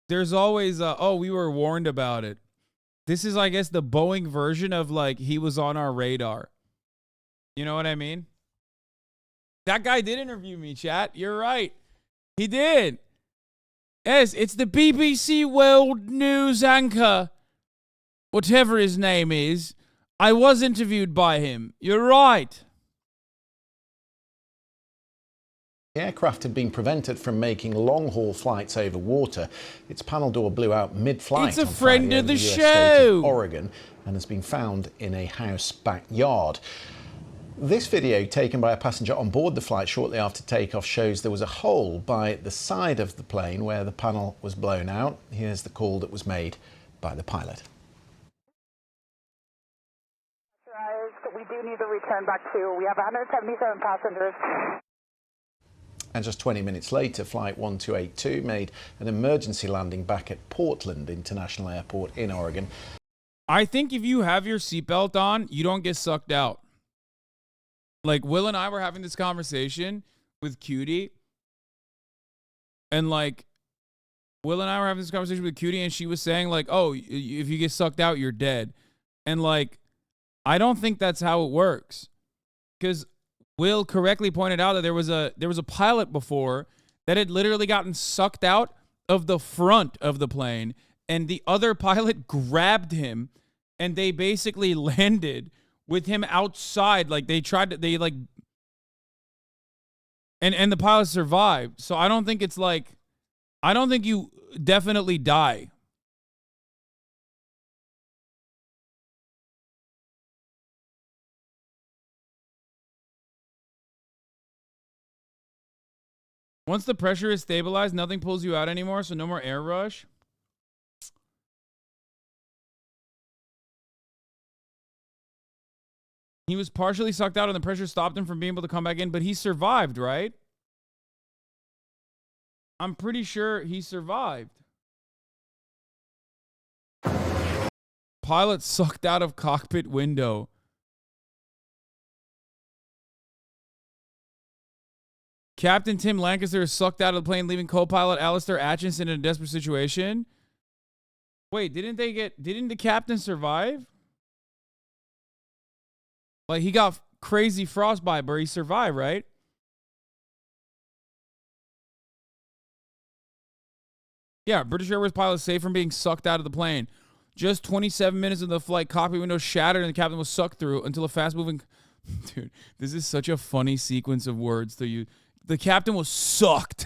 there's always oh, we were warned about it. This is, I guess, the Boeing version of like he was on our radar. You know what I mean? That guy did interview me, chat. You're right. He did. Yes, it's the BBC World News anchor. Whatever his name is. I was interviewed by him. You're right. The aircraft had been prevented from making long-haul flights over water. Its panel door blew out mid-flight. It's a on friend Friday of the over US state show. of Oregon, and has been found in a house backyard. This video, taken by a passenger on board the flight shortly after takeoff, shows there was a hole by the side of the plane where the panel was blown out. Here's the call that was made by the pilot. We do need to return back to, we have 177 passengers. And just 20 minutes later, Flight 1282 made an emergency landing back at Portland International Airport in Oregon. I think if you have your seatbelt on, you don't get sucked out. Like, Will and I were having this conversation with Cutie. And, like, Will and I were having this conversation with Cutie, and she was saying, like, oh, if you get sucked out, you're dead. And, like, I don't think that's how it works. Because Will correctly pointed out that there was a pilot before that had literally gotten sucked out of the front of the plane, and the other pilot grabbed him, and they basically landed with him outside. Like, they tried to, they like, and the pilot survived. So I don't think it's like, I don't think you definitely die. Once the pressure is stabilized, nothing pulls you out anymore, so no more air rush. He was partially sucked out and the pressure stopped him from being able to come back in, but he survived, right? I'm pretty sure he survived. Pilot sucked out of cockpit window. Captain Tim Lancaster is sucked out of the plane, leaving co-pilot Alistair Atchison in a desperate situation. Wait, didn't the captain survive? Like, he got crazy frostbite, but he survived, right? Yeah, British Airways pilot saved from being sucked out of the plane. Just 27 minutes into the flight, cockpit window shattered and the captain was sucked through until a fast-moving... Dude, this is such a funny sequence of words to use. The captain was sucked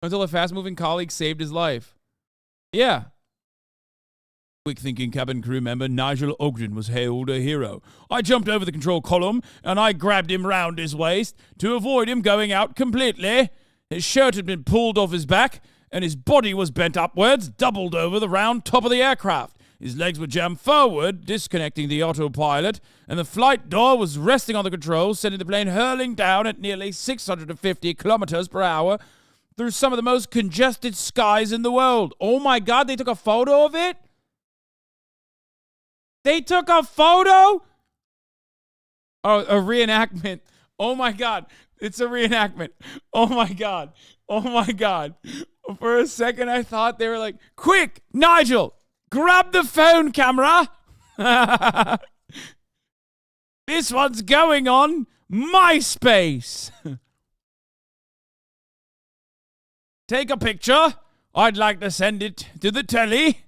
until a fast-moving colleague saved his life. Yeah. Quick-thinking cabin crew member Nigel Ogden was hailed a hero. I jumped over the control column and I grabbed him round his waist to avoid him going out completely. His shirt had been pulled off his back and his body was bent upwards, doubled over the round top of the aircraft. His legs were jammed forward, disconnecting the autopilot, and the flight door was resting on the controls, sending the plane hurling down at nearly 650 kilometers per hour through some of the most congested skies in the world. Oh my God, they took a photo of it? They took a photo? Oh, a reenactment. Oh my God, it's a reenactment. Oh my God. Oh my God. For a second, I thought they were like, quick, Nigel! Grab the phone camera. This one's going on MySpace. Take a picture. I'd like to send it to the telly.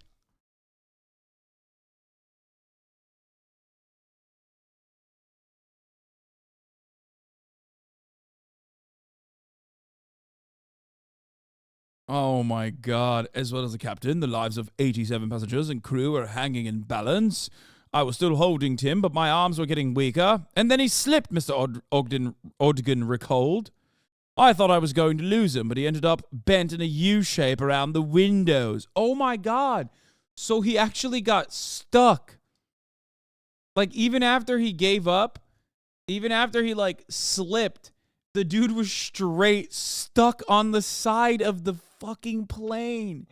Oh my God. As well as the captain, the lives of 87 passengers and crew are hanging in balance. I was still holding Tim, but my arms were getting weaker. And then he slipped, Mr. Ogden recalled. I thought I was going to lose him, but he ended up bent in a U shape around the windows. Oh my God. So he actually got stuck. Like, even after he gave up, even after he, like, slipped, the dude was straight stuck on the side of the fucking plane.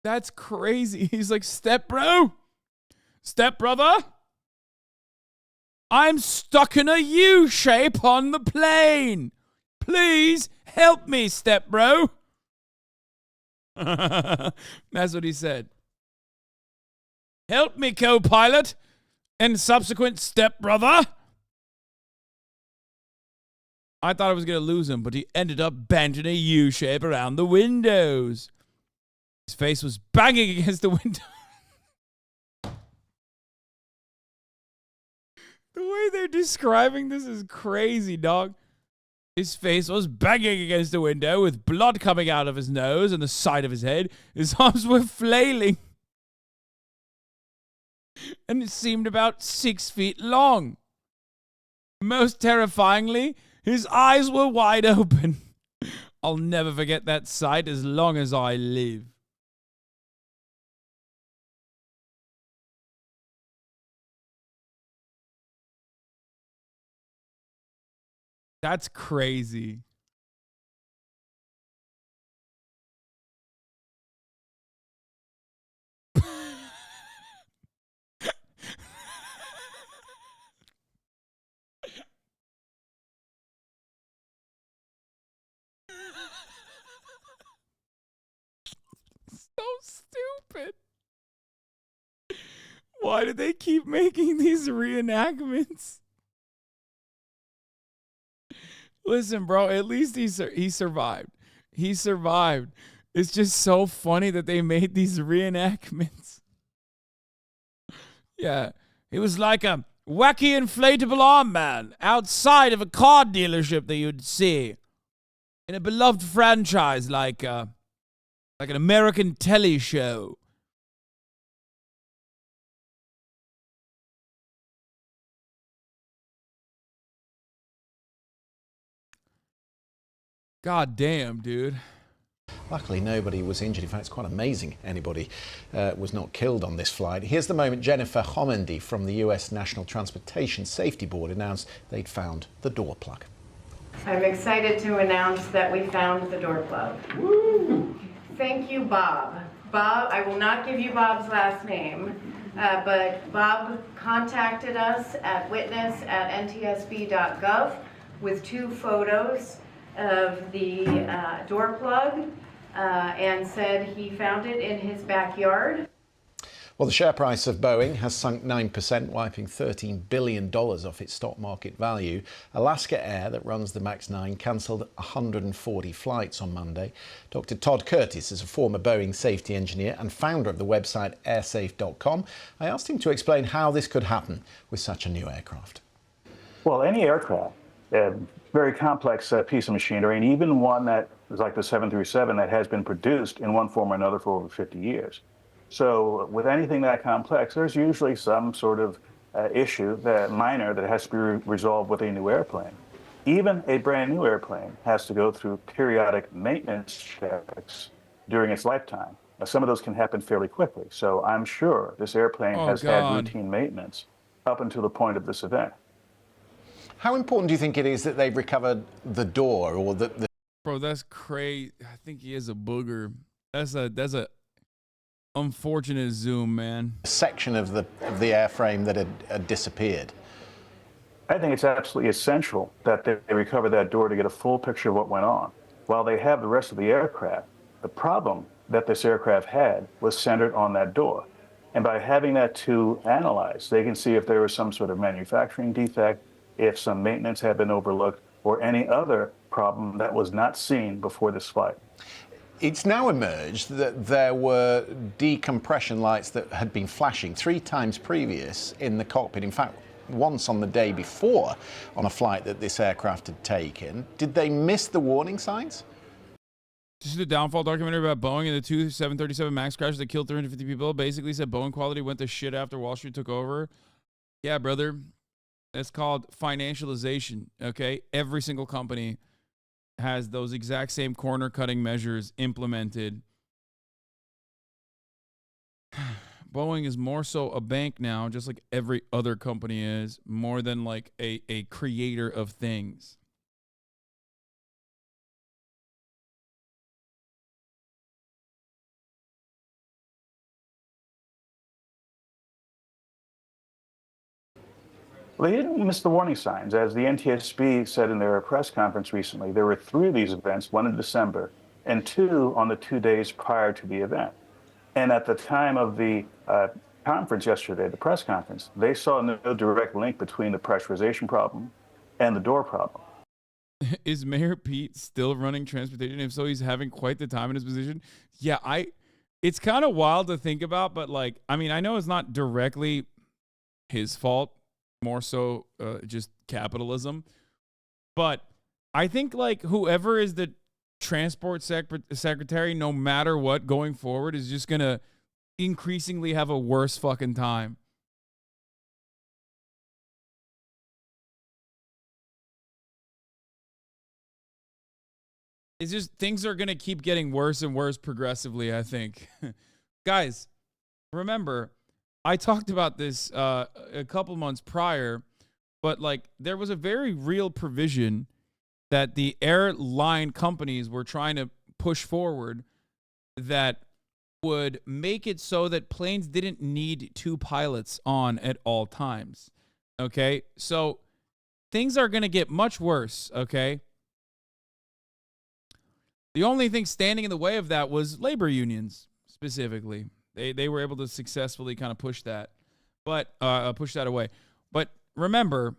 That's crazy. He's like, step bro, step brother, I'm stuck in a U shape on the plane. Please help me, step bro. That's what he said. Help me, co-pilot and subsequent stepbrother. I thought I was going to lose him, but he ended up bending a U-shape around the windows. His face was banging against the window. The way they're describing this is crazy, dog. His face was banging against the window with blood coming out of his nose and the side of his head. His arms were flailing. And it seemed about 6 feet long. Most terrifyingly, his eyes were wide open. I'll never forget that sight as long as I live. That's crazy. So stupid. Why do they keep making these reenactments? Listen, bro, at least he survived. He survived. It's just so funny that they made these reenactments. Yeah, it was like a wacky inflatable arm man outside of a car dealership that you'd see in a beloved franchise like an American telly show. God damn, dude. Luckily, nobody was injured. In fact, it's quite amazing anybody was not killed on this flight. Here's the moment Jennifer Homendy from the US National Transportation Safety Board announced they'd found the door plug. I'm excited to announce that we found the door plug. Woo! Thank you, Bob. Bob, I will not give you Bob's last name, but Bob contacted us at witness@ntsb.gov with 2 photos of the door plug and said he found it in his backyard. Well, the share price of Boeing has sunk 9%, wiping $13 billion off its stock market value. Alaska Air, that runs the MAX 9, cancelled 140 flights on Monday. Dr. Todd Curtis is a former Boeing safety engineer and founder of the website airsafe.com. I asked him to explain how this could happen with such a new aircraft. Well, any aircraft, very complex piece of machinery, and even one that is like the 737 that has been produced in one form or another for over 50 years. So with anything that complex, there's usually some sort of issue, that minor, that has to be resolved with a new airplane. Even a brand new airplane has to go through periodic maintenance checks during its lifetime. Now, some of those can happen fairly quickly. So I'm sure this airplane has had routine maintenance up until the point of this event. How important do you think it is that they've recovered the door, or the... Bro, that's crazy. I think he is a booger. That's a unfortunate zoom, man. Section of the airframe that had disappeared. I think it's absolutely essential that they recover that door to get a full picture of what went on. While they have the rest of the aircraft, the problem that this aircraft had was centered on that door. And by having that to analyze, they can see if there was some sort of manufacturing defect, if some maintenance had been overlooked, or any other problem that was not seen before this flight. It's now emerged that there were decompression lights that had been flashing 3 times previous in the cockpit. In fact, once on the day before on a flight that this aircraft had taken. Did they miss the warning signs? This is the downfall documentary about Boeing and the 2 737 MAX crashes that killed 350 people. Basically said Boeing quality went to shit after Wall Street took over. Yeah, brother. That's called financialization, okay? Every single company has those exact same corner-cutting measures implemented. Boeing is more so a bank now, just like every other company is, more than like a creator of things. Well, they didn't miss the warning signs. As the NTSB said in their press conference recently, there were 3 of these events, 1 in December and 2 on the 2 days prior to the event. And at the time of the conference yesterday, the press conference, they saw no direct link between the pressurization problem and the door problem. Is Mayor Pete still running transportation? If so, he's having quite the time in his position. Yeah, it's kind of wild to think about, but like, I mean, I know it's not directly his fault, more so just capitalism. But I think like whoever is the transport secretary, no matter what, going forward, is just going to increasingly have a worse fucking time. It's just things are going to keep getting worse and worse progressively, I think. Guys, remember, I talked about this a couple months prior, but like there was a very real provision that the airline companies were trying to push forward that would make it so that planes didn't need two pilots on at all times. Okay? So things are going to get much worse, okay? The only thing standing in the way of that was labor unions, specifically. They were able to successfully kind of push that, but push that away. But remember,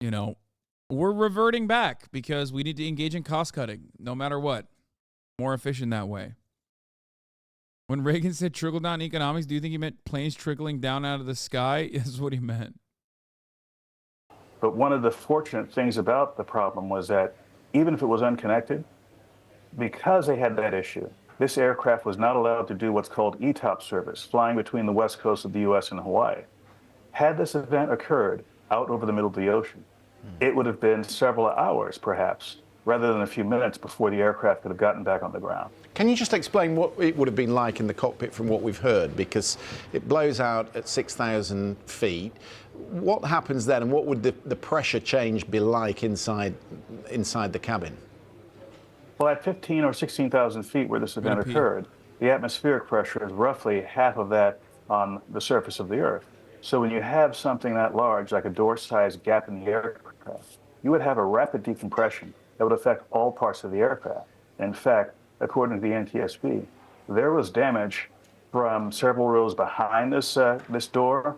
you know, we're reverting back because we need to engage in cost cutting, no matter what. More efficient that way. When Reagan said trickle down economics, do you think he meant planes trickling down out of the sky? Is what he meant. But one of the fortunate things about the problem was that even if it was unconnected, because they had that issue, this aircraft was not allowed to do what's called ETOP service, flying between the west coast of the U.S. and Hawaii. Had this event occurred out over the middle of the ocean, it would have been several hours, perhaps, rather than a few minutes before the aircraft could have gotten back on the ground. Can you just explain what it would have been like in the cockpit from what we've heard? Because it blows out at 6,000 feet. What happens then, and what would the pressure change be like inside the cabin? Well, at 15 or 16,000 feet where this event occurred, the atmospheric pressure is roughly half of that on the surface of the Earth. So when you have something that large, like a door-sized gap in the aircraft, you would have a rapid decompression that would affect all parts of the aircraft. In fact, according to the NTSB, there was damage from several rows behind this door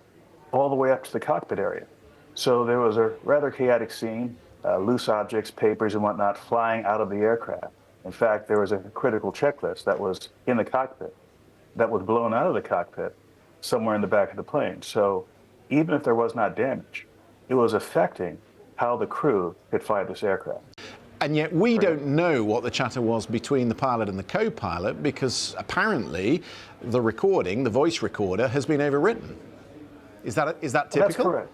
all the way up to the cockpit area. So there was a rather chaotic scene, loose objects, papers and whatnot flying out of the aircraft. In fact, there was a critical checklist that was in the cockpit that was blown out of the cockpit somewhere in the back of the plane. So even if there was not damage, it was affecting how the crew could fly this aircraft. And yet we don't know what the chatter was between the pilot and the co-pilot because apparently the recording, the voice recorder, has been overwritten. Is that typical? That's correct.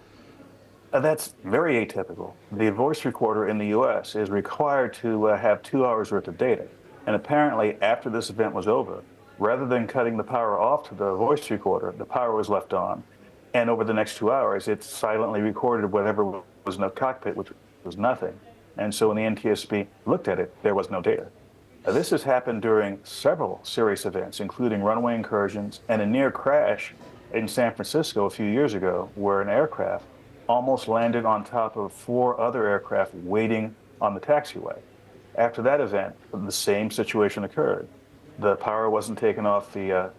That's very atypical. The voice recorder in the U.S. is required to have 2 hours worth of data. And apparently after this event was over, rather than cutting the power off to the voice recorder, the power was left on. And over the next 2 hours, it silently recorded whatever was in the cockpit, which was nothing. And so when the NTSB looked at it, there was no data. This has happened during several serious events, including runway incursions and a near crash in San Francisco a few years ago, where an aircraft almost landed on top of 4 other aircraft waiting on the taxiway. After that event, the same situation occurred. The power wasn't taken off the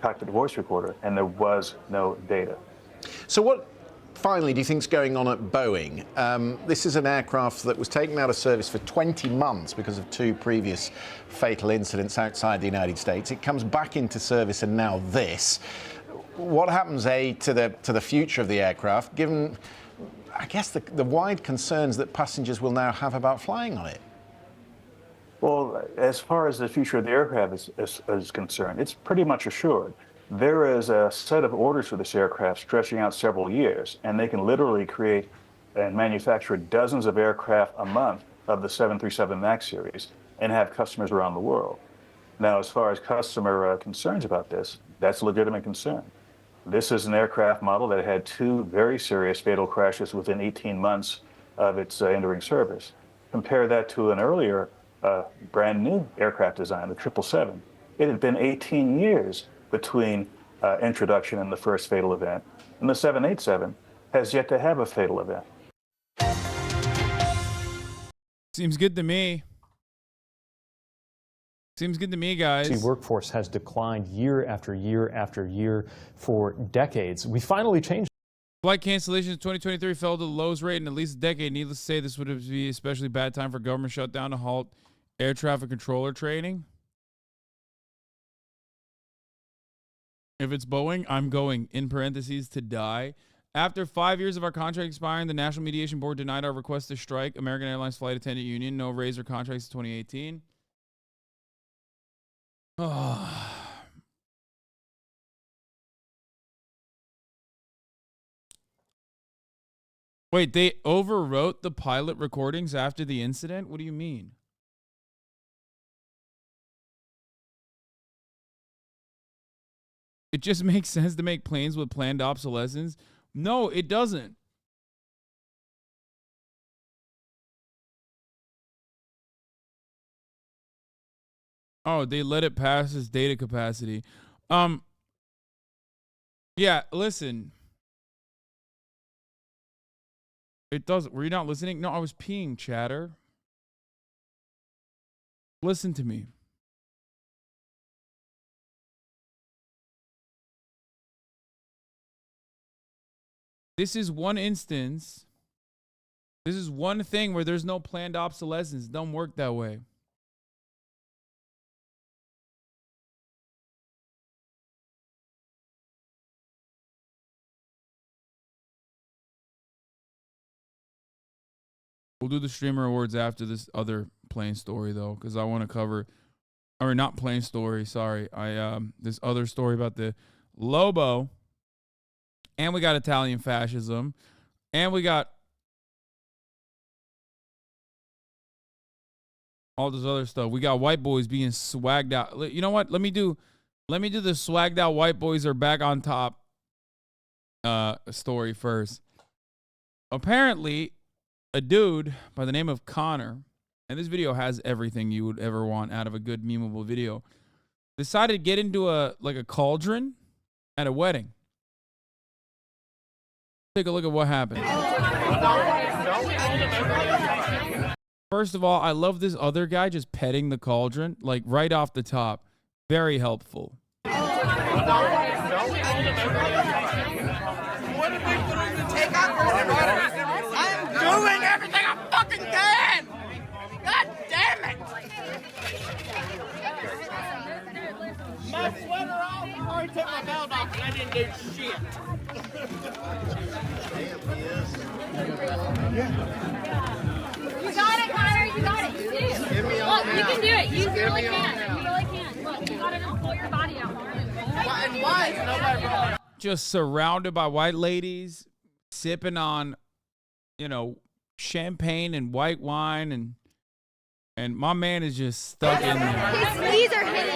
cockpit voice recorder, and there was no data. So what, finally, do you think is going on at Boeing? This is an aircraft that was taken out of service for 20 months because of 2 previous fatal incidents outside the United States. It comes back into service, and now this. What happens, to the future of the aircraft, given, I guess, the wide concerns that passengers will now have about flying on it? Well, as far as the future of the aircraft is concerned, it's pretty much assured. There is a set of orders for this aircraft stretching out several years, and they can literally create and manufacture dozens of aircraft a month of the 737 MAX series and have customers around the world. Now, as far as customer concerns about this, that's a legitimate concern. This is an aircraft model that had 2 very serious fatal crashes within 18 months of its entering service. Compare that to an earlier brand new aircraft design, the 777. It had been 18 years between introduction and the first fatal event, and the 787 has yet to have a fatal event. Seems good to me. Seems good to me, guys. The workforce has declined year after year after year for decades. We finally changed. Flight cancellations 2023 fell to the lowest rate in at least a decade. Needless to say, this would be especially bad time for government shutdown to halt air traffic controller training. If it's Boeing, I'm going, in parentheses, to die. After 5 years of our contract expiring, the National Mediation Board denied our request to strike. American Airlines Flight Attendant Union, no raise or contracts in 2018. Oh. Wait, they overwrote the pilot recordings after the incident? What do you mean? It just makes sense to make planes with planned obsolescence. No, it doesn't. Oh, they let it pass its data capacity. Yeah, listen. It doesn't. Were you not listening? No, I was peeing, chatter. Listen to me. This is one instance. This is one thing where there's no planned obsolescence. It don't work that way. We'll do the streamer awards after this other plane story, though, because I want to cover, or not plane story, sorry. This other story about the Lobo, and we got Italian fascism, and we got all this other stuff. We got white boys being swagged out. You know what? Let me do the swagged out white boys are back on top story first. Apparently, a dude by the name of Connor, and this video has everything you would ever want out of a good memeable video, decided to get into a cauldron at a wedding. Take a look at what happened. First of all, I love this other guy just petting the cauldron, like right off the top. Very helpful. What are they doing to take out coronavirus? I'm doing everything I fucking can! God damn it! My sweater off, I already took my belt off and I didn't do shit. You got it, Connor. You got it. You did it. Look, you can do it. You really can. You really can. Look, you gotta just pull your body out. Why is nobody? Just surrounded by white ladies, sipping on, champagne and white wine, and my man is just stuck in there. His knees are hitting.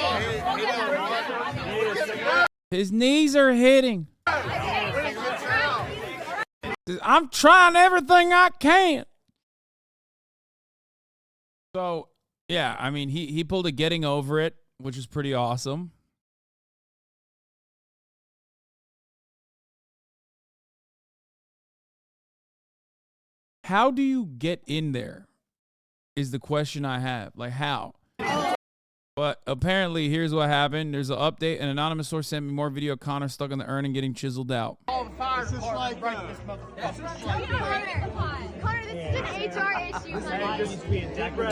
His knees are hitting. I'm trying everything I can. So, yeah, I mean, he pulled a getting over it, which is pretty awesome. How do you get in there is the question I have. Like, how? But apparently, here's what happened. There's an update. An anonymous source sent me more video of Connor stuck in the urn and getting chiseled out. Connor, this is an HR issue,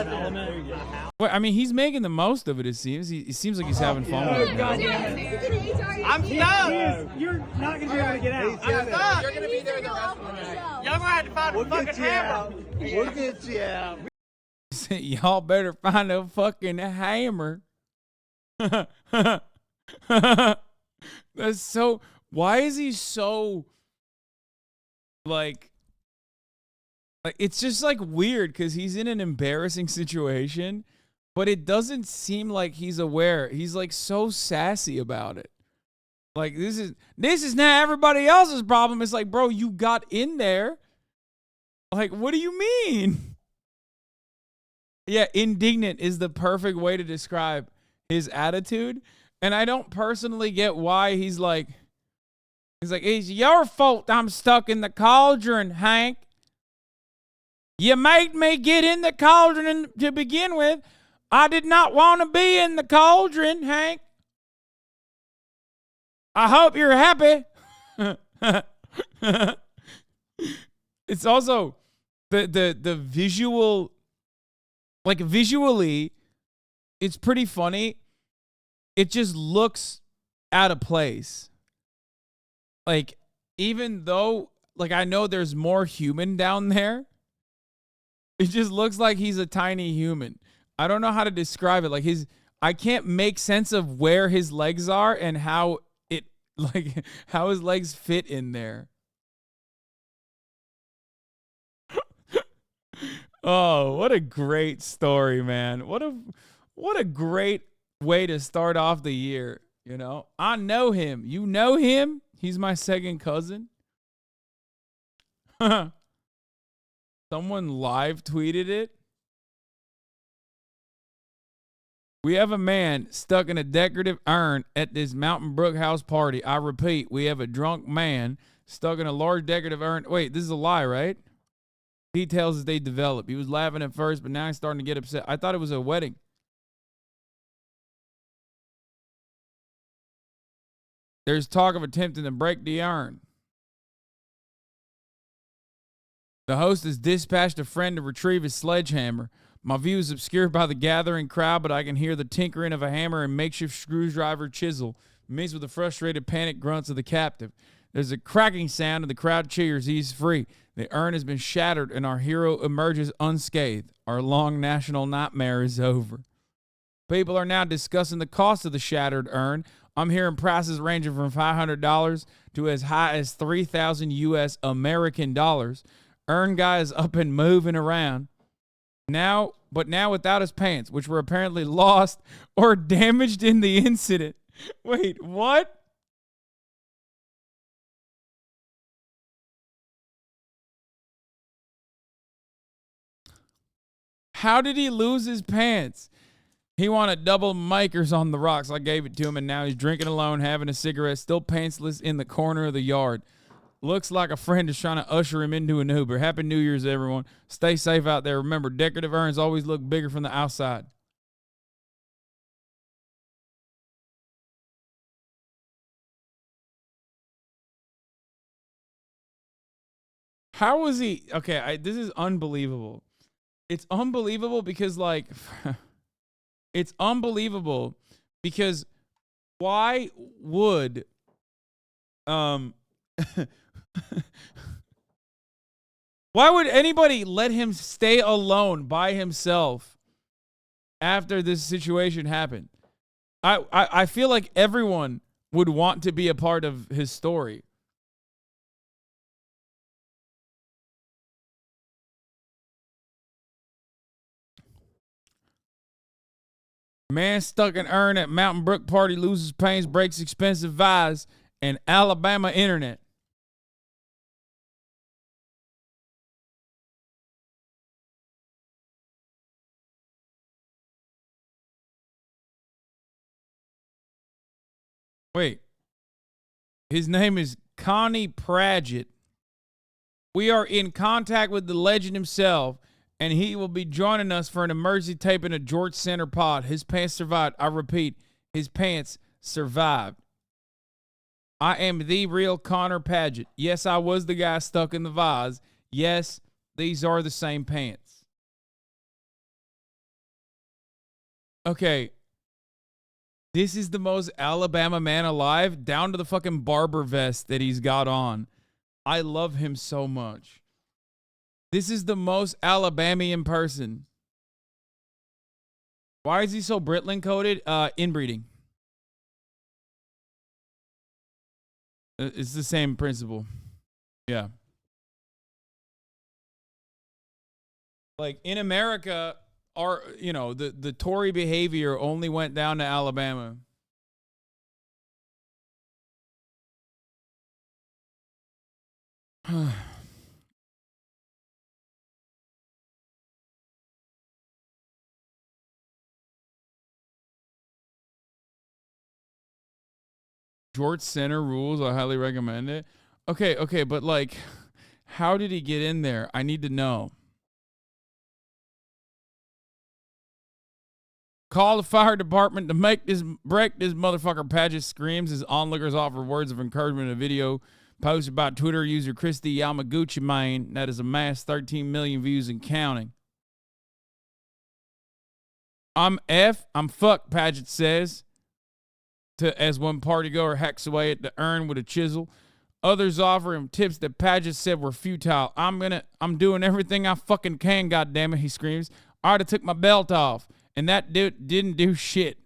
honey. Well, I mean, he's making the most of it, it seems. It seems like he's having fun with it. I'm stuck. You're not going to be able to get out. I'm stuck. You're going to be there the rest of the day. Y'all going to have to find a fucking hammer. We'll get you out. Y'all better find a fucking hammer. That's so... Why is he so... Like, it's just, weird, because he's in an embarrassing situation, but it doesn't seem like he's aware. He's, so sassy about it. Like, this is not everybody else's problem. It's like, bro, you got in there. Like, what do you mean? Yeah, indignant is the perfect way to describe his attitude. And I don't personally get why he's like, it's your fault I'm stuck in the cauldron, Hank. You made me get in the cauldron to begin with. I did not want to be in the cauldron, Hank. I hope you're happy. It's also the visual, like visually, it's pretty funny. It just looks out of place. Like, even though, like, I know there's more human down there, it just looks like he's a tiny human. I don't know how to describe it. Like, I can't make sense of where his legs are and how how his legs fit in there. Oh, what a great story, man. What a great way to start off the year, you know? I know him. You know him? He's my second cousin. Someone live tweeted it. We have a man stuck in a decorative urn at this Mountain Brook house party. I repeat, we have a drunk man stuck in a large decorative urn. Wait, this is a lie, right? Details as they develop. He was laughing at first, but now he's starting to get upset. I thought it was a wedding. There's talk of attempting to break the urn. The host has dispatched a friend to retrieve his sledgehammer. My view is obscured by the gathering crowd, but I can hear the tinkering of a hammer and makeshift screwdriver chisel, mixed with the frustrated panic grunts of the captive. There's a cracking sound and the crowd cheers. He's free. The urn has been shattered and our hero emerges unscathed. Our long national nightmare is over. People are now discussing the cost of the shattered urn. I'm hearing prices ranging from $500 to as high as 3,000 US American dollars. Urn guy is up and moving around. Now without his pants, which were apparently lost or damaged in the incident. Wait, what? How did he lose his pants? He wanted double makers on the rocks. I gave it to him, and now he's drinking alone, having a cigarette, still pantsless in the corner of the yard. Looks like a friend is trying to usher him into an Uber. Happy New Year's, everyone. Stay safe out there. Remember, decorative urns always look bigger from the outside. How was he? Okay, this is unbelievable. It's unbelievable because, like, it's unbelievable because why would, why would anybody let him stay alone by himself after this situation happened? I feel like everyone would want to be a part of his story. Man stuck in urn at Mountain Brook party loses pains, breaks expensive vase, and Alabama internet. Wait. His name is Connie Pradgett. We are in contact with the legend himself, and he will be joining us for an emergency taping of George Center pod. His pants survived. I repeat, his pants survived. I am the real Connor Pradgett. Yes, I was the guy stuck in the vase. Yes, these are the same pants. Okay. This is the most Alabama man alive, down to the fucking barber vest that he's got on. I love him so much. This is the most Alabamian person. Why is he so Britling coated? Inbreeding. It's the same principle. Yeah. Like in America, the Tory behavior only went down to Alabama. George Center rules. I highly recommend it. Okay, but like, how did he get in there? I need to know. call the fire department to break this motherfucker. Paget screams as onlookers offer words of encouragement in a video posted by Twitter user Christy Yamaguchi Main that has amassed 13 million views and counting. I'm fucked, Paget says, as one partygoer hacks away at the urn with a chisel. Others offer him tips that Paget said were futile. I'm doing everything I fucking can, goddammit, he screams. I already took my belt off, and that dude didn't do shit.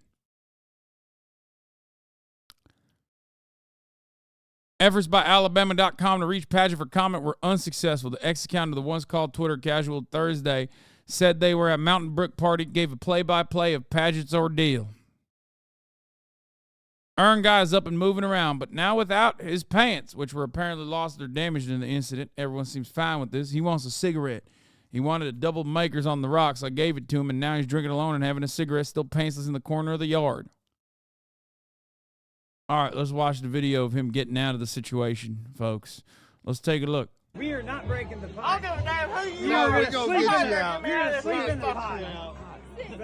Efforts by Alabama.com to reach Paget for comment were unsuccessful. The ex-account of the once called Twitter Casual Thursday said they were at Mountain Brook party, gave a play-by-play of Paget's ordeal. Urn guy is up and moving around, but now without his pants, which were apparently lost or damaged in the incident. Everyone seems fine with this. He wants a cigarette. He wanted a double Makers on the rocks. I gave it to him, and now he's drinking alone and having a cigarette still pantsless in the corner of the yard. All right, let's watch the video of him getting out of the situation, folks. Let's take a look. We are not breaking the fight. I don't give a damn who you No, are. we're gonna Sleep get in you there. out. Get me out of Sleep this in the fucking fight. fight. If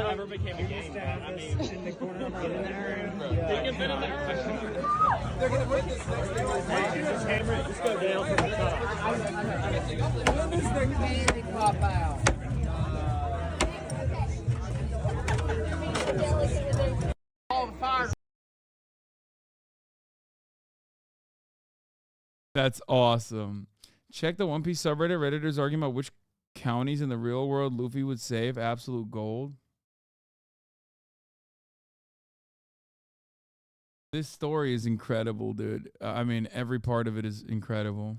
I ever became a game fan, I mean, in the corner of there. They're gonna put this next to just hammer it, just go down from the top. When does the candy pop out? All the fire. That's awesome. Check the One Piece subreddit. Redditors arguing about which counties in the real world Luffy would save. Absolute gold. This story is incredible, dude. I mean, every part of it is incredible.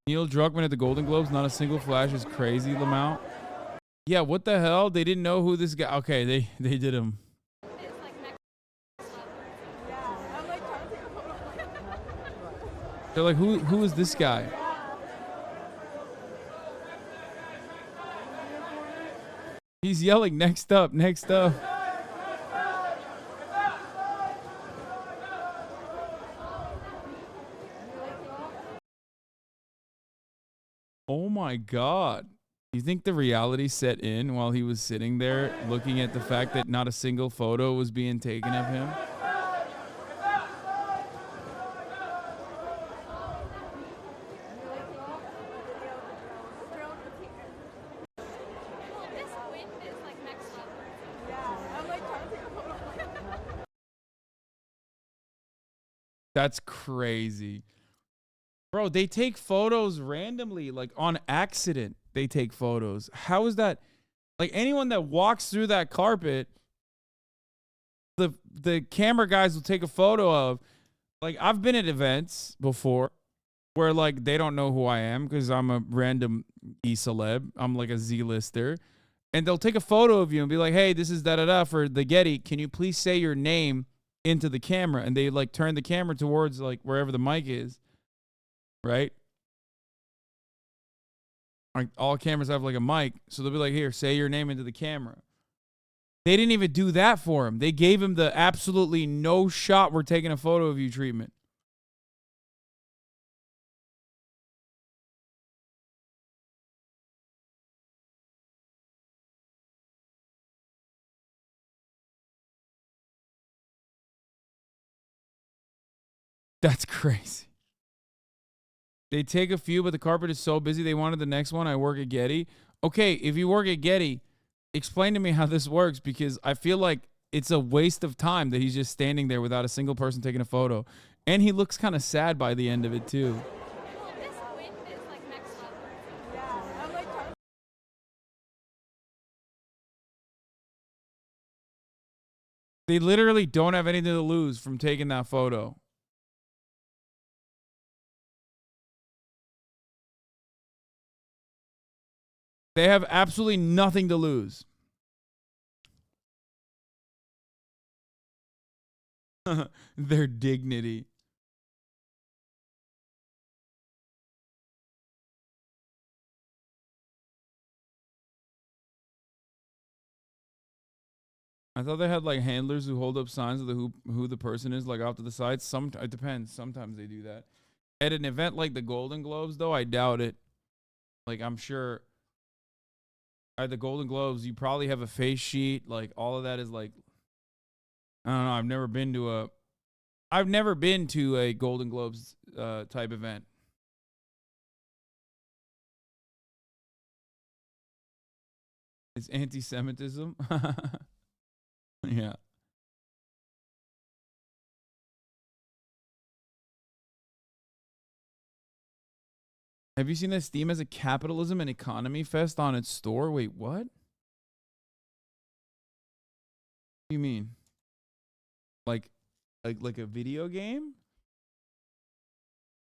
Neil Druckmann at the Golden Globes. Not a single flash is crazy, Lamau. Yeah, what the hell? They didn't know who this guy... Okay, they did him. They're like, who is this guy? He's yelling, next up, next up. Oh my God. You think the reality set in while he was sitting there looking at the fact that not a single photo was being taken of him? That's crazy. Bro, they take photos randomly, like on accident. They take photos. How is that? Like anyone that walks through that carpet, the camera guys will take a photo of. Like I've been at events before where like they don't know who I am because I'm a random e-celeb. I'm like a Z-lister. And they'll take a photo of you and be like, hey, this is da-da-da for the Getty. Can you please say your name into the camera? And they like turn the camera towards like wherever the mic is, right? Like all cameras have like a mic, so they'll be like, here, say your name into the camera. They didn't even do that for him. They gave him the absolutely no shot, we're taking a photo of you treatment. That's crazy. They take a few, but the carpet is so busy they wanted the next one. I work at Getty. Okay, if you work at Getty, explain to me how this works, because I feel like it's a waste of time that he's just standing there without a single person taking a photo. And he looks kind of sad by the end of it, too. They literally don't have anything to lose from taking that photo. They have absolutely nothing to lose. Their dignity. I thought they had like handlers who hold up signs of who the person is, like off to the side. It depends. Sometimes they do that. At an event like the Golden Globes, though, I doubt it. Like, I'm sure at the Golden Globes, you probably have a face sheet. Like, all of that is like, I don't know. I've never been to a Golden Globes type event. It's anti-Semitism. Yeah. Have you seen that Steam has a capitalism and economy fest on its store? Wait, what? What do you mean? Like a video game?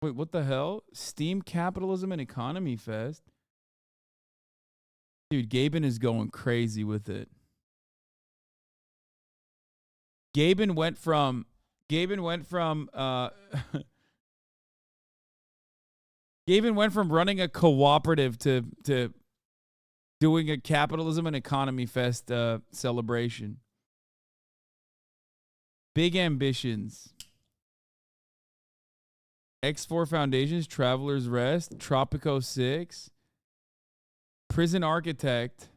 Wait, what the hell? Steam capitalism and economy fest? Dude, Gaben is going crazy with it. Gaben went from Gaben went from running a cooperative to doing a capitalism and economy fest celebration. Big ambitions. X4 Foundations, Traveler's Rest, Tropico 6, Prison Architect.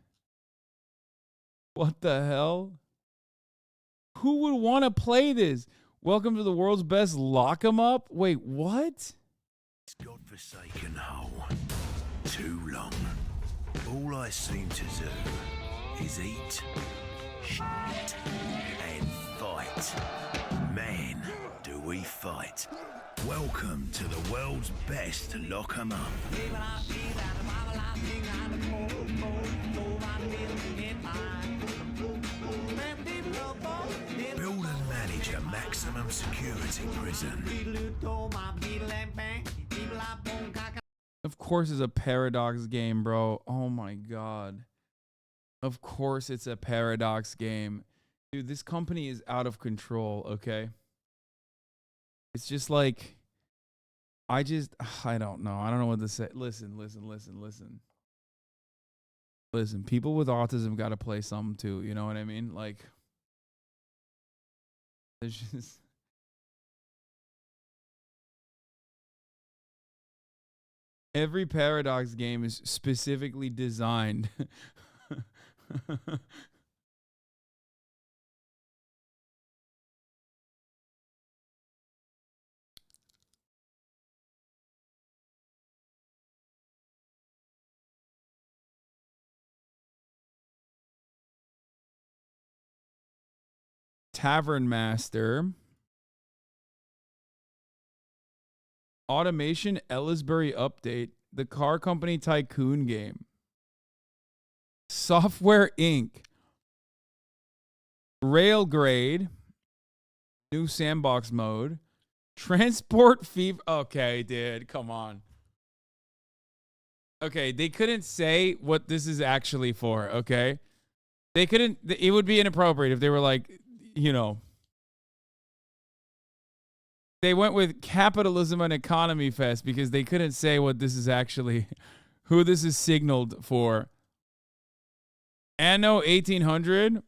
What the hell? Who would want to play this? Welcome to the world's best lock 'em up? Wait, what? Godforsaken hole. Too long. All I seem to do is eat, shit, and fight. Man, do we fight. Welcome to the world's best lock 'em up. Build and manage a maximum security prison. Of course it's a Paradox game, bro. Oh my god. Of course it's a Paradox game. Dude, this company is out of control, okay? It's just like, I don't know. I don't know what to say. Listen. Listen, people with autism got to play something too. You know what I mean? Like, there's just... Every Paradox game is specifically designed. Tavern Master. Automation Ellisbury update. The car company tycoon game. Software Inc. Railgrade. New sandbox mode. Transport Fever. Okay, dude, come on. Okay, they couldn't say what this is actually for, okay? They couldn't, it would be inappropriate if they were like, you know, they went with capitalism and economy fest because they couldn't say what this is actually, who this is signaled for. Anno 1800.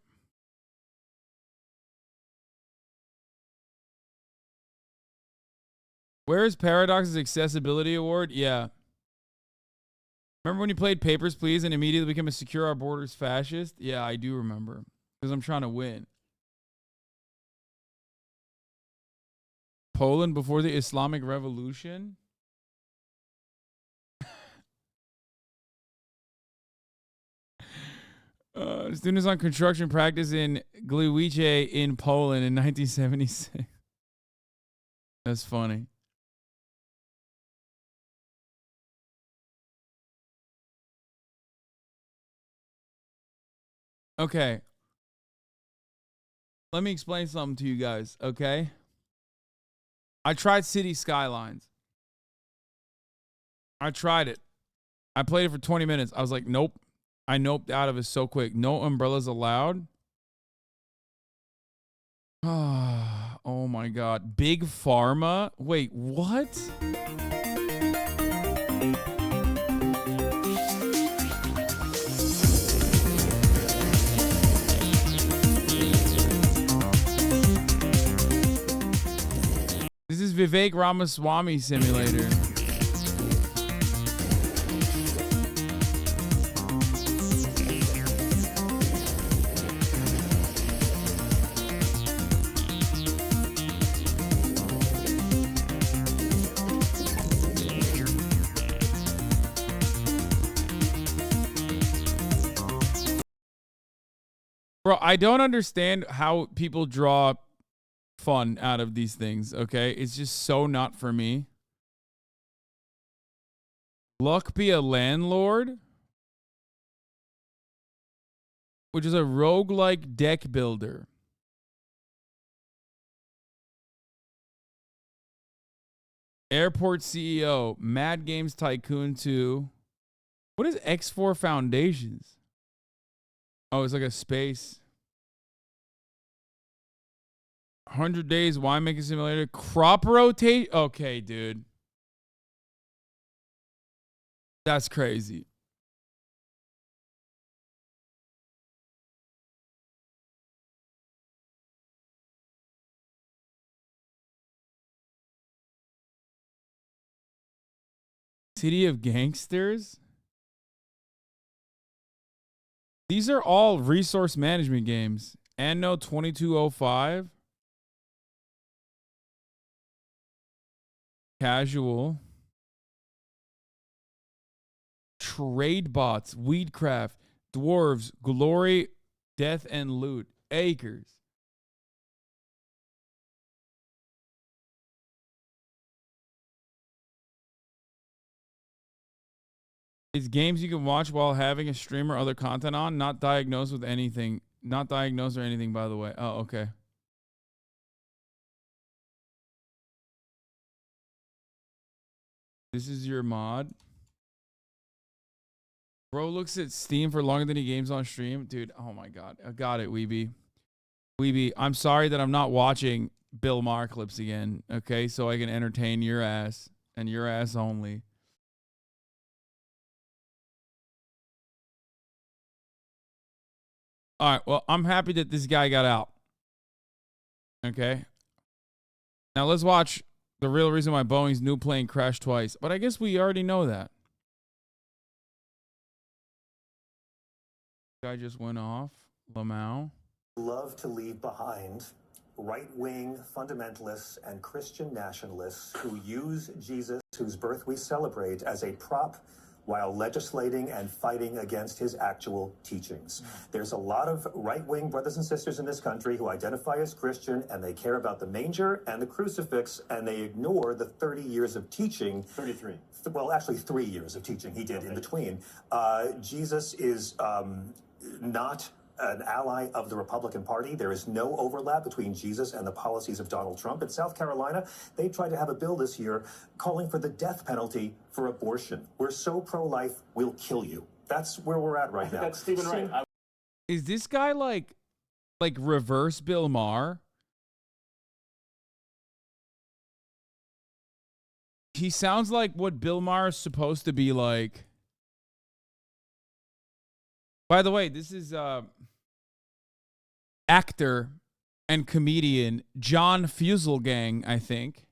Where is Paradox's accessibility award? Yeah. Remember when you played Papers, Please and immediately became a Secure Our Borders fascist? Yeah, I do remember. Because I'm trying to win. Poland before the Islamic Revolution? Students on construction practice in Gliwice in Poland in 1976. That's funny. Okay. Let me explain something to you guys, okay? I tried City Skylines. I tried it. I played it for 20 minutes. I was like, nope. I noped out of it so quick. No umbrellas allowed. Oh my God. Big Pharma? Wait, what? This is Vivek Ramaswamy Simulator. Bro, I don't understand how people draw fun out of these things, okay? It's just so not for me. Luck be a landlord, which is a roguelike deck builder. Airport CEO, Mad Games Tycoon 2. What is X4 Foundations? Oh, it's like a space. 100 Days Winemaking Simulator. Crop rotate. Okay, dude. That's crazy. City of Gangsters. These are all resource management games. Anno 2205. Casual. Trade bots. Weedcraft. Dwarves. Glory. Death and loot. Acres. It's games you can watch while having a stream or other content on, not diagnosed with anything. Not diagnosed or anything, by the way. Oh, okay. This is your mod. Bro looks at Steam for longer than he games on stream. Dude, oh my God. I got it, Weeby. Weeby, I'm sorry that I'm not watching Bill Maher clips again, okay? So I can entertain your ass and your ass only. All right, well, I'm happy that this guy got out. Okay. Now let's watch the real reason why Boeing's new plane crashed twice. But I guess we already know that. Guy just went off. Lamau. Love to leave behind right-wing fundamentalists and Christian nationalists who use Jesus, whose birth we celebrate, as a prop while legislating and fighting against his actual teachings. There's a lot of right-wing brothers and sisters in this country who identify as Christian, and they care about the manger and the crucifix, and they ignore the 30 years of teaching. 33. Well, actually 3 years of teaching he did in between. Jesus is not an ally of the Republican Party. There is no overlap between Jesus and the policies of Donald Trump. In South Carolina, they tried to have a bill this year calling for the death penalty for abortion. We're so pro-life, we'll kill you. That's where we're at right now. That's Stephen Wright. Is this guy like reverse Bill Maher? He sounds like what Bill Maher is supposed to be like. By the way, this is actor and comedian John Fuselgang, I think.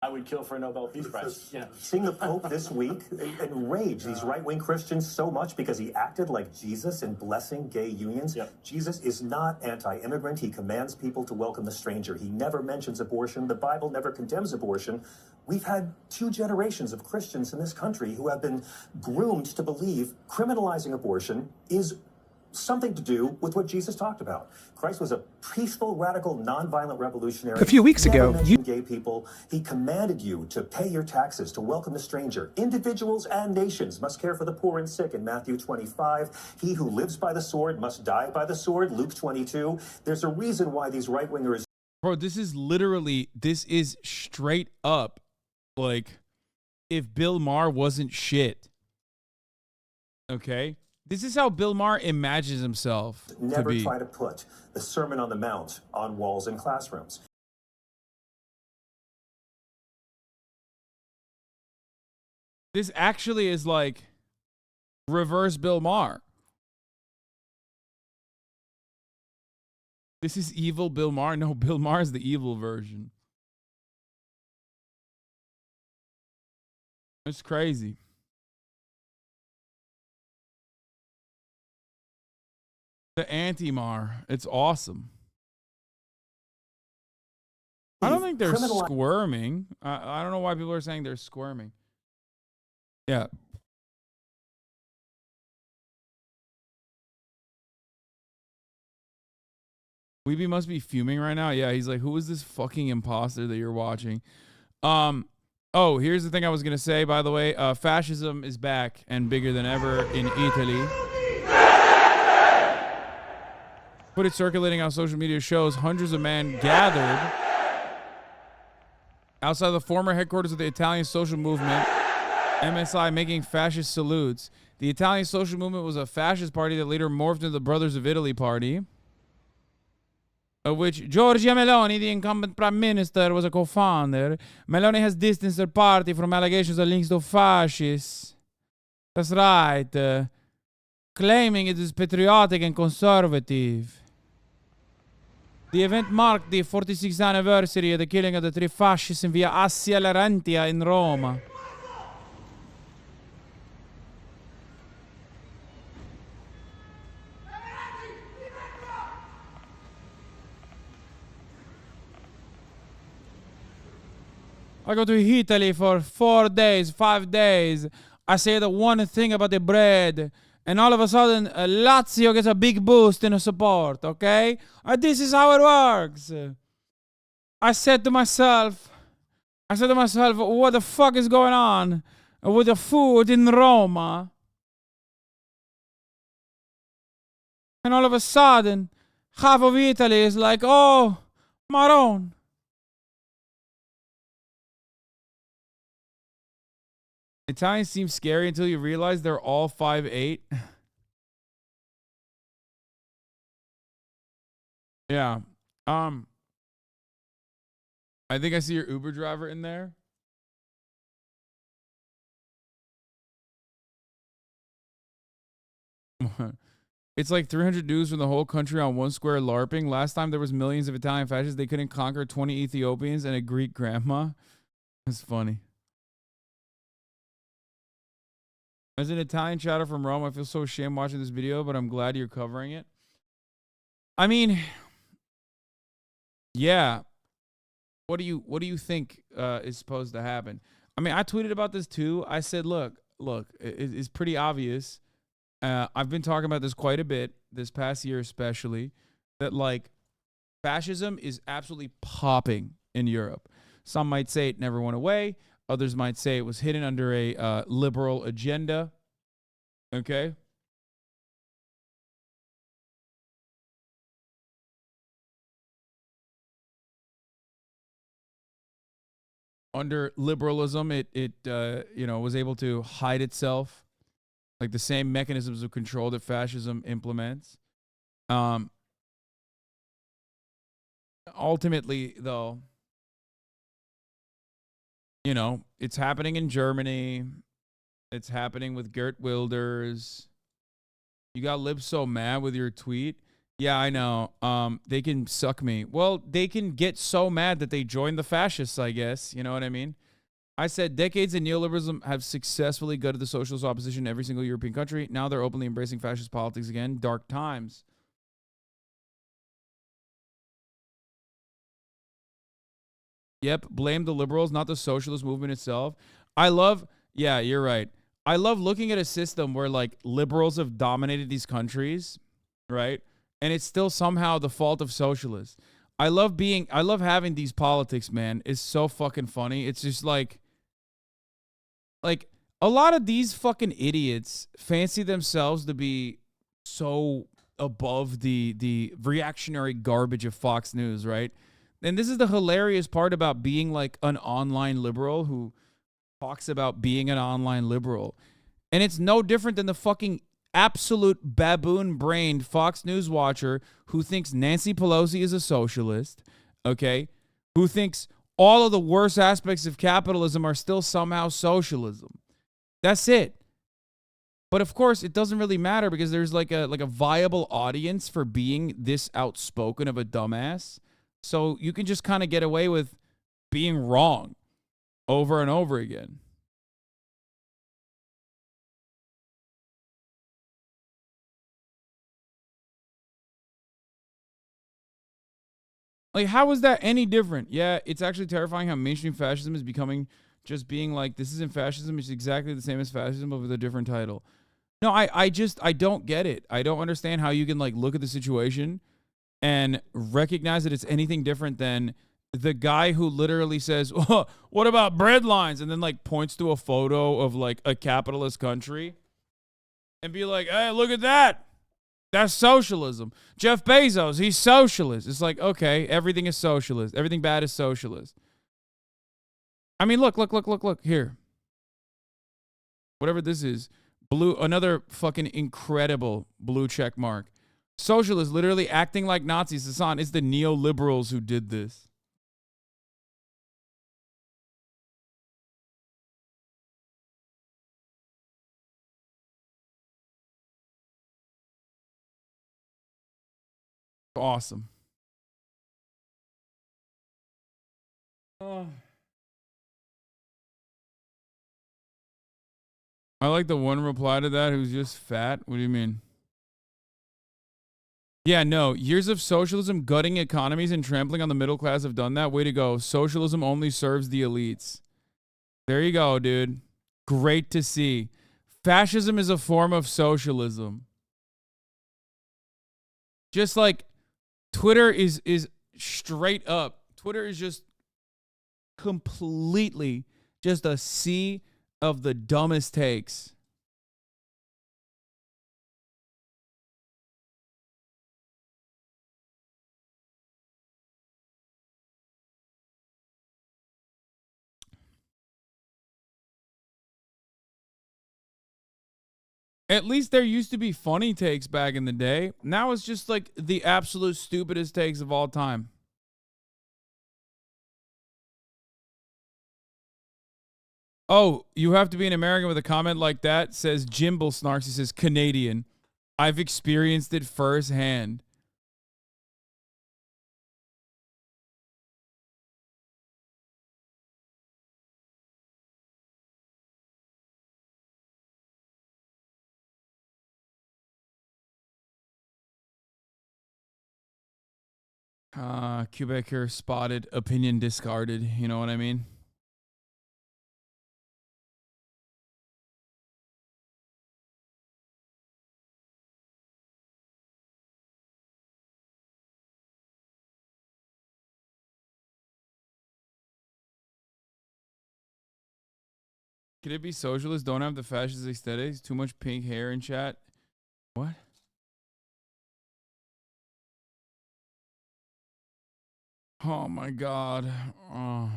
I would kill for a Nobel Peace Prize. Yeah. Seeing the Pope this week enrage these right-wing Christians so much because he acted like Jesus in blessing gay unions. Yep. Jesus is not anti-immigrant. He commands people to welcome the stranger. He never mentions abortion. The Bible never condemns abortion. We've had 2 generations of Christians in this country who have been groomed to believe criminalizing abortion is something to do with what Jesus talked about. Christ was a peaceful, radical, nonviolent revolutionary. A few weeks ago, gay people. He commanded you to pay your taxes, to welcome the stranger. Individuals and nations must care for the poor and sick in Matthew 25. He who lives by the sword must die by the sword, Luke 22. There's a reason why these right-wingers... Bro, this is straight up like if Bill Maher wasn't shit. Okay? This is how Bill Maher imagines himself Never to be. try to put the Sermon on the Mount on walls in classrooms. This actually is like reverse Bill Maher. This is evil Bill Maher. No, Bill Maher is the evil version. It's crazy. The anti-Maher. It's awesome. I don't think they're squirming. I don't know why people are saying they're squirming. Yeah. Weeby must be fuming right now. Yeah, he's like, who is this fucking imposter that you're watching? Oh, here's the thing I was going to say, by the way. Fascism is back and bigger than ever in Italy. Footage circulating on social media shows hundreds of men gathered outside the former headquarters of the Italian social movement, MSI, making fascist salutes. The Italian social movement was a fascist party that later morphed into the Brothers of Italy party, of which Giorgia Meloni, the incumbent prime minister, was a co-founder. Meloni has distanced her party from allegations of links to fascists. That's right. Claiming it is patriotic and conservative. The event marked the 46th anniversary of the killing of the 3 fascists in via Assia Larentia in Roma. I go to Italy for 4 days, 5 days. I say the one thing about the bread. And all of a sudden, Lazio gets a big boost in support, okay? This is how it works. I said to myself, what the fuck is going on with the food in Roma? And all of a sudden, half of Italy is like, oh, Maron. Italians seem scary until you realize they're all 5'8". Yeah. I think I see your Uber driver in there. It's like 300 dudes from the whole country on one square LARPing. Last time there was millions of Italian fascists. They couldn't conquer 20 Ethiopians and a Greek grandma. That's funny. As an Italian chatter from Rome, I feel so ashamed watching this video, but I'm glad you're covering it. I mean, yeah. What do you think is supposed to happen? I mean, I tweeted about this too. I said, look, it's pretty obvious. I've been talking about this quite a bit this past year, especially that like fascism is absolutely popping in Europe. Some might say it never went away. Others might say it was hidden under a liberal agenda. Okay. Under liberalism, it was able to hide itself, like the same mechanisms of control that fascism implements. Ultimately, though, it's happening in Germany. It's happening with Geert Wilders. You got libs so mad with your tweet. Yeah, I know. They can suck me. Well, they can get so mad that they join the fascists, I guess. You know what I mean? I said decades of neoliberalism have successfully gutted the socialist opposition in every single European country. Now they're openly embracing fascist politics again. Dark times. Yep, blame the liberals, not the socialist movement itself. Yeah, you're right. I love looking at a system where like liberals have dominated these countries, right? And it's still somehow the fault of socialists. I love having these politics, man. It's so fucking funny. It's just like a lot of these fucking idiots fancy themselves to be so above the reactionary garbage of Fox News, right? And this is the hilarious part about being like an online liberal who talks about being an online liberal. And it's no different than the fucking absolute baboon-brained Fox News watcher who thinks Nancy Pelosi is a socialist, okay? Who thinks all of the worst aspects of capitalism are still somehow socialism. That's it. But of course, it doesn't really matter because there's like a viable audience for being this outspoken of a dumbass. So you can just kind of get away with being wrong over and over again. Like, how is that any different? Yeah, it's actually terrifying how mainstream fascism is becoming just being like, this isn't fascism, it's exactly the same as fascism, but with a different title. No, I don't get it. I don't understand how you can like look at the situation and recognize that it's anything different than the guy who literally says, oh, what about bread lines? And then like points to a photo of like a capitalist country and be like, hey, look at that. That's socialism. Jeff Bezos, he's socialist. It's like, okay, everything is socialist. Everything bad is socialist. I mean, look here. Whatever this is, blue, another fucking incredible blue check mark. Socialists literally acting like Nazis. Hasan, it's the neoliberals who did this. Awesome. I like the one reply to that who's just fat. What do you mean? Yeah, no. Years of socialism gutting economies and trampling on the middle class have done that. Way to go. Socialism only serves the elites. There you go, dude. Great to see. Fascism is a form of socialism. Just like Twitter is straight up. Twitter is just completely just a sea of the dumbest takes. At least there used to be funny takes back in the day. Now it's just like the absolute stupidest takes of all time. Oh, you have to be an American with a comment like that, says Jimble Snarks. He says, Canadian. I've experienced it firsthand. Quebecer spotted, opinion discarded. You know what I mean? Could it be socialists don't have the fascist aesthetics? Too much pink hair in chat? What? Oh my God. Oh.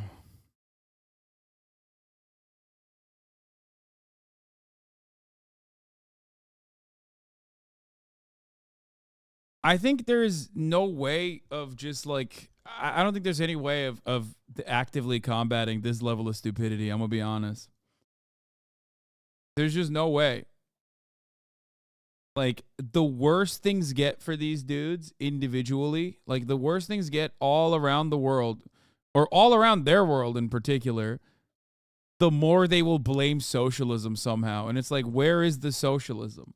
I think there is no way of just like, I don't think there's any way of actively combating this level of stupidity. I'm going to be honest. There's just no way. Like, the worse things get for these dudes individually, like the worse things get all around the world, or all around their world in particular, the more they will blame socialism somehow. And it's like, where is the socialism?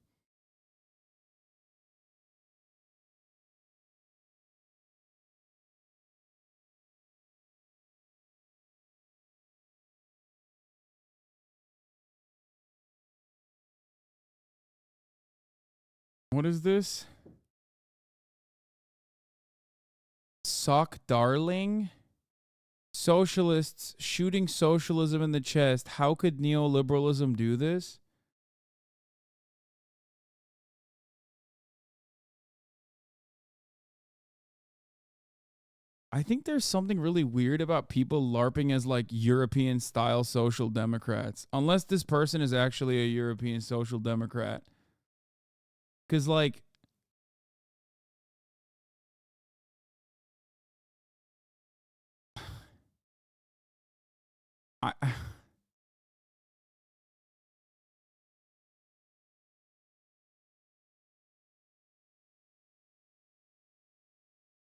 What is this? Sock Darling? Socialists shooting socialism in the chest. How could neoliberalism do this? I think there's something really weird about people LARPing as like European style social democrats. Unless this person is actually a European social democrat. Because, like,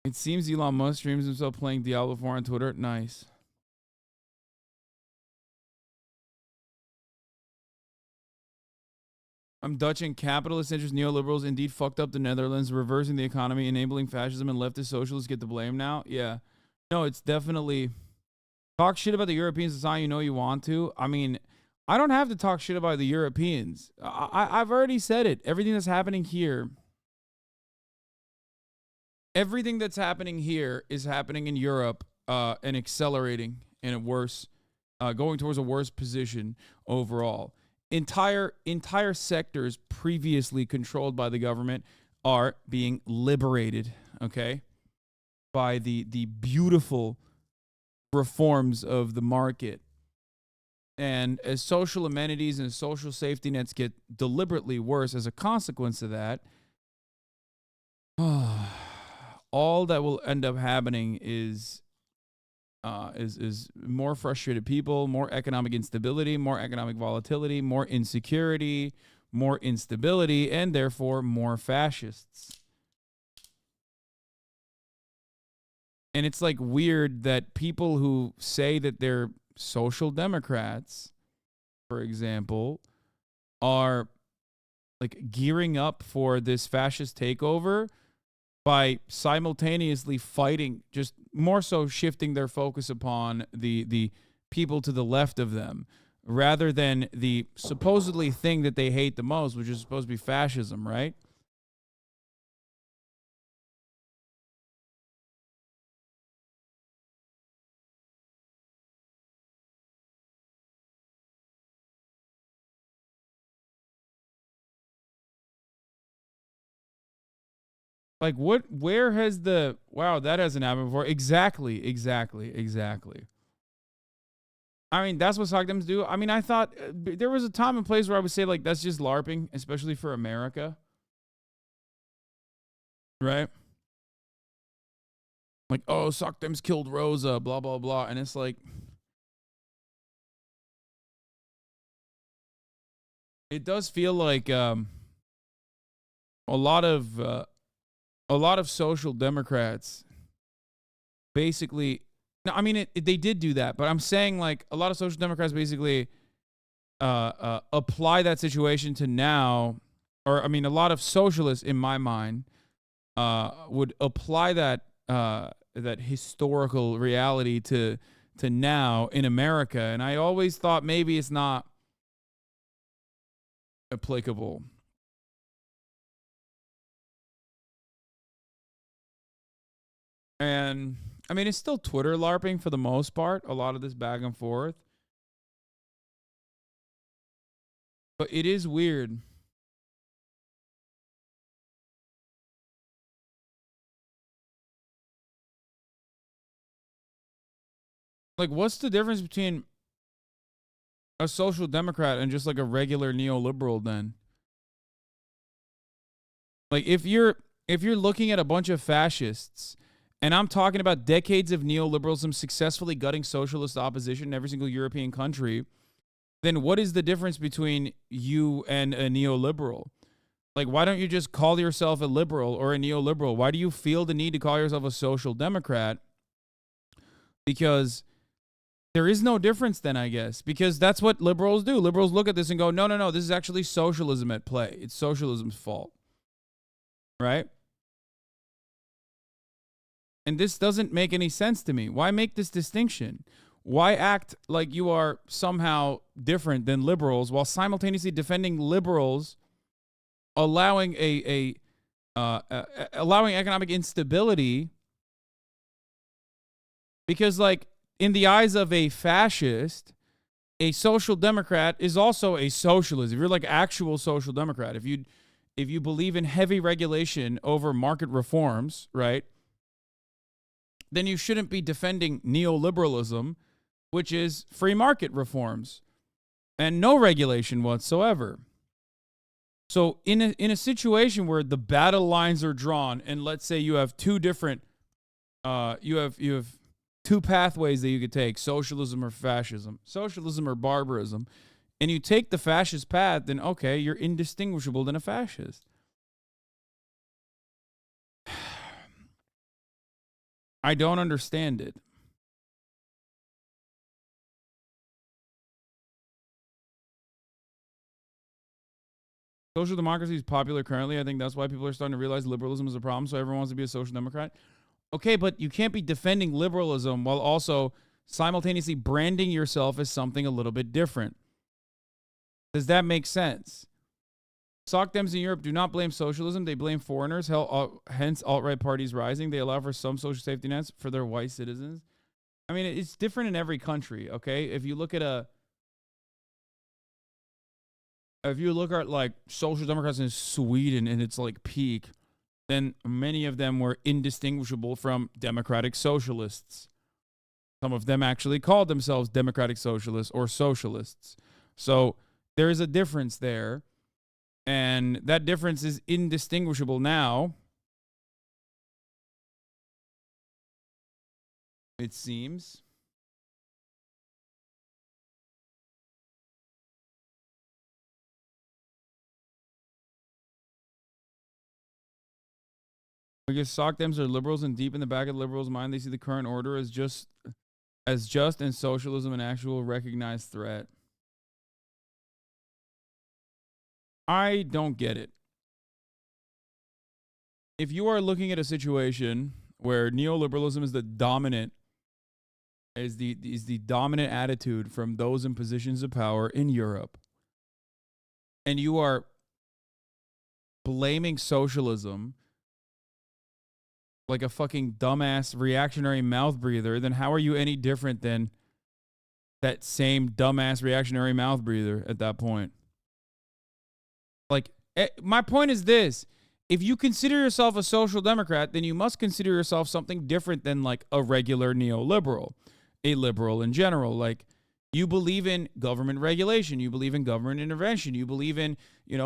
it seems Elon Musk streams himself playing Diablo 4 on Twitter. Nice. I'm Dutch and capitalist interest neoliberals indeed fucked up the Netherlands, reversing the economy, enabling fascism, and leftist socialists get the blame now. Yeah. No, it's definitely... Talk shit about the Europeans. It's how you know you want to. I mean, I don't have to talk shit about the Europeans. I've already said it. Everything that's happening here. Everything that's happening here is happening in Europe and accelerating in a worse, going towards a worse position overall. Entire sectors previously controlled by the government are being liberated, okay, by the beautiful reforms of the market. And as social amenities and social safety nets get deliberately worse as a consequence of that, all that will end up happening is more frustrated people, more economic instability, more economic volatility, more insecurity, more instability, and therefore more fascists. And it's like weird that people who say that they're social democrats, for example, are like gearing up for this fascist takeover by simultaneously fighting, just more so shifting their focus upon the people to the left of them, rather than the supposedly thing that they hate the most, which is supposed to be fascism, right? Like where has the, wow, that hasn't happened before. Exactly. I mean, that's what sock dems do. I mean, I thought there was a time and place where I would say like, that's just LARPing, especially for America. Right? Like, oh, sock dems killed Rosa, blah, blah, blah. And it's like, it does feel like a lot of social democrats basically, no, I mean, they did do that, but I'm saying like a lot of social democrats basically apply that situation to now, or I mean, a lot of socialists in my mind would apply that that historical reality to now in America. And I always thought maybe it's not applicable. And I mean, it's still Twitter LARPing for the most part, a lot of this back and forth. But it is weird. Like, what's the difference between a social democrat and just like a regular neoliberal then? Like, if you're looking at a bunch of fascists, and I'm talking about decades of neoliberalism successfully gutting socialist opposition in every single European country, then what is the difference between you and a neoliberal? Like, why don't you just call yourself a liberal or a neoliberal? Why do you feel the need to call yourself a social democrat? Because there is no difference then, I guess, because that's what liberals do. Liberals look at this and go, no, this is actually socialism at play. It's socialism's fault, right? And this doesn't make any sense to me. Why make this distinction? Why act like you are somehow different than liberals while simultaneously defending liberals, allowing allowing economic instability? Because, like, in the eyes of a fascist, a social democrat is also a socialist. If you're like actual social democrat, if you believe in heavy regulation over market reforms, right, then you shouldn't be defending neoliberalism, which is free market reforms and no regulation whatsoever. So in a situation where the battle lines are drawn, and let's say you have two different, you have two pathways that you could take: socialism or fascism, socialism or barbarism, and you take the fascist path, then okay, you're indistinguishable than a fascist. I don't understand it. Social democracy is popular currently. I think that's why people are starting to realize liberalism is a problem, so everyone wants to be a social democrat. Okay, but you can't be defending liberalism while also simultaneously branding yourself as something a little bit different. Does that make sense? Sock Dems in Europe do not blame socialism. They blame foreigners. Hence, alt-right parties rising. They allow for some social safety nets for their white citizens. I mean, it's different in every country, okay? If you look at like social democrats in Sweden and it's like peak, then many of them were indistinguishable from democratic socialists. Some of them actually called themselves democratic socialists or socialists. So there is a difference there. And that difference is indistinguishable now, it seems. Because sock dems are liberals, and deep in the back of the liberals' mind, they see the current order as just and socialism an actual recognized threat. I don't get it. If you are looking at a situation where neoliberalism is the dominant attitude from those in positions of power in Europe, and you are blaming socialism like a fucking dumbass reactionary mouth breather, then how are you any different than that same dumbass reactionary mouth breather at that point? Like, my point is this. If you consider yourself a social democrat, then you must consider yourself something different than like a regular neoliberal, a liberal in general. Like, you believe in government regulation. You believe in government intervention. You believe in,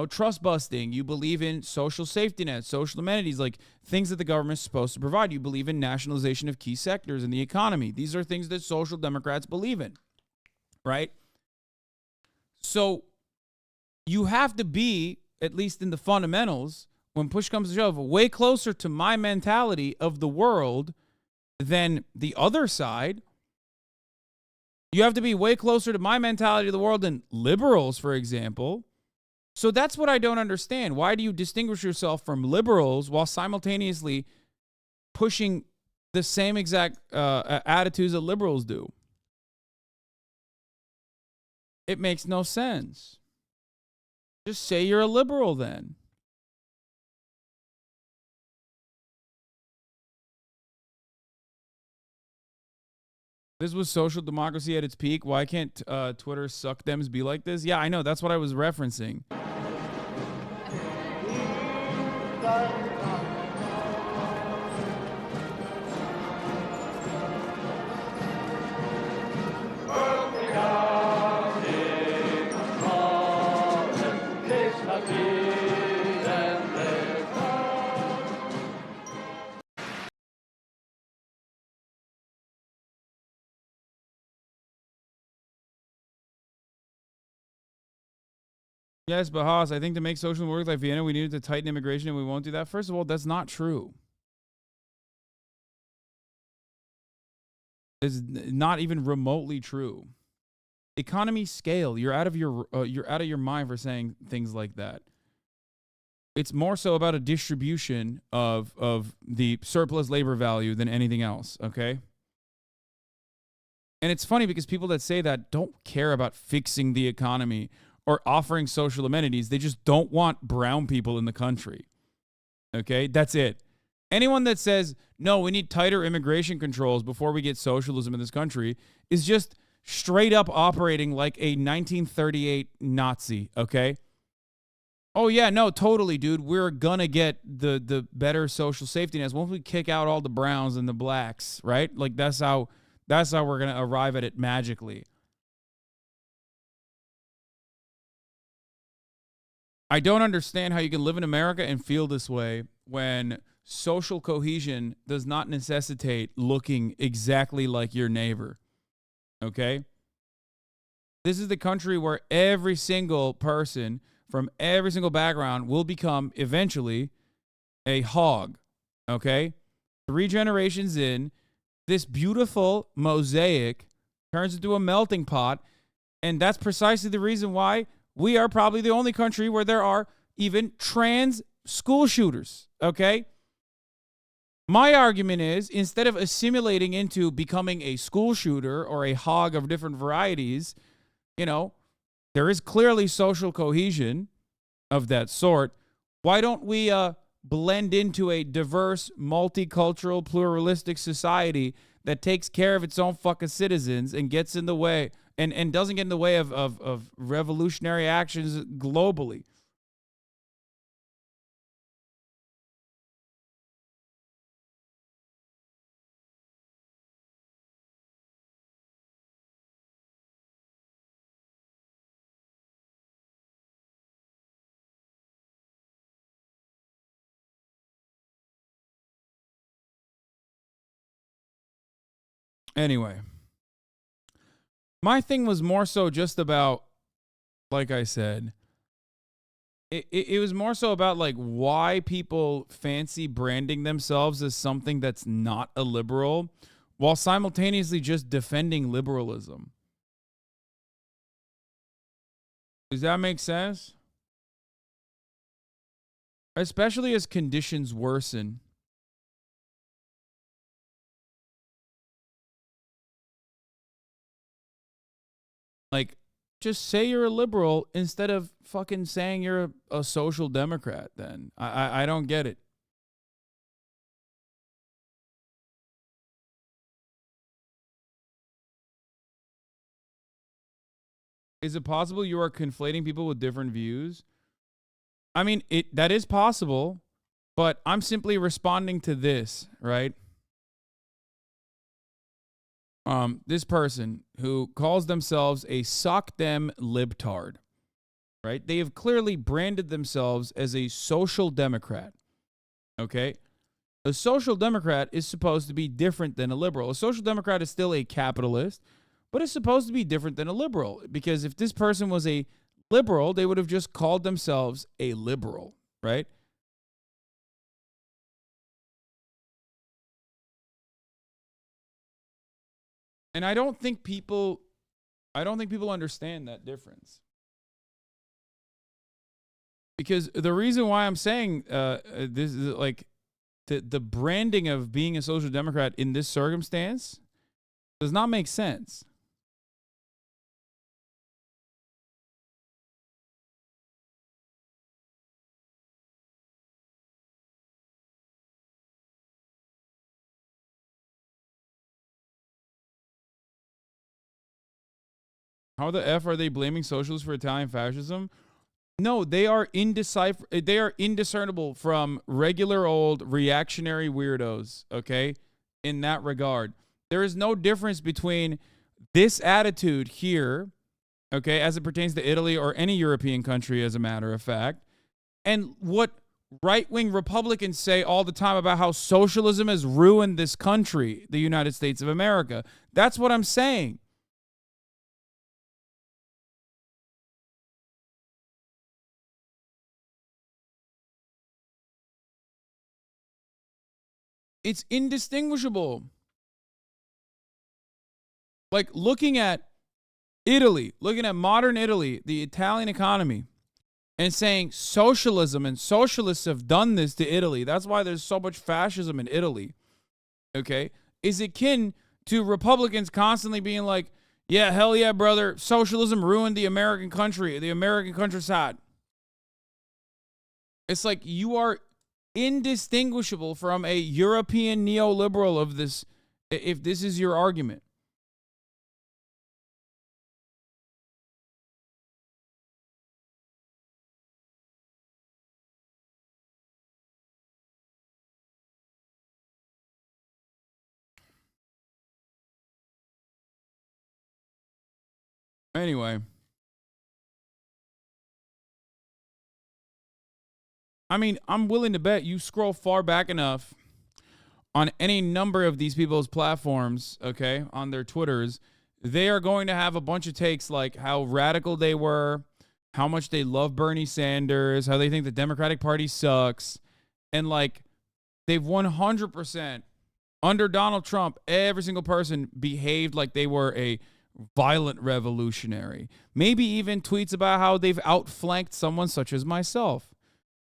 trust busting. You believe in social safety nets, social amenities, like things that the government is supposed to provide. You believe in nationalization of key sectors in the economy. These are things that social democrats believe in, right? So you have to be, at least in the fundamentals, when push comes to shove, way closer to my mentality of the world than the other side. You have to be way closer to my mentality of the world than liberals, for example. So that's what I don't understand. Why do you distinguish yourself from liberals while simultaneously pushing the same exact attitudes that liberals do? It makes no sense. Just say you're a liberal then. This was social democracy at its peak. Why can't Twitter suck dems be like this? Yeah, I know. That's what I was referencing. Yes, but Haas, I think to make socialism work like Vienna, we needed to tighten immigration, and we won't do that. First of all, that's not true. It's not even remotely true. Economy scale. You're out of your mind for saying things like that. It's more so about a distribution of the surplus labor value than anything else. Okay. And it's funny because people that say that don't care about fixing the economy or offering social amenities. They just don't want brown people in the country. Okay, that's it. Anyone that says, no, we need tighter immigration controls before we get socialism in this country is just straight up operating like a 1938 Nazi, okay? Oh, yeah, no, totally, dude. We're going to get the better social safety nets once we kick out all the browns and the blacks, right? Like, that's how we're going to arrive at it magically. I don't understand how you can live in America and feel this way when social cohesion does not necessitate looking exactly like your neighbor. Okay? This is the country where every single person from every single background will become eventually a hog. Okay? 3 generations in, this beautiful mosaic turns into a melting pot, and that's precisely the reason why we are probably the only country where there are even trans school shooters, okay? My argument is, instead of assimilating into becoming a school shooter or a hog of different varieties, you know, there is clearly social cohesion of that sort. Why don't we blend into a diverse, multicultural, pluralistic society that takes care of its own fucking citizens and gets in the way and doesn't get in the way of revolutionary actions globally? Anyway, my thing was more so just about, like I said, it was more so about like why people fancy branding themselves as something that's not a liberal while simultaneously just defending liberalism. Does that make sense? Especially as conditions worsen. Like, just say you're a liberal instead of fucking saying you're a social democrat then. I don't get it. Is it possible you are conflating people with different views? I mean, that is possible, but I'm simply responding to this, right? This person who calls themselves a sock them libtard, right? They have clearly branded themselves as a social democrat, okay? A social democrat is supposed to be different than a liberal. A social democrat is still a capitalist, but it's supposed to be different than a liberal, because if this person was a liberal, they would have just called themselves a liberal, right? And I don't think people understand that difference. Because the reason why I'm saying this is like the branding of being a social democrat in this circumstance does not make sense. How the F are they blaming socialists for Italian fascism? No, they are indiscernible from regular old reactionary weirdos, okay? In that regard. There is no difference between this attitude here, okay, as it pertains to Italy or any European country, as a matter of fact, and what right-wing Republicans say all the time about how socialism has ruined this country, the United States of America. That's what I'm saying. It's indistinguishable. Like looking at Italy, looking at modern Italy, the Italian economy, and saying socialism and socialists have done this to Italy. That's why there's so much fascism in Italy. Okay? Is akin to Republicans constantly being like, yeah, hell yeah, brother, socialism ruined the American country, the American countryside. It's like you are indistinguishable from a European neoliberal of this, if this is your argument. Anyway. I mean, I'm willing to bet you scroll far back enough on any number of these people's platforms, okay, on their Twitters, they are going to have a bunch of takes like how radical they were, how much they love Bernie Sanders, how they think the Democratic Party sucks, and like they've 100% under Donald Trump, every single person behaved like they were a violent revolutionary. Maybe even tweets about how they've outflanked someone such as myself.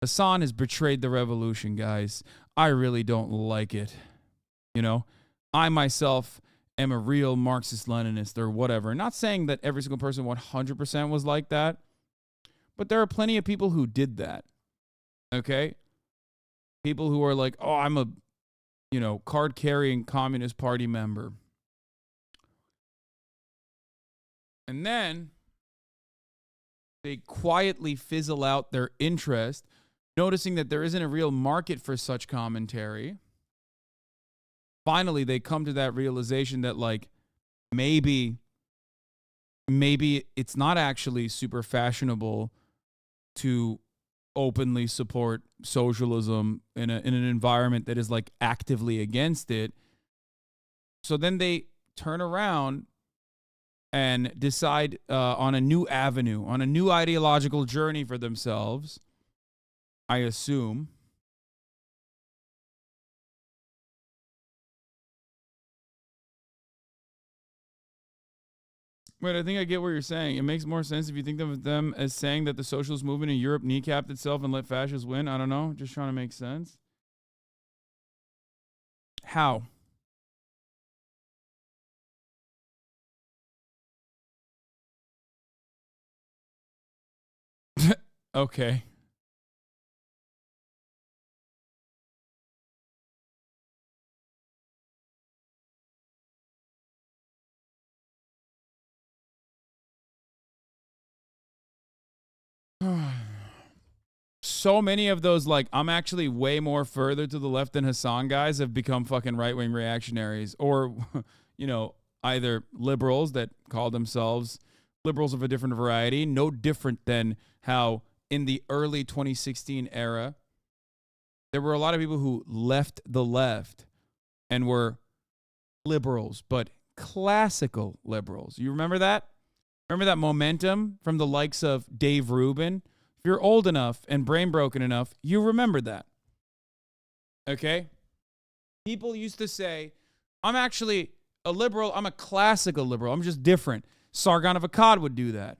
Hasan has betrayed the revolution, guys. I really don't like it. You know, I myself am a real Marxist-Leninist or whatever. Not saying that every single person 100% was like that, but there are plenty of people who did that. Okay? People who are like, oh, I'm a, you know, card-carrying Communist Party member. And then they quietly fizzle out their interest, noticing that there isn't a real market for such commentary. Finally, they come to that realization that, like, maybe it's not actually super fashionable to openly support socialism in an environment that is, like, actively against it. So then they turn around and decide on a new avenue, on a new ideological journey for themselves, I assume. Wait, I think I get what you're saying. It makes more sense if you think of them as saying that the socialist movement in Europe kneecapped itself and let fascists win. I don't know. Just trying to make sense. How? Okay. So many of those, like, I'm actually way more further to the left than Hasan guys have become fucking right-wing reactionaries, or, you know, either liberals that call themselves liberals of a different variety, no different than how in the early 2016 era, there were a lot of people who left the left and were liberals, but classical liberals. You remember that? Remember that momentum from the likes of Dave Rubin? If you're old enough and brain broken enough, you remember that. Okay? People used to say, I'm actually a liberal. I'm a classical liberal. I'm just different. Sargon of Akkad would do that.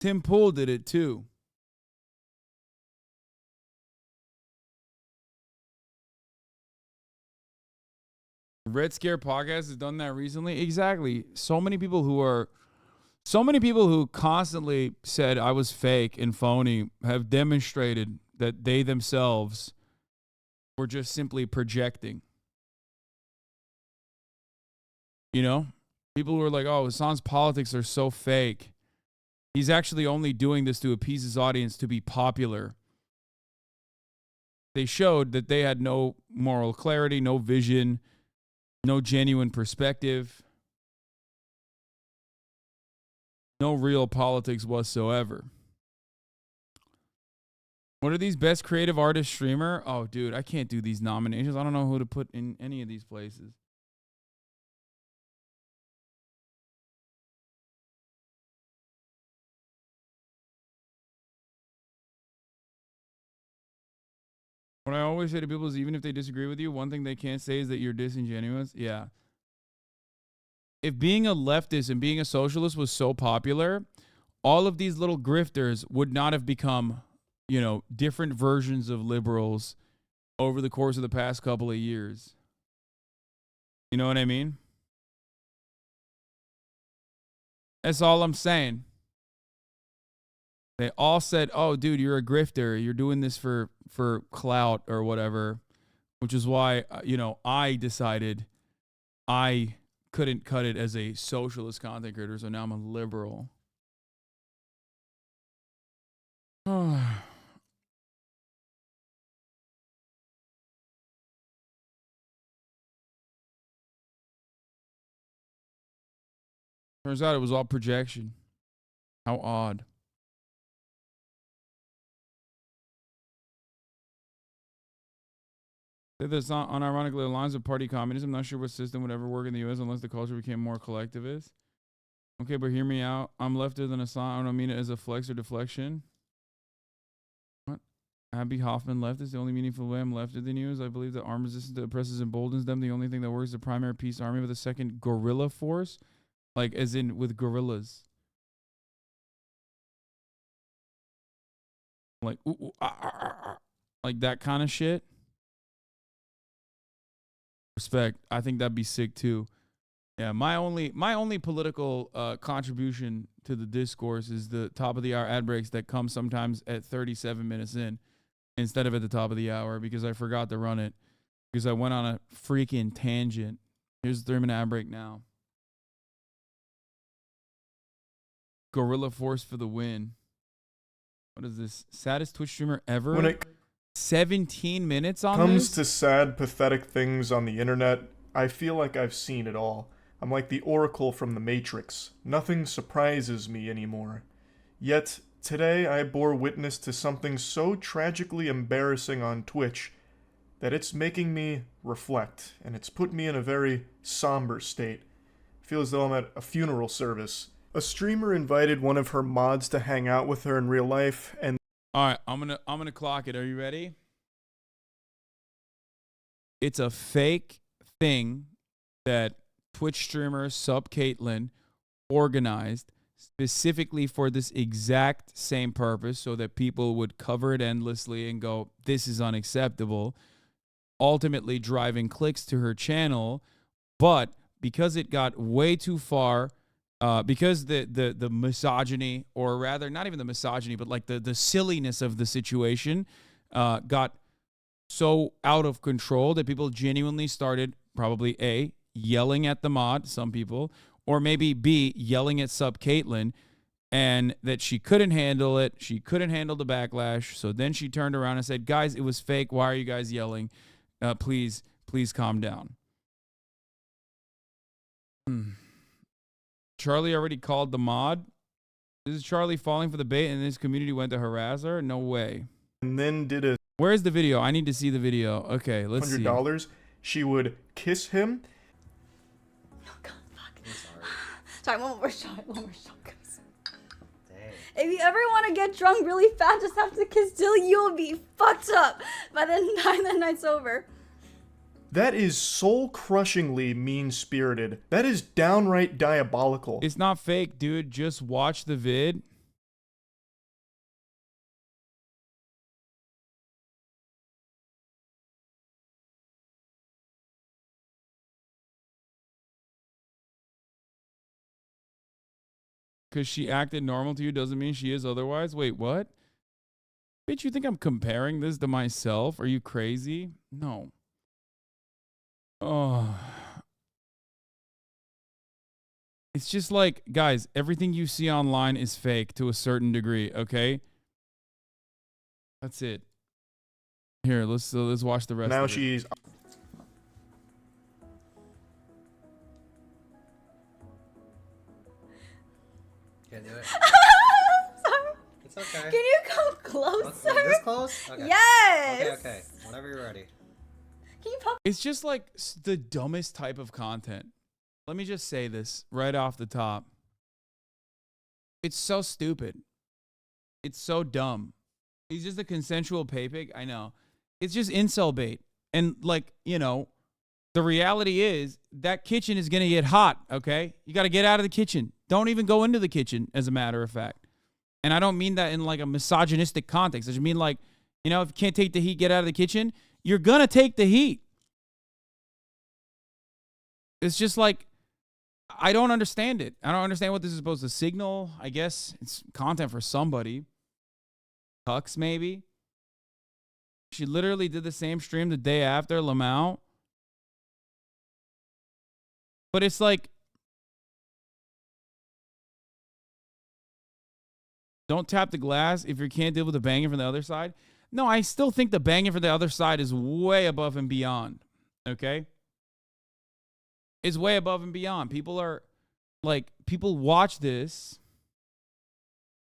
Tim Pool did it too. Red Scare Podcast has done that recently. Exactly. So many people who constantly said I was fake and phony have demonstrated that they themselves were just simply projecting. You know? People who are like, oh, Hasan's politics are so fake. He's actually only doing this to appease his audience to be popular. They showed that they had no moral clarity, no vision, no genuine perspective, no real politics whatsoever. What are these best creative artist streamer? Oh, dude, I can't do these nominations. I don't know who to put in any of these places. What I always say to people is even if they disagree with you, one thing they can't say is that you're disingenuous. Yeah. If being a leftist and being a socialist was so popular, all of these little grifters would not have become, you know, different versions of liberals over the course of the past couple of years. You know what I mean? That's all I'm saying. They all said, oh, dude, you're a grifter. You're doing this for clout or whatever, which is why, you know, I decided I couldn't cut it as a socialist content creator, so now I'm a liberal. Turns out it was all projection. How odd. That's not unironically aligns with party communism. I'm not sure what system would ever work in the U.S. unless the culture became more collectivist. Okay, but hear me out. I'm lefter than Hasan. I don't mean it as a flex or deflection. What? Abby Hoffman left is the only meaningful way I'm left of the news. I believe that armed resistance to oppressors emboldens them. The only thing that works is the primary peace army with a second guerrilla force. Like, as in with gorillas. Like, like that kind of shit. Respect. I think that'd be sick too. Yeah, my only political contribution to the discourse is the top of the hour ad breaks that come sometimes at 37 minutes in instead of at the top of the hour because I forgot to run it because I went on a freaking tangent. Here's the 3-minute ad break now. Gorilla Force for the win. What is this? Saddest Twitch streamer ever? When it 17 minutes on comes this? to sad, pathetic things on the internet, I feel like I've seen it all. I'm like the Oracle from the Matrix. Nothing surprises me anymore. Yet, today I bore witness to something so tragically embarrassing on Twitch that it's making me reflect, and it's put me in a very somber state. I feel as though I'm at a funeral service. A streamer invited one of her mods to hang out with her in real life, and all right, I'm gonna clock it. Are you ready? It's a fake thing that Twitch streamer Sub Caitlin organized specifically for this exact same purpose, so that people would cover it endlessly and go, "This is unacceptable," ultimately driving clicks to her channel. But because it got way too far. Because the misogyny, or rather not even the misogyny, but like the silliness of the situation got so out of control that people genuinely started probably A, yelling at the mod, some people, or maybe B, yelling at Sub Caitlin, and that she couldn't handle it. She couldn't handle the backlash. So then she turned around and said, "Guys, it was fake. Why are you guys yelling? Please calm down." Charlie already called the mod. This is Charlie falling for the bait and this community went to harass her? No way. And then did a... Where's the video? I need to see the video. Okay, let's see. $100. She would kiss him. Oh, God, fuck. Sorry, one more shot, guys. If you ever want to get drunk really fast, just have to kiss Dilly. You'll be fucked up by the time the night's over. That is soul-crushingly mean-spirited. That is downright diabolical. It's not fake, dude. Just watch the vid. Because she acted normal to you doesn't mean she is otherwise? Wait, what? Bitch, you think I'm comparing this to myself? Are you crazy? No. Oh, it's just like, guys, everything you see online is fake to a certain degree, okay? That's it. Here, let's watch the rest now of it. She's... Can't do it. Sorry. It's okay. Can you come closer? This close? Okay. Yes. Okay. Whenever you're ready. It's just like the dumbest type of content. Let me just say this right off the top. It's so stupid. It's so dumb. He's just a consensual pay pig. I know. It's just incel bait. And like, you know, the reality is that kitchen is going to get hot, okay? You got to get out of the kitchen. Don't even go into the kitchen, as a matter of fact. And I don't mean that in like a misogynistic context. I just mean like, you know, if you can't take the heat, get out of the kitchen. You're going to take the heat. It's just like, I don't understand it. I don't understand what this is supposed to signal. I guess it's content for somebody. Cucks, maybe. She literally did the same stream the day after Lamau. But it's like, don't tap the glass if you can't deal with the banging from the other side. No, I still think the banging from the other side is way above and beyond. Okay? It's way above and beyond. People are, like, people watch this.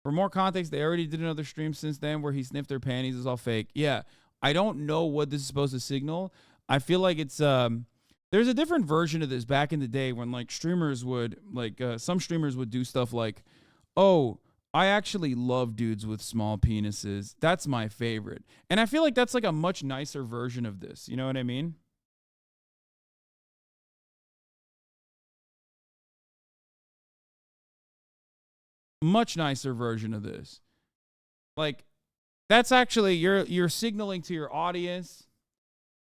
For more context, they already did another stream since then where he sniffed their panties. It's all fake. Yeah, I don't know what this is supposed to signal. I feel like it's, there's a different version of this back in the day when, like, streamers would, like, some streamers would do stuff like, oh, I actually love dudes with small penises. That's my favorite. And I feel like that's like a much nicer version of this. You know what I mean? Much nicer version of this. Like, that's actually, you're signaling to your audience.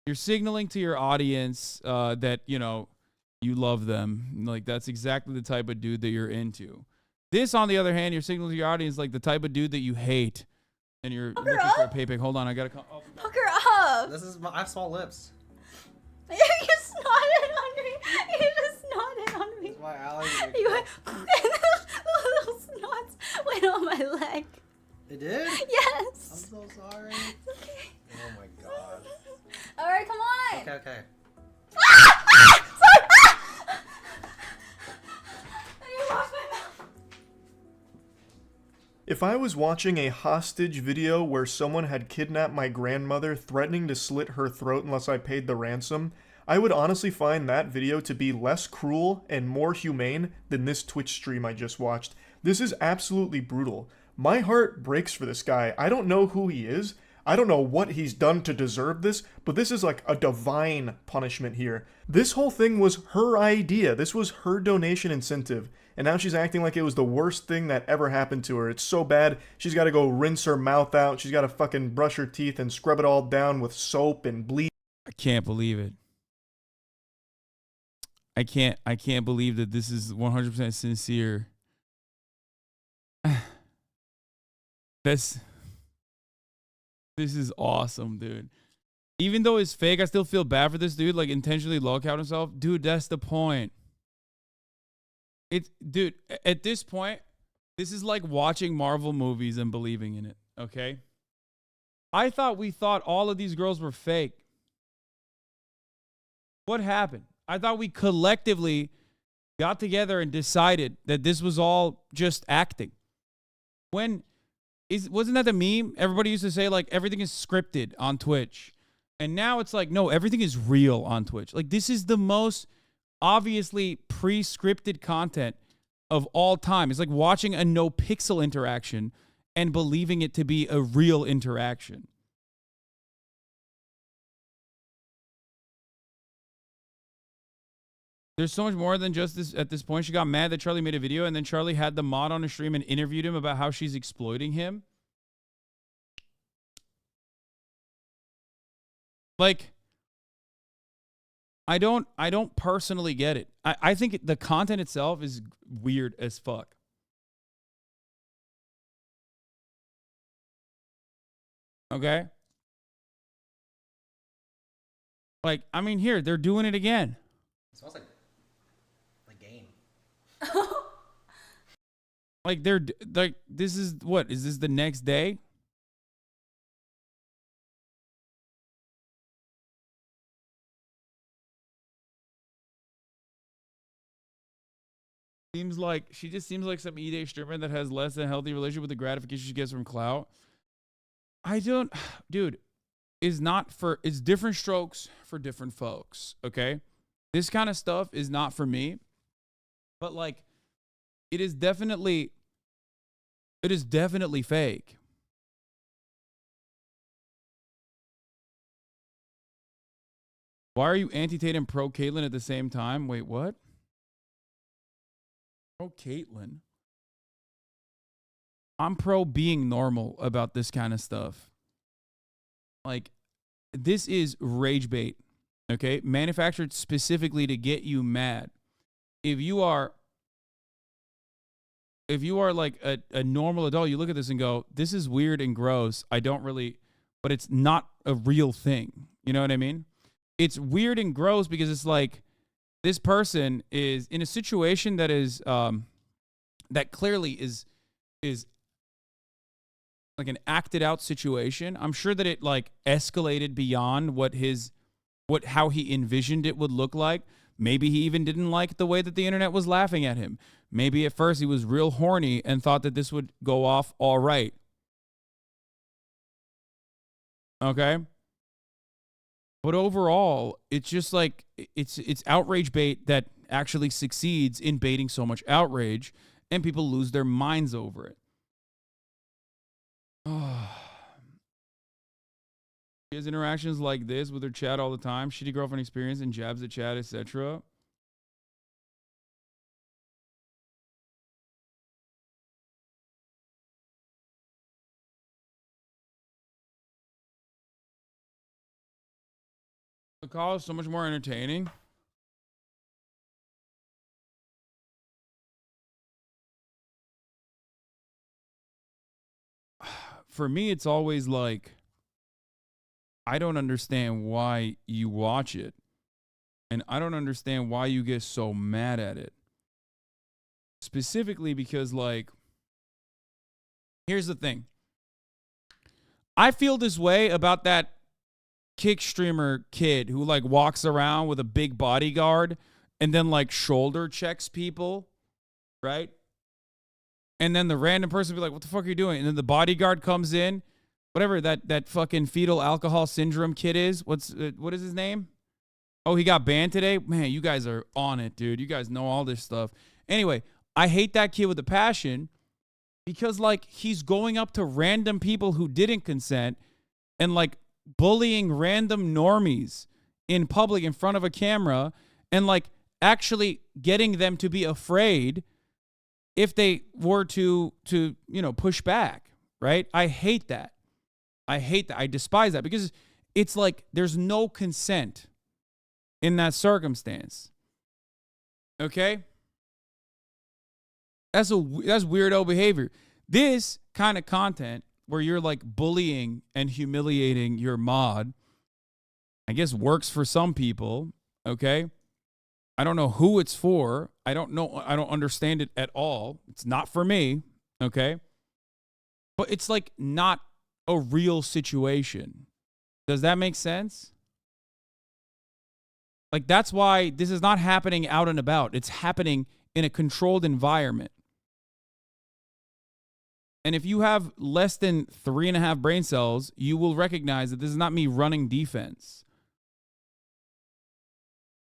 You're signaling to your audience that, you know, you love them. Like, that's exactly the type of dude that you're into. This, on the other hand, you're signaling to your audience like the type of dude that you hate. And you're looking for a pay pick. Hold on, I gotta come. Oh. Hook her up. This is I have small lips. You just snotted on me. You just snotted on me. That's why Ally. You went, the little snots went on my leg. It did? Yes. I'm so sorry. It's okay. Oh my god. All right, come on. Okay, okay. Sorry. You washed my mouth. If I was watching a hostage video where someone had kidnapped my grandmother, threatening to slit her throat unless I paid the ransom, I would honestly find that video to be less cruel and more humane than this Twitch stream I just watched. This is absolutely brutal. My heart breaks for this guy. I don't know who he is. I don't know what he's done to deserve this, but this is like a divine punishment here. This whole thing was her idea. This was her donation incentive. And now she's acting like it was the worst thing that ever happened to her. It's so bad, she's got to go rinse her mouth out. She's got to fucking brush her teeth and scrub it all down with soap and bleach. I can't believe it. I can't believe that this is 100% sincere. This is awesome, dude. Even though it's fake, I still feel bad for this dude, like intentionally log out himself. Dude, that's the point. Dude, at this point, this is like watching Marvel movies and believing in it, okay? We thought all of these girls were fake. What happened? I thought we collectively got together and decided that this was all just acting. Wasn't that the meme? Everybody used to say, like, everything is scripted on Twitch. And now it's like, no, everything is real on Twitch. Like, this is the most obviously pre-scripted content of all time. It's like watching a no pixel interaction and believing it to be a real interaction. There's so much more than just this. At this point, she got mad that Charlie made a video, and then Charlie had the mod on a stream and interviewed him about how she's exploiting him. Like, I don't personally get it. I think the content itself is weird as fuck. Okay? Like, I mean, here, they're doing it again. It smells like game. Like, they're like, this is what? Is this the next day? She just seems like some E-Day streamer that has less than a healthy relationship with the gratification she gets from clout. Dude, it's different strokes for different folks, okay? This kind of stuff is not for me, but like, it is definitely fake. Why are you anti-Tate and pro-Caitlyn at the same time? Wait, what? Pro-Caitlyn? I'm pro being normal about this kind of stuff. Like, this is rage bait, okay? Manufactured specifically to get you mad. If you are like a normal adult, you look at this and go, this is weird and gross. But it's not a real thing. You know what I mean? It's weird and gross because it's like, this person is in a situation that is, that clearly is like an acted out situation. I'm sure that it like escalated beyond how he envisioned it would look like. Maybe he even didn't like the way that the internet was laughing at him. Maybe at first he was real horny and thought that this would go off all right. Okay? But overall, it's just like, it's outrage bait that actually succeeds in baiting so much outrage, and people lose their minds over it. She has interactions like this with her chat all the time. Shitty girlfriend experience and jabs at chat, etc. The call is so much more entertaining. For me, it's always like, I don't understand why you watch it. And I don't understand why you get so mad at it. Specifically because, like, here's the thing. I feel this way about that kick streamer kid who, like, walks around with a big bodyguard and then, like, shoulder checks people, right? And then the random person will be like, what the fuck are you doing? And then the bodyguard comes in. Whatever that fucking fetal alcohol syndrome kid is. What is his name? Oh, he got banned today? Man, you guys are on it, dude. You guys know all this stuff. Anyway, I hate that kid with a passion because, like, he's going up to random people who didn't consent and, like, bullying random normies in public in front of a camera and, like, actually getting them to be afraid if they were to you know, push back, right? I hate that. I hate that. I despise that because it's like there's no consent in that circumstance. Okay? That's weirdo behavior. This kind of content where you're like bullying and humiliating your mod, I guess works for some people, okay? I don't know who it's for. I don't understand it at all. It's not for me, okay? But it's like not a real situation. Does that make sense? Like, that's why this is not happening out and about. It's happening in a controlled environment. And if you have less than 3.5 brain cells, you will recognize that this is not me running defense.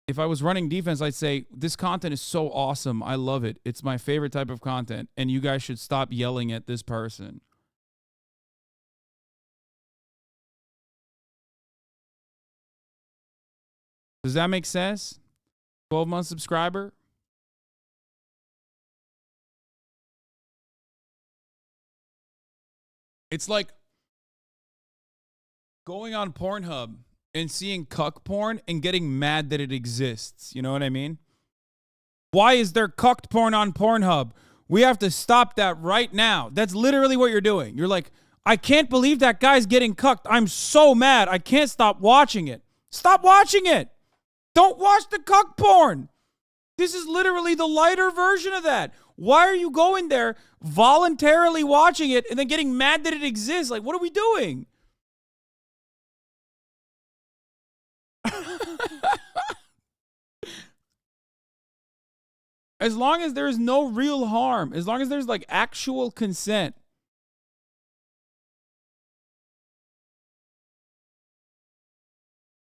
If I was running defense, I'd say, this content is so awesome. I love it. It's my favorite type of content. And you guys should stop yelling at this person. Does that make sense? 12-month subscriber? It's like going on Pornhub and seeing cuck porn and getting mad that it exists. You know what I mean? Why is there cucked porn on Pornhub? We have to stop that right now. That's literally what you're doing. You're like, I can't believe that guy's getting cucked. I'm so mad. I can't stop watching it. Stop watching it. Don't watch the cuck porn. This is literally the lighter version of that. Why are you going there, voluntarily watching it, and then getting mad that it exists? Like, what are we doing? As long as there's no real harm, as long as there's, like, actual consent.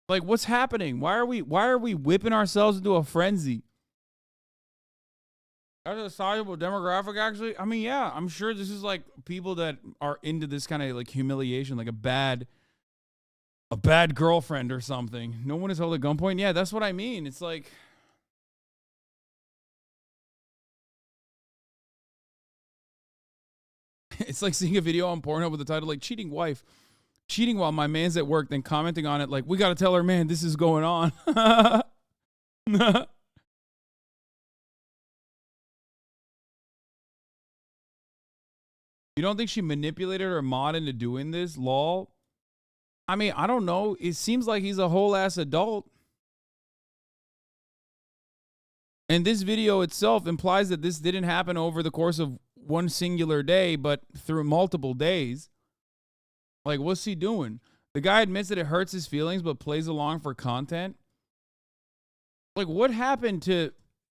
Like, what's happening? Why are we whipping ourselves into a frenzy? That's a sizable demographic, actually. I mean, yeah, I'm sure this is like people that are into this kind of like humiliation, like a bad girlfriend or something. No one is held at gunpoint. Yeah, that's what I mean. It's like, it's like seeing a video on Pornhub with the title like "Cheating Wife." Cheating while my man's at work, then commenting on it like, we got to tell her, man, this is going on. You don't think she manipulated her mod into doing this? Lol. I mean, I don't know. It seems like he's a whole ass adult. And this video itself implies that this didn't happen over the course of one singular day, but through multiple days. Like, what's he doing? The guy admits that it hurts his feelings, but plays along for content. Like, what happened to...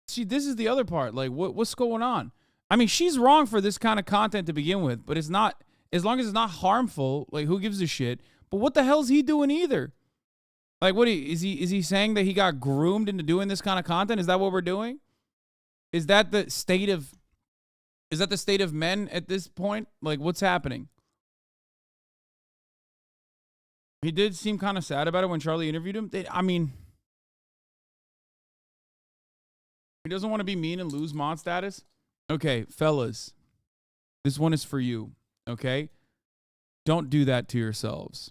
See, this is the other part. Like, what's going on? I mean, she's wrong for this kind of content to begin with, but it's not... As long as it's not harmful, like, who gives a shit? But what the hell's he doing either? Like, what is he saying that he got groomed into doing this kind of content? Is that what we're doing? Is that the state of... Is that the state of men at this point? Like, what's happening? He did seem kind of sad about it when Charlie interviewed him. I mean, he doesn't want to be mean and lose mod status. Okay, fellas, this one is for you, okay? Don't do that to yourselves.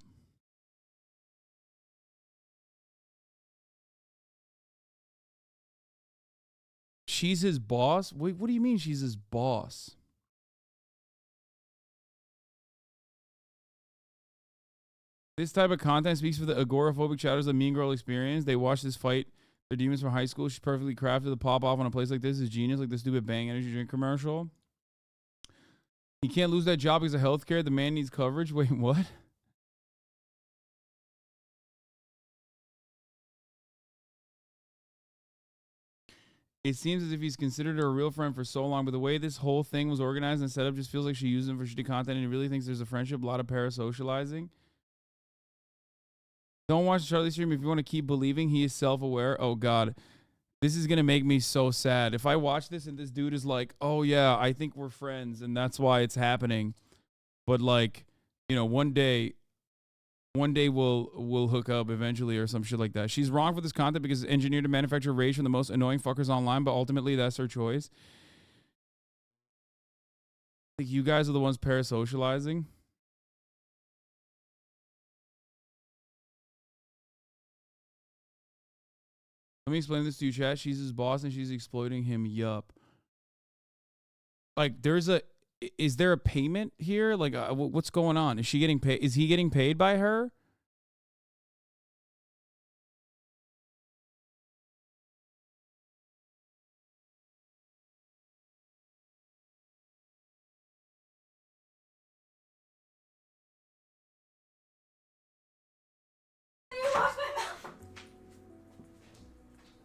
She's his boss? Wait, what do you mean she's his boss? This type of content speaks for the agoraphobic shadows of Mean Girl experience. They watch this fight their demons from high school. She's perfectly crafted to pop off on a place like this is genius, like the stupid Bang energy drink commercial. He can't lose that job because of healthcare. The man needs coverage. Wait, what? It seems as if he's considered her a real friend for so long, but the way this whole thing was organized and set up just feels like she used him for shitty content and he really thinks there's a friendship, a lot of parasocializing. Don't watch Charlie's stream if you want to keep believing he is self-aware. Oh, God. This is going to make me so sad. If I watch this and this dude is like, oh, yeah, I think we're friends and that's why it's happening. But, like, you know, one day we'll hook up eventually or some shit like that. She's wrong for this content because it's engineered to manufacture rage from the most annoying fuckers online, but ultimately that's her choice. I think you guys are the ones parasocializing. Let me explain this to you, chat. She's his boss and she's exploiting him. Yup. Like, is there a payment here? Like, what's going on? Is she getting paid? Is he getting paid by her?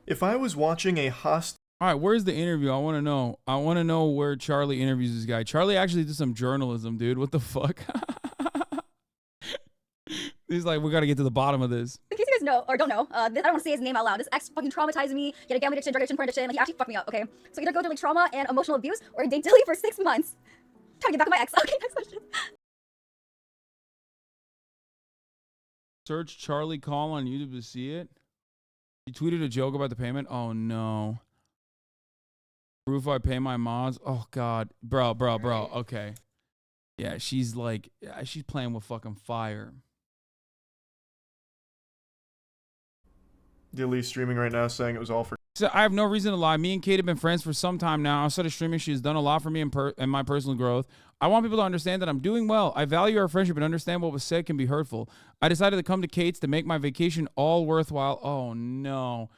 If I was watching a hostile... All right, where's the interview? I want to know. I want to know where Charlie interviews this guy. Charlie actually did some journalism, dude. What the fuck? He's like, we got to get to the bottom of this. In case you guys know or don't know, I don't want to say his name out loud. This ex fucking traumatized me. He had a gambling addiction, drug addiction, porn addiction. Like, he actually fucked me up, okay? So either go through like trauma and emotional abuse or date Dilly for 6 months. Trying to get back at my ex. Okay, next question. Search Charlie Call on YouTube to see it. He tweeted a joke about the payment. Oh, no. Proof I pay my mods. Oh, God. Bro. Okay. Yeah, she's like, she's playing with fucking fire. Dilly streaming right now saying it was all for... So I have no reason to lie. Me and Kate have been friends for some time now. Outside of streaming, she has done a lot for me and my personal growth. I want people to understand that I'm doing well. I value our friendship and understand what was said can be hurtful. I decided to come to Kate's to make my vacation all worthwhile. Oh, no.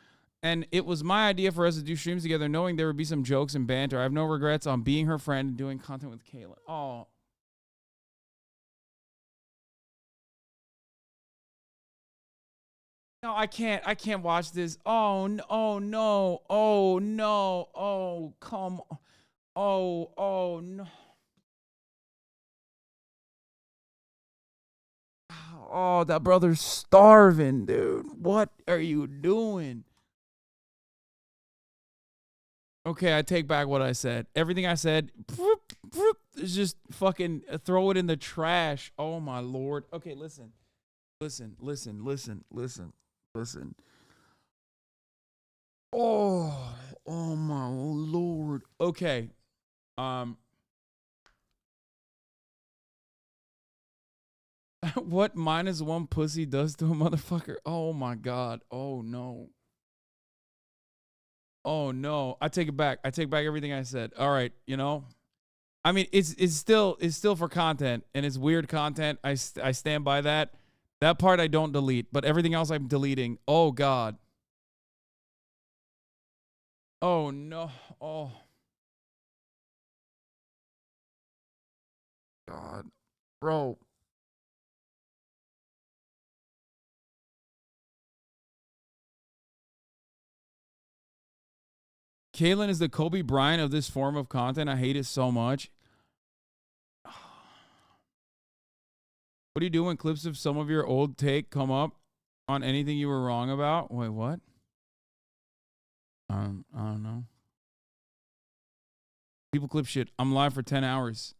And it was my idea for us to do streams together, knowing there would be some jokes and banter. I have no regrets on being her friend and doing content with Kayla. Oh. No, I can't watch this. Oh no, oh no, oh no, oh come on. Oh no. Oh, that brother's starving, dude. What are you doing? Okay, I take back what I said. Everything I said is just fucking throw it in the trash. Oh my Lord. Okay, listen. Oh my Lord. Okay. What -1 pussy does to a motherfucker? Oh my God. Oh no. Oh no. I take it back. I take back everything I said. All right, you know. I mean, it's still for content and it's weird content. I stand by that. That part I don't delete, but everything else I'm deleting. Oh God. Oh no. Oh God. Bro. Kaylin is the Kobe Bryant of this form of content. I hate it so much. What do you do when clips of some of your old take come up on anything you were wrong about? Wait, what? I don't know. People clip shit. I'm live for 10 hours.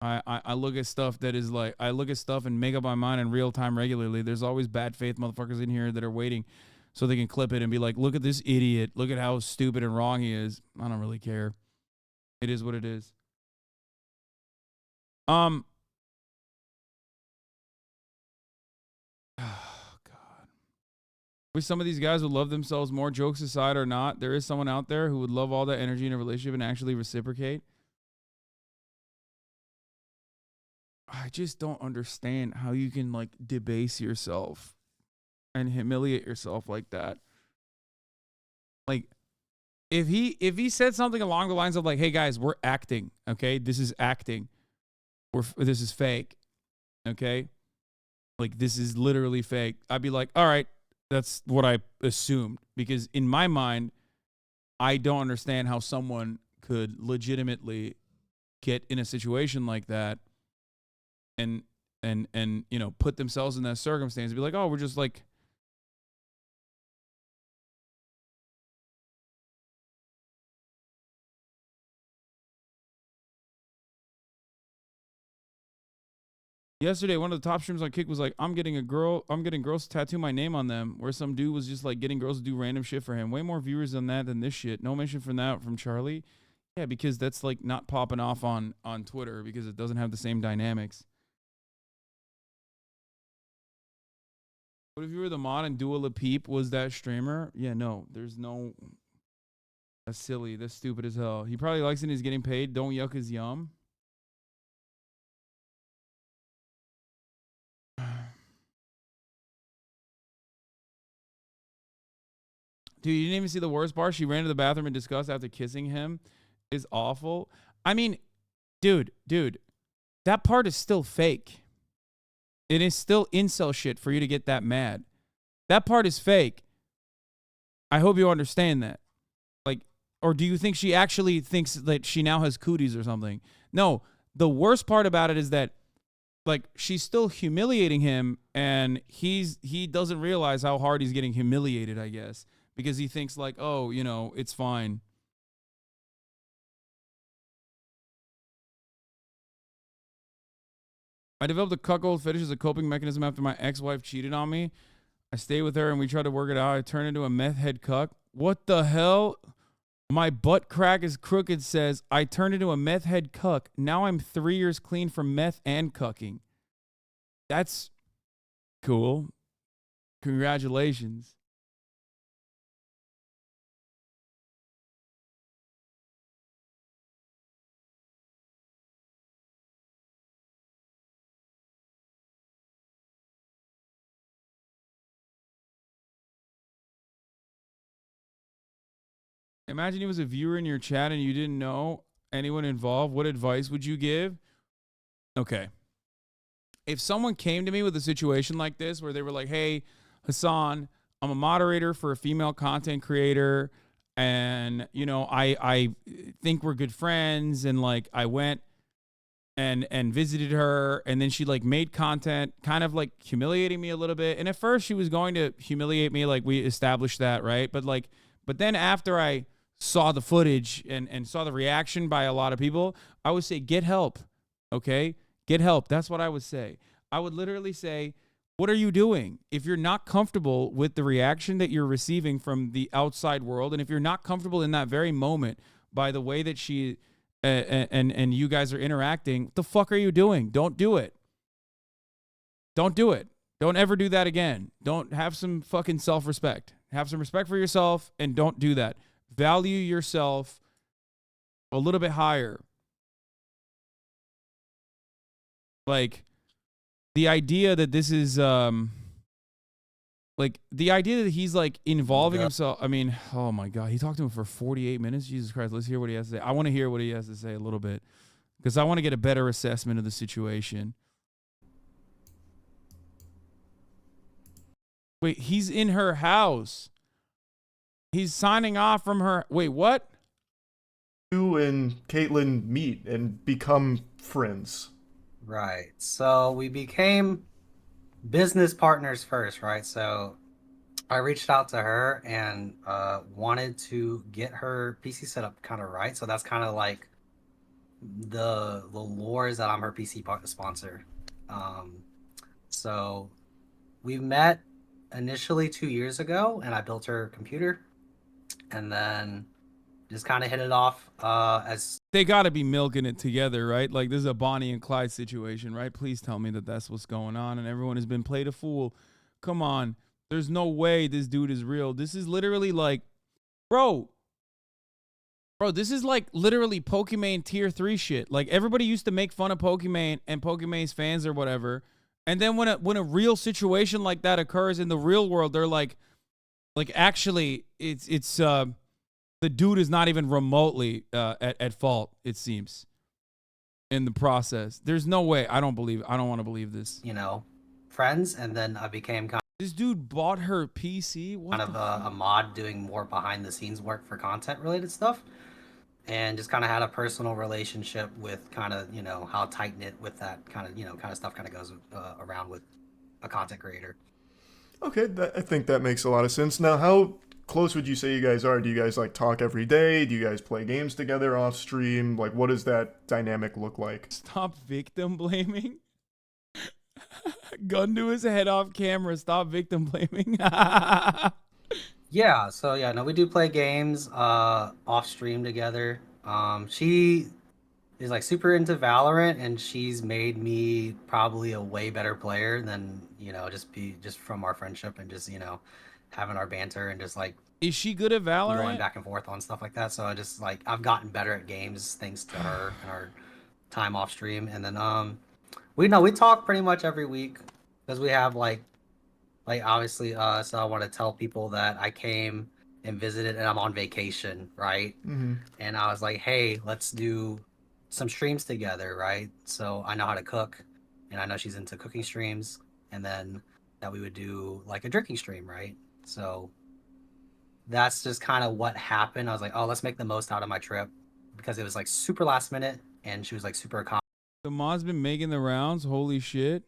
I look at stuff that is like, I look at stuff and make up my mind in real time regularly. There's always bad faith motherfuckers in here that are waiting so they can clip it and be like, look at this idiot. Look at how stupid and wrong he is. I don't really care. It is what it is. Oh, God. Wish some of these guys would love themselves more, jokes aside or not. There is someone out there who would love all that energy in a relationship and actually reciprocate. I just don't understand how you can like debase yourself and humiliate yourself like that. Like if he said something along the lines of like, hey guys, we're acting, okay? This is acting. This is fake. Okay? Like this is literally fake. I'd be like, all right, that's what I assumed, because in my mind I don't understand how someone could legitimately get in a situation like that and you know, put themselves in that circumstance and be like, oh, we're just like, yesterday one of the top streamers on Kick was like, I'm getting girls to tattoo my name on them, where some dude was just like getting girls to do random shit for him. Way more viewers on that than this shit. No mention from that from Charlie. Yeah, because that's like not popping off on Twitter because it doesn't have the same dynamics. What if you were the mod and Dua Lipa was that streamer? Yeah, no, there's no. That's silly. That's stupid as hell. He probably likes it and he's getting paid. Don't yuck his yum. Dude, you didn't even see the worst part? She ran to the bathroom in disgust after kissing him. Is awful. I mean, dude, that part is still fake. It is still incel shit for you to get that mad. That part is fake. I hope you understand that. Like, or do you think she actually thinks that she now has cooties or something? No, the worst part about it is that, like, she's still humiliating him, and he doesn't realize how hard he's getting humiliated, I guess, because he thinks like, oh, you know, it's fine. I developed a cuckold fetish as a coping mechanism after my ex-wife cheated on me. I stayed with her and we tried to work it out. I turned into a meth head cuck. What the hell? My butt crack is crooked says, I turned into a meth head cuck. Now I'm 3 years clean from meth and cucking. That's cool. Congratulations. Imagine he was a viewer in your chat and you didn't know anyone involved. What advice would you give? Okay. If someone came to me with a situation like this where they were like, hey, Hasan, I'm a moderator for a female content creator, and, you know, I think we're good friends, and, like, I went and visited her, and then she, like, made content kind of, like, humiliating me a little bit. And at first she was going to humiliate me, like, we established that, right? But then after I saw the footage and saw the reaction by a lot of people, I would say, get help, okay? Get help. That's what I would say. I would literally say, what are you doing? If you're not comfortable with the reaction that you're receiving from the outside world, and if you're not comfortable in that very moment by the way that she and you guys are interacting, what the fuck are you doing? Don't do it. Don't do it. Don't ever do that again. Don't have some fucking self-respect. Have some respect for yourself and don't do that. Value yourself a little bit higher. Like, the idea that this is, like, the idea that he's, like, involving himself. I mean, oh my God. He talked to him for 48 minutes. Jesus Christ. Let's hear what he has to say. I want to hear what he has to say a little bit, because I want to get a better assessment of the situation. Wait, he's in her house. He's signing off from her. Wait, what? You and Caitlin meet and become friends. Right. So we became business partners first, right? So I reached out to her and wanted to get her PC set up kind of right. So that's kind of like the lore is that I'm her PC sponsor. So we met initially 2 years ago, and I built her computer, and then just kind of hit it off as They got to be milking it together, right? Like, this is a Bonnie and Clyde situation, right? Please tell me that that's what's going on and everyone has been played a fool. Come on. There's no way this dude is real. This is literally like, bro, this is like literally Pokemon tier 3 shit. Like, everybody used to make fun of Pokemon and Pokemon's fans or whatever. And then when a real situation like that occurs in the real world, they're like actually it's the dude is not even remotely at fault, it seems, in the process. There's no way. I don't want to believe this. you know, friends, and then I became kind This dude bought her PC? What of a mod doing more behind the scenes work for content related stuff, and just kind of had a personal relationship with kind of, you know, how tight knit with that kind of stuff kind of goes around with a content creator. Okay, I think that makes a lot of sense. Now, how close would you say you guys are? Do you guys like talk every day? Do you guys play games together off stream? Like, what does that dynamic look like? Stop victim blaming. Gun to his head off camera. Stop victim blaming. Yeah, so yeah, no, we do play games off stream together. She is like super into Valorant, and she's made me probably a way better player than, you know, just from our friendship and just, you know, having our banter and just like. Is she good at Valorant? Going back and forth on stuff like that. So I just like, I've gotten better at games thanks to her and our time off stream. And then we talk pretty much every week because we have like obviously so I want to tell people that I came and visited and I'm on vacation, right? Mm-hmm. And I was like, hey, let's do some streams together, right? So I know how to cook, and I know she's into cooking streams, and then that we would do like a drinking stream, right? So that's just kind of what happened. I was like, oh, let's make the most out of my trip, because it was like super last minute, and she was like super accommodating. The mod's been making the rounds. Holy shit.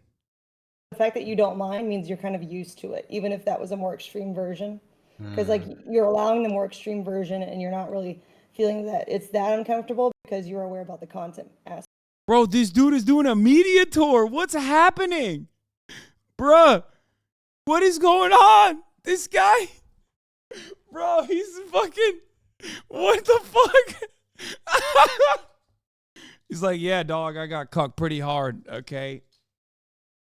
The fact that you don't mind means you're kind of used to it, even if that was a more extreme version. Because like you're allowing the more extreme version, and you're not really feeling that it's that uncomfortable because you're aware about the content aspect. Bro, this dude is doing a media tour. What's happening? Bruh, what is going on? This guy? Bro, he's fucking... What the fuck? He's like, yeah, dog, I got cucked pretty hard, okay?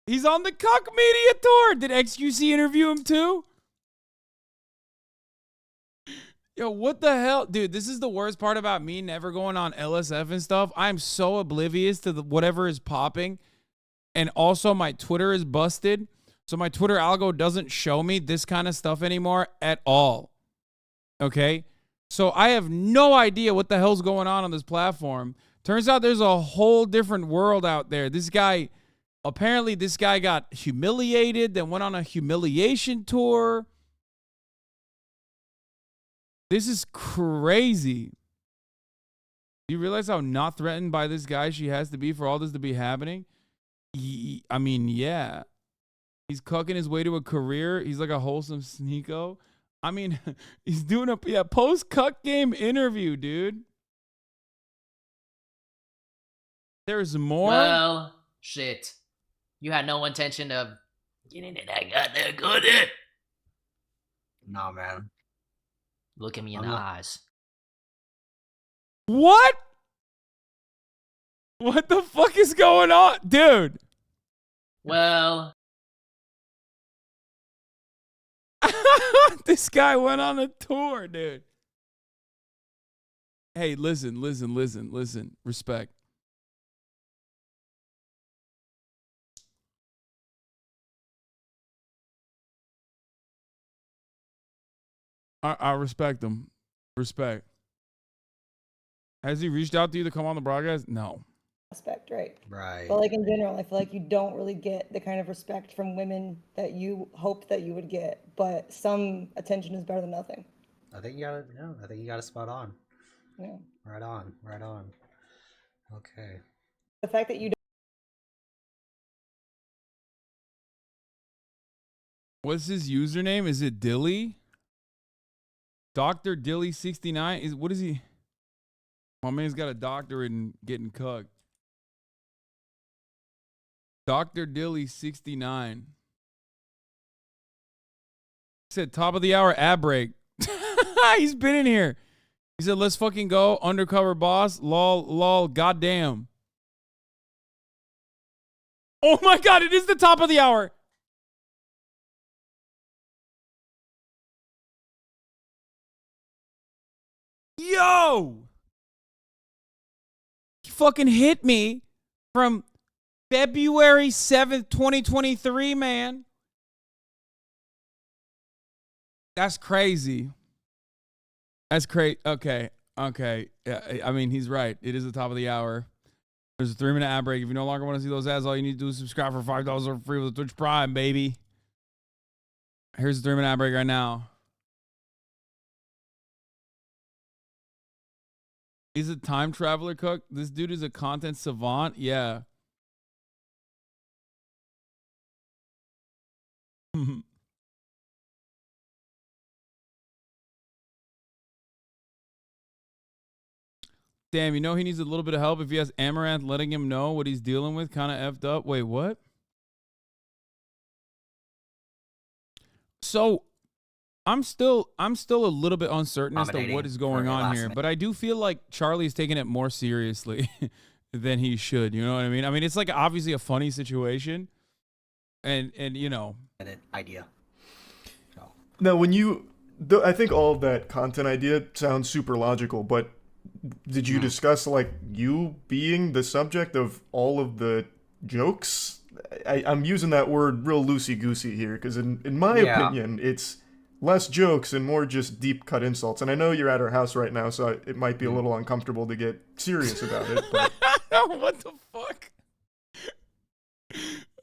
He's on the cuck media tour. Did XQC interview him too? Yo, what the hell? Dude, this is the worst part about me never going on LSF and stuff. I'm so oblivious to whatever is popping. And also my Twitter is busted. So my Twitter algo doesn't show me this kind of stuff anymore at all. Okay? So I have no idea what the hell's going on this platform. Turns out there's a whole different world out there. Apparently this guy got humiliated, then went on a humiliation tour. This is crazy. Do you realize how not threatened by this guy she has to be for all this to be happening? I mean, yeah. He's cucking his way to a career. He's like a wholesome sneako. I mean, he's doing a post-cuck game interview, dude. There's more? Well, shit. You had no intention of getting it that goddamn good. Nah, man. Look at me in the eyes. What? What the fuck is going on? Dude. Well. This guy went on a tour, dude. Hey, listen. Respect. I respect him. Respect. Has he reached out to you to come on the broadcast? No. Aspect, right? Right. But like in general, I feel like you don't really get the kind of respect from women that you hope that you would get. But some attention is better than nothing. I think you got it spot on. Yeah. Right on. Okay. The fact that you don't. What's his username? Is it Dilly? Dr. Dilly 69? What is he? My man's got a doctorate in getting cooked. Dr Dilly 69. He said top of the hour ad break. He's been in here. He said, let's fucking go. Undercover boss. Lol, goddamn. Oh my God, it is the top of the hour. Yo! He fucking hit me from February 7th, 2023, man. That's crazy. That's crazy. Okay. Yeah, I mean, he's right. It is the top of the hour. There's a 3-minute ad break. If you no longer want to see those ads, all you need to do is subscribe for $5 or free with Twitch Prime, baby. Here's the 3-minute ad break right now. He's a time traveler cook. This dude is a content savant. Yeah. Damn, you know he needs a little bit of help if he has Amaranth letting him know what he's dealing with. Kind of effed up. Wait, what? So I'm still a little bit uncertain as to what is going on here, but I do feel like Charlie's taking it more seriously than he should. You know what I mean? I mean, it's like obviously a funny situation, and you know, idea. Now, I think all of that content idea sounds super logical, but did you discuss like you being the subject of all of the jokes? I'm using that word real loosey-goosey here because in my opinion, it's less jokes and more just deep cut insults. And I know you're at her house right now, so it might be a little uncomfortable to get serious about it. But... what the fuck?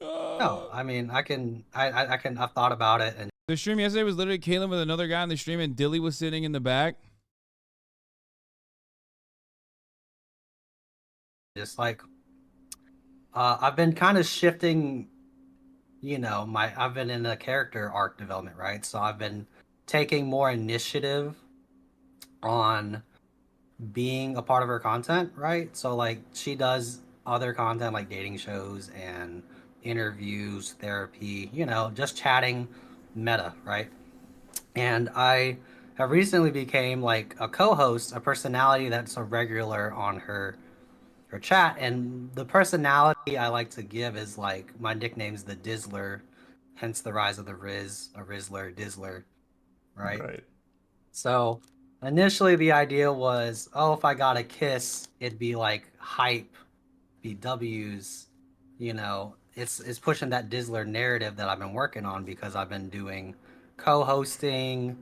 No, I mean, I've thought about it. And the stream yesterday was literally Caitlin with another guy on the stream, and Dilly was sitting in the back. Just like, I've been kind of shifting, you know, I've been in a character arc development, right? So I've been taking more initiative on being a part of her content, right? So like she does other content like dating shows and interviews, therapy, you know, just chatting meta, right? And I have recently became like a co-host, a personality that's a regular on her chat, and the personality I like to give is like my nickname's the Dizzler, hence the rise of the Riz, a Rizzler, Dizzler, right? So initially the idea was, oh, if I got a kiss, it'd be like hype, be W's, you know, it's pushing that Dizzler narrative that I've been working on because I've been doing co-hosting,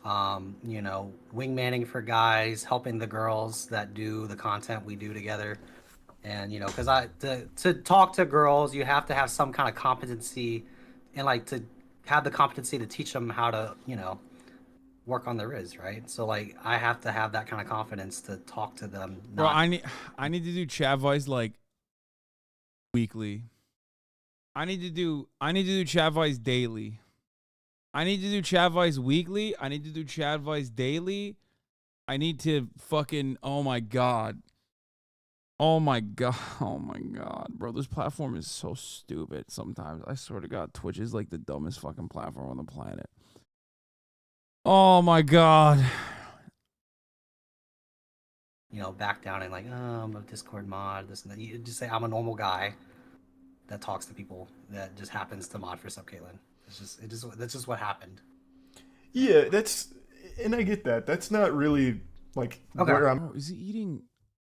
you know, wingmanning for guys, helping the girls that do the content we do together. And, you know, because to talk to girls, you have to have some kind of competency and like to have the competency to teach them how to, you know, work on the Riz, right? So like I have to have that kind of confidence to talk to them. Bro, I need to do chat voice like weekly. I need to do chat voice daily. I need to do chat voice weekly. I need to do chat voice daily. I need to fucking, oh my God. Oh my God. Oh my God. Bro, this platform is so stupid sometimes. I swear to God, Twitch is like the dumbest fucking platform on the planet. Oh my God. You know, back down and like, oh, I'm a Discord mod, this and that. You just say I'm a normal guy that talks to people that just happens to mod for Sub Caitlin. That's just what happened. Yeah, and I get that. That's not really like where I'm. Bro, is he eating?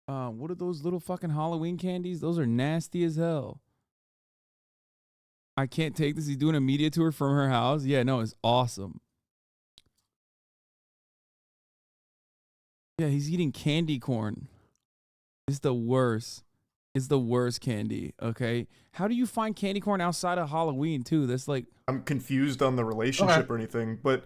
What are those little fucking Halloween candies? Those are nasty as hell. I can't take this. He's doing a media tour from her house. Yeah, no, it's awesome. Yeah, he's eating candy corn. It's the worst. It's the worst candy, okay? How do you find candy corn outside of Halloween, too? That's like... I'm confused on the relationship or anything, but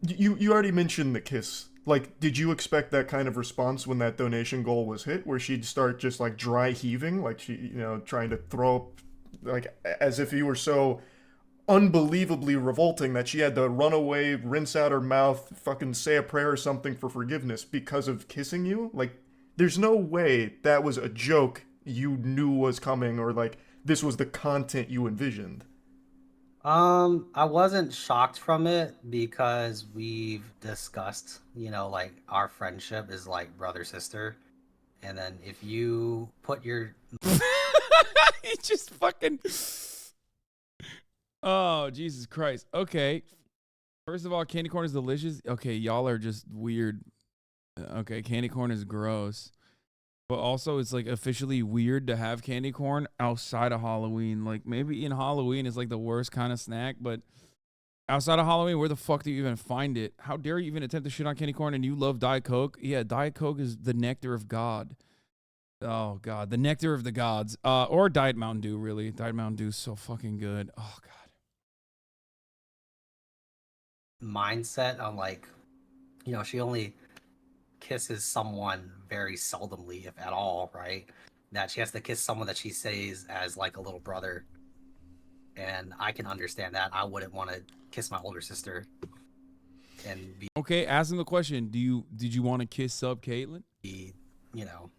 you already mentioned the kiss. Like, did you expect that kind of response when that donation goal was hit, where she'd start just, like, dry heaving? Like, she, you know, trying to throw up, like, as if you were so unbelievably revolting that she had to run away, rinse out her mouth, fucking say a prayer or something for forgiveness because of kissing you? Like, there's no way that was a joke you knew was coming, or like this was the content you envisioned. I wasn't shocked from it because we've discussed, you know, like our friendship is like brother sister, and then if you put your He just fucking. Oh, Jesus Christ. Okay. First of all, candy corn is delicious. Okay, y'all are just weird. Okay, candy corn is gross. But also, it's like officially weird to have candy corn outside of Halloween. Like, maybe in Halloween is like the worst kind of snack, but outside of Halloween, where the fuck do you even find it? How dare you even attempt to shit on candy corn and you love Diet Coke? Yeah, Diet Coke is the nectar of God. Oh, God. The nectar of the gods. Or Diet Mountain Dew, really. Diet Mountain Dew is so fucking good. Oh, God. mindset on like, you know, she only kisses someone very seldomly, if at all, right? That she has to kiss someone that she sees as like a little brother. And I can understand that. I wouldn't want to kiss my older sister and be, Okay, ask him the question. Did you want to kiss up Caitlyn? you know.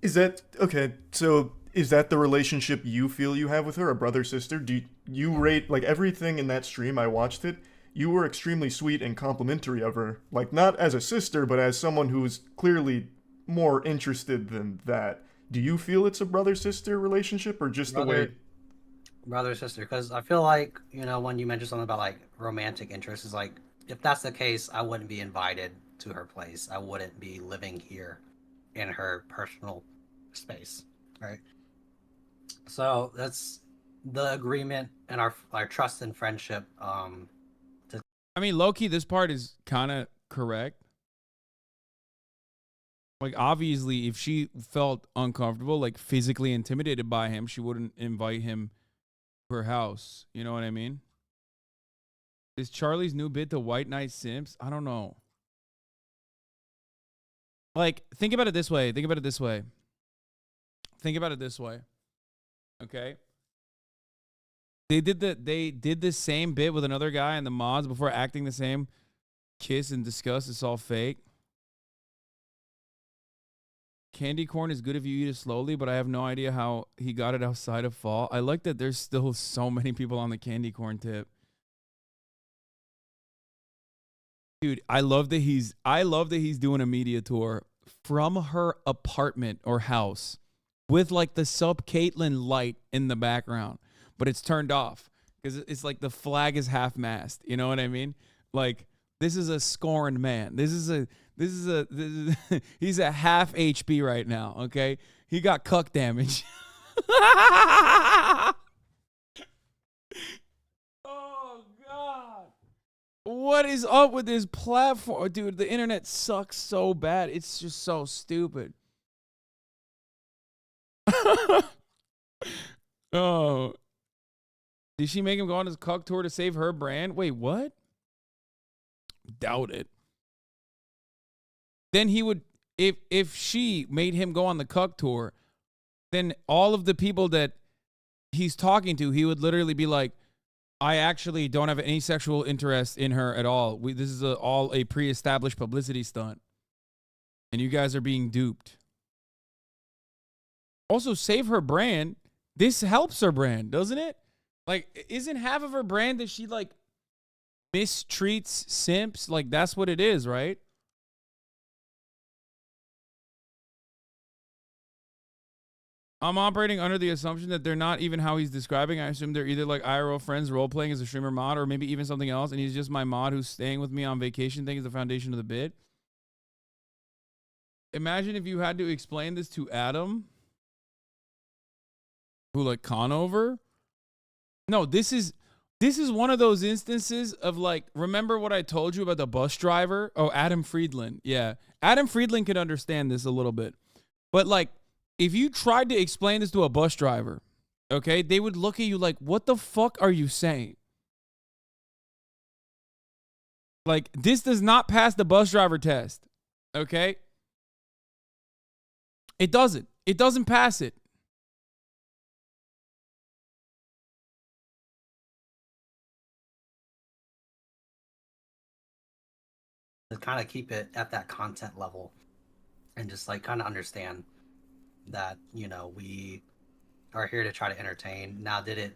Is that okay? So is that the relationship you feel you have with her, a brother sister? Do you rate like everything in that stream? I watched it. You were extremely sweet and complimentary of her, like not as a sister, but as someone who's clearly more interested than that. Do you feel it's a brother sister relationship, or just the way? Brother sister, because I feel like, you know, when you mentioned something about like romantic interests, is like, if that's the case, I wouldn't be invited to her place. I wouldn't be living here in her personal space, right? So that's the agreement and our trust and friendship. I mean, low-key, this part is kind of correct. Like, obviously, if she felt uncomfortable, like physically intimidated by him, she wouldn't invite him to her house. You know what I mean? Is Charlie's new bit the White Knight Simps? I don't know. Like, think about it this way. Think about it this way. Think about it this way. Okay? They did the same bit with another guy in the mods before acting the same. Kiss and discuss. It's all fake. Candy corn is good if you eat it slowly, but I have no idea how he got it outside of fall. I like that there's still so many people on the candy corn tip. Dude, I love that he's doing a media tour from her apartment or house with like the Sup Caitlyn light in the background, but it's turned off because it's like the flag is half mast. You know what I mean? Like, this is a scorned man. He's a half HP right now. Okay, he got cuck damage. Oh God. What is up with this platform? Dude, the internet sucks so bad. It's just so stupid. Oh. Did she make him go on his cuck tour to save her brand? Wait, what? Doubt it. Then he would, if she made him go on the cuck tour, then all of the people that he's talking to, he would literally be like, I actually don't have any sexual interest in her at all. This is all a pre-established publicity stunt. And you guys are being duped. Also, save her brand. This helps her brand, doesn't it? Like, isn't half of her brand that she, like, mistreats simps? Like, that's what it is, right? I'm operating under the assumption that they're not even how he's describing. I assume they're either like IRL friends role-playing as a streamer mod, or maybe even something else, and he's just my mod who's staying with me on vacation thing is the foundation of the bit. Imagine if you had to explain this to Adam, who like Conover. No, this is one of those instances of like, remember what I told you about the bus driver? Oh, Adam Friedland. Yeah. Adam Friedland could understand this a little bit. But like, if you tried to explain this to a bus driver, okay, they would look at you like, what the fuck are you saying? Like, this does not pass the bus driver test, okay? It doesn't. It doesn't pass it. To kind of keep it at that content level. and just like kind of understand that, you know, we are here to try to entertain. Now, did it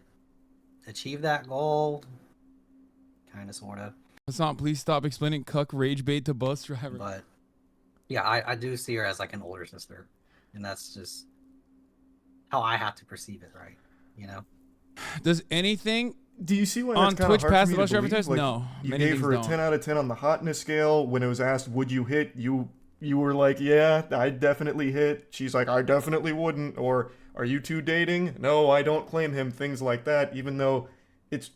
achieve that goal? Kind of, sort of. Hasan, please stop explaining cuck rage bait to bus driver. But yeah, I do see her as like an older sister, and that's just how I have to perceive it, right? You know. Does anything? Do you see why on that's Twitch hard pass for the me bus to driver believe? test? Like, No, you many gave her a things 10 out of 10 on the hotness scale. When it was asked, would you hit? You were like, yeah, I definitely hit. She's like, I definitely wouldn't. Or, are you two dating? No, I don't claim him. Things like that. Even though it's,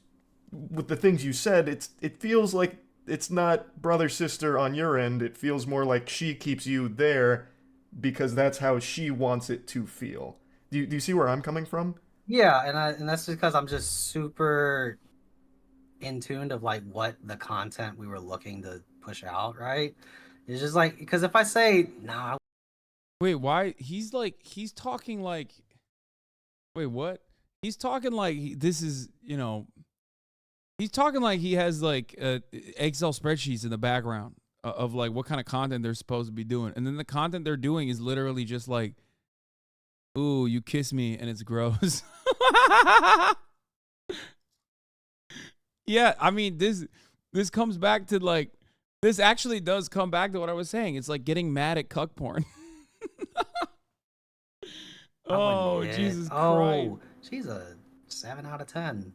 with the things you said, it feels like it's not brother sister on your end. It feels more like she keeps you there because that's how she wants it to feel. Do you see where I'm coming from? Yeah, and that's because I'm just super in tune of like what the content we were looking to push out, right? It's just like, because if I say nah. Wait, why? He's talking like. Wait, what? He's talking like this is, you know. He's talking like he has like Excel spreadsheets in the background of like what kind of content they're supposed to be doing, and then the content they're doing is literally just like, ooh, you kiss me and it's gross. Yeah, I mean this comes back to like, this actually does come back to what I was saying. It's like getting mad at cuck porn. Oh, Jesus Christ. Oh, she's a 7 out of 10.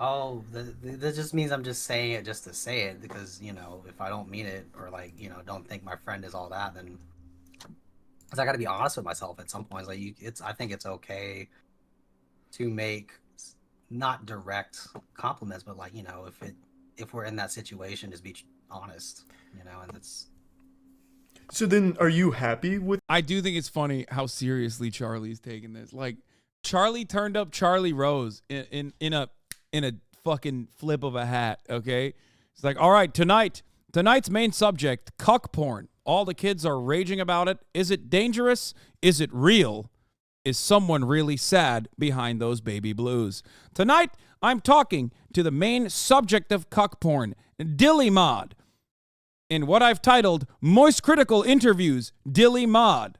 Oh, that just means I'm just saying it just to say it, because, you know, if I don't mean it, or like, you know, don't think my friend is all that, then because I got to be honest with myself at some points. Like, I think it's okay to make not direct compliments, but like, you know, if we're in that situation, just be honest, you know, and that's. So then, are you happy with? I do think it's funny how seriously Charlie's taking this. Like, Charlie turned up Charlie Rose in a fucking flip of a hat. Okay, it's like, all right, tonight's main subject, cuck porn. All the kids are raging about it. Is it dangerous? Is it real? Is someone really sad behind those baby blues? Tonight, I'm talking to the main subject of cuck porn, Dilly Mod, in what I've titled Moist Critical Interviews, Dilly Mod.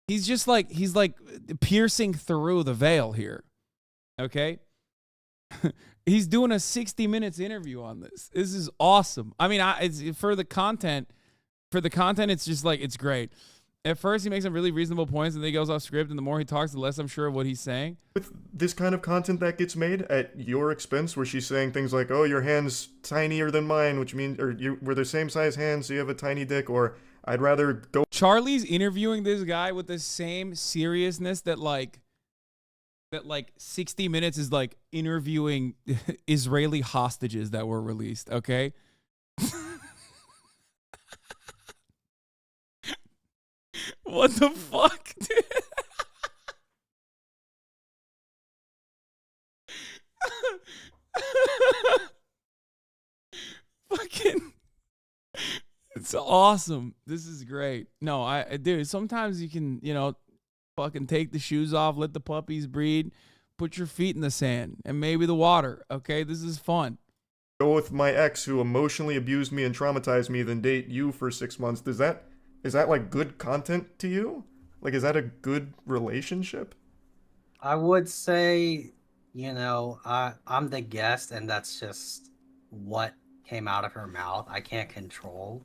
He's just like, he's like piercing through the veil here. Okay? He's doing a 60 minutes interview on this. This is awesome. I mean, it's for the content, it's just like, it's great. At first, he makes some really reasonable points, and then he goes off script, and the more he talks, the less I'm sure of what he's saying. With this kind of content that gets made at your expense, where she's saying things like, oh, your hand's tinier than mine, which means, or we're the same size hands, so you have a tiny dick, or I'd rather go. Charlie's interviewing this guy with the same seriousness that 60 Minutes is like interviewing Israeli hostages that were released, okay? What the fuck, dude? Fucking, it's awesome. This is great. No, dude, sometimes you can, you know, fucking take the shoes off, let the puppies breed, put your feet in the sand and maybe the water, okay? This is fun. Go with my ex who emotionally abused me and traumatized me, then date you for 6 months. Is that like good content to you? Like, is that a good relationship? I would say, you know, I'm the guest, and that's just what came out of her mouth. I can't control.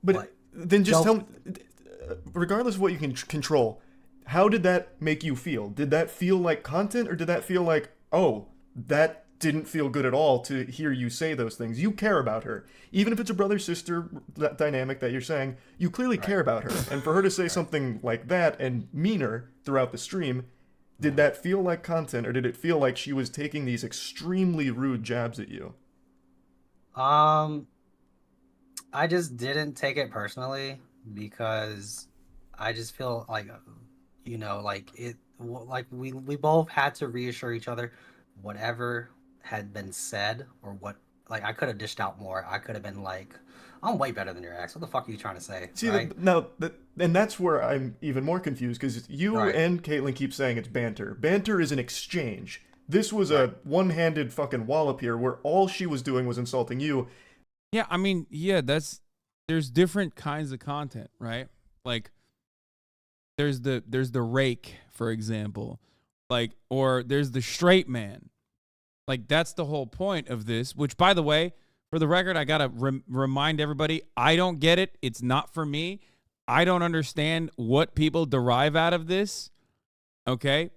But then just tell me, regardless of what you can control, how did that make you feel? Did that feel like content, or did that feel like, oh, that didn't feel good at all to hear you say those things? You care about her. Even if it's a brother-sister dynamic that you're saying, you clearly care about her. And for her to say something like that and meaner throughout the stream, did that feel like content, or did it feel like she was taking these extremely rude jabs at you? I just didn't take it personally, because I just feel like, you know, like we both had to reassure each other whatever had been said, or what, like, I could have dished out more. I could have been like, I'm way better than your ex. What the fuck are you trying to say? See, right? And that's where I'm even more confused, because you and Caitlin keep saying it's banter. Banter is an exchange. This was a one-handed fucking wallop here, where all she was doing was insulting you. Yeah, I mean, yeah, that's there's different kinds of content, right? Like there's the rake, for example, like, or there's the straight man. Like that's the whole point of this, which by the way, for the record, I got to remind everybody, I don't get it. It's not for me. I don't understand what people derive out of this. Okay?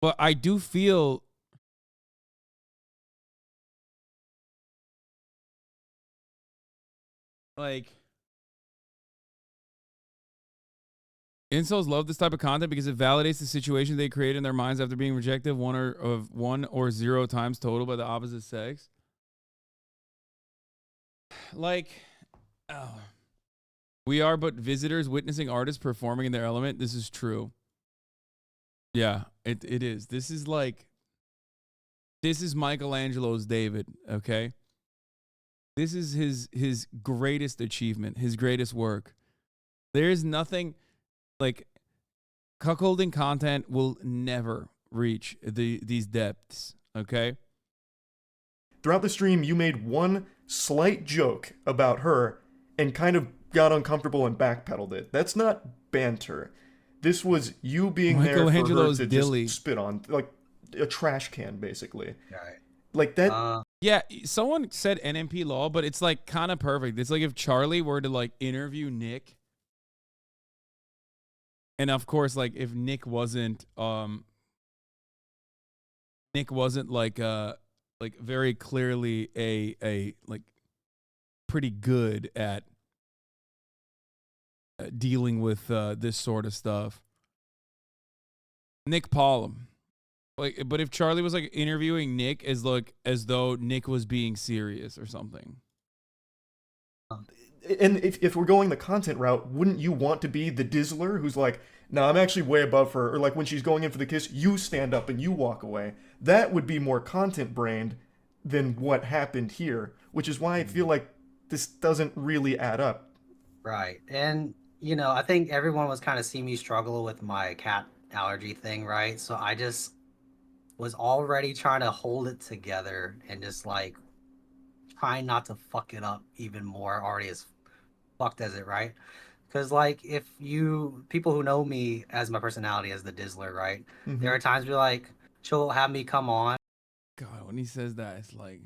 But I do feel like incels love this type of content because it validates the situation they create in their minds after being rejected one or zero times total by the opposite sex. Like, oh, we are but visitors witnessing artists performing in their element. This is true. Yeah, it is. This is Michelangelo's David, okay? This is his greatest achievement, his greatest work. There is nothing like cuckolding content will never reach these depths, okay? Throughout the stream, you made one slight joke about her and kind of got uncomfortable and backpedaled it. That's not banter. This was you being there for her to Dilly. just spit on, like a trash can, basically. Right. Like that. Yeah, someone said NMP law, but it's like kind of perfect. It's like if Charlie were to like interview Nick, and of course, like if Nick wasn't like very clearly a like pretty good at dealing with this sort of stuff. Nick Paulum. Like, but if Charlie was like interviewing Nick as though Nick was being serious or something. And if we're going the content route, wouldn't you want to be the Dizzler who's like, no, I'm actually way above her, or like when she's going in for the kiss, you stand up and you walk away. That would be more content brained than what happened here, which is why I feel like this doesn't really add up. Right. And, you know, I think everyone was kind of seeing me struggle with my cat allergy thing, right? So I just was already trying to hold it together and just like trying not to fuck it up even more, already as fucked as it, right? Because like if you people who know me as my personality as the Dizzler, right? Mhm. There are times where like she'll have me come on. God, when he says that, it's like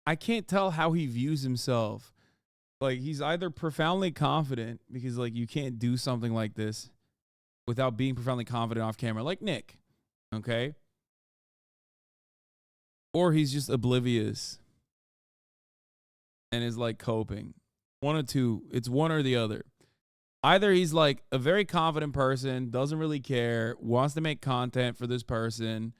I can't tell how he views himself. Like he's either profoundly confident because like you can't do something like this without being profoundly confident off camera, like Nick, okay? Or he's just oblivious and is like coping. One or two, it's one or the other. Either he's like a very confident person, doesn't really care, wants to make content for this person,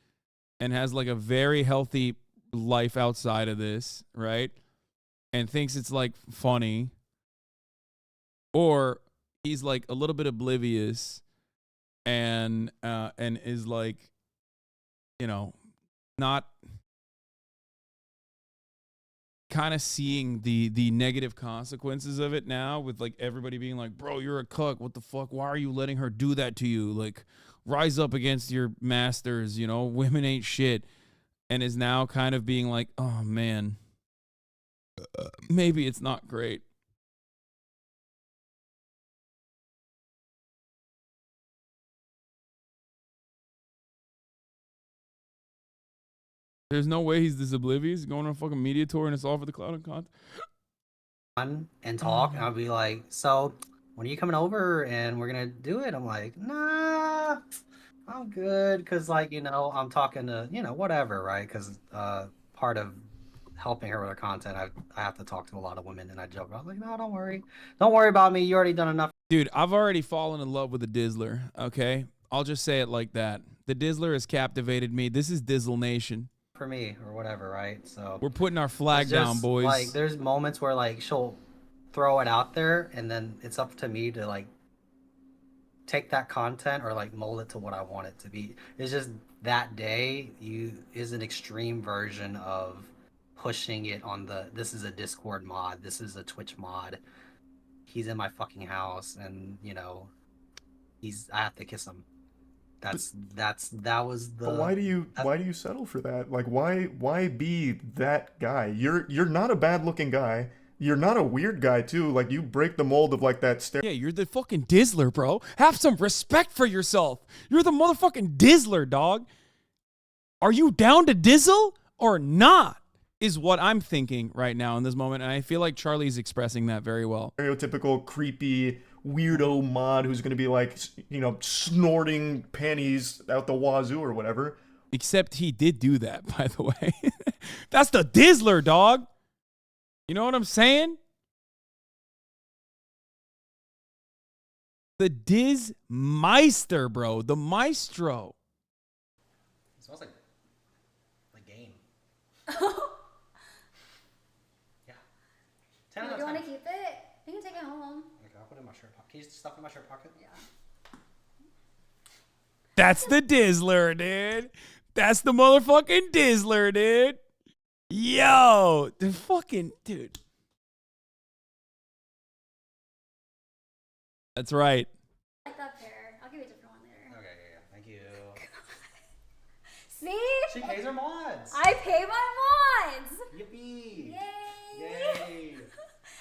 and has like a very healthy life outside of this, right? And thinks it's like funny. Or he's like a little bit oblivious and is like, you know, not kind of seeing the negative consequences of it now, with like everybody being like, bro, you're a cuck, what the fuck, why are you letting her do that to you? Like, rise up against your masters, you know, women ain't shit. And is now kind of being like, oh man, maybe it's not great. There's no way he's this oblivious. He's going on a fucking media tour and it's all for the cloud and content. And talk, and I'll be like, so when are you coming over and we're gonna do it? I'm like, nah, I'm good, because like, you know, I'm talking to, you know, whatever, right? Because part of helping her with her content, I have to talk to a lot of women, and I joke about like, no, don't worry about me, you already done enough. Dude, I've already fallen in love with the Dizzler, okay? I'll just say it like that. The Dizzler has captivated me. This is Dizzle Nation. For me or whatever, right? So we're putting our flag it's just, down, boys. Like there's moments where like she'll throw it out there, and then it's up to me to like take that content or like mold it to what I want it to be. It's just that day is an extreme version of pushing it on this is a Discord mod, this is a Twitch mod. He's in my fucking house, and you know, I have to kiss him. That was the. But why do you settle for that? Like, why be that guy? You're not a bad looking guy. you're not a weird guy too. Like, you break the mold of like that Yeah, you're the fucking Dizzler, bro. Have some respect for yourself. You're the motherfucking Dizzler, dog. Are you down to dizzle or not? Is what I'm thinking right now in this moment. And I feel like Charlie's expressing that very well. Stereotypical creepy weirdo mod who's going to be like, you know, snorting panties out the wazoo or whatever. Except he did do that, by the way. That's the Dizzler, dog. You know what I'm saying? The Dizzmeister, bro. The maestro. It smells like game. Yeah. 10 out of Do you 10. want to keep it? You can take it home. Okay, I'll put it in my shirt pocket. Can you stuff it in my shirt pocket? Yeah. That's the Dizzler, dude. That's the motherfucking Dizzler, dude. Yo, the fucking dude. That's right. I like that pair. I'll give you a different one later. Okay, yeah. Thank you. See? She pays her mods. I pay my mods. Yippee. Yay. Yay.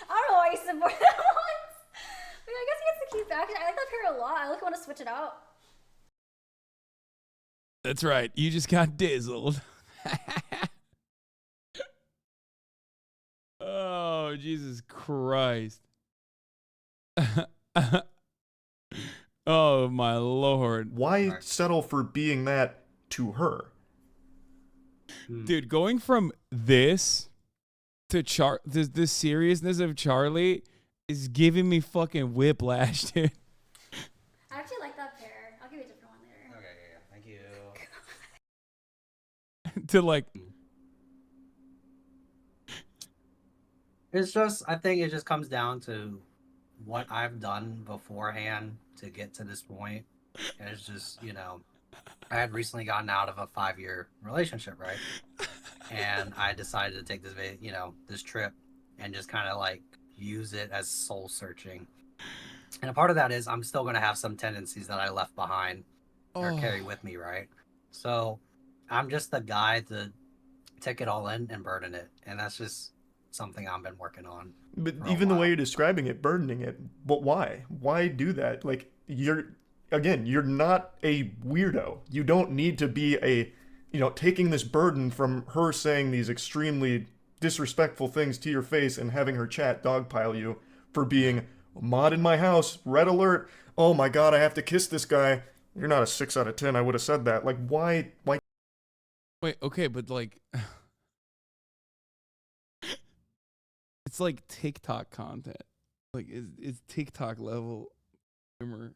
I don't know why you support that one. I mean, I guess he gets to keep back. I like that pair a lot. I like want to switch it out. That's right. You just got dizzled. Oh, Jesus Christ. Oh, my Lord. Why settle for being that to her? Dude, going from this to this seriousness of Charlie is giving me fucking whiplash, dude. I actually like that pair. I'll give you a different one later. Okay, yeah. Thank you. To like... It's just, I think it just comes down to what I've done beforehand to get to this point. And it's just, you know, I had recently gotten out of a 5-year relationship, right? And I decided to take this, you know, this trip and just kind of like use it as soul searching. And a part of that is I'm still going to have some tendencies that I left behind or carry with me, right? So I'm just the guy to take it all in and burden it. And that's just something I've been working on. But even the way you're describing it, burdening it, but why? Why do that? Like, you're not a weirdo. You don't need to be taking this burden from her saying these extremely disrespectful things to your face and having her chat dogpile you for being a mod in my house, red alert, oh my god, I have to kiss this guy. You're not a 6 out of 10, I would have said that. Like, why? Wait, okay, but like... It's like TikTok content. Like, it's TikTok level humor.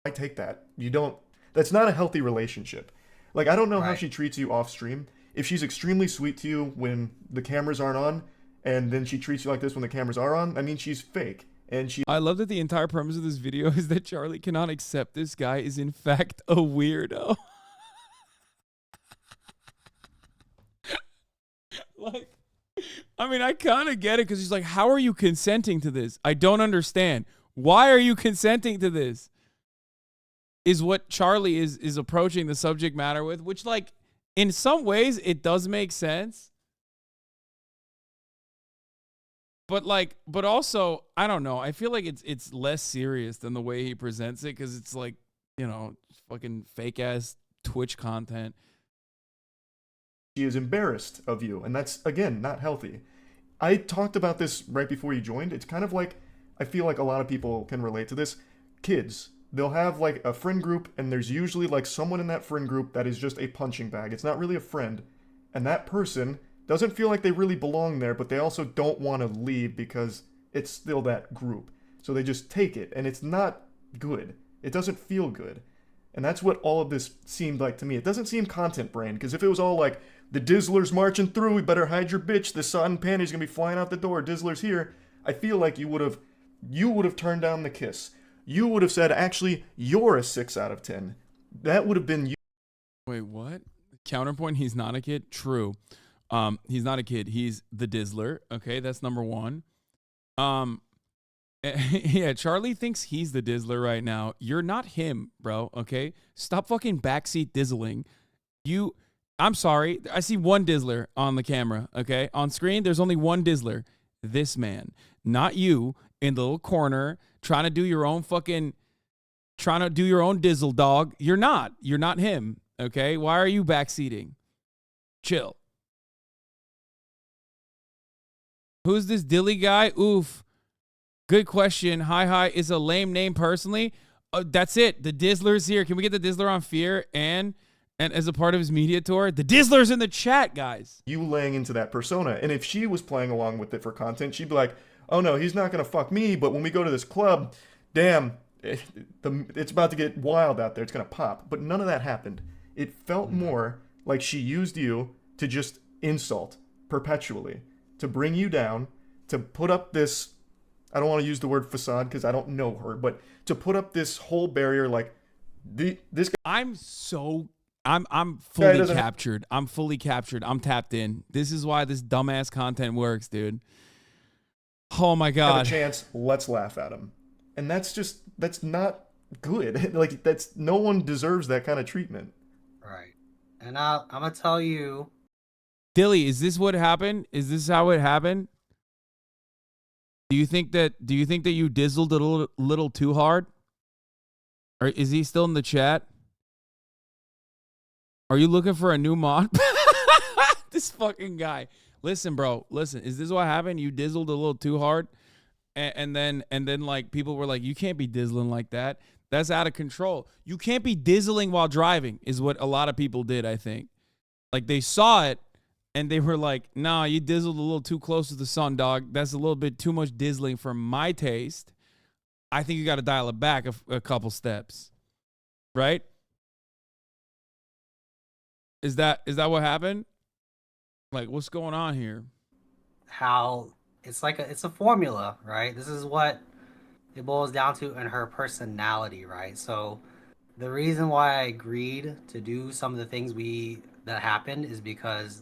I take that. You don't... That's not a healthy relationship. Like, I don't know how she treats you off stream. If she's extremely sweet to you when the cameras aren't on, and then she treats you like this when the cameras are on, I mean, she's fake. And she... I love that the entire premise of this video is that Charlie cannot accept this guy is in fact a weirdo. Like, I mean, I kind of get it because he's like, how are you consenting to this? I don't understand. Why are you consenting to this? Is what Charlie is approaching the subject matter with, which, like, in some ways, it does make sense. But, like, but also, I don't know. I feel like it's less serious than the way he presents it because it's like, you know, fucking fake-ass Twitch content. She is embarrassed of you, and that's, again, not healthy. I talked about this right before you joined. It's kind of like, I feel like a lot of people can relate to this. Kids, they'll have like a friend group, and there's usually like someone in that friend group that is just a punching bag. It's not really a friend, and that person doesn't feel like they really belong there, but they also don't want to leave because it's still that group. So they just take it, and it's not good. It doesn't feel good. And that's what all of this seemed like to me. It doesn't seem content brain, because if it was all like, the Dizzler's marching through, we better hide your bitch, the satin panty's gonna be flying out the door, Dizzler's here, I feel like you would have turned down the kiss. You would have said, actually, you're a 6 out of 10. That would have been you. Wait, what? Counterpoint, he's not a kid? True. He's not a kid. He's the Dizzler. Okay, that's number one. Yeah, Charlie thinks he's the Dizzler right now. You're not him, bro, okay? Stop fucking backseat dizzling. I'm sorry. I see one Dizzler on the camera, okay? On screen, there's only one Dizzler. This man. Not you in the little corner trying to do your own Dizzle, dog. You're not. You're not him, okay? Why are you backseating? Chill. Who's this Dilly guy? Oof. Good question. Hi is a lame name personally. That's it. The Dizzler's here. Can we get the Dizzler on Fear and as a part of his media tour? The Dizzler's in the chat, guys. You laying into that persona. And if she was playing along with it for content, she'd be like, oh no, he's not going to fuck me, but when we go to this club, damn, it's about to get wild out there. It's going to pop. But none of that happened. It felt more like she used you to just insult perpetually, to bring you down, to put up this, I don't want to use the word facade because I don't know her, but to put up this whole barrier like this guy. I'm fully captured. I'm fully captured. I'm tapped in. This is why this dumbass content works, dude. Oh my God. Have a chance, let's laugh at him. And that's not good. Like, no one deserves that kind of treatment. Right. And I'm going to tell you. Dilly, is this what happened? Is this how it happened? Do you think that you dizzled a little too hard? Or is he still in the chat? Are you looking for a new mod? This fucking guy. Listen, bro. Listen, is this what happened? You dizzled a little too hard? And then like people were like, you can't be dizzling like that. That's out of control. You can't be dizzling while driving is what a lot of people did, I think. Like they saw it and they were like, nah, you dizzled a little too close to the sun, dog. That's a little bit too much dizzling for my taste. I think you got to dial it back a couple steps. Right? Is that what happened? Like, what's going on here? How it's a formula, right? This is what it boils down to in her personality, right? So the reason why I agreed to do some of the things that happened is because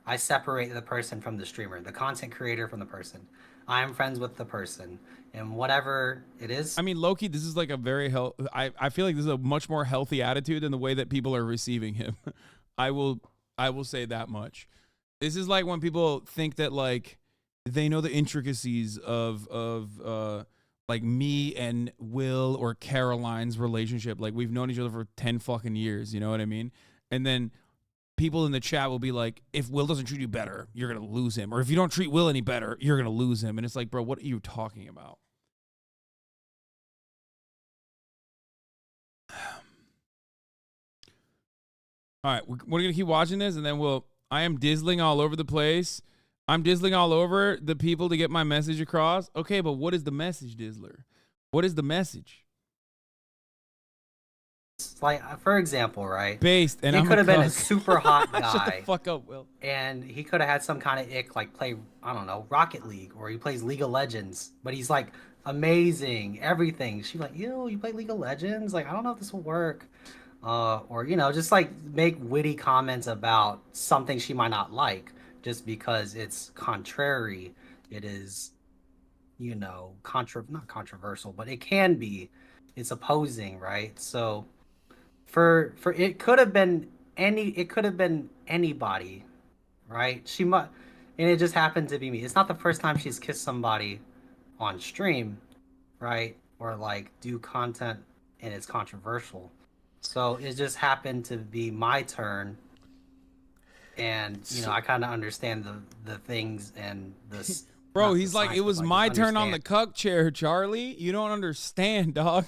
I separate the person from the streamer, the content creator from the person. I'm friends with the person, and whatever it is. I mean, Loki, this is like a very I feel like this is a much more healthy attitude than the way that people are receiving him. I will say that much. This is like when people think that like they know the intricacies of like me and Will or Caroline's relationship. Like we've known each other for 10 fucking years. You know what I mean? And then people in the chat will be like, if Will doesn't treat you better, you're going to lose him. Or if you don't treat Will any better, you're going to lose him. And it's like, bro, what are you talking about? All right, we're going to keep watching this, and then I am dizzling all over the place. I'm dizzling all over the people to get my message across. Okay, but what is the message, Dizzler? What is the message? Like, for example, right? Based, and he could have been a cuck. super hot guy. Shut the fuck up, Will. And he could have had some kind of ick, like play, I don't know, Rocket League, or he plays League of Legends. But he's like amazing, everything. She's like, yo, you play League of Legends? Like, I don't know if this will work. Or, you know, just like make witty comments about something she might not like just because it's contrary. It is, you know, not controversial, but it can be. It's opposing, right? So for it could have been anybody, right? And it just happened to be me. It's not the first time she's kissed somebody on stream, right? Or like do content and it's controversial. So it just happened to be my turn, and you know I kind of understand the things and the. Bro, he's like, it was my turn on the cuck chair, Charlie. You don't understand, dog.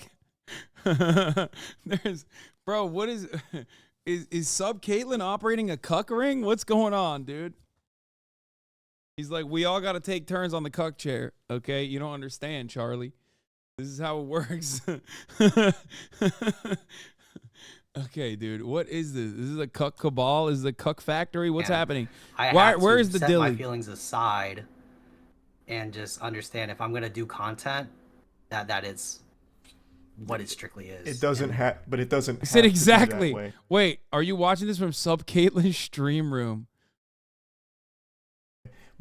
Bro, what is Sub Caitlyn operating a cuck ring? What's going on, dude? He's like, we all got to take turns on the cuck chair, okay? You don't understand, Charlie. This is how it works. Okay, dude, what is this? This is a cuck cabal? Is the cuck factory? What's happening? Where is the set Dilly? My feelings aside and just understand if I'm gonna do content that it's what it strictly is. It doesn't have, but it doesn't. I said exactly. Wait, are you watching this from Sub Caitlyn's stream room?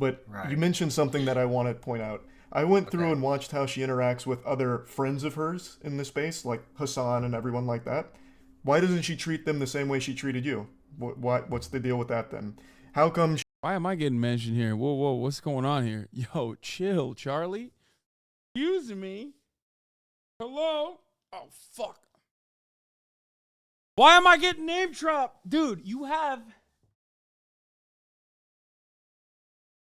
But you mentioned something that I want to point out. I went through and watched how she interacts with other friends of hers in the space, like Hasan and everyone like that. Why doesn't she treat them the same way she treated you? What's the deal with that then? How come? Why am I getting mentioned here? Whoa, whoa, what's going on here? Yo, chill, Charlie. Excuse me. Hello? Oh, fuck. Why am I getting name dropped? Dude, you have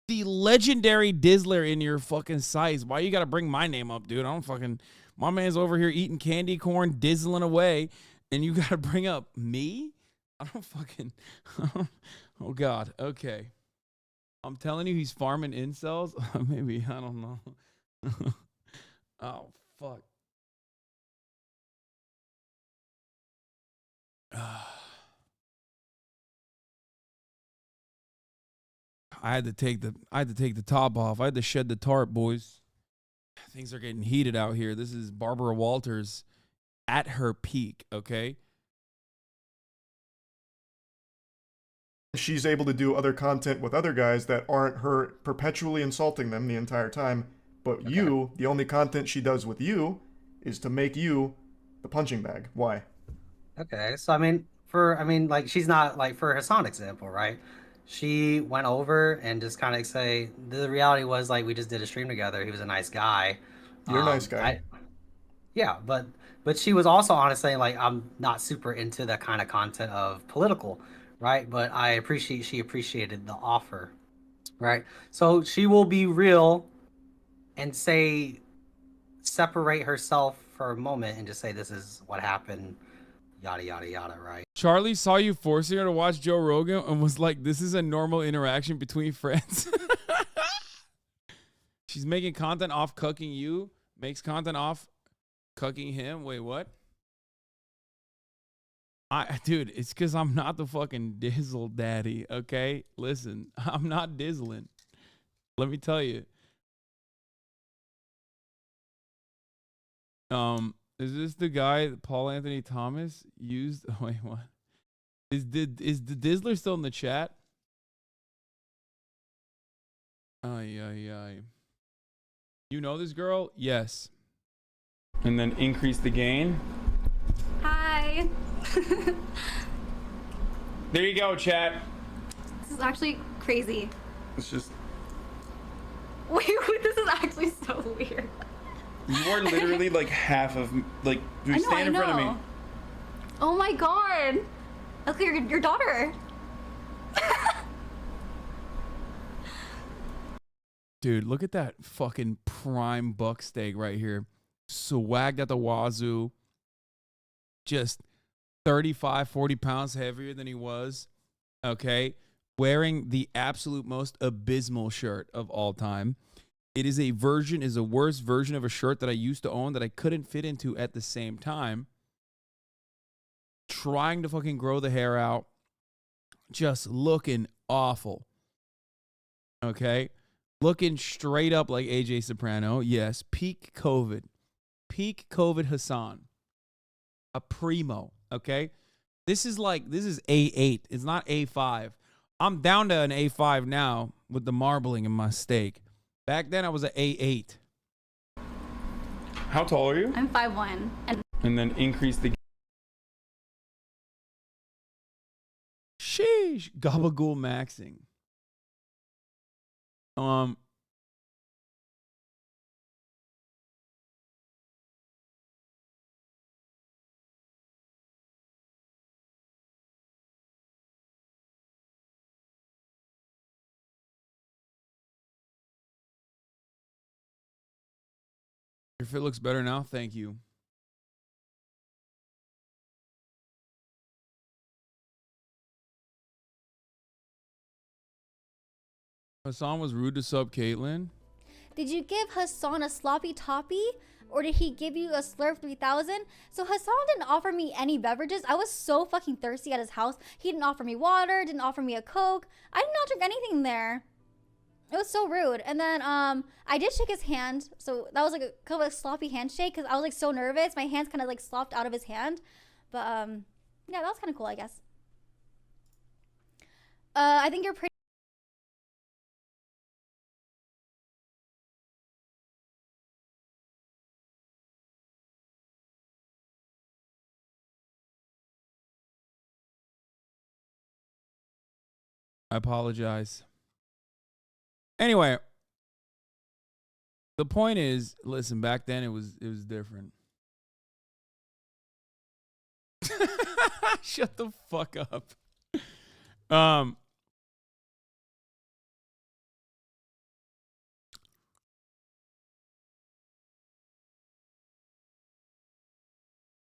the legendary Dizzler in your fucking sites. Why you gotta bring my name up, dude? I don't fucking... My man's over here eating candy corn, dizzling away, and you gotta bring up me? I don't fucking... Oh, God. Okay. I'm telling you, he's farming incels. Maybe. I don't know. Oh, fuck. I had to take the top off. I had to shed the tarp, boys. Things are getting heated out here. This is Barbara Walters at her peak, okay? She's able to do other content with other guys that aren't her perpetually insulting them the entire time. But you, the only content she does with you is to make you the punching bag. Why? Okay, so I mean, like she's not like for Hasan example, right? She went over and just kind of say the reality was like we just did a stream together. He was a nice guy. You're a nice guy. Yeah, but she was also honest saying like I'm not super into that kind of content of political, right? But she appreciated the offer, right? So she will be real and say separate herself for a moment and just say this is what happened, yada yada yada, right? Charlie saw you forcing her to watch Joe Rogan and was like, this is a normal interaction between friends. She's making content off cucking you, makes content off cucking him. Wait, what? Dude, it's because I'm not the fucking dizzle daddy, okay? Listen, I'm not dizzling. Let me tell you. Is this the guy that Paul Anthony Thomas used? Oh, wait, what? Is the Dizzler still in the chat? Ay. You know this girl? Yes. And then increase the gain. Hi. There you go, chat. This is actually crazy. It's just... Wait, this is actually so weird. You are literally like half of... Like, you stand in front of me. Oh my god. Look at your daughter. Dude, look at that fucking prime buck steak right here. Swagged at the wazoo. Just 35, 40 pounds heavier than he was. Okay. Wearing the absolute most abysmal shirt of all time. It is a worse version of a shirt that I used to own that I couldn't fit into at the same time. Trying to fucking grow the hair out. Just looking awful. Okay. Looking straight up like AJ Soprano. Yes. Peak COVID. Peak COVID Hasan. A primo. Okay. This is A8. It's not A5. I'm down to an A5 now with the marbling in my steak. Back then I was an A8. How tall are you? I'm 5'1". And then increase the... Sheesh. Gabagool maxing. Your fit looks better now. Thank you. Hasan was rude to sub Caitlyn. Did you give Hasan a sloppy toppy? Or did he give you a Slurp 3000? So Hasan didn't offer me any beverages. I was so fucking thirsty at his house. He didn't offer me water, didn't offer me a Coke. I did not drink anything there. It was so rude. And then I did shake his hand. So that was like a kind of a sloppy handshake because I was like so nervous. My hands kind of like slopped out of his hand. But yeah, that was kind of cool, I guess. I think you're pretty I apologize. Anyway, the point is, listen, back then it was different. Shut the fuck up.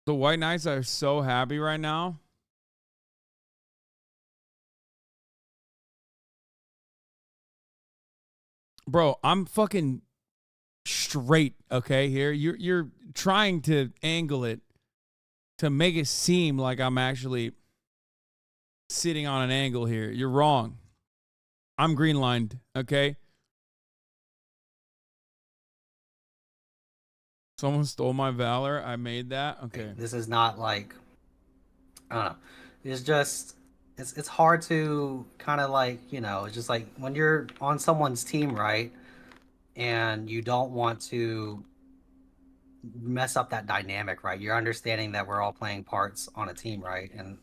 The White Knights are so happy right now. Bro, I'm fucking straight, okay, here. You're trying to angle it to make it seem like I'm actually sitting on an angle here. You're wrong. I'm green-lined, okay? Someone stole my valor. I made that. Okay. This is not like, I don't know. It's just, it's hard to kind of like, you know, it's just like when you're on someone's team, right? And you don't want to mess up that dynamic, right? You're understanding that we're all playing parts on a team, right? And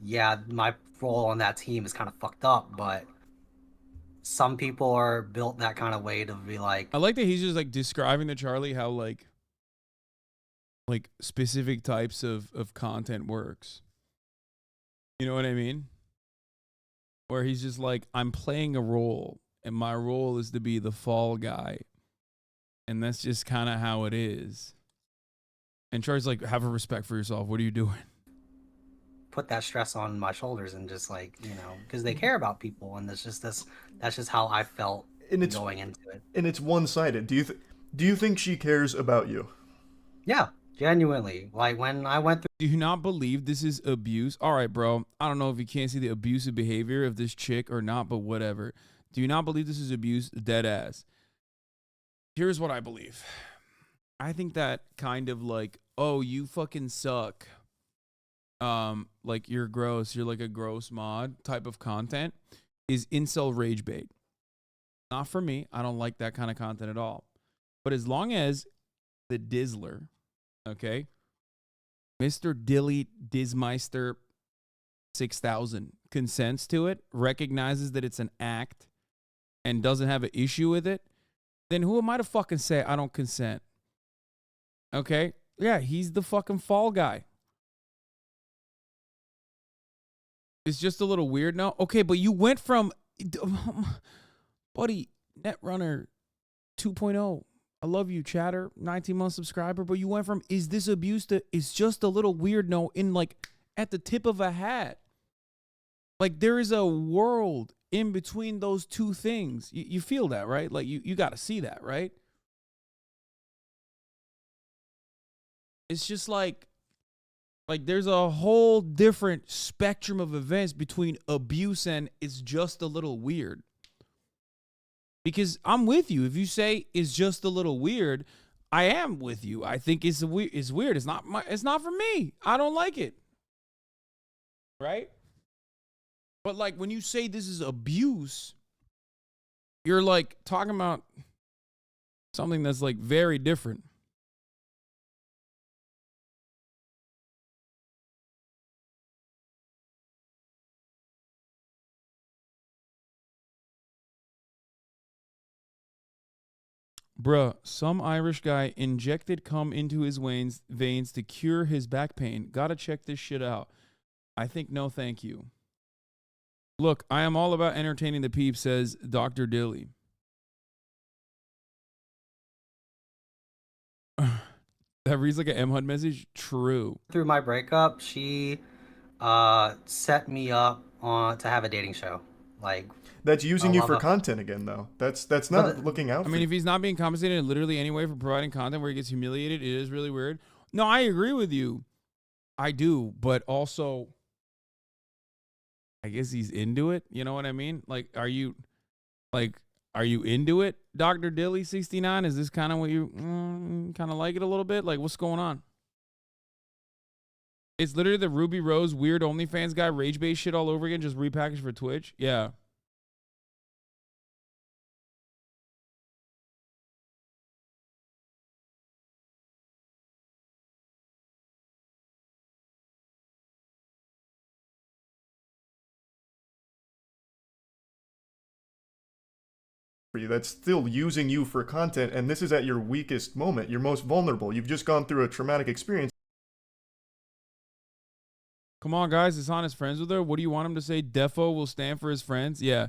yeah, my role on that team is kind of fucked up, but some people are built that kind of way to be like. I like that he's just like describing to Charlie how like specific types of content works. You know what I mean? Where he's just like, I'm playing a role, and my role is to be the fall guy. And that's just kind of how it is. And Charlie's like, have a respect for yourself. What are you doing? Put that stress on my shoulders and just like, you know, because they care about people, and that's just how I felt going into it. And it's one-sided. Do you think she cares about you? Yeah, genuinely. Like when I went through. Do you not believe this is abuse? All right, bro. I don't know if you can't see the abusive behavior of this chick or not, but whatever. Do you not believe this is abuse? Dead ass. Here's what I believe. I think that kind of like, oh, you fucking suck. Like you're gross. You're like a gross mod type of content is incel rage bait. Not for me. I don't like that kind of content at all. But as long as the Dizzler, okay, Mr. Dilly Dismeister 6000 consents to it, recognizes that it's an act, and doesn't have an issue with it, then who am I to fucking say I don't consent? Okay? Yeah, he's the fucking fall guy. It's just a little weird now. Okay, but you went from, buddy, Netrunner 2.0. I love you, chatter, 19-month subscriber, but you went from, is this abuse to, it's just a little weird no in like at the tip of a hat. Like there is a world in between those two things. You feel that, right? Like you got to see that, right? It's just like there's a whole different spectrum of events between abuse and it's just a little weird. Because I'm with you. If you say it's just a little weird, I am with you. I think it's weird. It's not for me. I don't like it. Right? But like when you say this is abuse, you're like talking about something that's like very different. Bruh, some Irish guy injected cum into his veins to cure his back pain. Gotta check this shit out. I think no thank you. Look, I am all about entertaining the peeps, says Dr. Dilly. That reads like an M HUD message. True. Through my breakup, she set me up to have a dating show. Like that's using you for content again, though. That's not looking out. I mean, if he's not being compensated in literally any way for providing content where he gets humiliated, it is really weird. No, I agree with you. I do, but also, I guess he's into it. You know what I mean? Like, are you into it, Dr. Dilly 69? Is this kind of what you kind of like it a little bit? Like, what's going on? It's literally the Ruby Rose weird OnlyFans guy rage bait shit all over again, just repackaged for Twitch. Yeah. you. That's still using you for content, and this is at your weakest moment. You're most vulnerable. You've just gone through a traumatic experience. Come on, guys. Hasan is friends with her. What do you want him to say? Defo will stand for his friends. Yeah.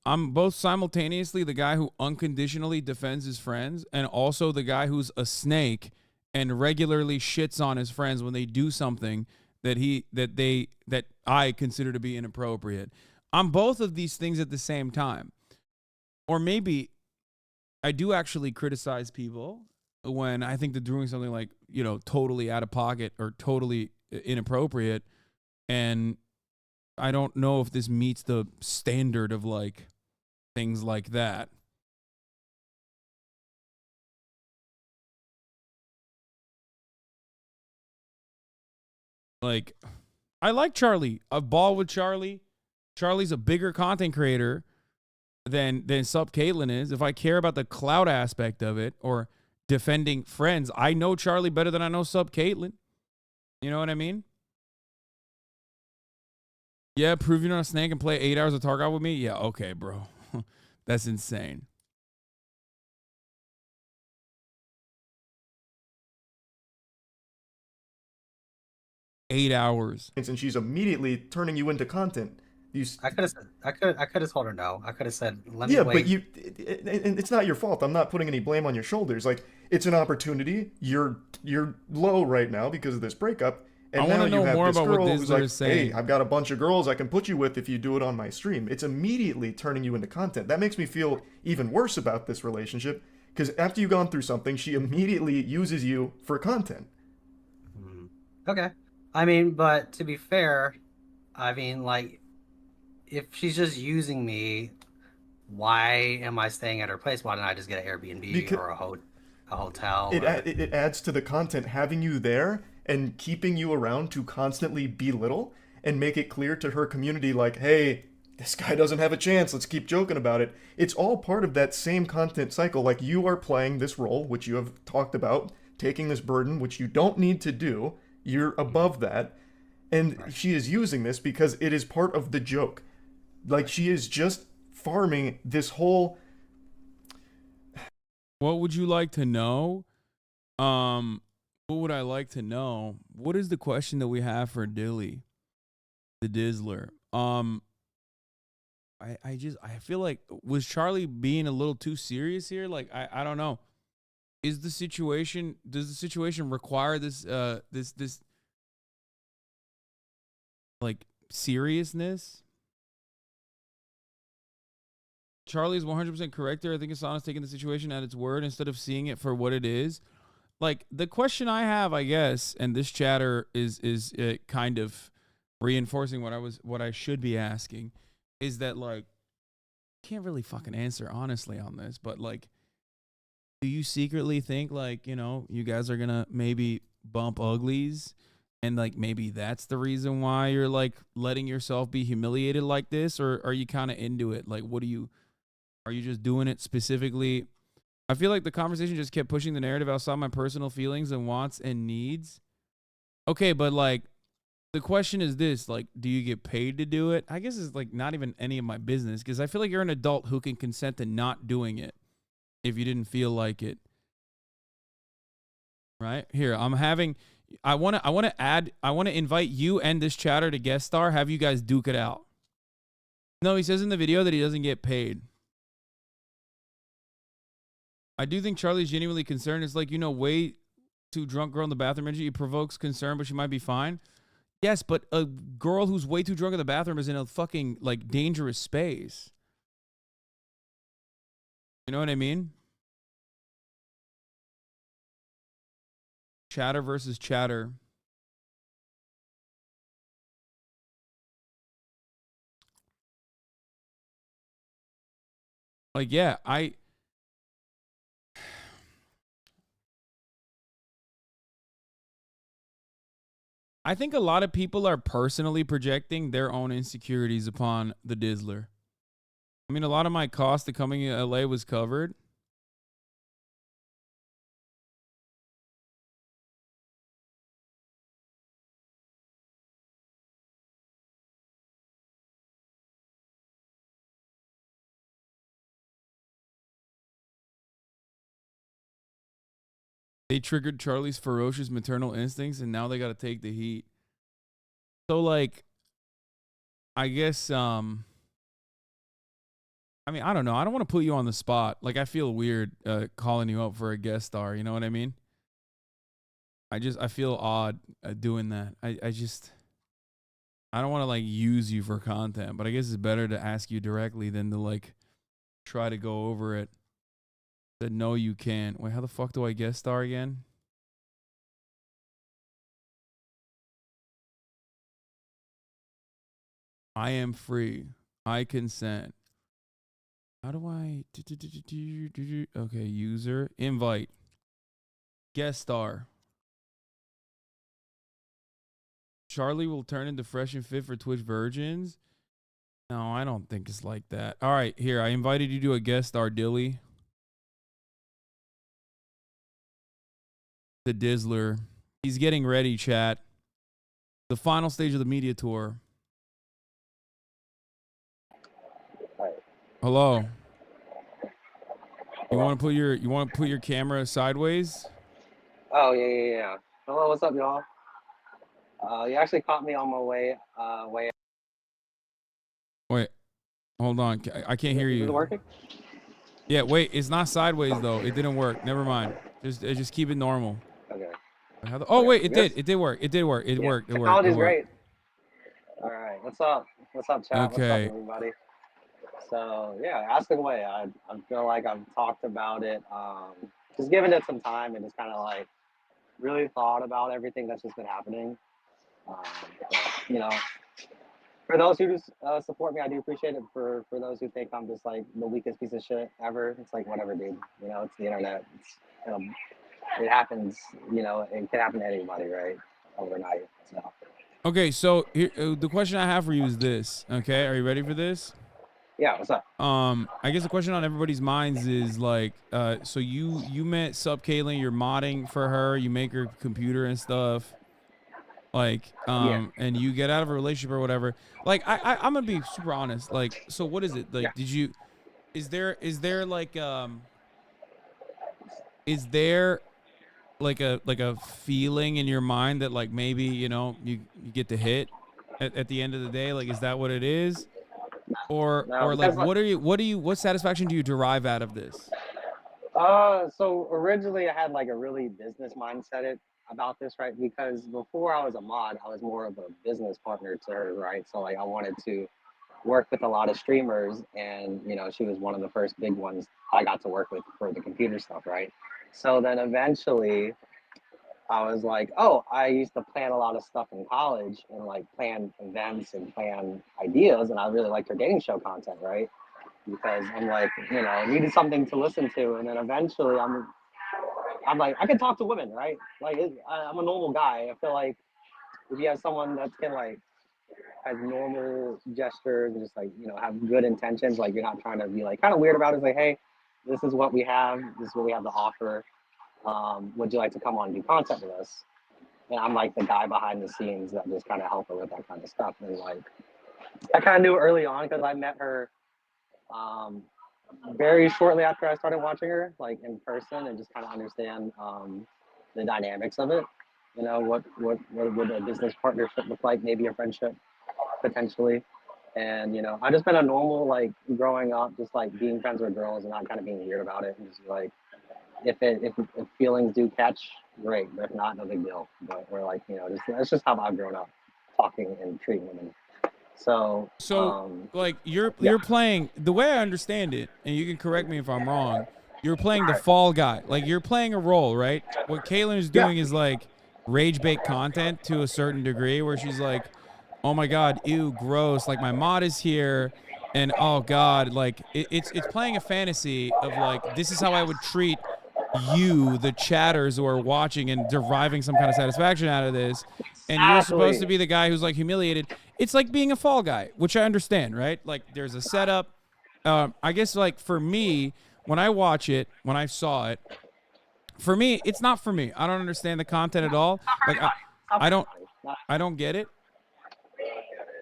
I'm both simultaneously the guy who unconditionally defends his friends and also the guy who's a snake and regularly shits on his friends when they do something that I consider to be inappropriate. I'm both of these things at the same time. Or maybe I do actually criticize people when I think they're doing something like, totally out of pocket or totally inappropriate. And I don't know if this meets the standard of like things like that. Like, I like Charlie. I've ball with Charlie. Charlie's a bigger content creator than Sup Caitlyn is. If I care about the clout aspect of it or defending friends, I know Charlie better than I know Sup Caitlyn. You know what I mean? Yeah, prove you're not a snake and play 8 hours of Tarkov with me? Yeah, okay, bro. That's insane. Eight hours. And she's immediately turning you into content. I could have told her no. I could have said, let me wait. But it's not your fault. I'm not putting any blame on your shoulders. Like, it's an opportunity. You're low right now because of this breakup. And I want to know more about what who's like, is saying. hey, I've got a bunch of girls I can put you with if you do it on my stream. It's immediately turning you into content. That makes me feel even worse about this relationship because after you've gone through something, she immediately uses you for content. Okay. I mean, but to be fair, I mean, like, if she's just using me, why am I staying at her place? Why didn't I just get an Airbnb or a hotel? It adds to the content having you there and keeping you around to constantly belittle and make it clear to her community like, hey, this guy doesn't have a chance. Let's keep joking about it. It's all part of that same content cycle. Like, you are playing this role, which you have talked about, taking this burden, which you don't need to do. You're above that. And she is using this because it is part of the joke. Like, she is just farming this whole... What would you like to know? What would I like to know? What is the question that we have for Dilly, the Dizzler? I feel like, was Charlie being a little too serious here? Like, I don't know. Does the situation require this like seriousness? Charlie's 100% correct there. I think Hasan is taking the situation at its word instead of seeing it for what it is. Like, the question I have, I guess, and this chatter is kind of reinforcing what I should be asking, is that, like, can't really fucking answer honestly on this, but like, do you secretly think, like, you guys are gonna maybe bump uglies, and like maybe that's the reason why you're like letting yourself be humiliated like this, or are you kind of into it? Like, are you just doing it specifically? I feel like the conversation just kept pushing the narrative outside my personal feelings and wants and needs. Okay, but like, the question is this, like, do you get paid to do it? I guess it's like not even any of my business, because I feel like you're an adult who can consent to not doing it if you didn't feel like it. Right? Here, I want to invite you and this chatter to guest star, have you guys duke it out. No, he says in the video that he doesn't get paid. I do think Charlie's genuinely concerned. It's like, way too drunk girl in the bathroom energy. It provokes concern, but she might be fine. Yes, but a girl who's way too drunk in the bathroom is in a fucking, like, dangerous space. You know what I mean? Chatter versus chatter. Like, yeah, I think a lot of people are personally projecting their own insecurities upon the Dizzler. I mean, a lot of my cost to coming to LA was covered. They triggered Charlie's ferocious maternal instincts, and now they got to take the heat. So, like, I guess, I mean, I don't know. I don't want to put you on the spot. Like, I feel weird calling you up for a guest star. You know what I mean? I feel odd doing that. I don't want to, like, use you for content, but I guess it's better to ask you directly than to, like, try to go over it. Said, no, you can't. Wait, how the fuck do I guest star again? I am free. I consent. How do I... Okay, user. Invite. Guest star. Charlie will turn into fresh and fit for Twitch virgins? No, I don't think it's like that. All right, here. I invited you to a guest star, Dilly. The Dizzler. He's getting ready, chat. The final stage of the media tour. Hello. You want to put your camera sideways? Oh yeah. Hello, what's up, y'all? You actually caught me on my way. Wait, hold on. I can't hear you. Is it working? Yeah, wait. It's not sideways though. It didn't work. Never mind. Just keep it normal. Okay. Oh wait, it did. It did work. It worked. Technology's great. All right. What's up? What's up, chat? Okay. What's up, everybody? So yeah, ask away. I feel like I've talked about it. Just giving it some time and just kind of like really thought about everything that's just been happening. But, you know, for those who just support me, I do appreciate it. For those who think I'm just like the weakest piece of shit ever, it's like whatever, dude. You know, it's the internet. It's, it happens. You know, it can happen to anybody, right? Overnight. So. Okay, so here, the question I have for you is this. Okay, are you ready for this? Yeah, what's up? I guess the question on everybody's minds is like, so you met Sup Caitlin, you're modding for her, you make her computer and stuff, like, and you get out of a relationship or whatever. Like, I'm gonna be super honest. Like, so what is it? Like, is there like a feeling in your mind that like maybe, you know, you get to hit at the end of the day? Like, is that what it is? Or like, what satisfaction do you derive out of this? So originally I had like a really business mindset about this, right? Because before I was a mod, I was more of a business partner to her, right? So like I wanted to work with a lot of streamers, and you know, she was one of the first big ones I got to work with for the computer stuff, right? So then eventually I was like, oh, I used to plan a lot of stuff in college and like plan events and plan ideas, and I really liked her dating show content, right? Because I'm like, you know, I needed something to listen to, and then eventually I'm like, I can talk to women, right? Like, I'm a normal guy. I feel like if you have someone that can like has normal gestures, just like, you know, have good intentions, like you're not trying to be like kind of weird about it. It's like, hey, this is what we have. This is what we have to offer. Would you like to come on and do content with us? And I'm like the guy behind the scenes that just kind of help her with that kind of stuff. And like, I kind of knew early on because I met her very shortly after I started watching her, like in person, and just kind of understand the dynamics of it. You know, what would a business partnership look like? Maybe a friendship, potentially. And you know, I've just been a normal, like growing up, just like being friends with girls and not kind of being weird about it, and just like, if feelings do catch, great. But if not, no big deal. But we're like, you know, that's just how I've grown up, talking and treating women. So like you're playing, the way I understand it, and you can correct me if I'm wrong, you're playing the fall guy. Like you're playing a role, right? What Caitlin is doing is like rage bait content to a certain degree, where she's like, oh my god, ew, gross, like my mod is here, and oh god, like it's playing a fantasy of like, this is how I would treat you, the chatters who are watching and deriving some kind of satisfaction out of this. And you're supposed to be the guy who's like humiliated. It's like being a fall guy, which I understand, right? Like there's a setup. I guess like for me, when I watch it, when I saw it, for me, it's not for me. I don't understand the content at all. Like I don't get it.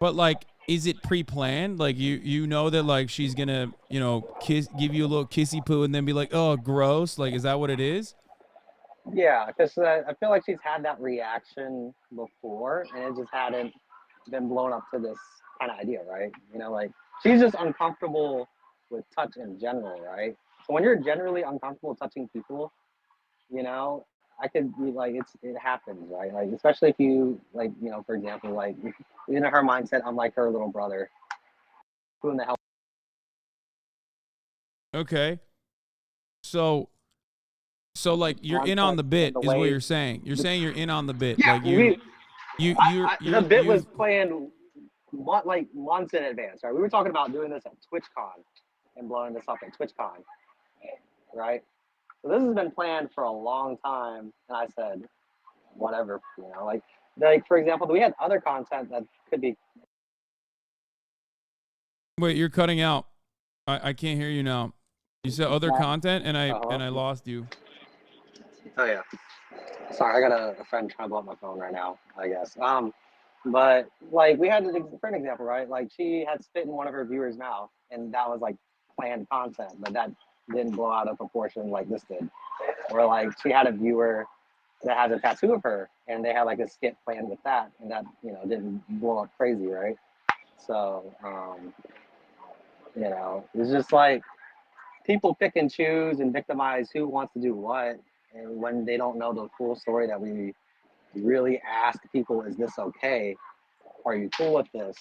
But like, is it pre-planned? Like you know that like she's gonna, you know, give you a little kissy poo and then be like, oh, gross. Like, is that what it is? Yeah, because I feel like she's had that reaction before, and it just hadn't been blown up to this kind of idea, right? You know, like she's just uncomfortable with touch in general, right? So when you're generally uncomfortable touching people, you know, I could be like, it happens, right? Like especially if you like, you know, for example, like in her mindset, I'm like her little brother. Who in the hell? Okay. So like you're in on the bit is what you're saying. You're saying you're in on the bit. Yeah, Like the bit was planned like months in advance, right? We were talking about doing this at TwitchCon and blowing this up at TwitchCon, right? So this has been planned for a long time, and I said, whatever, you know, like for example, we had other content that could be. Wait, you're cutting out. I can't hear you now. You said other content, and I lost you. Oh yeah, sorry, I got a friend trying to blow up my phone right now, I guess. But like we had for an example, right? Like she had spit in one of her viewers' mouth, and that was like planned content, but that didn't blow out of proportion like this did. Or like she had a viewer that has a tattoo of her, and they had like a skit planned with that, and that, you know, didn't blow up crazy, right? So you know, it's just like people pick and choose and victimize who wants to do what, and when they don't know the full story that we really ask people, is this okay? Are you cool with this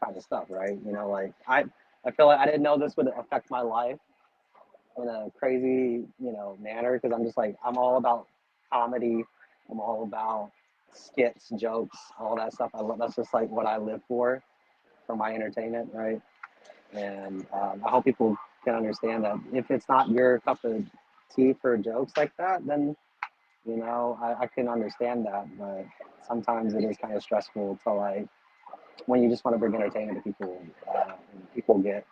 kind of stuff, right? You know, like I feel like I didn't know this would affect my life in a crazy, you know, manner, because I'm just like, I'm all about comedy. I'm all about skits, jokes, all that stuff. That's just like what I live for my entertainment, right? And I hope people can understand that if it's not your cup of tea for jokes like that, then, you know, I can understand that. But sometimes it is kind of stressful to like, when you just want to bring entertainment to people, and people get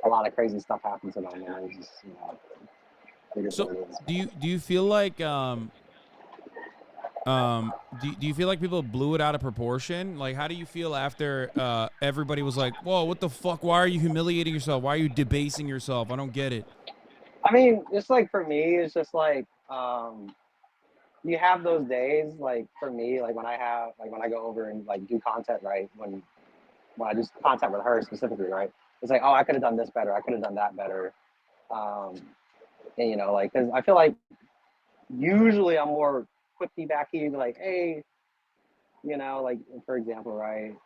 a lot of crazy stuff happen to them, and it's just, you know, it is what it is. Do you feel like do you feel like people blew it out of proportion? Like, how do you feel after everybody was like, whoa, what the fuck? Why are you humiliating yourself? Why are you debasing yourself? I don't get it. I mean, it's like for me, it's just like you have those days. Like for me, like when I go over and like do content, right? When I do content with her specifically, right? It's like, oh, I could have done this better. I could have done that better. And you know, like, because I feel like usually I'm more quippy backy, like, hey, you know, like for example, right?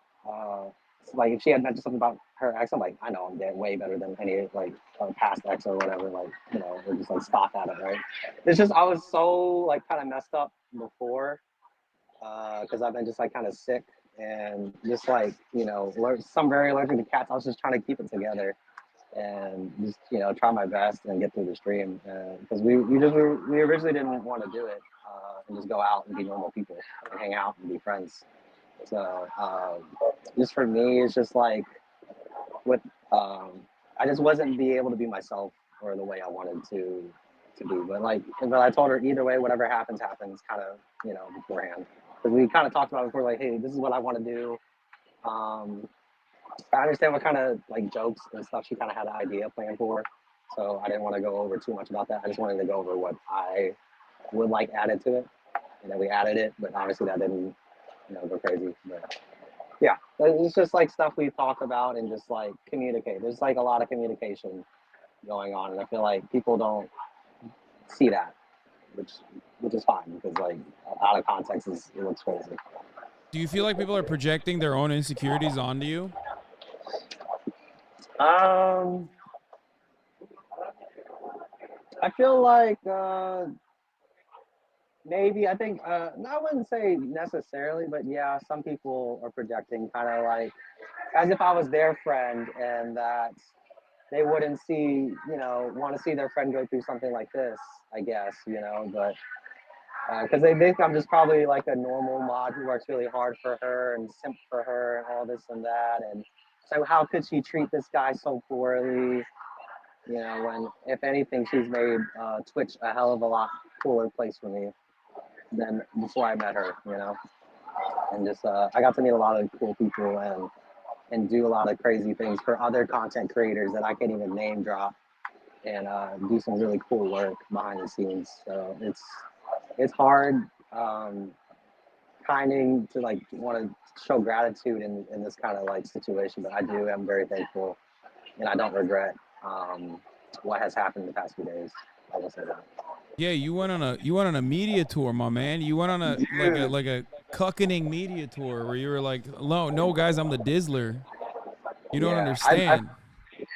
Like if she had mentioned something about her ex, I'm like, I know I'm dead way better than any like past ex or whatever. Like, you know, we're just like stop at it, right? It's just I was so like kind of messed up before, because I've been just like kind of sick and just like, you know, some very allergic to cats. I was just trying to keep it together and just, you know, try my best and get through the stream, because we originally didn't want to do it, and just go out and be normal people and hang out and be friends. So just for me, it's just like with I just wasn't be able to be myself or the way I wanted to be. But like, but I told her either way, whatever happens, kind of, you know, beforehand. Because we kind of talked about it before, like, hey, this is what I want to do. I understand what kind of like jokes and stuff she kind of had an idea planned for. So I didn't want to go over too much about that. I just wanted to go over what I would like added to it. And then we added it, but obviously that didn't, you know, go crazy. But yeah, it's just like stuff we talk about and just like communicate. There's like a lot of communication going on, and I feel like people don't see that, which is fine, because like out of context it looks crazy. Do you feel like people are projecting their own insecurities onto you? I feel like maybe, I think I wouldn't say necessarily, but yeah, some people are projecting kind of like as if I was their friend, and that they wouldn't see, you know, want to see their friend go through something like this, I guess, you know, but because they think I'm just probably like a normal mod who works really hard for her and simp for her and all this and that, and so how could she treat this guy so poorly, you know, when if anything she's made Twitch a hell of a lot cooler place for me than before I met her, you know, and just I got to meet a lot of cool people and do a lot of crazy things for other content creators that I can't even name drop, and do some really cool work behind the scenes. So it's hard, kind to like want to show gratitude in this kind of like situation, but I do. I'm very thankful, and I don't regret what has happened in the past few days. I will say that. Yeah, you went on a media tour, my man. You went on a like a cuckening media tour where you were like, no guys, I'm the Dizzler. You don't understand.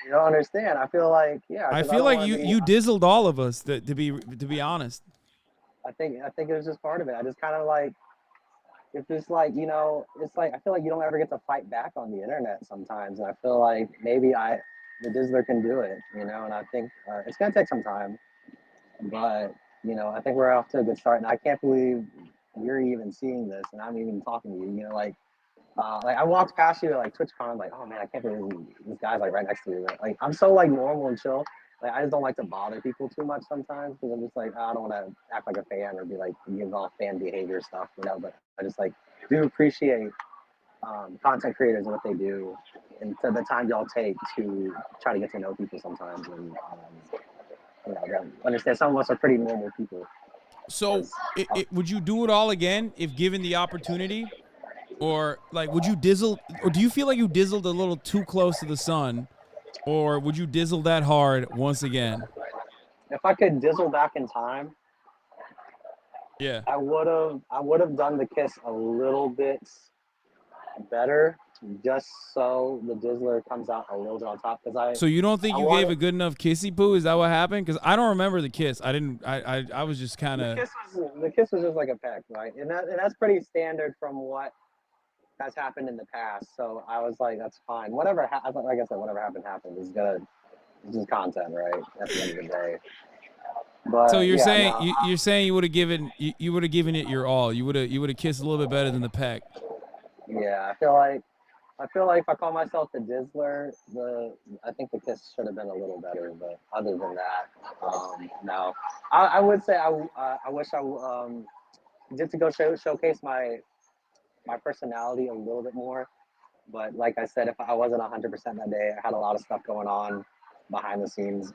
You don't understand. I feel like I feel like you dizzled all of us. To be honest. I think it was just part of it. I just kind of like, it's just like, it's like I feel like you don't ever get to fight back on the internet sometimes, and I feel like maybe the Dizzler can do it, and I think it's gonna take some time, but I think we're off to a good start, and I can't believe you're even seeing this, and I'm even talking to you. Like I walked past you at like TwitchCon, like, oh man, I can't believe this guy's like right next to me. Like I'm so like normal and chill. Like I just don't like to bother people too much sometimes because I'm just like, I don't want to act like a fan or be like give off fan behavior stuff, But I just like do appreciate content creators and what they do, and to the time y'all take to try to get to know people sometimes, and understand some of us are pretty normal people. So, would you do it all again if given the opportunity? Or like, would you dizzle, or do you feel like you dizzled a little too close to the sun, or would you dizzle that hard once again? If I could dizzle back in time, yeah, I would have done the kiss a little bit better, just so the Dizzler comes out a little bit on top. So you don't think you gave a good enough kissy poo? Is that what happened? Because I don't remember the kiss. I was just kind of. The kiss was just like a peck, right? And that's pretty standard from what has happened in the past. So I was like, that's fine. Whatever, like I said, whatever happened. It's good. It's just content, right? At the end of the day. But so you're saying you're saying you would have given it your all. You would have kissed a little bit better than the peck. Yeah, I feel like if I call myself the Dizzler, I think the kiss should have been a little better. But other than that, no. I would say I wish I did to go showcase my personality a little bit more. But like I said, if I wasn't 100% that day, I had a lot of stuff going on behind the scenes.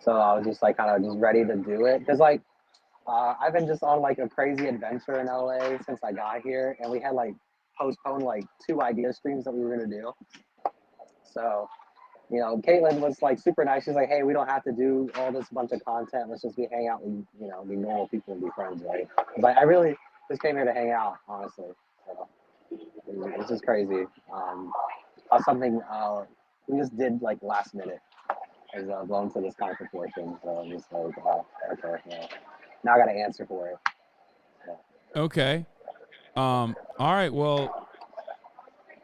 So I was just like kind of just ready to do it. Because like I've been just on like a crazy adventure in LA since I got here. And we had like postponed like 2 idea streams that we were going to do. So, Caitlin was like super nice. She's like, hey, we don't have to do all this bunch of content. Let's just hang out and, be normal people and be friends, right? But I really just came here to hang out, honestly. So it's just crazy. Something we just did like last minute is blown to this kind of proportion. So I'm just like, okay, yeah. Now I got to answer for it. Yeah. Okay. All right. Well,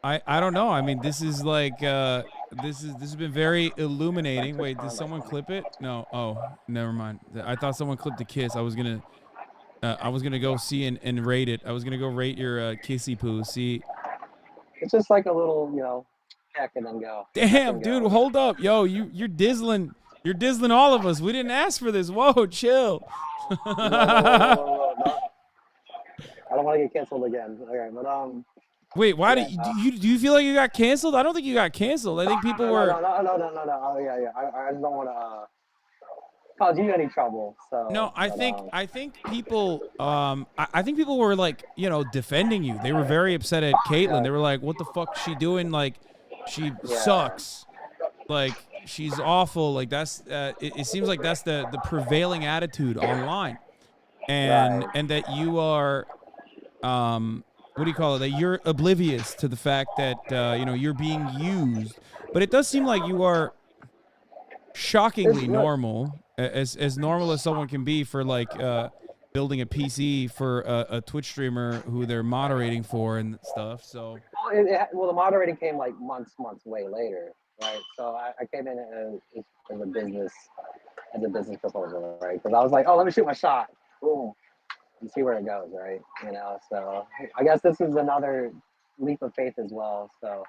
I don't know. I mean, this is like this has been very illuminating. Wait, did someone clip it? No. Oh, never mind. I thought someone clipped the kiss. I was gonna go see and rate it. I was gonna go rate your kissy poo. See. It's just like a little, heck and then go. Damn, dude, hold up, yo, you're dizzling all of us. We didn't ask for this. Whoa, chill. No. I don't want to get canceled again. Okay, but Wait, why do you feel like you got canceled? I don't think you got canceled. I think people were. No. Oh, yeah. I just don't want to cause you any trouble. So no, I think people I think people were like, defending you. They were very upset at Caitlin. They were like, what the fuck is she doing? Like, she sucks. Like, she's awful. Like, that's it seems like that's the prevailing attitude online. And that you are what do you call it? That you're oblivious to the fact that you're being used. But it does seem like you are shockingly normal, as normal as someone can be for like building a PC for a Twitch streamer who they're moderating for and stuff. So well, the moderating came like months way later, right? So I came in as a business proposal, right? Because I was like, oh, let me shoot my shot, boom, and see where it goes, right? So I guess this is another leap of faith as well. So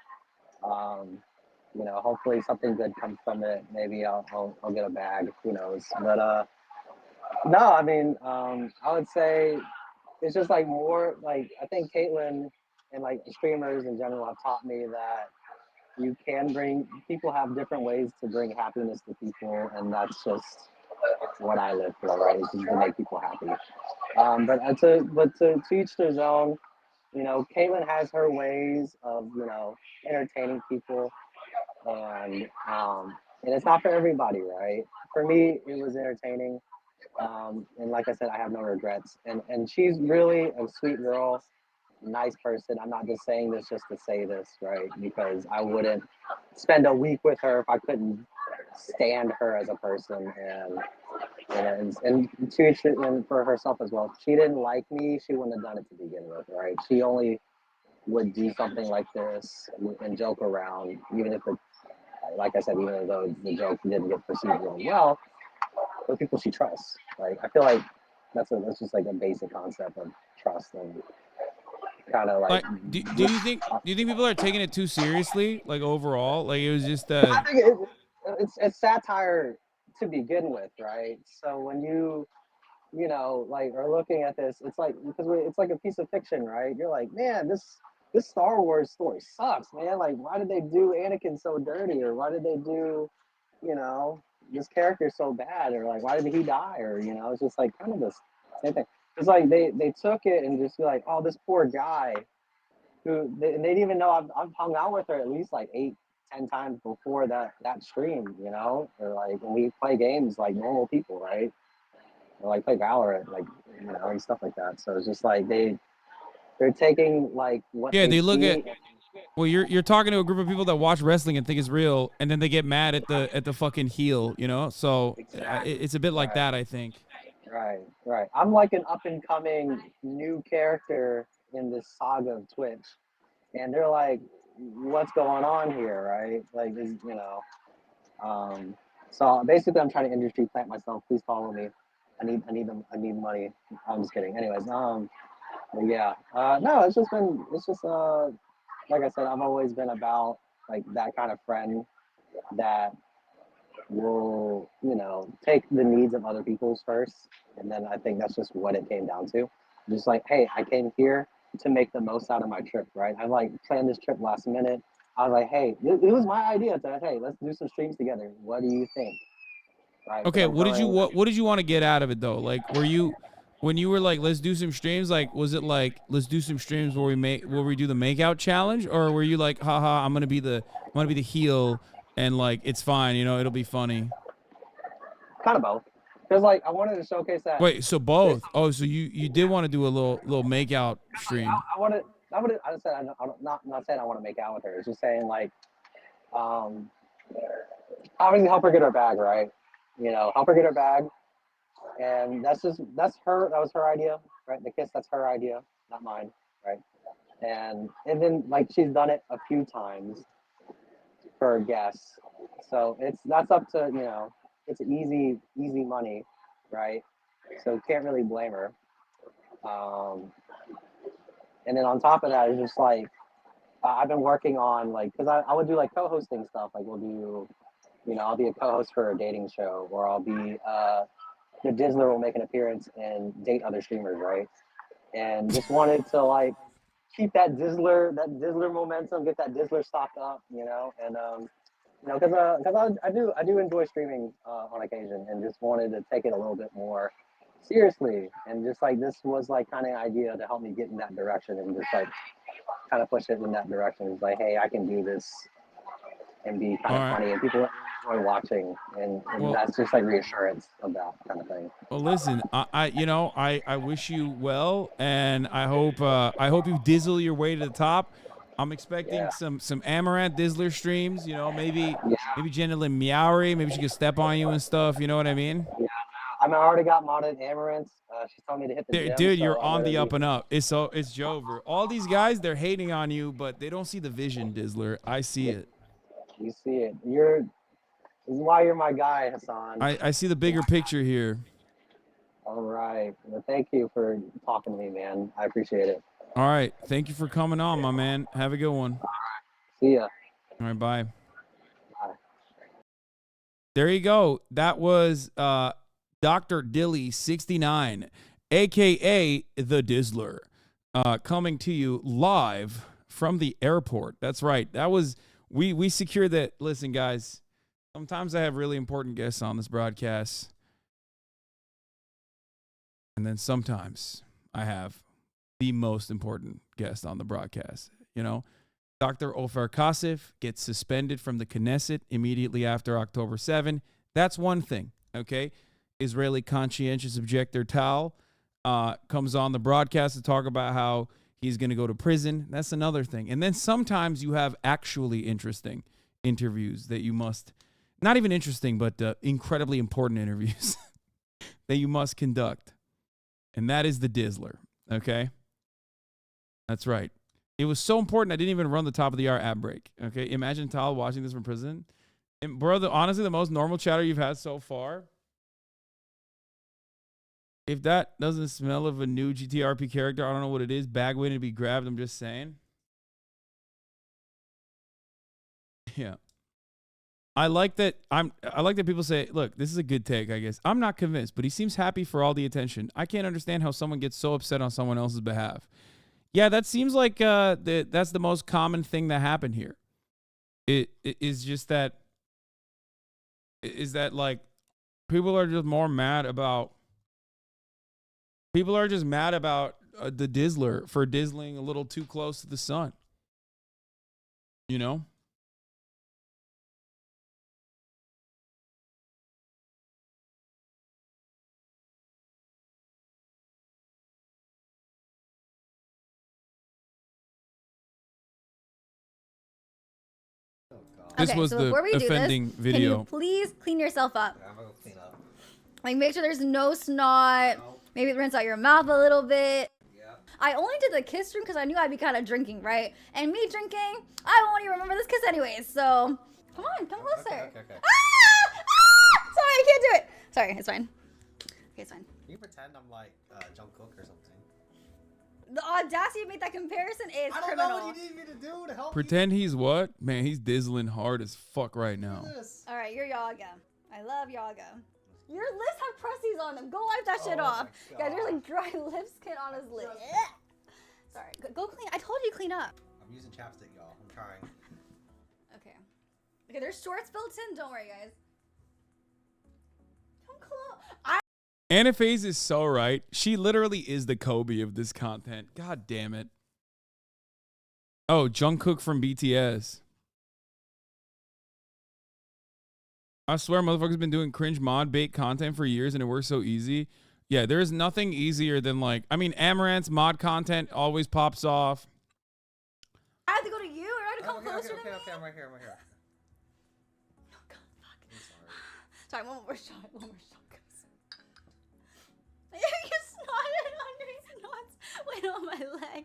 hopefully something good comes from it. Maybe I'll get a bag. Who knows? But no, I mean, I would say it's just like more like I think Caitlin and like streamers in general have taught me that you can people have different ways to bring happiness to people, and that's just what I live for, right? Is just to make people happy. To each their own. You know, Caitlin has her ways of, you know, entertaining people, and it's not for everybody, right? For me, it was entertaining, and like I said, I have no regrets. And she's really a sweet girl, nice person. I'm not just saying this just to say this, right? Because I wouldn't spend a week with her if I couldn't stand her as a person, and to each, and for herself as well. If she didn't like me, she wouldn't have done it to begin with, right? She only would do something like this and joke around, even if it, like I said, even though the joke didn't get perceived really well, with people she trusts. Like, I feel like that's just like a basic concept of trust, and kind of like. Do you think people are taking it too seriously? Like overall, like it was just I think it's satire to begin with, right? So when you know, like, are looking at this, it's like, because it's like a piece of fiction, right? You're like, man, this Star Wars story sucks, man. Like, why did they do Anakin so dirty, or why did they do, you know, this character so bad, or like, why did he die, or, you know, it's just like kind of the same thing. It's like they took it and just be like, oh, this poor guy, who they didn't even know I've hung out with her at least like 8-10 times before that stream, you know, or like when we play games like normal people, right? Or like play Valorant, like, you know, and stuff like that. So it's just like they're taking like what they look see. at. Well, you're talking to a group of people that watch wrestling and think it's real, and then they get mad at the fucking heel, you know. So it's a bit like that, I think. Right. I'm like an up and coming new character in this saga of Twitch, and they're like, "What's going on here?" Right? Like, you know. So basically, I'm trying to industry plant myself. Please follow me. I need money. I'm just kidding. Anyways, yeah. No, it's just like I said, I've always been about like that kind of friend that will, you know, take the needs of other people's first. And then I think that's just what it came down to. Just like, hey, I came here to make the most out of my trip, right? I like planned this trip last minute. I was like, hey, it was my idea to, hey, let's do some streams together. What do you think? Right. Okay, what did you want to get out of it though? Like, were you, when you were like, let's do some streams, like, was it like, let's do some streams where we do the makeout challenge, or were you like, haha, I'm gonna be the heel, and like it's fine, you know, it'll be funny? Kind of both, because like I wanted to showcase that. Wait, so both? Oh, so you did want to do a little makeout stream? I said I'm not saying I want to make out with her. It's just saying like, obviously help her get her bag, right? You know, help her get her bag, and that was her idea, right? The kiss, that's her idea, not mine, right? And then like she's done it a few times for guests, so that's up to, you know, it's easy money, right? So can't really blame her. And then on top of that, it's just like I've been working on, like, because I would do like co-hosting stuff, like we'll do, you know, I'll be a co-host for a dating show, or I'll be the Dizzler will make an appearance and date other streamers, right? And just wanted to like keep that Dizzler momentum, get that Dizzler stocked up, you know, and you know, because I do enjoy streaming on occasion, and just wanted to take it a little bit more seriously, and just like this was like kind of an idea to help me get in that direction, and just like kind of push it in that direction. It's like, hey, I can do this and be kind of funny, and people enjoy watching, and that's just like reassurance of that kind of thing. Well, listen, I wish you well, and I hope you dizzle your way to the top. I'm expecting some Amaranth Dizzler streams, you know, maybe Jenilyn Meowry, maybe she could step on you and stuff, you know what I mean? Yeah, I mean, I already got modded Amaranth. She's telling me to hit the gym. Dude, so you're I'm on the gonna up and up. It's Jover. All these guys, they're hating on you, but they don't see the vision, Dizzler. I see it. You see it. This is why you're my guy, Hasan. I see the bigger picture here. All right. Well, thank you for talking to me, man. I appreciate it. All right. Thank you for coming on, my man. Have a good one. All right. See ya. All right. Bye. Bye. There you go. That was Dr. Dilly 69, a.k.a. The Dizzler, coming to you live from the airport. That's right. That was we secure that. Listen, guys, sometimes I have really important guests on this broadcast. And then sometimes I have the most important guest on the broadcast. You know, Dr. Ofer Kassif gets suspended from the Knesset immediately after October 7. That's one thing, okay? Israeli conscientious objector Tal comes on the broadcast to talk about how he's going to go to prison. That's another thing. And then sometimes you have actually interesting interviews that you must, not even interesting, but incredibly important interviews that you must conduct. And that is the Dizzler, okay? That's right. It was so important I didn't even run the top of the hour ad break, okay? Imagine Tal watching this from prison. And bro, honestly, the most normal chatter you've had so far, if that doesn't smell of a new GTRP character, I don't know what it is. Bag waiting to be grabbed, I'm just saying. Yeah. I like that people say, look, this is a good take, I guess. I'm not convinced, but he seems happy for all the attention. I can't understand how someone gets so upset on someone else's behalf. Yeah, that seems like that's the most common thing that happened here. It is just that like people are just more mad about the Dizzler for dizzling a little too close to the sun. You know? This was the offending video. Can you please clean yourself up? Yeah, I'm gonna clean up. Like, make sure there's no snot. Maybe rinse out your mouth a little bit. Yeah. I only did the kiss stream because I knew I'd be kind of drinking, right? And me drinking, I won't even remember this kiss anyways. So, come on, come closer. Okay. Ah! Sorry, I can't do it. Sorry, it's fine. Okay, it's fine. Can you pretend I'm like Jungkook or something? The audacity to make that comparison is criminal. I don't know what you need me to do to help Pretend he's what? Man, he's dizzling hard as fuck right now. All right, your Yaga. I love Yaga. Your lips have pressies on them. Go wipe that shit off. Guys, there's like dry lip skin on his lips. Sorry, go clean. I told you to clean up. I'm using chapstick, y'all. I'm trying. Okay, there's shorts built in. Don't worry, guys. Come close. Anaphase is so right. She literally is the Kobe of this content. God damn it. Oh, Jungkook from BTS. I swear motherfuckers been doing cringe mod bait content for years and it works so easy. Yeah, there's nothing easier than like, I mean, Amaranth's mod content always pops off. I have to go to you or I have to come closer to me? Okay, I'm right here. Oh, God, fuck. I'm sorry, one more shot, guys. You snotted on your snots. Wait, on my leg.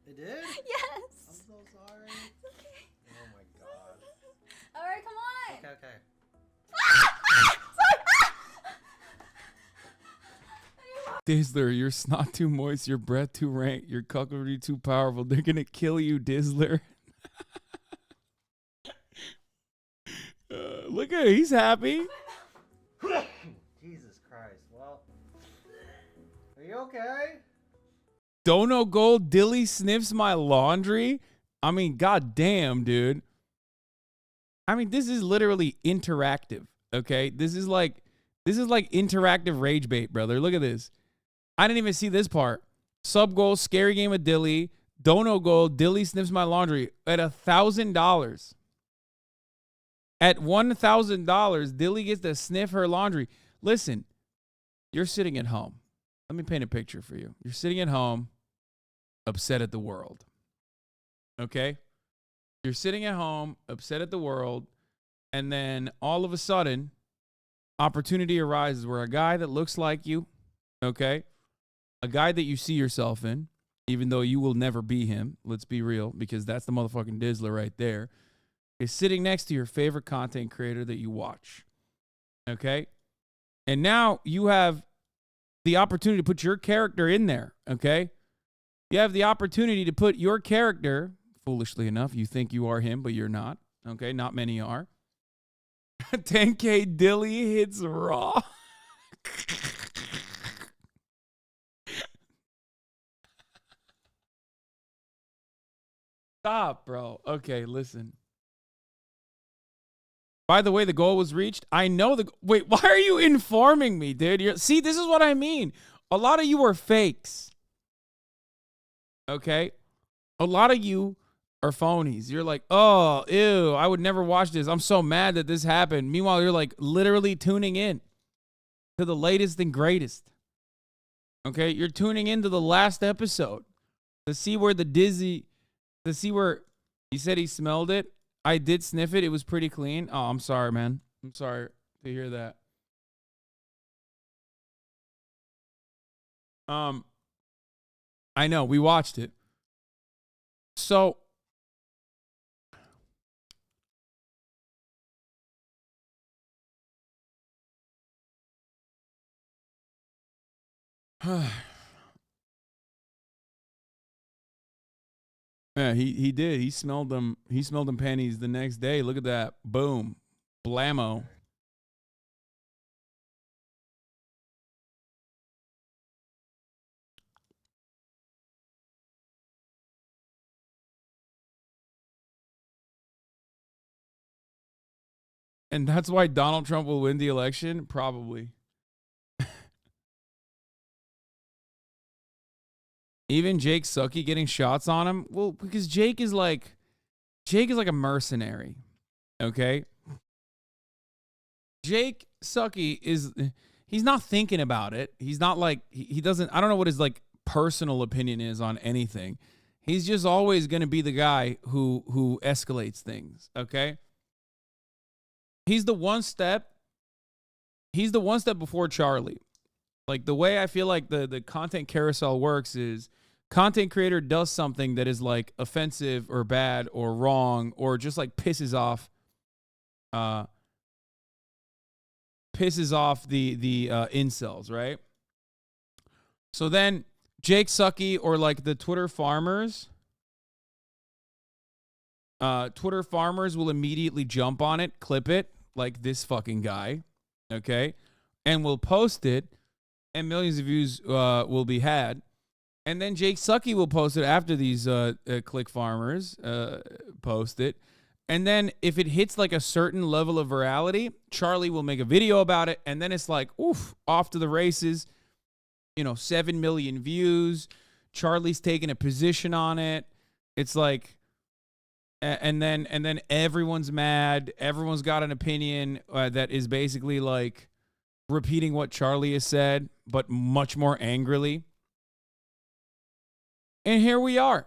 It did? Yes. I'm so sorry. Okay. Oh my god. All right, come on. Okay. Dizzler, your snot too moist, your breath too rank, your cuckoldry too powerful. They're gonna kill you, Dizzler. Look at him, he's happy. Jesus Christ. Well, are you okay? Dono Gold Dilly sniffs my laundry. I mean, goddamn, dude. I mean, this is literally interactive. Okay, this is like interactive rage bait, brother. Look at this. I didn't even see this part. Sub goal, scary game of Dilly. Dono Gold, Dilly sniffs my laundry at $1,000. At $1,000, Dilly gets to sniff her laundry. Listen, you're sitting at home. Let me paint a picture for you. You're sitting at home, upset at the world. Okay? You're sitting at home, upset at the world, and then all of a sudden, opportunity arises where a guy that looks like you, okay, a guy that you see yourself in, even though you will never be him, let's be real, because that's the motherfucking Dizzler right there, is sitting next to your favorite content creator that you watch, okay? And now you have the opportunity to put your character in there, okay? You have the opportunity to put your character, foolishly enough, you think you are him, but you're not, okay? Not many are. 10K Dilly hits raw. Stop, bro. Okay, listen. By the way, the goal was reached. I know the... Wait, why are you informing me, dude? See, this is what I mean. A lot of you are fakes. Okay? A lot of you are phonies. You're like, oh, ew, I would never watch this. I'm so mad that this happened. Meanwhile, you're like literally tuning in to the latest and greatest. Okay? You're tuning into the last episode to see where to see where he said he smelled it. I did sniff it. It was pretty clean. Oh, I'm sorry, man. I'm sorry to hear that. I know, we watched it. So yeah, he did. He smelled them. He smelled them panties the next day. Look at that. Boom. Blammo. And that's why Donald Trump will win the election? Probably. Even Jake Sucky getting shots on him? Well, because Jake is like a mercenary. Okay? Jake Sucky he's not thinking about it. He's not like, he doesn't, I don't know what his like personal opinion is on anything. He's just always going to be the guy who escalates things. Okay? He's the one step before Charlie. Like the way I feel like the content carousel works is content creator does something that is like offensive or bad or wrong or just like pisses off the incels, right? So then Jake Sucky or like the Twitter farmers will immediately jump on it, clip it, like this fucking guy, okay? And will post it, and millions of views will be had. And then Jake Sucky will post it after these click farmers post it. And then if it hits like a certain level of virality, Charlie will make a video about it, and then it's like, oof, off to the races. 7 million views. Charlie's taking a position on it. It's like... And then everyone's mad. Everyone's got an opinion that is basically like repeating what Charlie has said, but much more angrily. And here we are.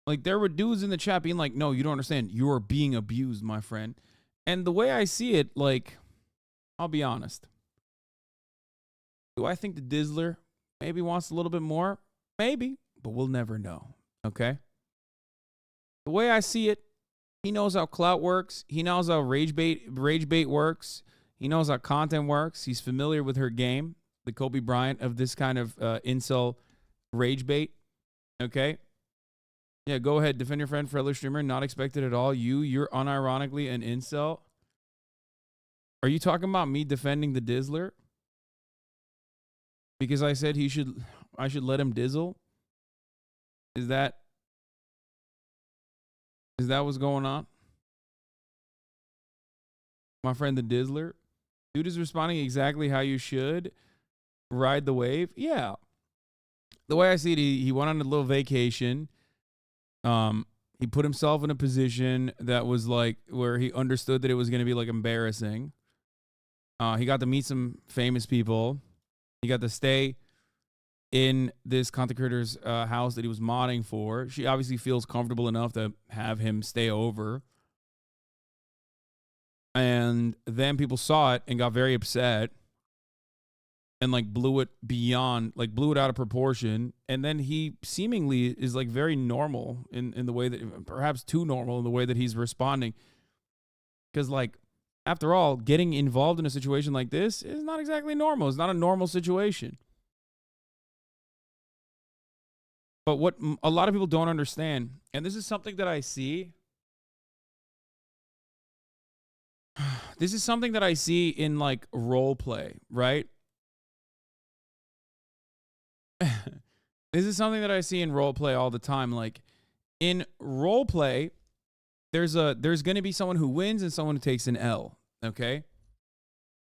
Like there were dudes in the chat being like, no, you don't understand. You are being abused, my friend. And the way I see it, like, I'll be honest. Do I think the Dizzler maybe wants a little bit more? Maybe, but we'll never know, okay? The way I see it, he knows how clout works. He knows how rage bait works. He knows how content works. He's familiar with her game, the Kobe Bryant of this kind of incel rage bait, okay? Yeah, go ahead. Defend your friend, fellow streamer. Not expected at all. You're unironically an incel. Are you talking about me defending the Dizzler? Because I said I should let him dizzle? Is that what's going on? My friend the Dizzler? Dude is responding exactly how you should. Ride the wave? Yeah. The way I see it, he went on a little vacation. He put himself in a position that was like where he understood that it was going to be like embarrassing. He got to meet some famous people. He got to stay in this content creator's house that he was modding for. She obviously feels comfortable enough to have him stay over. And then people saw it and got very upset and like blew it out of proportion. And then he seemingly is like very normal in the way that, perhaps too normal in the way that he's responding. Because like, after all, getting involved in a situation like this is not exactly normal. It's not a normal situation. But what a lot of people don't understand, and this is something that I see. This is something that I see in like role play, right? This is something that I see in role play all the time. Like in role play, there's going to be someone who wins and someone who takes an L, okay?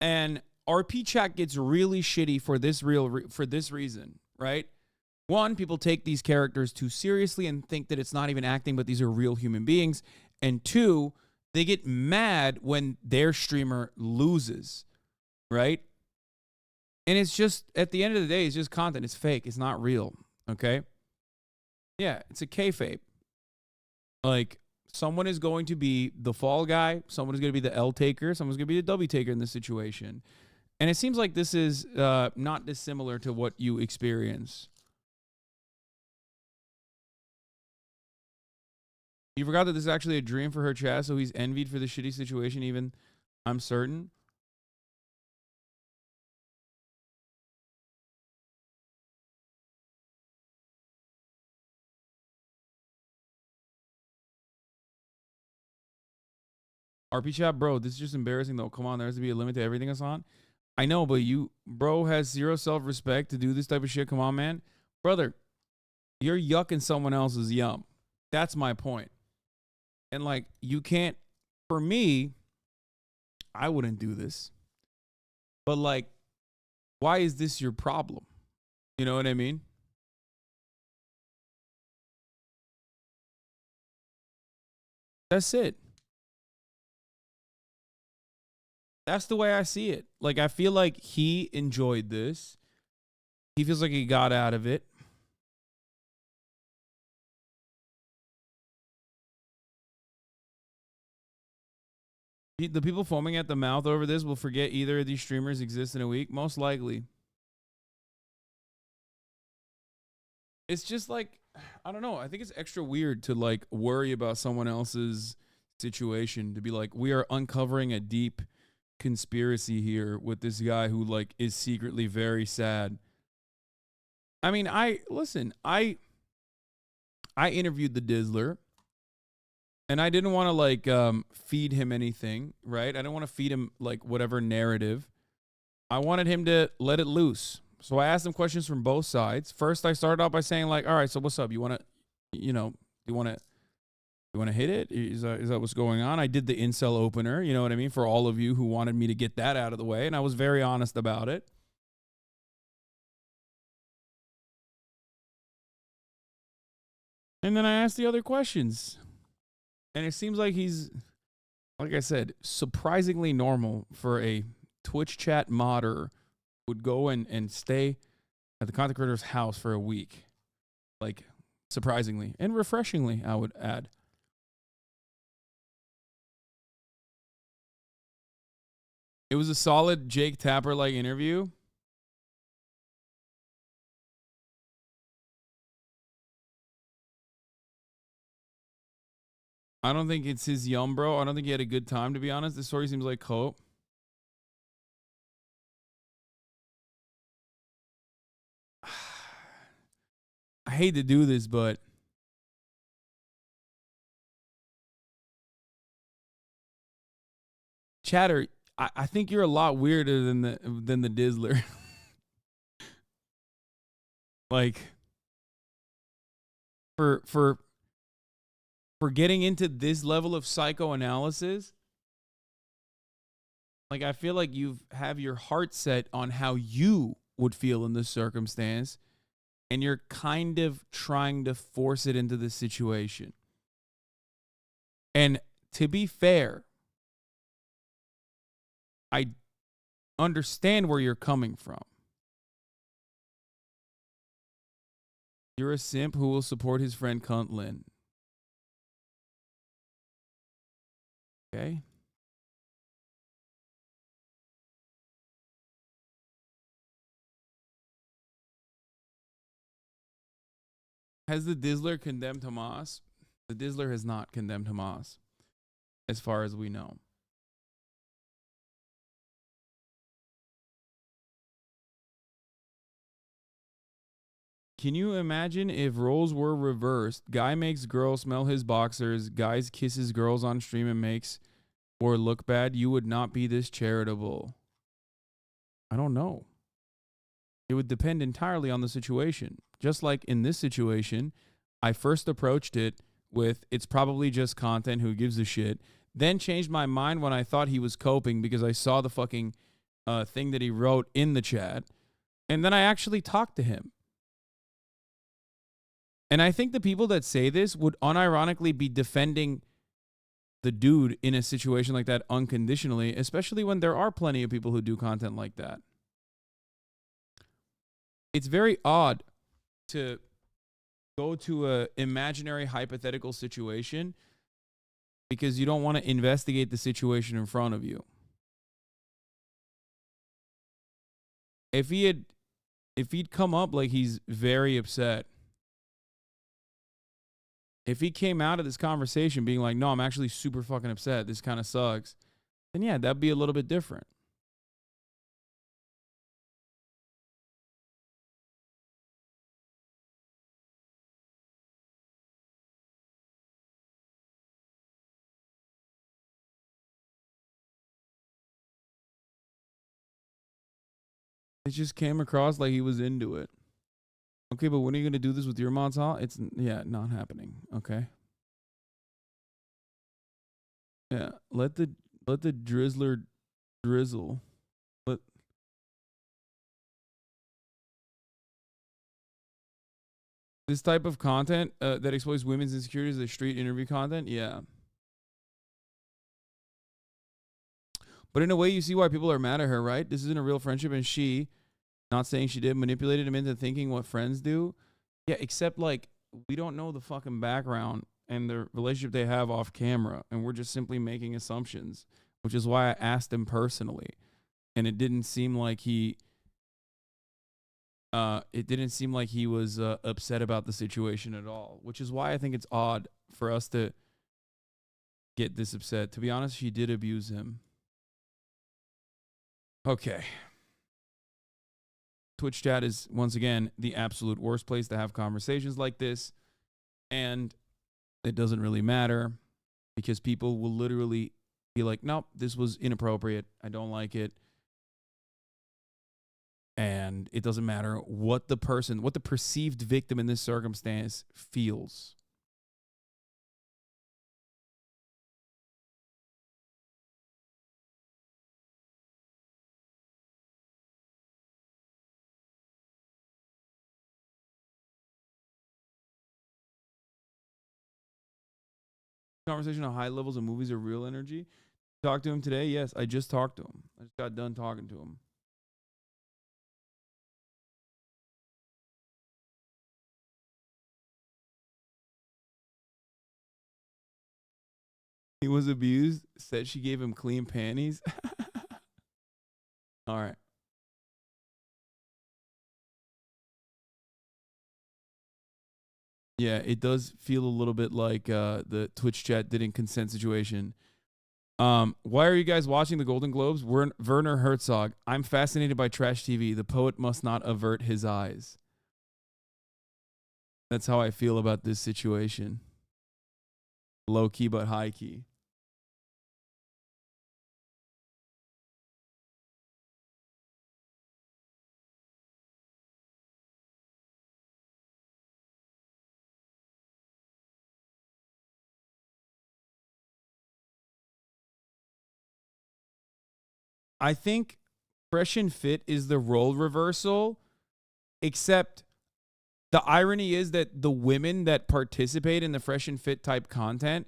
And RP chat gets really shitty for this reason, right? One, people take these characters too seriously and think that it's not even acting, but these are real human beings. And two, they get mad when their streamer loses, right? And it's just, at the end of the day, it's just content. It's fake. It's not real, okay? Yeah, it's a kayfabe. Like, someone is going to be the fall guy. Someone is going to be the L taker. Someone's going to be the W taker in this situation. And it seems like this is not dissimilar to what you experience. You forgot that this is actually a dream for her chat, so he's envied for the shitty situation, even, I'm certain. RP chat, bro, this is just embarrassing, though. Come on, there has to be a limit to everything, Hasan. I know, but you, bro, has zero self-respect to do this type of shit. Come on, man. Brother, you're yucking someone else's yum. That's my point. And, like, you can't, for me, I wouldn't do this. But, like, why is this your problem? You know what I mean? That's it. That's the way I see it. Like, I feel like he enjoyed this. He feels like he got out of it. The people foaming at the mouth over this will forget either of these streamers exist in a week. Most likely. It's just like, I don't know. I think it's extra weird to like worry about someone else's situation. To be like, we are uncovering a deep conspiracy here with this guy who like is secretly very sad. I mean, I interviewed the Dizzler. And I didn't want to, like, feed him anything, right? I didn't want to feed him, like, whatever narrative. I wanted him to let it loose. So I asked him questions from both sides. First, I started off by saying, like, all right, so what's up? You want to, you know, you want to hit it? Is that what's going on? I did the incel opener, you know what I mean? For all of you who wanted me to get that out of the way. And I was very honest about it. And then I asked the other questions. And it seems like he's, like I said, surprisingly normal for a Twitch chat modder would go and stay at the content creator's house for a week. Like, surprisingly and refreshingly, I would add. It was a solid Jake Tapper-like interview. I don't think it's his yum, bro. I don't think he had a good time, to be honest. This story seems like hope. I hate to do this, but Chatter, I think you're a lot weirder than the Dizzler. Like, for getting into this level of psychoanalysis, like, I feel like you have your heart set on how you would feel in this circumstance, and you're kind of trying to force it into this situation. And to be fair, I understand where you're coming from. You're a simp who will support his friend Cuntlin. Okay. Has the Dizzler condemned Hamas? The Dizzler has not condemned Hamas, as far as we know. Can you imagine if roles were reversed? Guy makes girl smell his boxers, guys kisses girls on stream and makes or look bad. You would not be this charitable. I don't know. It would depend entirely on the situation. Just like in this situation, I first approached it with, it's probably just content, who gives a shit. Then changed my mind when I thought he was coping because I saw the fucking thing that he wrote in the chat. And then I actually talked to him. And I think the people that say this would unironically be defending the dude in a situation like that unconditionally, especially when there are plenty of people who do content like that. It's very odd to go to a imaginary hypothetical situation because you don't want to investigate the situation in front of you. If he'd come up like he's very upset, if he came out of this conversation being like, no, I'm actually super fucking upset, this kind of sucks, then yeah, that'd be a little bit different. It just came across like he was into it. Okay, but when are you going to do this with your mods? It's, yeah, not happening. Okay. Yeah, let the drizzler drizzle. This type of content that exploits women's insecurities, the street interview content, yeah. But in a way, you see why people are mad at her, right? This isn't a real friendship, and she, not saying she did, manipulated him into thinking what friends do. Yeah, except, like, we don't know the fucking background and the relationship they have off camera, and we're just simply making assumptions, which is why I asked him personally. And it didn't seem like he... was upset about the situation at all, which is why I think it's odd for us to get this upset. To be honest, she did abuse him. Okay. Twitch chat is, once again, the absolute worst place to have conversations like this. And it doesn't really matter because people will literally be like, nope, this was inappropriate. I don't like it. And it doesn't matter what the perceived victim in this circumstance feels. Conversation on high levels of movies or real energy. Talked to him today? Yes, I just talked to him. I just got done talking to him. He was abused, said she gave him clean panties. All right. Yeah, it does feel a little bit like the Twitch chat didn't consent situation. Why are you guys watching the Golden Globes? Werner Herzog. I'm fascinated by trash TV. The poet must not avert his eyes. That's how I feel about this situation. Low key but high key. I think Fresh and Fit is the role reversal, except the irony is that the women that participate in the Fresh and Fit type content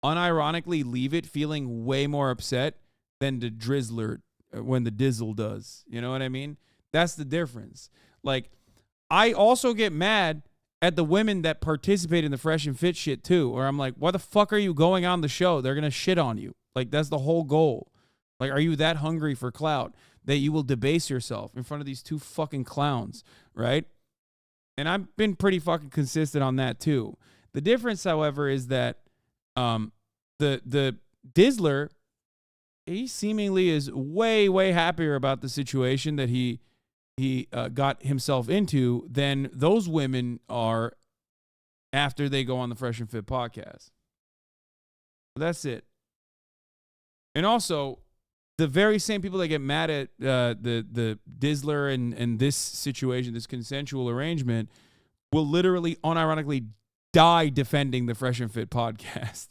unironically leave it feeling way more upset than the drizzler when the dizzle does. You know what I mean? That's the difference. Like, I also get mad at the women that participate in the Fresh and Fit shit too, where I'm like, why the fuck are you going on the show? They're going to shit on you. Like, that's the whole goal. Like, are you that hungry for clout that you will debase yourself in front of these two fucking clowns, right? And I've been pretty fucking consistent on that too. The difference, however, is that the Dizzler, he seemingly is way, way happier about the situation that he got himself into than those women are after they go on the Fresh and Fit podcast. That's it. And also, the very same people that get mad at the Dizzler and this situation, this consensual arrangement, will literally unironically die defending the Fresh and Fit podcast.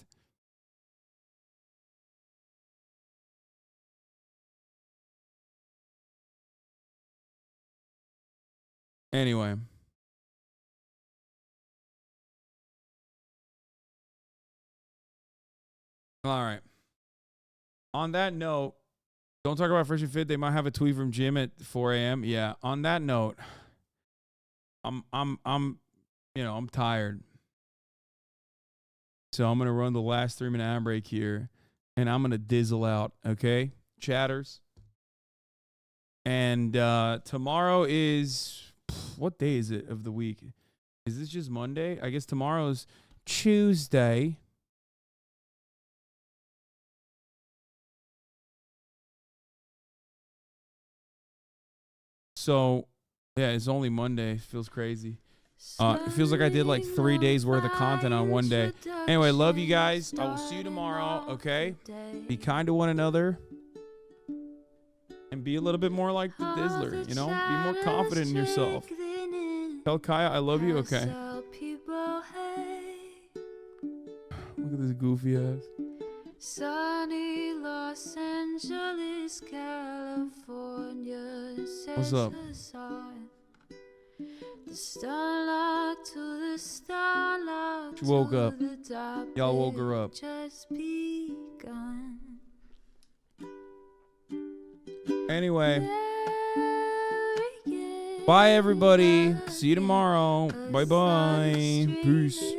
Anyway. All right. On that note, don't talk about Fresh and Fit. They might have a tweet from Jim at 4 a.m. Yeah. On that note, I'm tired. So I'm gonna run the last 3-minute ad break here, and I'm gonna dizzle out. Okay, chatters. And tomorrow is, what day is it of the week? Is this just Monday? I guess tomorrow is Tuesday. So, yeah, it's only Monday. Feels crazy. It feels like I did like 3 days worth of content on one day. Anyway, love you guys. I will see you tomorrow, okay? Be kind to one another. And be a little bit more like the Dizzler, you know? Be more confident in yourself. Tell Kaya I love you, okay? Look at this goofy ass. Sunny Los Angeles, California. What's up? The starlight to the starlight. She woke up. Y'all woke her up. Just begun. Anyway. Bye, everybody. See you tomorrow. Bye-bye. Peace.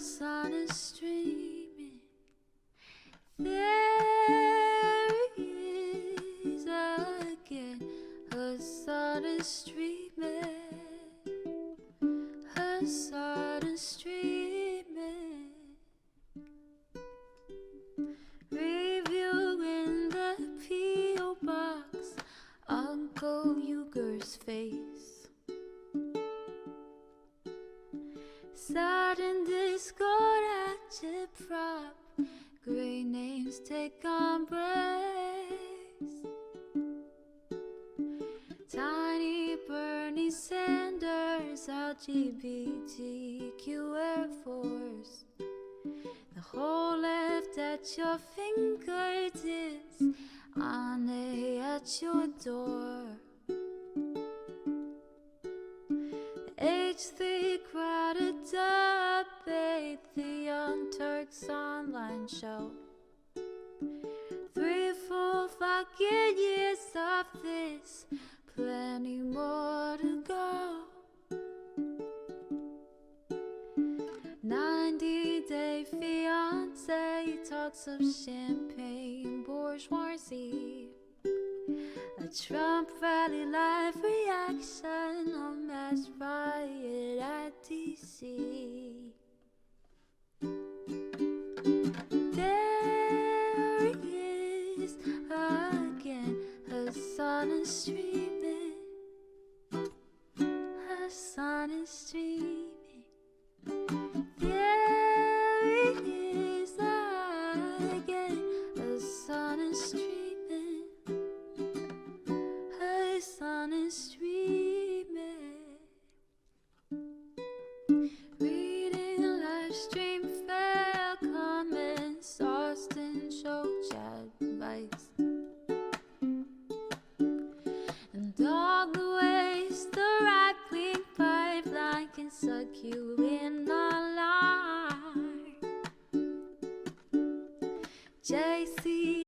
Sun is streaming. There is again. Her sun is streaming. Her sun is streaming. Reviewing the P.O. box. Uncle Uger's face. Sudden discord at your prop. Great names take embrace. Tiny Bernie Sanders, LGBTQ Air Force. The whole left at your fingertips. Ane at your door. H3 crowded debate, the Young Turks online show. 3 full fucking years of this, plenty more to go. 90-day fiance talks of champagne bourgeoisie. A Trump rally live reaction on mass riot at DC. There he is again. Her sun is streaming. Her sun is streaming. There he is again. Her sun is streaming. Sun is streaming. Reading live stream fair comments, Austin show chat advice, and all the ways the right wing pipeline can suck you in online. JC